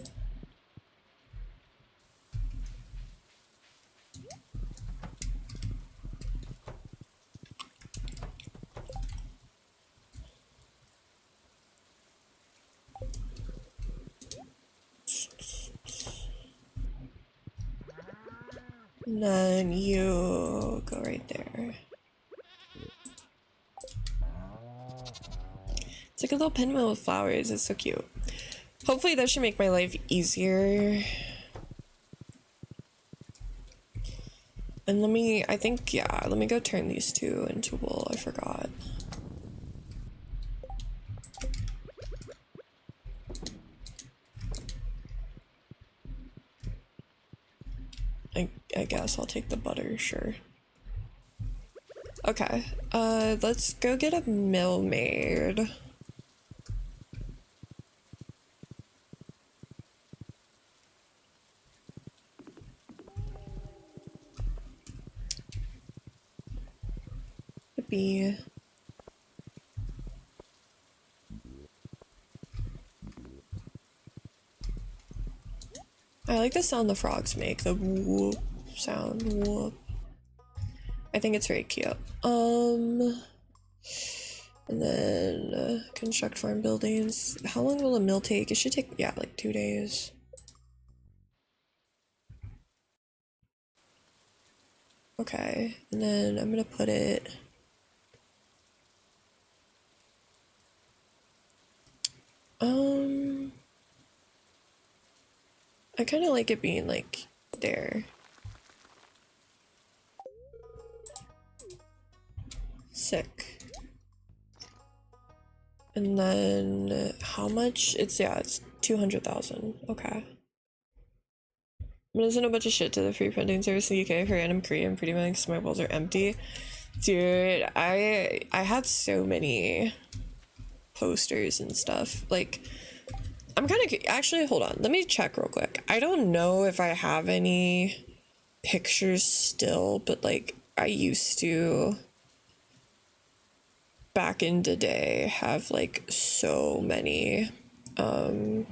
And then you go right there. It's like a little pinwheel with flowers. It's so cute. Hopefully that should make my life easier. And let me go turn these two into wool. I forgot. I guess I'll take the butter, sure. Okay, let's go get a mill made. Be I like the sound the frogs make, the whoop sound, whoop. I think it's very cute. And then construct farm buildings. How long will a mill take? It should take, yeah, like 2 days. Okay, and then I'm gonna put it I kind of like it being like there. Sick. And then how much? It's 200,000. Okay. I'm gonna send a bunch of shit to the free printing service in the UK for random Korean pretty much my walls are empty. Dude, I had so many posters and stuff. Like, I'm kind of actually hold on, let me check real quick. I don't know if I have any pictures still, but like I used to back in the day have like so many all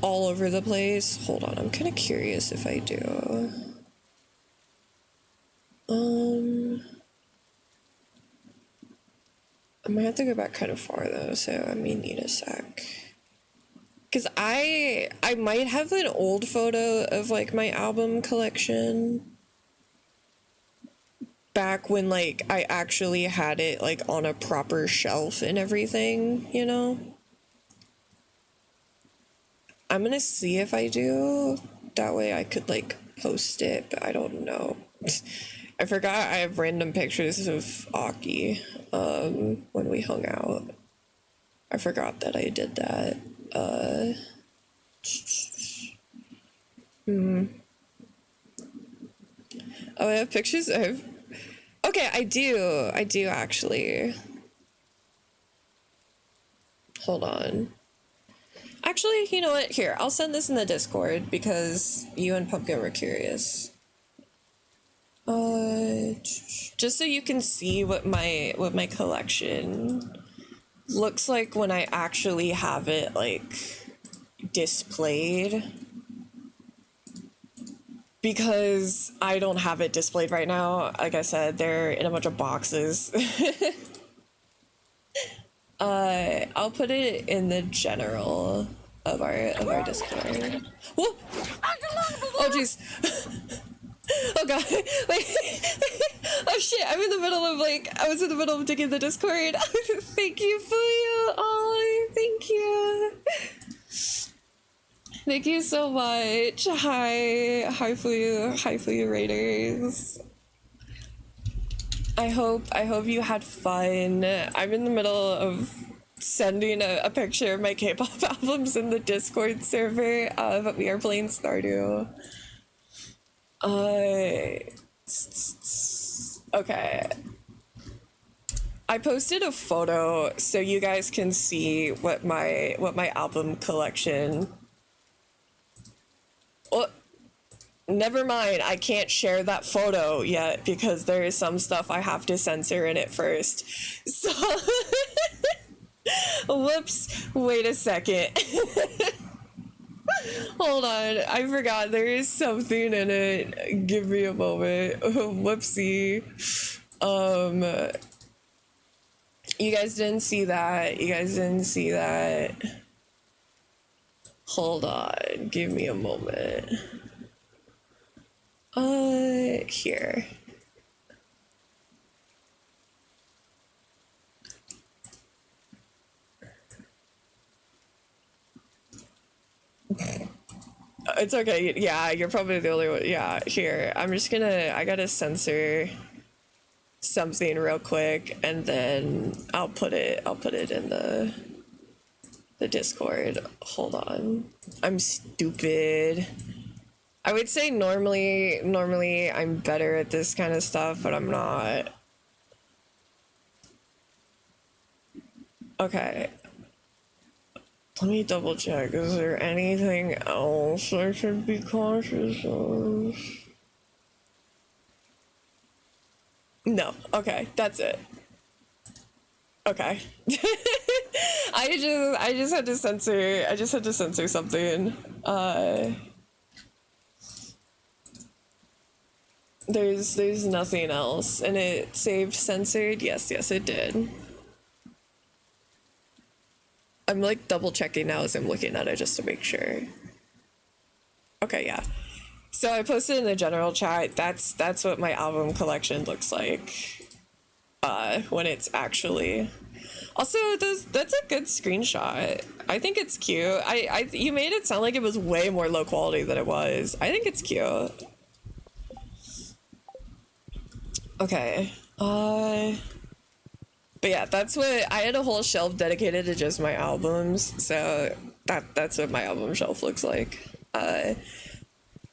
over the place. Hold on, I'm kind of curious if I do. I might have to go back kind of far though, so I may need a sec. Cause I might have an old photo of like my album collection back when like I actually had it like on a proper shelf and everything, you know? I'm gonna see if I do. That way I could like post it, but I don't know. I forgot I have random pictures of Aki when we hung out. I forgot that I did that. Oh, I have pictures of... Okay, I do actually. Hold on. Actually, you know what? Here, I'll send this in the Discord because you and Pumpkin were curious. Just so you can see what my collection looks like when I actually have it like displayed. Because I don't have it displayed right now. Like I said, they're in a bunch of boxes. I'll put it in the general of our Discord. Whoa! Oh jeez. Oh god. Wait. Oh shit, I'm in the middle of like, I was in the middle of digging the Discord. Thank you, Fuyu. Oh, thank you. Thank you so much. Hi Fuyu Raiders. I hope you had fun. I'm in the middle of sending a picture of my K-pop albums in the Discord server, but we are playing Stardew. Okay. I posted a photo so you guys can see what my album collection. Oh, never mind. I can't share that photo yet because there is some stuff I have to censor in it first. So, whoops. Wait a second. Hold on. I forgot there is something in it. Give me a moment. Whoopsie. You guys didn't see that. Hold on, give me a moment. Here. It's okay. Yeah, you're probably the only one. Yeah, here. I gotta censor something real quick and then I'll put it in the Discord. Hold on. I'm stupid. I would say normally I'm better at this kind of stuff, but I'm not. Okay. Let me double check. Is there anything else I should be cautious of? No. Okay, that's it. Okay. I just had to censor something. There's nothing else, and it saved censored. Yes, it did. I'm like double checking now as I'm looking at it just to make sure. Okay, yeah. So I posted in the general chat. That's what my album collection looks like. When it's actually. Also, that's a good screenshot. I think it's cute. You made it sound like it was way more low quality than it was. I think it's cute. Okay. But yeah, that's what I had a whole shelf dedicated to just my albums. So that's what my album shelf looks like.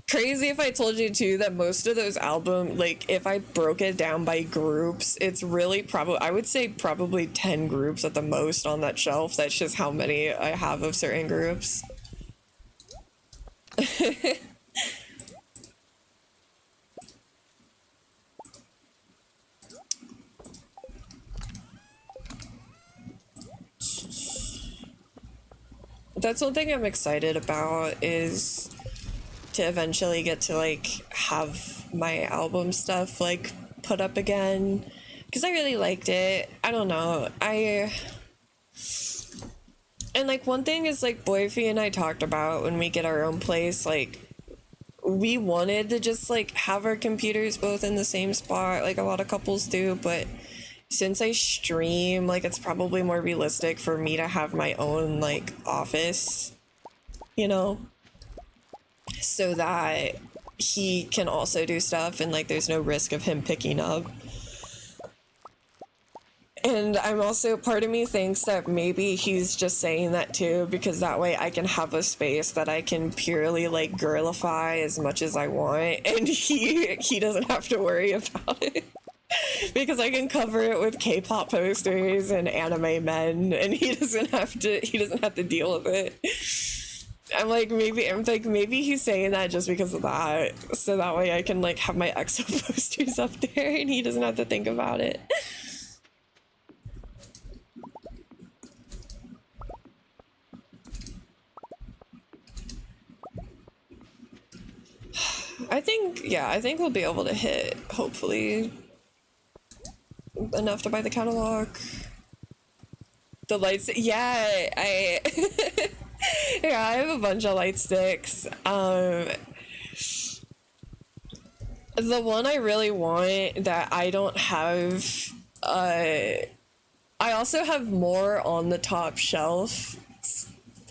Crazy if I told you too that most of those album, like if I broke it down by groups, it's really probably, I would say probably 10 groups at the most on that shelf. That's just how many I have of certain groups. That's one thing I'm excited about, is to eventually get to like have my album stuff like put up again, because I really liked it. I don't know, and like one thing is like Boyfie and I talked about when we get our own place, like we wanted to just like have our computers both in the same spot like a lot of couples do, but since I stream, like it's probably more realistic for me to have my own like office, you know, so that he can also do stuff and like there's no risk of him picking up. And I'm also, part of me thinks that maybe he's just saying that too because that way I can have a space that I can purely like girlify as much as I want, and he doesn't have to worry about it. Because I can cover it with K-pop posters and anime men, and he doesn't have to deal with it. I'm like maybe he's saying that just because of that, so that way I can like have my EXO posters up there and he doesn't have to think about it. I think we'll be able to hit, hopefully, enough to buy the catalog. The lights, yeah, yeah, I have a bunch of light sticks. The one I really want that I don't have, I also have more on the top shelf.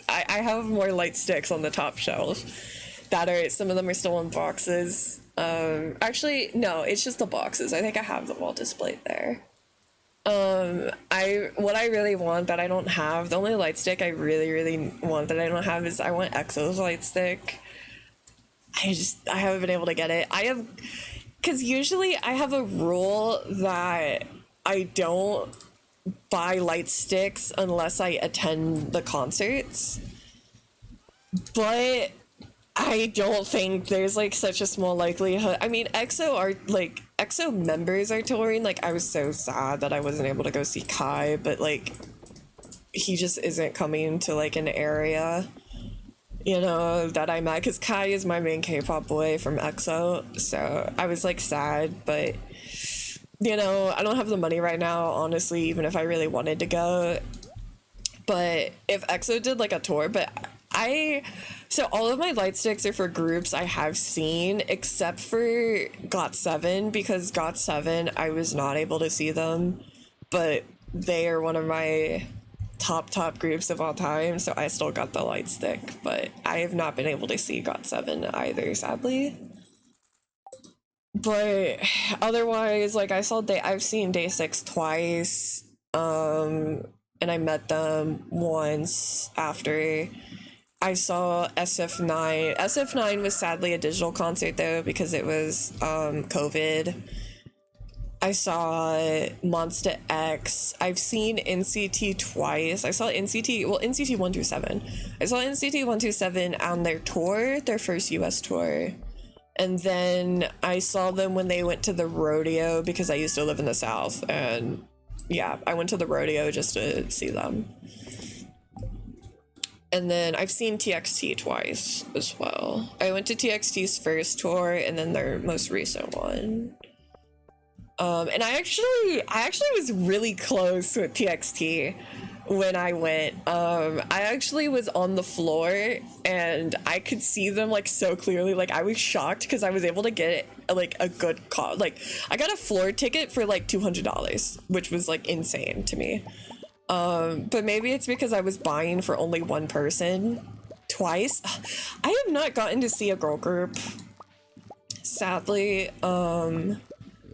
I have more light sticks on the top shelf that are, some of them are still in boxes. Actually, no, it's just the boxes. I think I have them all displayed there. What I really want that I don't have, the only light stick I really want that I don't have is I want EXO's light stick. I haven't been able to get it. Because usually I have a rule that I don't buy light sticks unless I attend the concerts. But I don't think there's like such a small likelihood. I mean, EXO members are touring. Like, I was so sad that I wasn't able to go see Kai, but like he just isn't coming to like an area, you know, that I'm at, because Kai is my main K-pop boy from EXO. So I was like sad, but you know, I don't have the money right now, honestly, even if I really wanted to go. But if EXO did like a tour, but I so all of my light sticks are for groups I have seen, except for GOT7, because GOT7 I was not able to see them, but they are one of my top groups of all time, so I still got the light stick, but I have not been able to see GOT7 either, sadly. But otherwise, like I've seen Day 6 twice, and I met them once after. I saw SF9. SF9 was sadly a digital concert though, because it was COVID. I saw Monster X. I've seen NCT twice. I saw NCT, well, NCT 127. I saw NCT 127 on their tour, their first US tour. And then I saw them when they went to the rodeo, because I used to live in the South. And yeah, I went to the rodeo just to see them. And then I've seen TXT twice as well. I went to TXT's first tour and then their most recent one. And I actually was really close with TXT when I went. I actually was on the floor and I could see them like so clearly. Like I was shocked because I was able to get like a good call. Like I got a floor ticket for like $200, which was like insane to me. But maybe it's because I was buying for only one person twice. I have not gotten to see a girl group, sadly.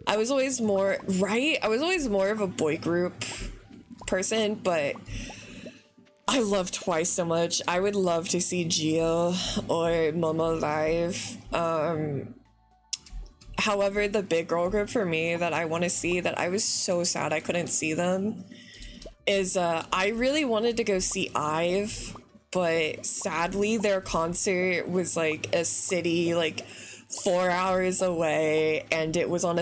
I was always more, right? I was always more of a boy group person, but I love Twice so much. I would love to see Gio or Momo live. However, the big girl group for me that I want to see, that I was so sad I couldn't see them, is I really wanted to go see IVE, but sadly their concert was like a city like 4 hours away, and it was on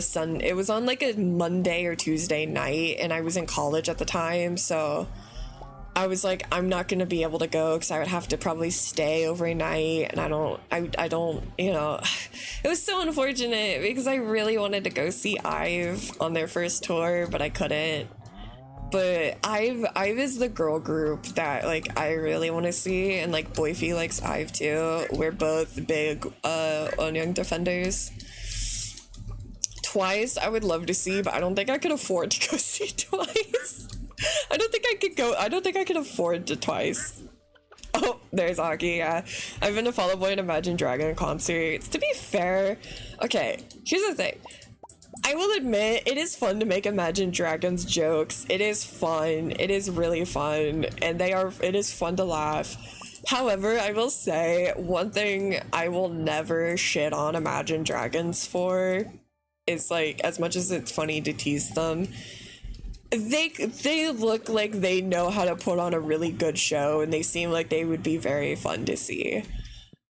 like a Monday or Tuesday night, and I was in college at the time, so I was like, I'm not gonna be able to go because I would have to probably stay overnight, and I don't, you know, it was so unfortunate because I really wanted to go see IVE on their first tour, but I couldn't. But IVE is the girl group that like I really want to see, and like Boyfie likes IVE too. We're both big Onyoung defenders. Twice I would love to see, but I don't think I could afford to go see Twice. I don't think I could afford to Twice. Oh, there's Aki. Yeah, I've been to Fall Out Boy and Imagine Dragon concerts. To be fair, okay, here's the thing. I will admit, it is fun to make Imagine Dragons jokes. It is fun. It is really fun. And it is fun to laugh. However, I will say, one thing I will never shit on Imagine Dragons for is, like, as much as it's funny to tease them, they look like they know how to put on a really good show, and they seem like they would be very fun to see.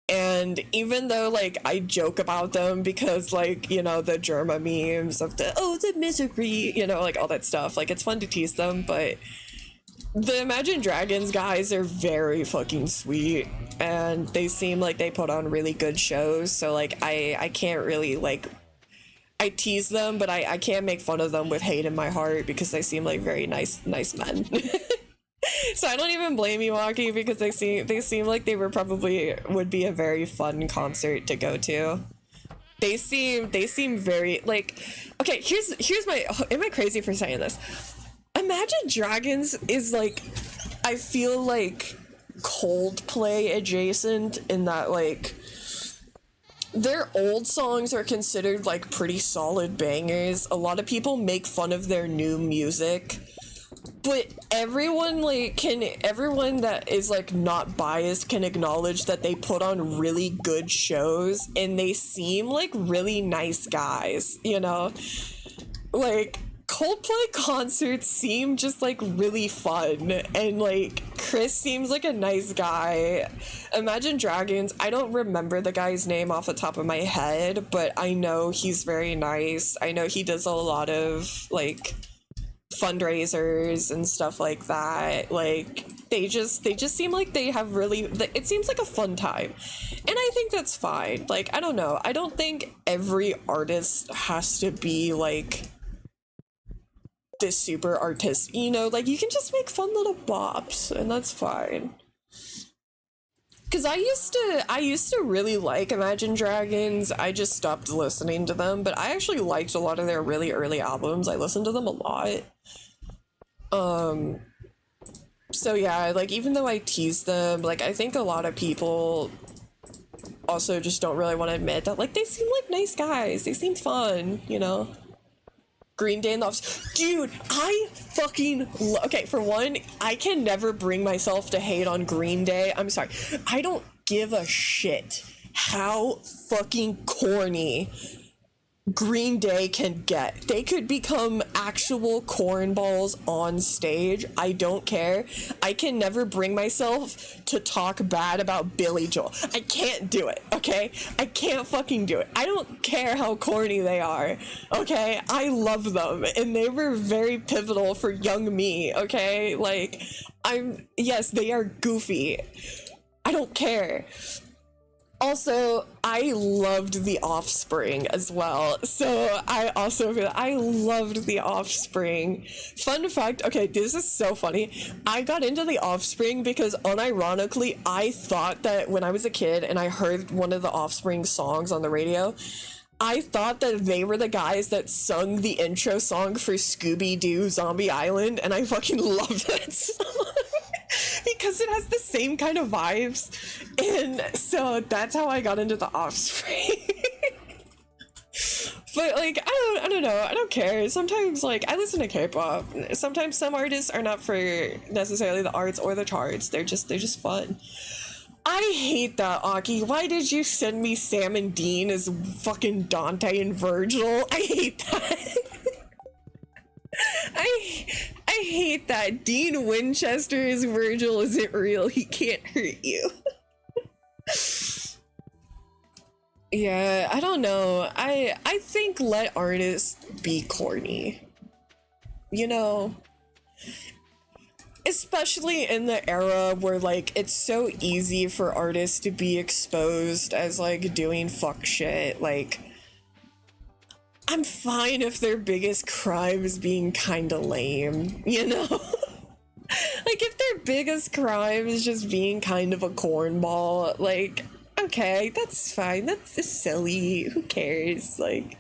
And even though like I joke about them because like, you know, the Germa memes of the misery, you know, like all that stuff, like it's fun to tease them, but the Imagine Dragons guys are very fucking sweet, and they seem like they put on really good shows, so like I can't really like, I tease them, but I can't make fun of them with hate in my heart because they seem like very nice men. So I don't even blame you, Waki, because they seem like they would be a very fun concert to go to. They seem very like, okay, here's my, am I crazy for saying this? Imagine Dragons is like, I feel like Coldplay adjacent in that like their old songs are considered like pretty solid bangers. A lot of people make fun of their new music, but everyone that is like not biased can acknowledge that they put on really good shows and they seem like really nice guys, you know? Like Coldplay concerts seem just like really fun, and like Chris seems like a nice guy. Imagine Dragons, I don't remember the guy's name off the top of my head, but I know he's very nice. I know he does a lot of like fundraisers and stuff like that. Like they just seem like they have really, it seems like a fun time, and I think that's fine. Like I don't know, I don't think every artist has to be like this super artist, you know, like you can just make fun little bops and that's fine. Cause I used to really like Imagine Dragons. I just stopped listening to them, but I actually liked a lot of their really early albums. I listened to them a lot. Um, so yeah, like even though I tease them, like I think a lot of people also just don't really want to admit that like they seem like nice guys. They seem fun, you know? Green Day and the Offs. Dude, I fucking okay, for one, I can never bring myself to hate on Green Day. I'm sorry. I don't give a shit how fucking corny Green Day can get. They could become actual cornballs on stage. I don't care. I can never bring myself to talk bad about Billy Joel. I can't do it, okay? I can't fucking do it. I don't care how corny they are, okay? I love them, and they were very pivotal for young me, okay? Like, yes, they are goofy. I don't care. Also, I loved The Offspring as well. So I also feel I loved The Offspring. Fun fact, okay, this is so funny. I got into The Offspring because unironically, I thought that when I was a kid and I heard one of The Offspring songs on the radio, I thought that they were the guys that sung the intro song for Scooby-Doo Zombie Island, and I fucking love that song. Because it has the same kind of vibes, and so that's how I got into The Offspring. But like I don't know, I don't care. Sometimes like I listen to K-pop. Sometimes some artists are not for necessarily the arts or the charts. They're just fun. I hate that, Aki. Why did you send me Sam and Dean as fucking Dante and Virgil? I hate that. I I hate that. Dean Winchester's Virgil isn't real. He can't hurt you. Yeah, I don't know. I think let artists be corny. You know? Especially in the era where like it's so easy for artists to be exposed as like doing fuck shit. Like I'm fine if their biggest crime is being kinda lame, you know? Like if their biggest crime is just being kind of a cornball, like, okay, that's fine. That's just silly. Who cares? Like,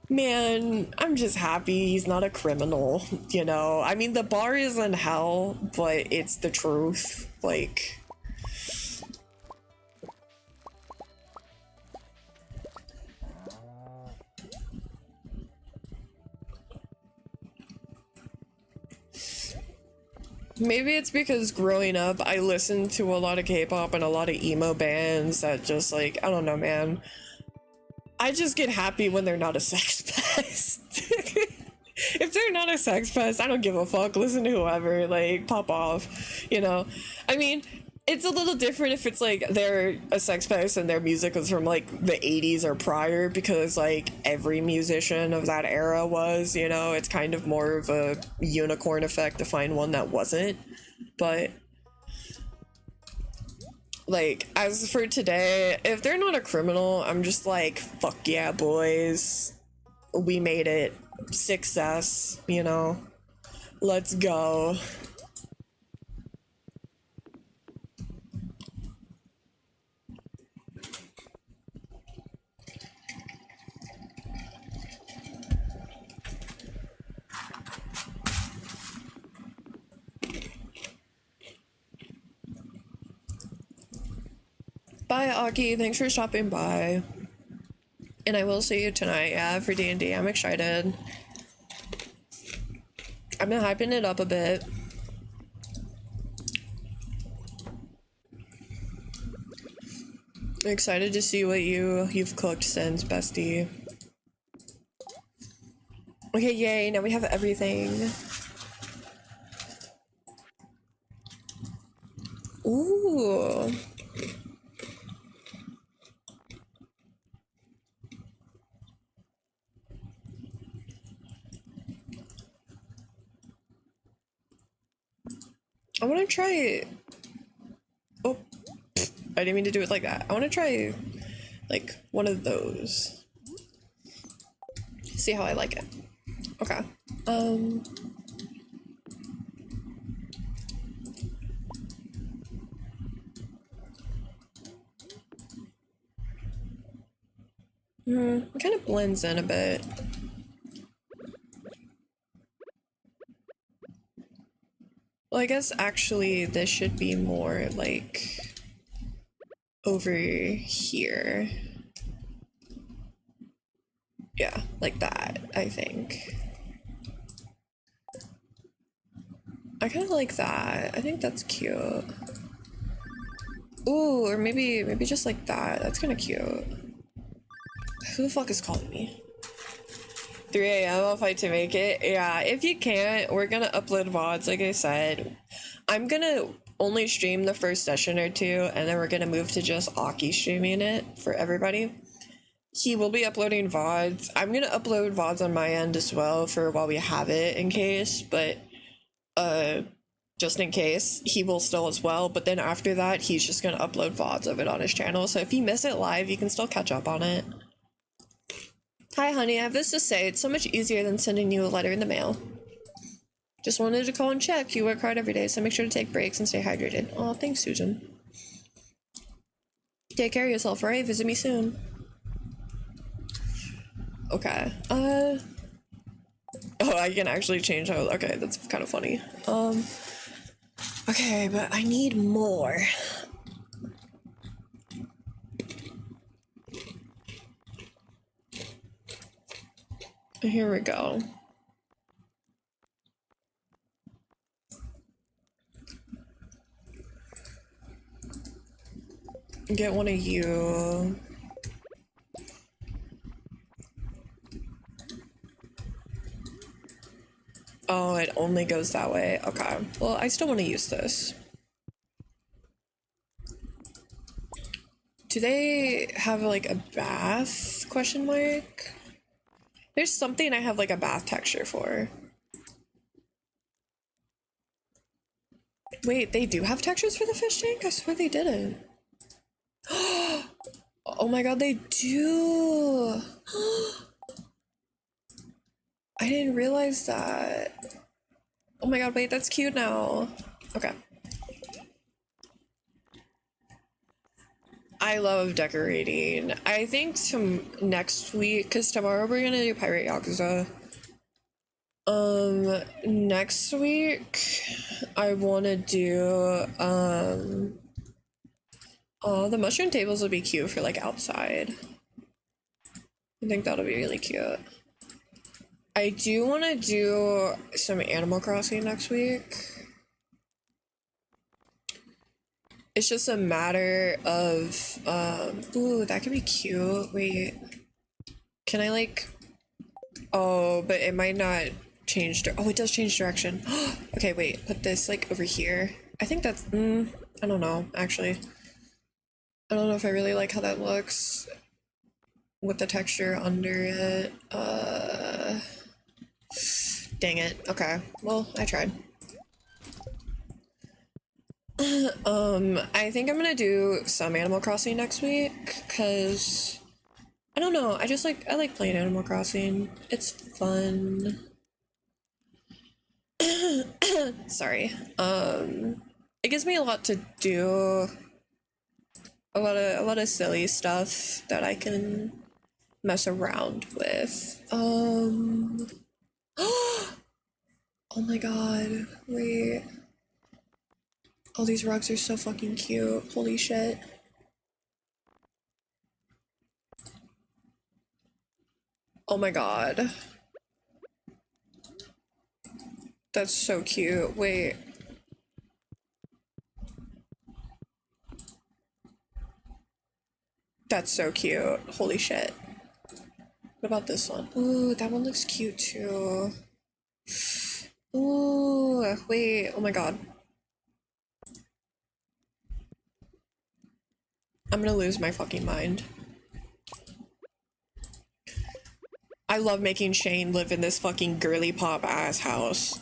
man, I'm just happy he's not a criminal, you know? I mean, the bar is in hell, but it's the truth. Like, maybe it's because growing up, I listened to a lot of K-pop and a lot of emo bands that just like, I don't know, man. I just get happy when they're not a sex pest. If they're not a sex pest, I don't give a fuck. Listen to whoever, like, pop off, you know? I mean, it's a little different if it's like they're a sex pest and their music was from like the 80s or prior, because like every musician of that era was, you know? It's kind of more of a unicorn effect to find one that wasn't. But like, as for today, if they're not a criminal, I'm just like, fuck yeah, boys. We made it. Success, you know? Let's go. Bye, Aki. Thanks for stopping by. And I will see you tonight, yeah, for D&D. I'm excited. I've been hyping it up a bit. Excited to see what you've cooked since, bestie. Okay, yay, now we have everything. Ooh. I want to try. Oh, I didn't mean to do it like that. I want to try, like, one of those. See how I like it. Okay. It kind of blends in a bit. Well, I guess actually this should be more like over here. Yeah, like that, I think. I kind of like that. I think that's cute. Ooh, or maybe just like that. That's kind of cute. Who the fuck is calling me? 3 a.m. I'll fight to make it. Yeah, if you can't, we're gonna upload VODs, like I said. I'm gonna only stream the first session or two, and then we're gonna move to just Aki streaming it for everybody. He will be uploading VODs. I'm gonna upload VODs on my end as well for while we have it in case, but just in case, he will still as well. But then after that, he's just gonna upload VODs of it on his channel. So if you miss it live, you can still catch up on it. Hi, honey. I have this to say. It's so much easier than sending you a letter in the mail. Just wanted to call and check. You work hard every day, so make sure to take breaks and stay hydrated. Oh, thanks, Susan. Take care of yourself, right? Visit me soon. Okay. Oh, I can actually change how. Okay, that's kind of funny. Okay, but I need more. Here we go. Get one of you. Oh, it only goes that way. Okay. Well, I still want to use this. Do they have like a bath question mark? There's something I have like a bath texture for. Wait, they do have textures for the fish tank? I swear they didn't. Oh my god, they do. I didn't realize that. Oh my god, wait, that's cute now. Okay. I love decorating. I think next week, because tomorrow we're gonna do Pirate Yakuza. Next week, I want to do, oh, the mushroom tables would be cute for like outside. I think that'll be really cute. I do want to do some Animal Crossing next week. It's just a matter of, ooh, that could be cute. Wait, can I like, oh, but it might not change, oh, it does change direction. Okay, wait, put this like over here. I think that's, I don't know, actually. I don't know if I really like how that looks with the texture under it. Dang it. Okay, well, I tried. I think I'm gonna do some Animal Crossing next week, because I don't know, I like playing Animal Crossing. It's fun. Sorry. It gives me a lot to do. A lot of silly stuff that I can mess around with. Oh my god, wait. All these rugs are so fucking cute. Holy shit. Oh my god. That's so cute. Wait. That's so cute. Holy shit. What about this one? Ooh, that one looks cute too. Ooh, wait. Oh my god. I'm gonna lose my fucking mind. I love making Shane live in this fucking girly pop ass house.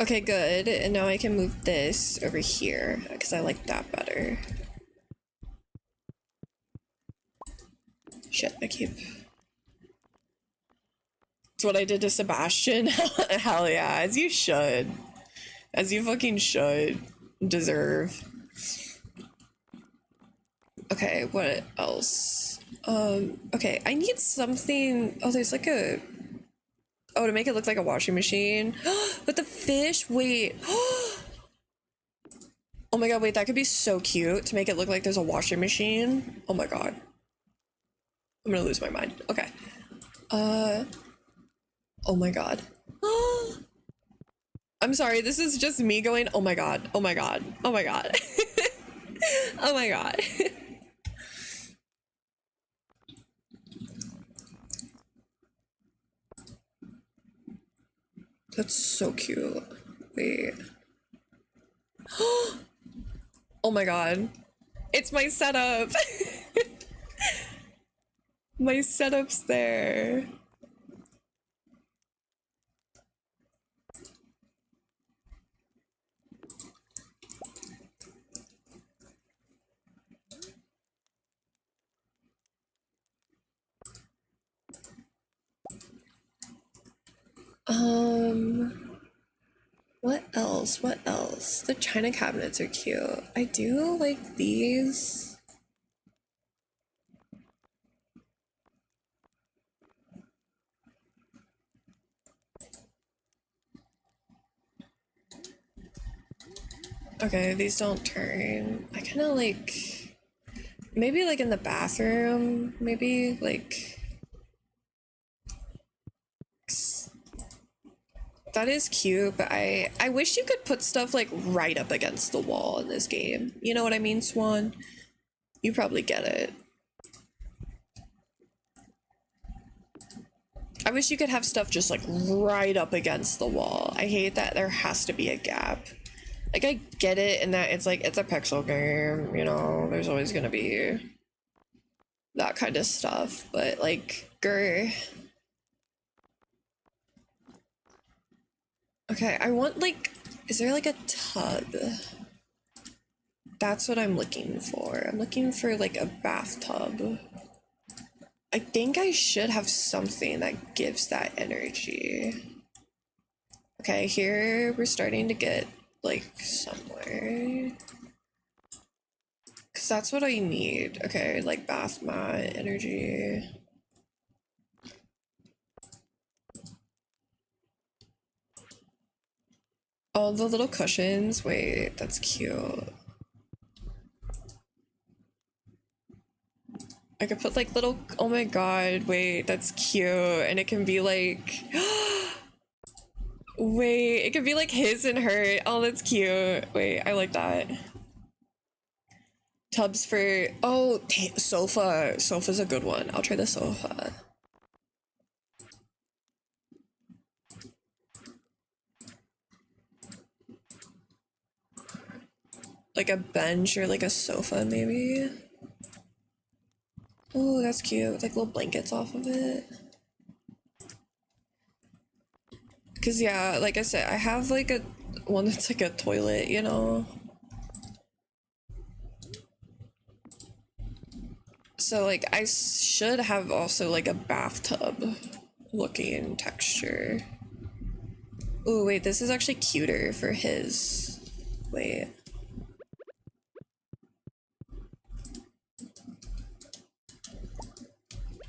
Okay, good. And now I can move this over here because I like that better. Shit, I keep... It's what I did to Sebastian. Hell yeah, as you should. As you fucking should. Deserve. Okay, what else? Okay, I need something. Oh, there's like a. Oh, to make it look like a washing machine. But the fish, wait. Oh my god, wait, that could be so cute to make it look like there's a washing machine. Oh my god. I'm gonna lose my mind. Okay. Oh my god. I'm sorry, this is just me going, oh my god, oh my god, oh my god. Oh my god. That's so cute. Wait. Oh my god. It's my setup. My setup's there. What else? What else? The china cabinets are cute. I do like these. Okay, these don't turn. I kind of like, maybe like in the bathroom, maybe like, that is cute, but I wish you could put stuff like right up against the wall in this game. You know what I mean, Swan? You probably get it. I wish you could have stuff just like right up against the wall. I hate that there has to be a gap. Like, I get it in that it's like, it's a pixel game, you know, there's always gonna be that kind of stuff, but like, grr. Okay, I want like, is there like a tub? That's what I'm looking for. I'm looking for like a bathtub. I think I should have something that gives that energy. Okay, here we're starting to get like somewhere. Cause that's what I need. Okay, like bath mat, energy. Oh, the little cushions. Wait, that's cute. I could put like little, oh my god, wait, that's cute. And it can be like, wait, it could be like his and her. Oh, that's cute. Wait, I like that. Tubs for, oh, sofa. Sofa's a good one. I'll try the sofa. Like a bench or like a sofa, maybe. Oh, that's cute. With like little blankets off of it. Cause yeah, like I said, I have like a one that's like a toilet, you know. So like I should have also like a bathtub looking texture. Oh wait, this is actually cuter for his. Wait.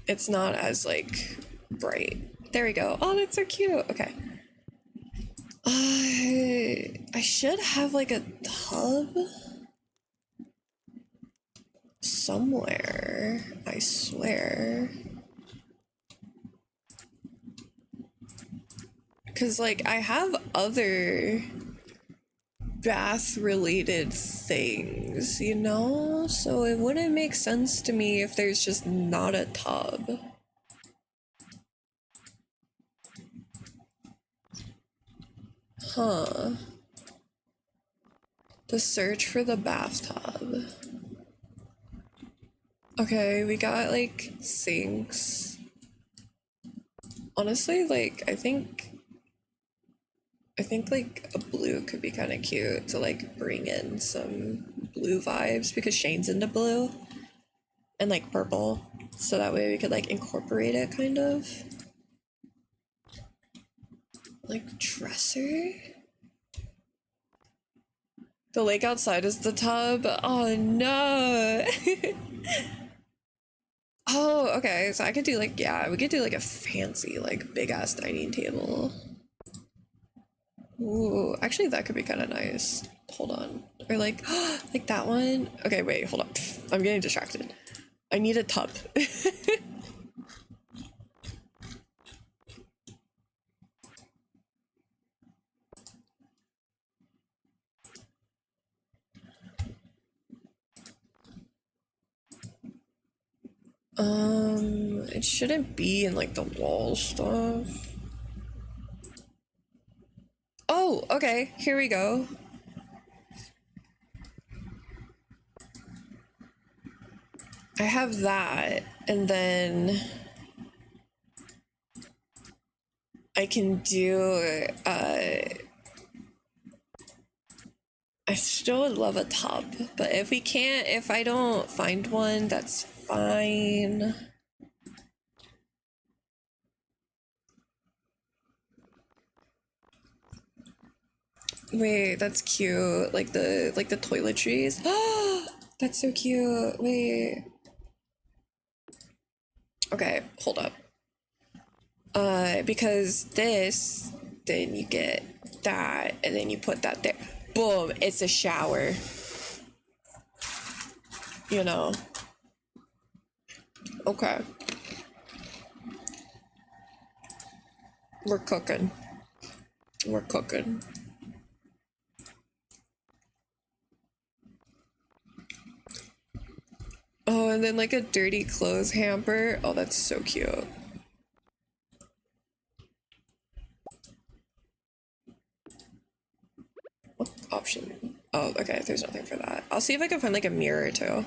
It's not as like bright. There we go. Oh, that's so cute. Okay. I should have like a tub somewhere, I swear. Cause like I have other bath related things, you know? So it wouldn't make sense to me if there's just not a tub. Huh. The search for the bathtub. Okay, we got like sinks. Honestly, like I think like a blue could be kind of cute to like bring in some blue vibes because Shane's into blue and like purple. So that way we could like incorporate it kind of. Like dresser? The lake outside is the tub. Oh no. Oh, okay. So I could do like, yeah, we could do like a fancy, like big ass dining table. Ooh, actually that could be kind of nice. Hold on. Or like, like that one. Okay, wait, hold up. I'm getting distracted. I need a tub. It shouldn't be in like the wall stuff. Oh, okay, here we go. I have that, and then I can do, I still would love a tub, but if I don't find one, that's fine. Wait, that's cute. Like the toiletries. Oh, that's so cute. Wait. Okay, hold up. Because this, then you get that, and then you put that there. Boom, it's a shower. You know. Okay. We're cooking. We're cooking. Oh, and then like a dirty clothes hamper. Oh, that's so cute. What option? Oh, okay, there's nothing for that. I'll see if I can find like a mirror too.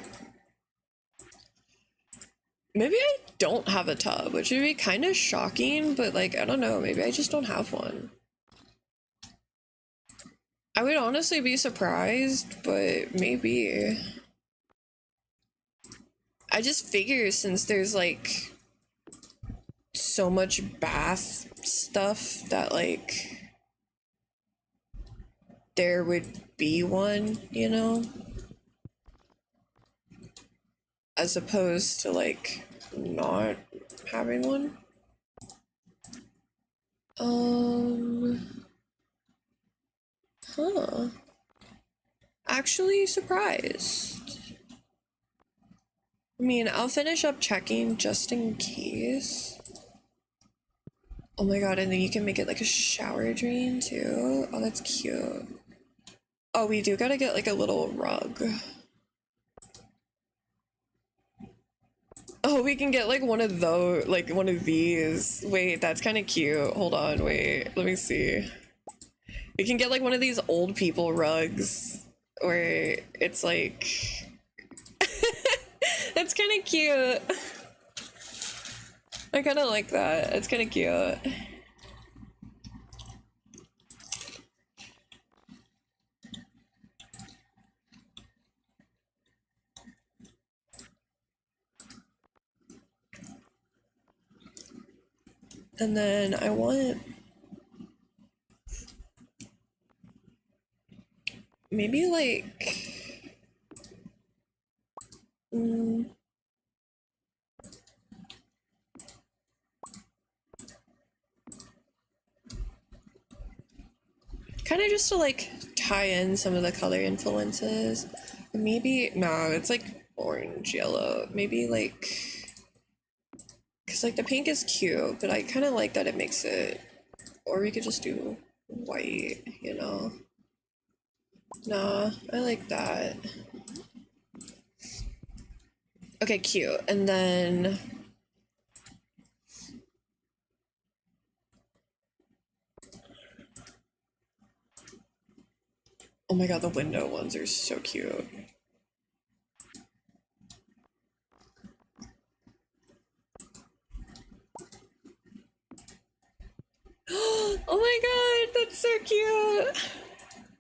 Maybe I don't have a tub, which would be kind of shocking, but like, I don't know, maybe I just don't have one. I would honestly be surprised, but maybe. I just figure since there's like so much bath stuff that like there would be one, you know? As opposed to like not having one. Huh. Actually surprised. I mean, I'll finish up checking just in case. Oh my god, and then you can make it like a shower drain too. Oh, that's cute. Oh, we do gotta get like a little rug. Oh, we can get like one of those, like one of these. Wait, that's kind of cute. Hold on, wait, let me see. We can get like one of these old people rugs where it's like, that's kind of cute. I kind of like that. It's kind of cute. And then I want maybe like kind of just to like tie in some of the color influences. Maybe no, it's like orange yellow. Maybe like, because like the pink is cute, but I kind of like that it makes it. Or we could just do white, you know. Nah, I like that. Okay, cute. And then oh my god, the window ones are so cute. Oh my god, that's so cute.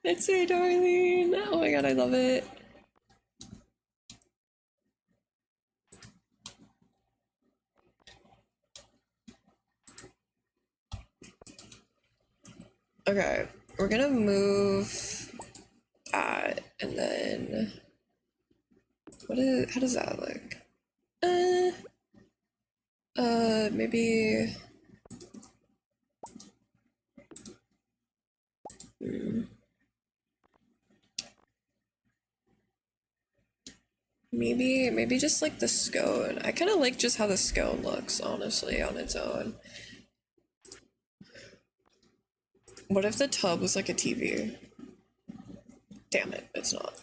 It's so darling. Oh my god, I love it. Okay, we're gonna move that, and then how does that look? Uh, maybe. Hmm, maybe just like the scone. I kind of like just how the scone looks, honestly, on its own. What if the tub was like a TV? Damn it, it's not.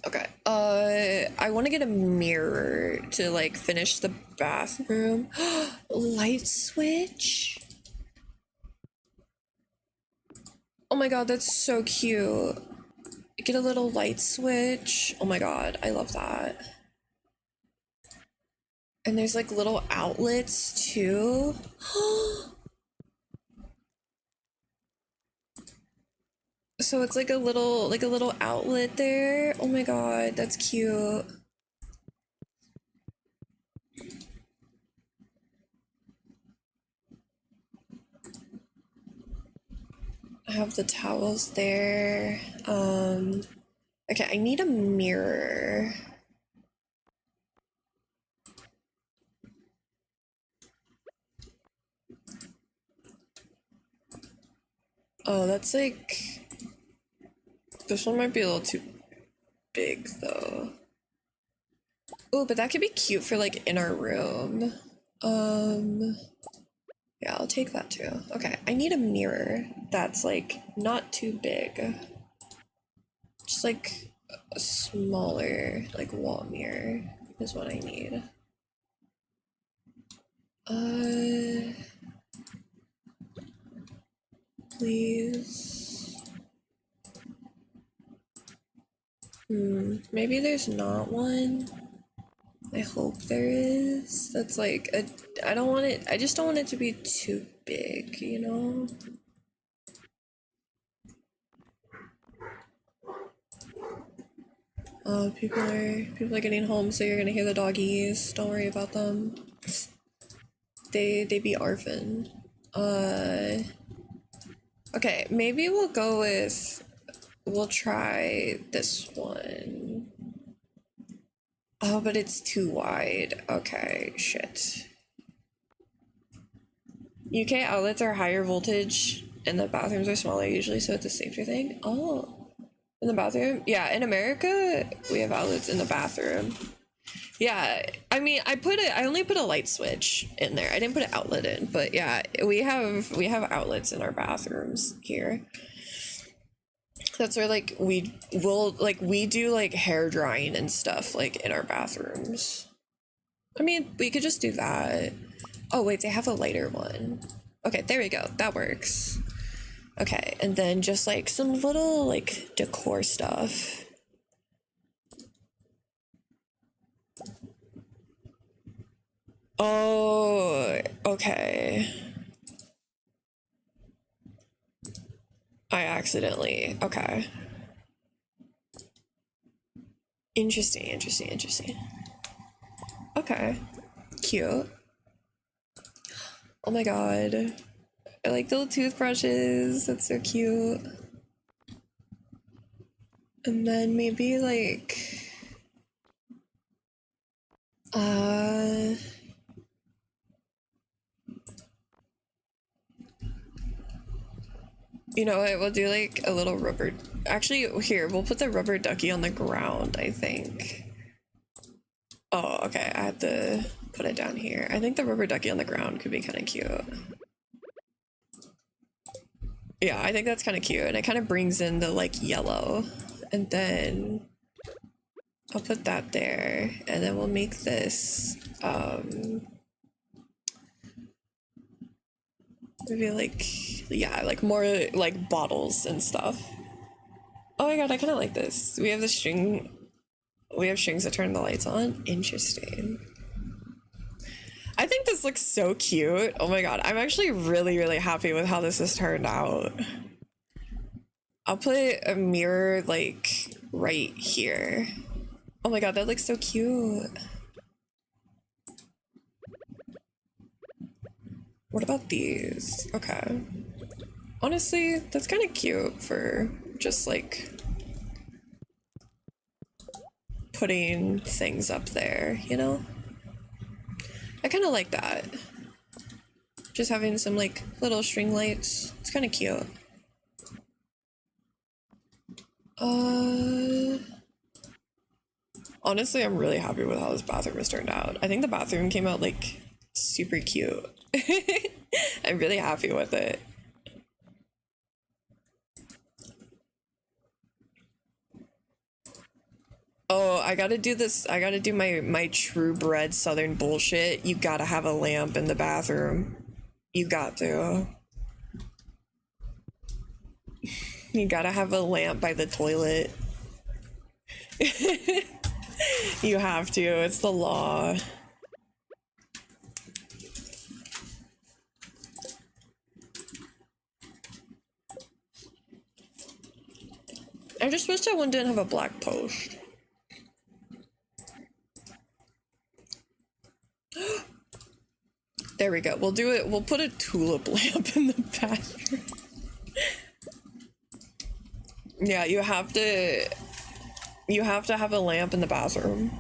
Okay. I want to get a mirror to like finish the bathroom. Light switch. Oh my god, that's so cute. Get a little light switch. Oh my god, I love that. And there's like little outlets too. So it's like a little outlet there. Oh my god, that's cute. I have the towels there. Okay, I need a mirror. Oh, that's like, this one might be a little too big though. Oh, but that could be cute for like in our room. Um, yeah, I'll take that too. Okay, I need a mirror that's like not too big. Just like a smaller like wall mirror is what I need. Uh, please. Maybe there's not one. I hope there is. That's like a. I don't want it. I just don't want it to be too big, you know? People are getting home, so you're gonna hear the doggies. Don't worry about them. They be orphan. Okay, maybe we'll go with. We'll try this one. Oh, but it's too wide. Okay, shit. UK outlets are higher voltage and the bathrooms are smaller usually, so it's a safer thing. Oh, in the bathroom? Yeah, in America, we have outlets in the bathroom. Yeah, I mean, I only put a light switch in there. I didn't put an outlet in, but yeah, we have outlets in our bathrooms here. That's where like we do like hair drying and stuff like in our bathrooms. I mean, we could just do that. Oh wait, they have a lighter one. Okay, there we go. That works. Okay, and then just like some little like decor stuff. Oh, okay. I accidentally. Okay. Interesting, interesting, interesting. Okay. Cute. Oh my god. I like the little toothbrushes. That's so cute. And then maybe like uh you know what, we'll do like a little rubber, actually here, we'll put the rubber ducky on the ground, I think. Oh, okay, I had to put it down here. I think the rubber ducky on the ground could be kind of cute. Yeah, I think that's kind of cute, and it kind of brings in the like yellow. And then I'll put that there, and then we'll make this maybe like, yeah, like more like bottles and stuff. Oh my god, I kind of like this. We have the string. We have strings that turn the lights on. Interesting. I think this looks so cute. Oh my god, I'm actually really, really happy with how this has turned out. I'll put a mirror like right here. Oh my god, that looks so cute. What about these? Okay. Honestly, that's kind of cute for just like putting things up there, you know? I kind of like that. Just having some like little string lights. It's kind of cute. Uh, Honestly, I'm really happy with how this bathroom has turned out. I think the bathroom came out like super cute. I'm really happy with it. Oh, I gotta do this. I gotta do my true bred southern bullshit. You gotta have a lamp in the bathroom. You got to. You gotta have a lamp by the toilet. You have to. It's the law. I just wish that one didn't have a black post. There we go. We'll do it. We'll put a tulip lamp in the bathroom. Yeah, you have to. You have to have a lamp in the bathroom.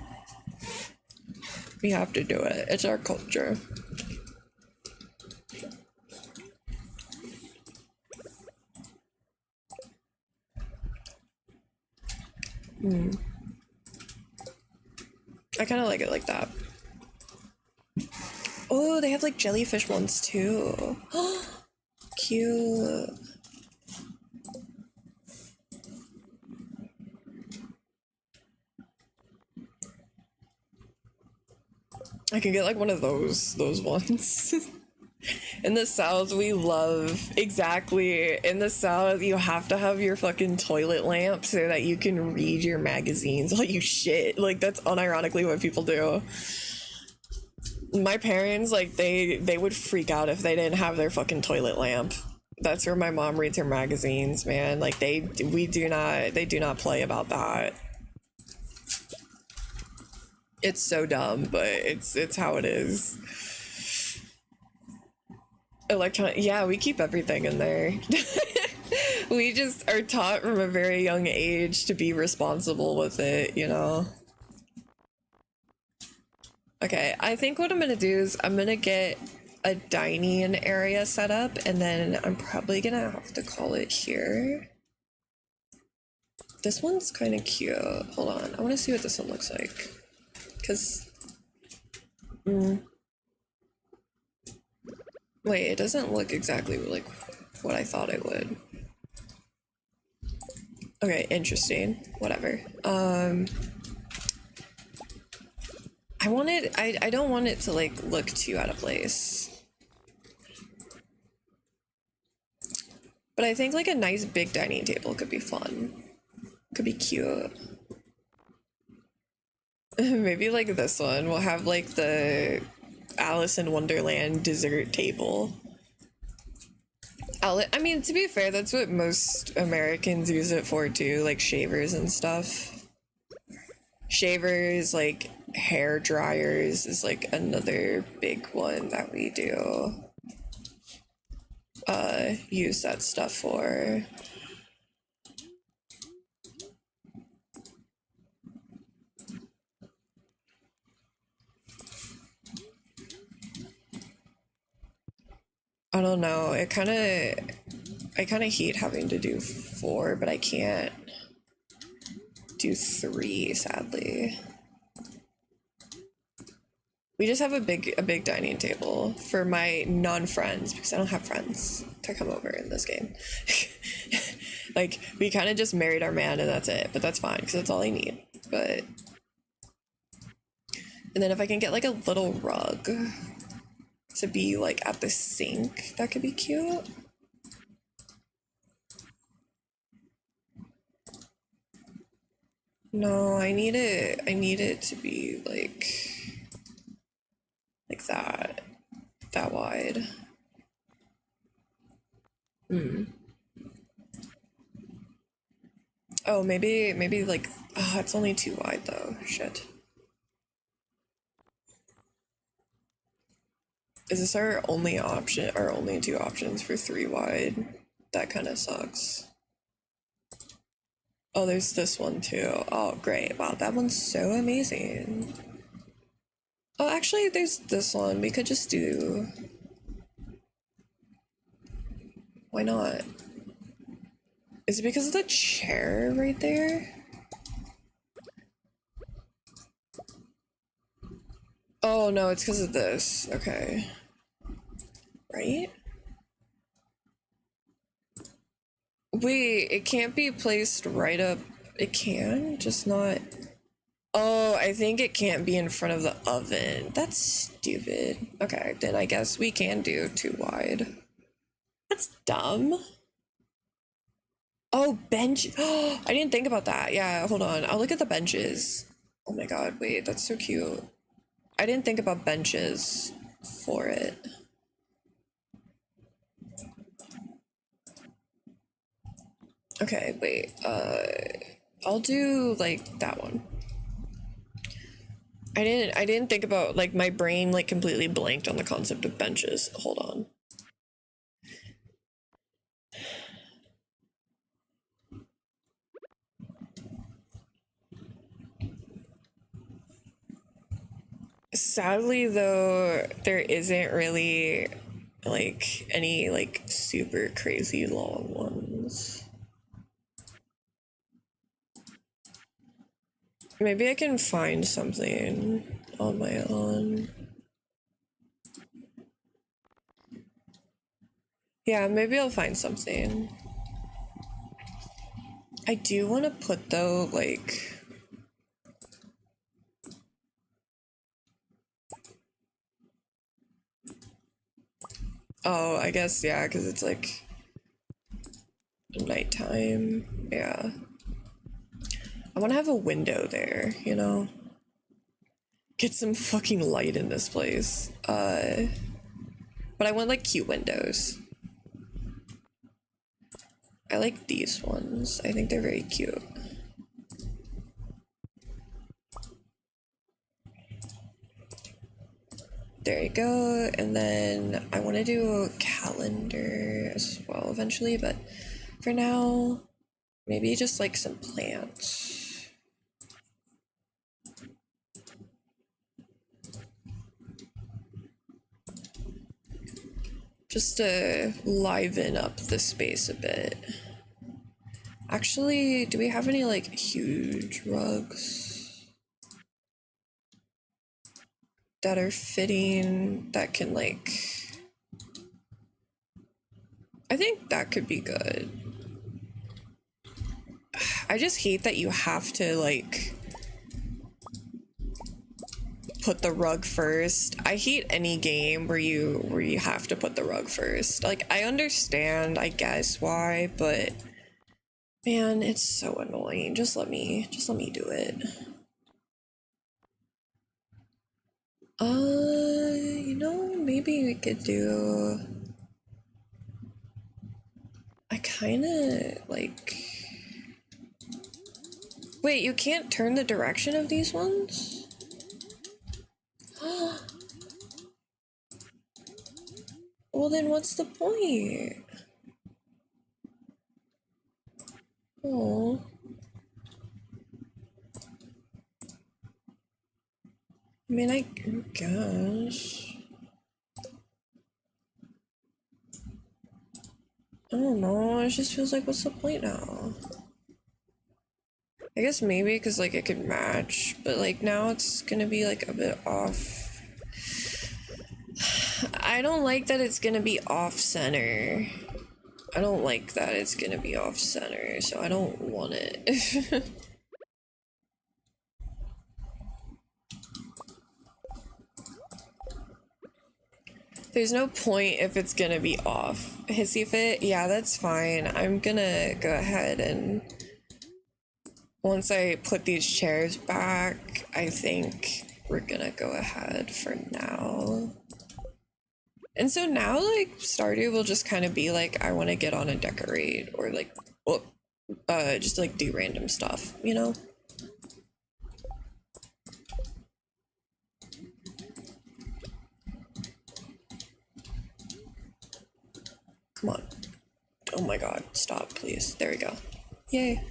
We have to do it. It's our culture. I kind of like it like that. Oh, they have like jellyfish ones too. Cute. I can get like one of those ones. In the South, we love, exactly. In the South, you have to have your fucking toilet lamp so that you can read your magazines while you shit. Like, that's unironically what people do. My parents, like, they would freak out if they didn't have their fucking toilet lamp. That's where my mom reads her magazines, man. Like, they do not play about that. It's so dumb, but it's how it is. Electronic, yeah, we keep everything in there. We just are taught from a very young age to be responsible with it, you know? Okay, I think what I'm gonna do is I'm gonna get a dining area set up, and then I'm probably gonna have to call it here. This one's kind of cute. Hold on, I want to see what this one looks like. Because... Wait, it doesn't look exactly like what I thought it would. Okay, interesting. Whatever. I don't want it to like look too out of place. But I think like a nice big dining table could be fun. Could be cute. Maybe like this one. We'll have like the Alice in Wonderland dessert table. I mean, to be fair, that's what most Americans use it for too, like shavers and stuff. Shavers, like hair dryers is like another big one that we do use that stuff for. I don't know. I kind of hate having to do 4, but I can't do 3, sadly. We just have a big dining table for my non-friends because I don't have friends to come over in this game. Like, we kind of just married our man and that's it, but that's fine because that's all I need. But and then if I can get like a little rug to be like at the sink, that could be cute. No, I need it to be like that wide. Oh, maybe like, oh, it's only too wide though. Shit. Is this our only option, our only 2 options for 3 wide? that kind of sucks. Oh, there's this one too. Oh, great. Wow, that one's so amazing. Oh, actually, there's this one. We could just do... Why not? Is it because of the chair right there? Oh, no, it's because of this. Okay. Right? Wait, it can't be placed right up. It can, just not. Oh, I think it can't be in front of the oven. That's stupid. Okay, then I guess we can do too wide. That's dumb. Oh, bench. Oh, I didn't think about that. Yeah, hold on. I'll look at the benches. Oh my god, wait, that's so cute. I didn't think about benches for it. Okay, wait. I'll do like that one. I didn't think about, like, my brain like completely blanked on the concept of benches. Hold on. Sadly though, there isn't really like any like super crazy long ones. Maybe I can find something on my own. Yeah, maybe I'll find something. I do want to put though, like, oh, I guess, yeah, because it's like nighttime. Yeah. I want to have a window there, you know? Get some fucking light in this place. But I want like cute windows. I like these ones. I think they're very cute. There you go. And then I want to do a calendar as well eventually, but for now, maybe just like some plants. Just to liven up the space a bit. Actually, do we have any like huge rugs that are fitting that can like... I think that could be good. I just hate that you have to like put the rug first. I hate any game where you have to put the rug first. Like, I understand, I guess, why, but man, it's so annoying. Just let me do it. You know, maybe we could do... I kinda like... Wait, you can't turn the direction of these ones? Well, then what's the point? Oh. I mean, I guess. I don't know, it just feels like, what's the point now? I guess maybe because, like, it could match, but, like, now it's gonna be, like, a bit off. I don't like that it's gonna be off-center. I don't like that it's gonna be off-center, so I don't want it. There's no point if it's gonna be off. Hissy fit? Yeah, that's fine. I'm gonna go ahead and... Once I put these chairs back, I think we're gonna go ahead for now. And so now, like, Stardew will just kind of be like, I want to get on and decorate, or like, well, just like do random stuff, you know? Come on. Oh my god, stop, please. There we go. Yay.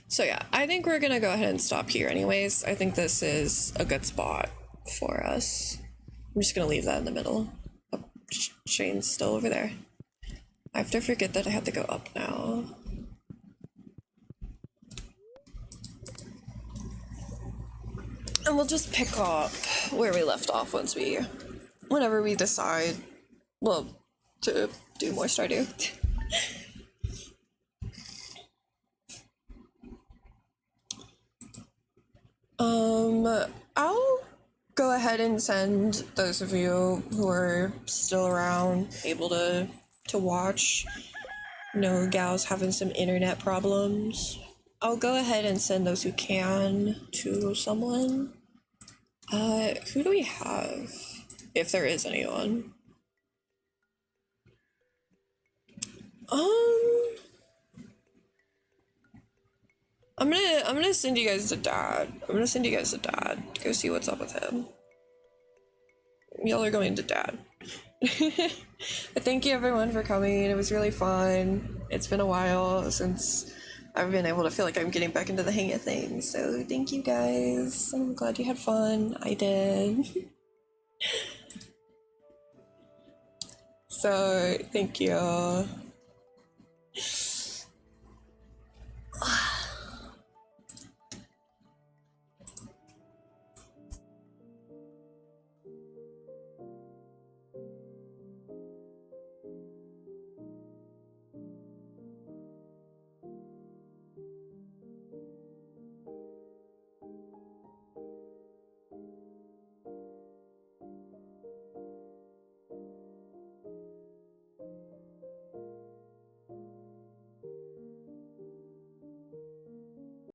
So yeah, I think we're gonna go ahead and stop here anyways. I think this is a good spot for us. I'm just gonna leave that in the middle. Oh, Shane's still over there. I have to forget that I have to go up now. And we'll just pick up where we left off whenever we decide, well, to do more Stardew. I'll go ahead and send those of you who are still around, able to watch. No, Gal's having some internet problems. I'll go ahead and send those who can to someone. Who do we have? If there is anyone. I'm gonna send you guys to Dad. To go see what's up with him. Y'all are going to Dad. But thank you everyone for coming. It was really fun. It's been a while since I've been able to feel like I'm getting back into the hang of things. So thank you guys. I'm glad you had fun. I did. So thank you.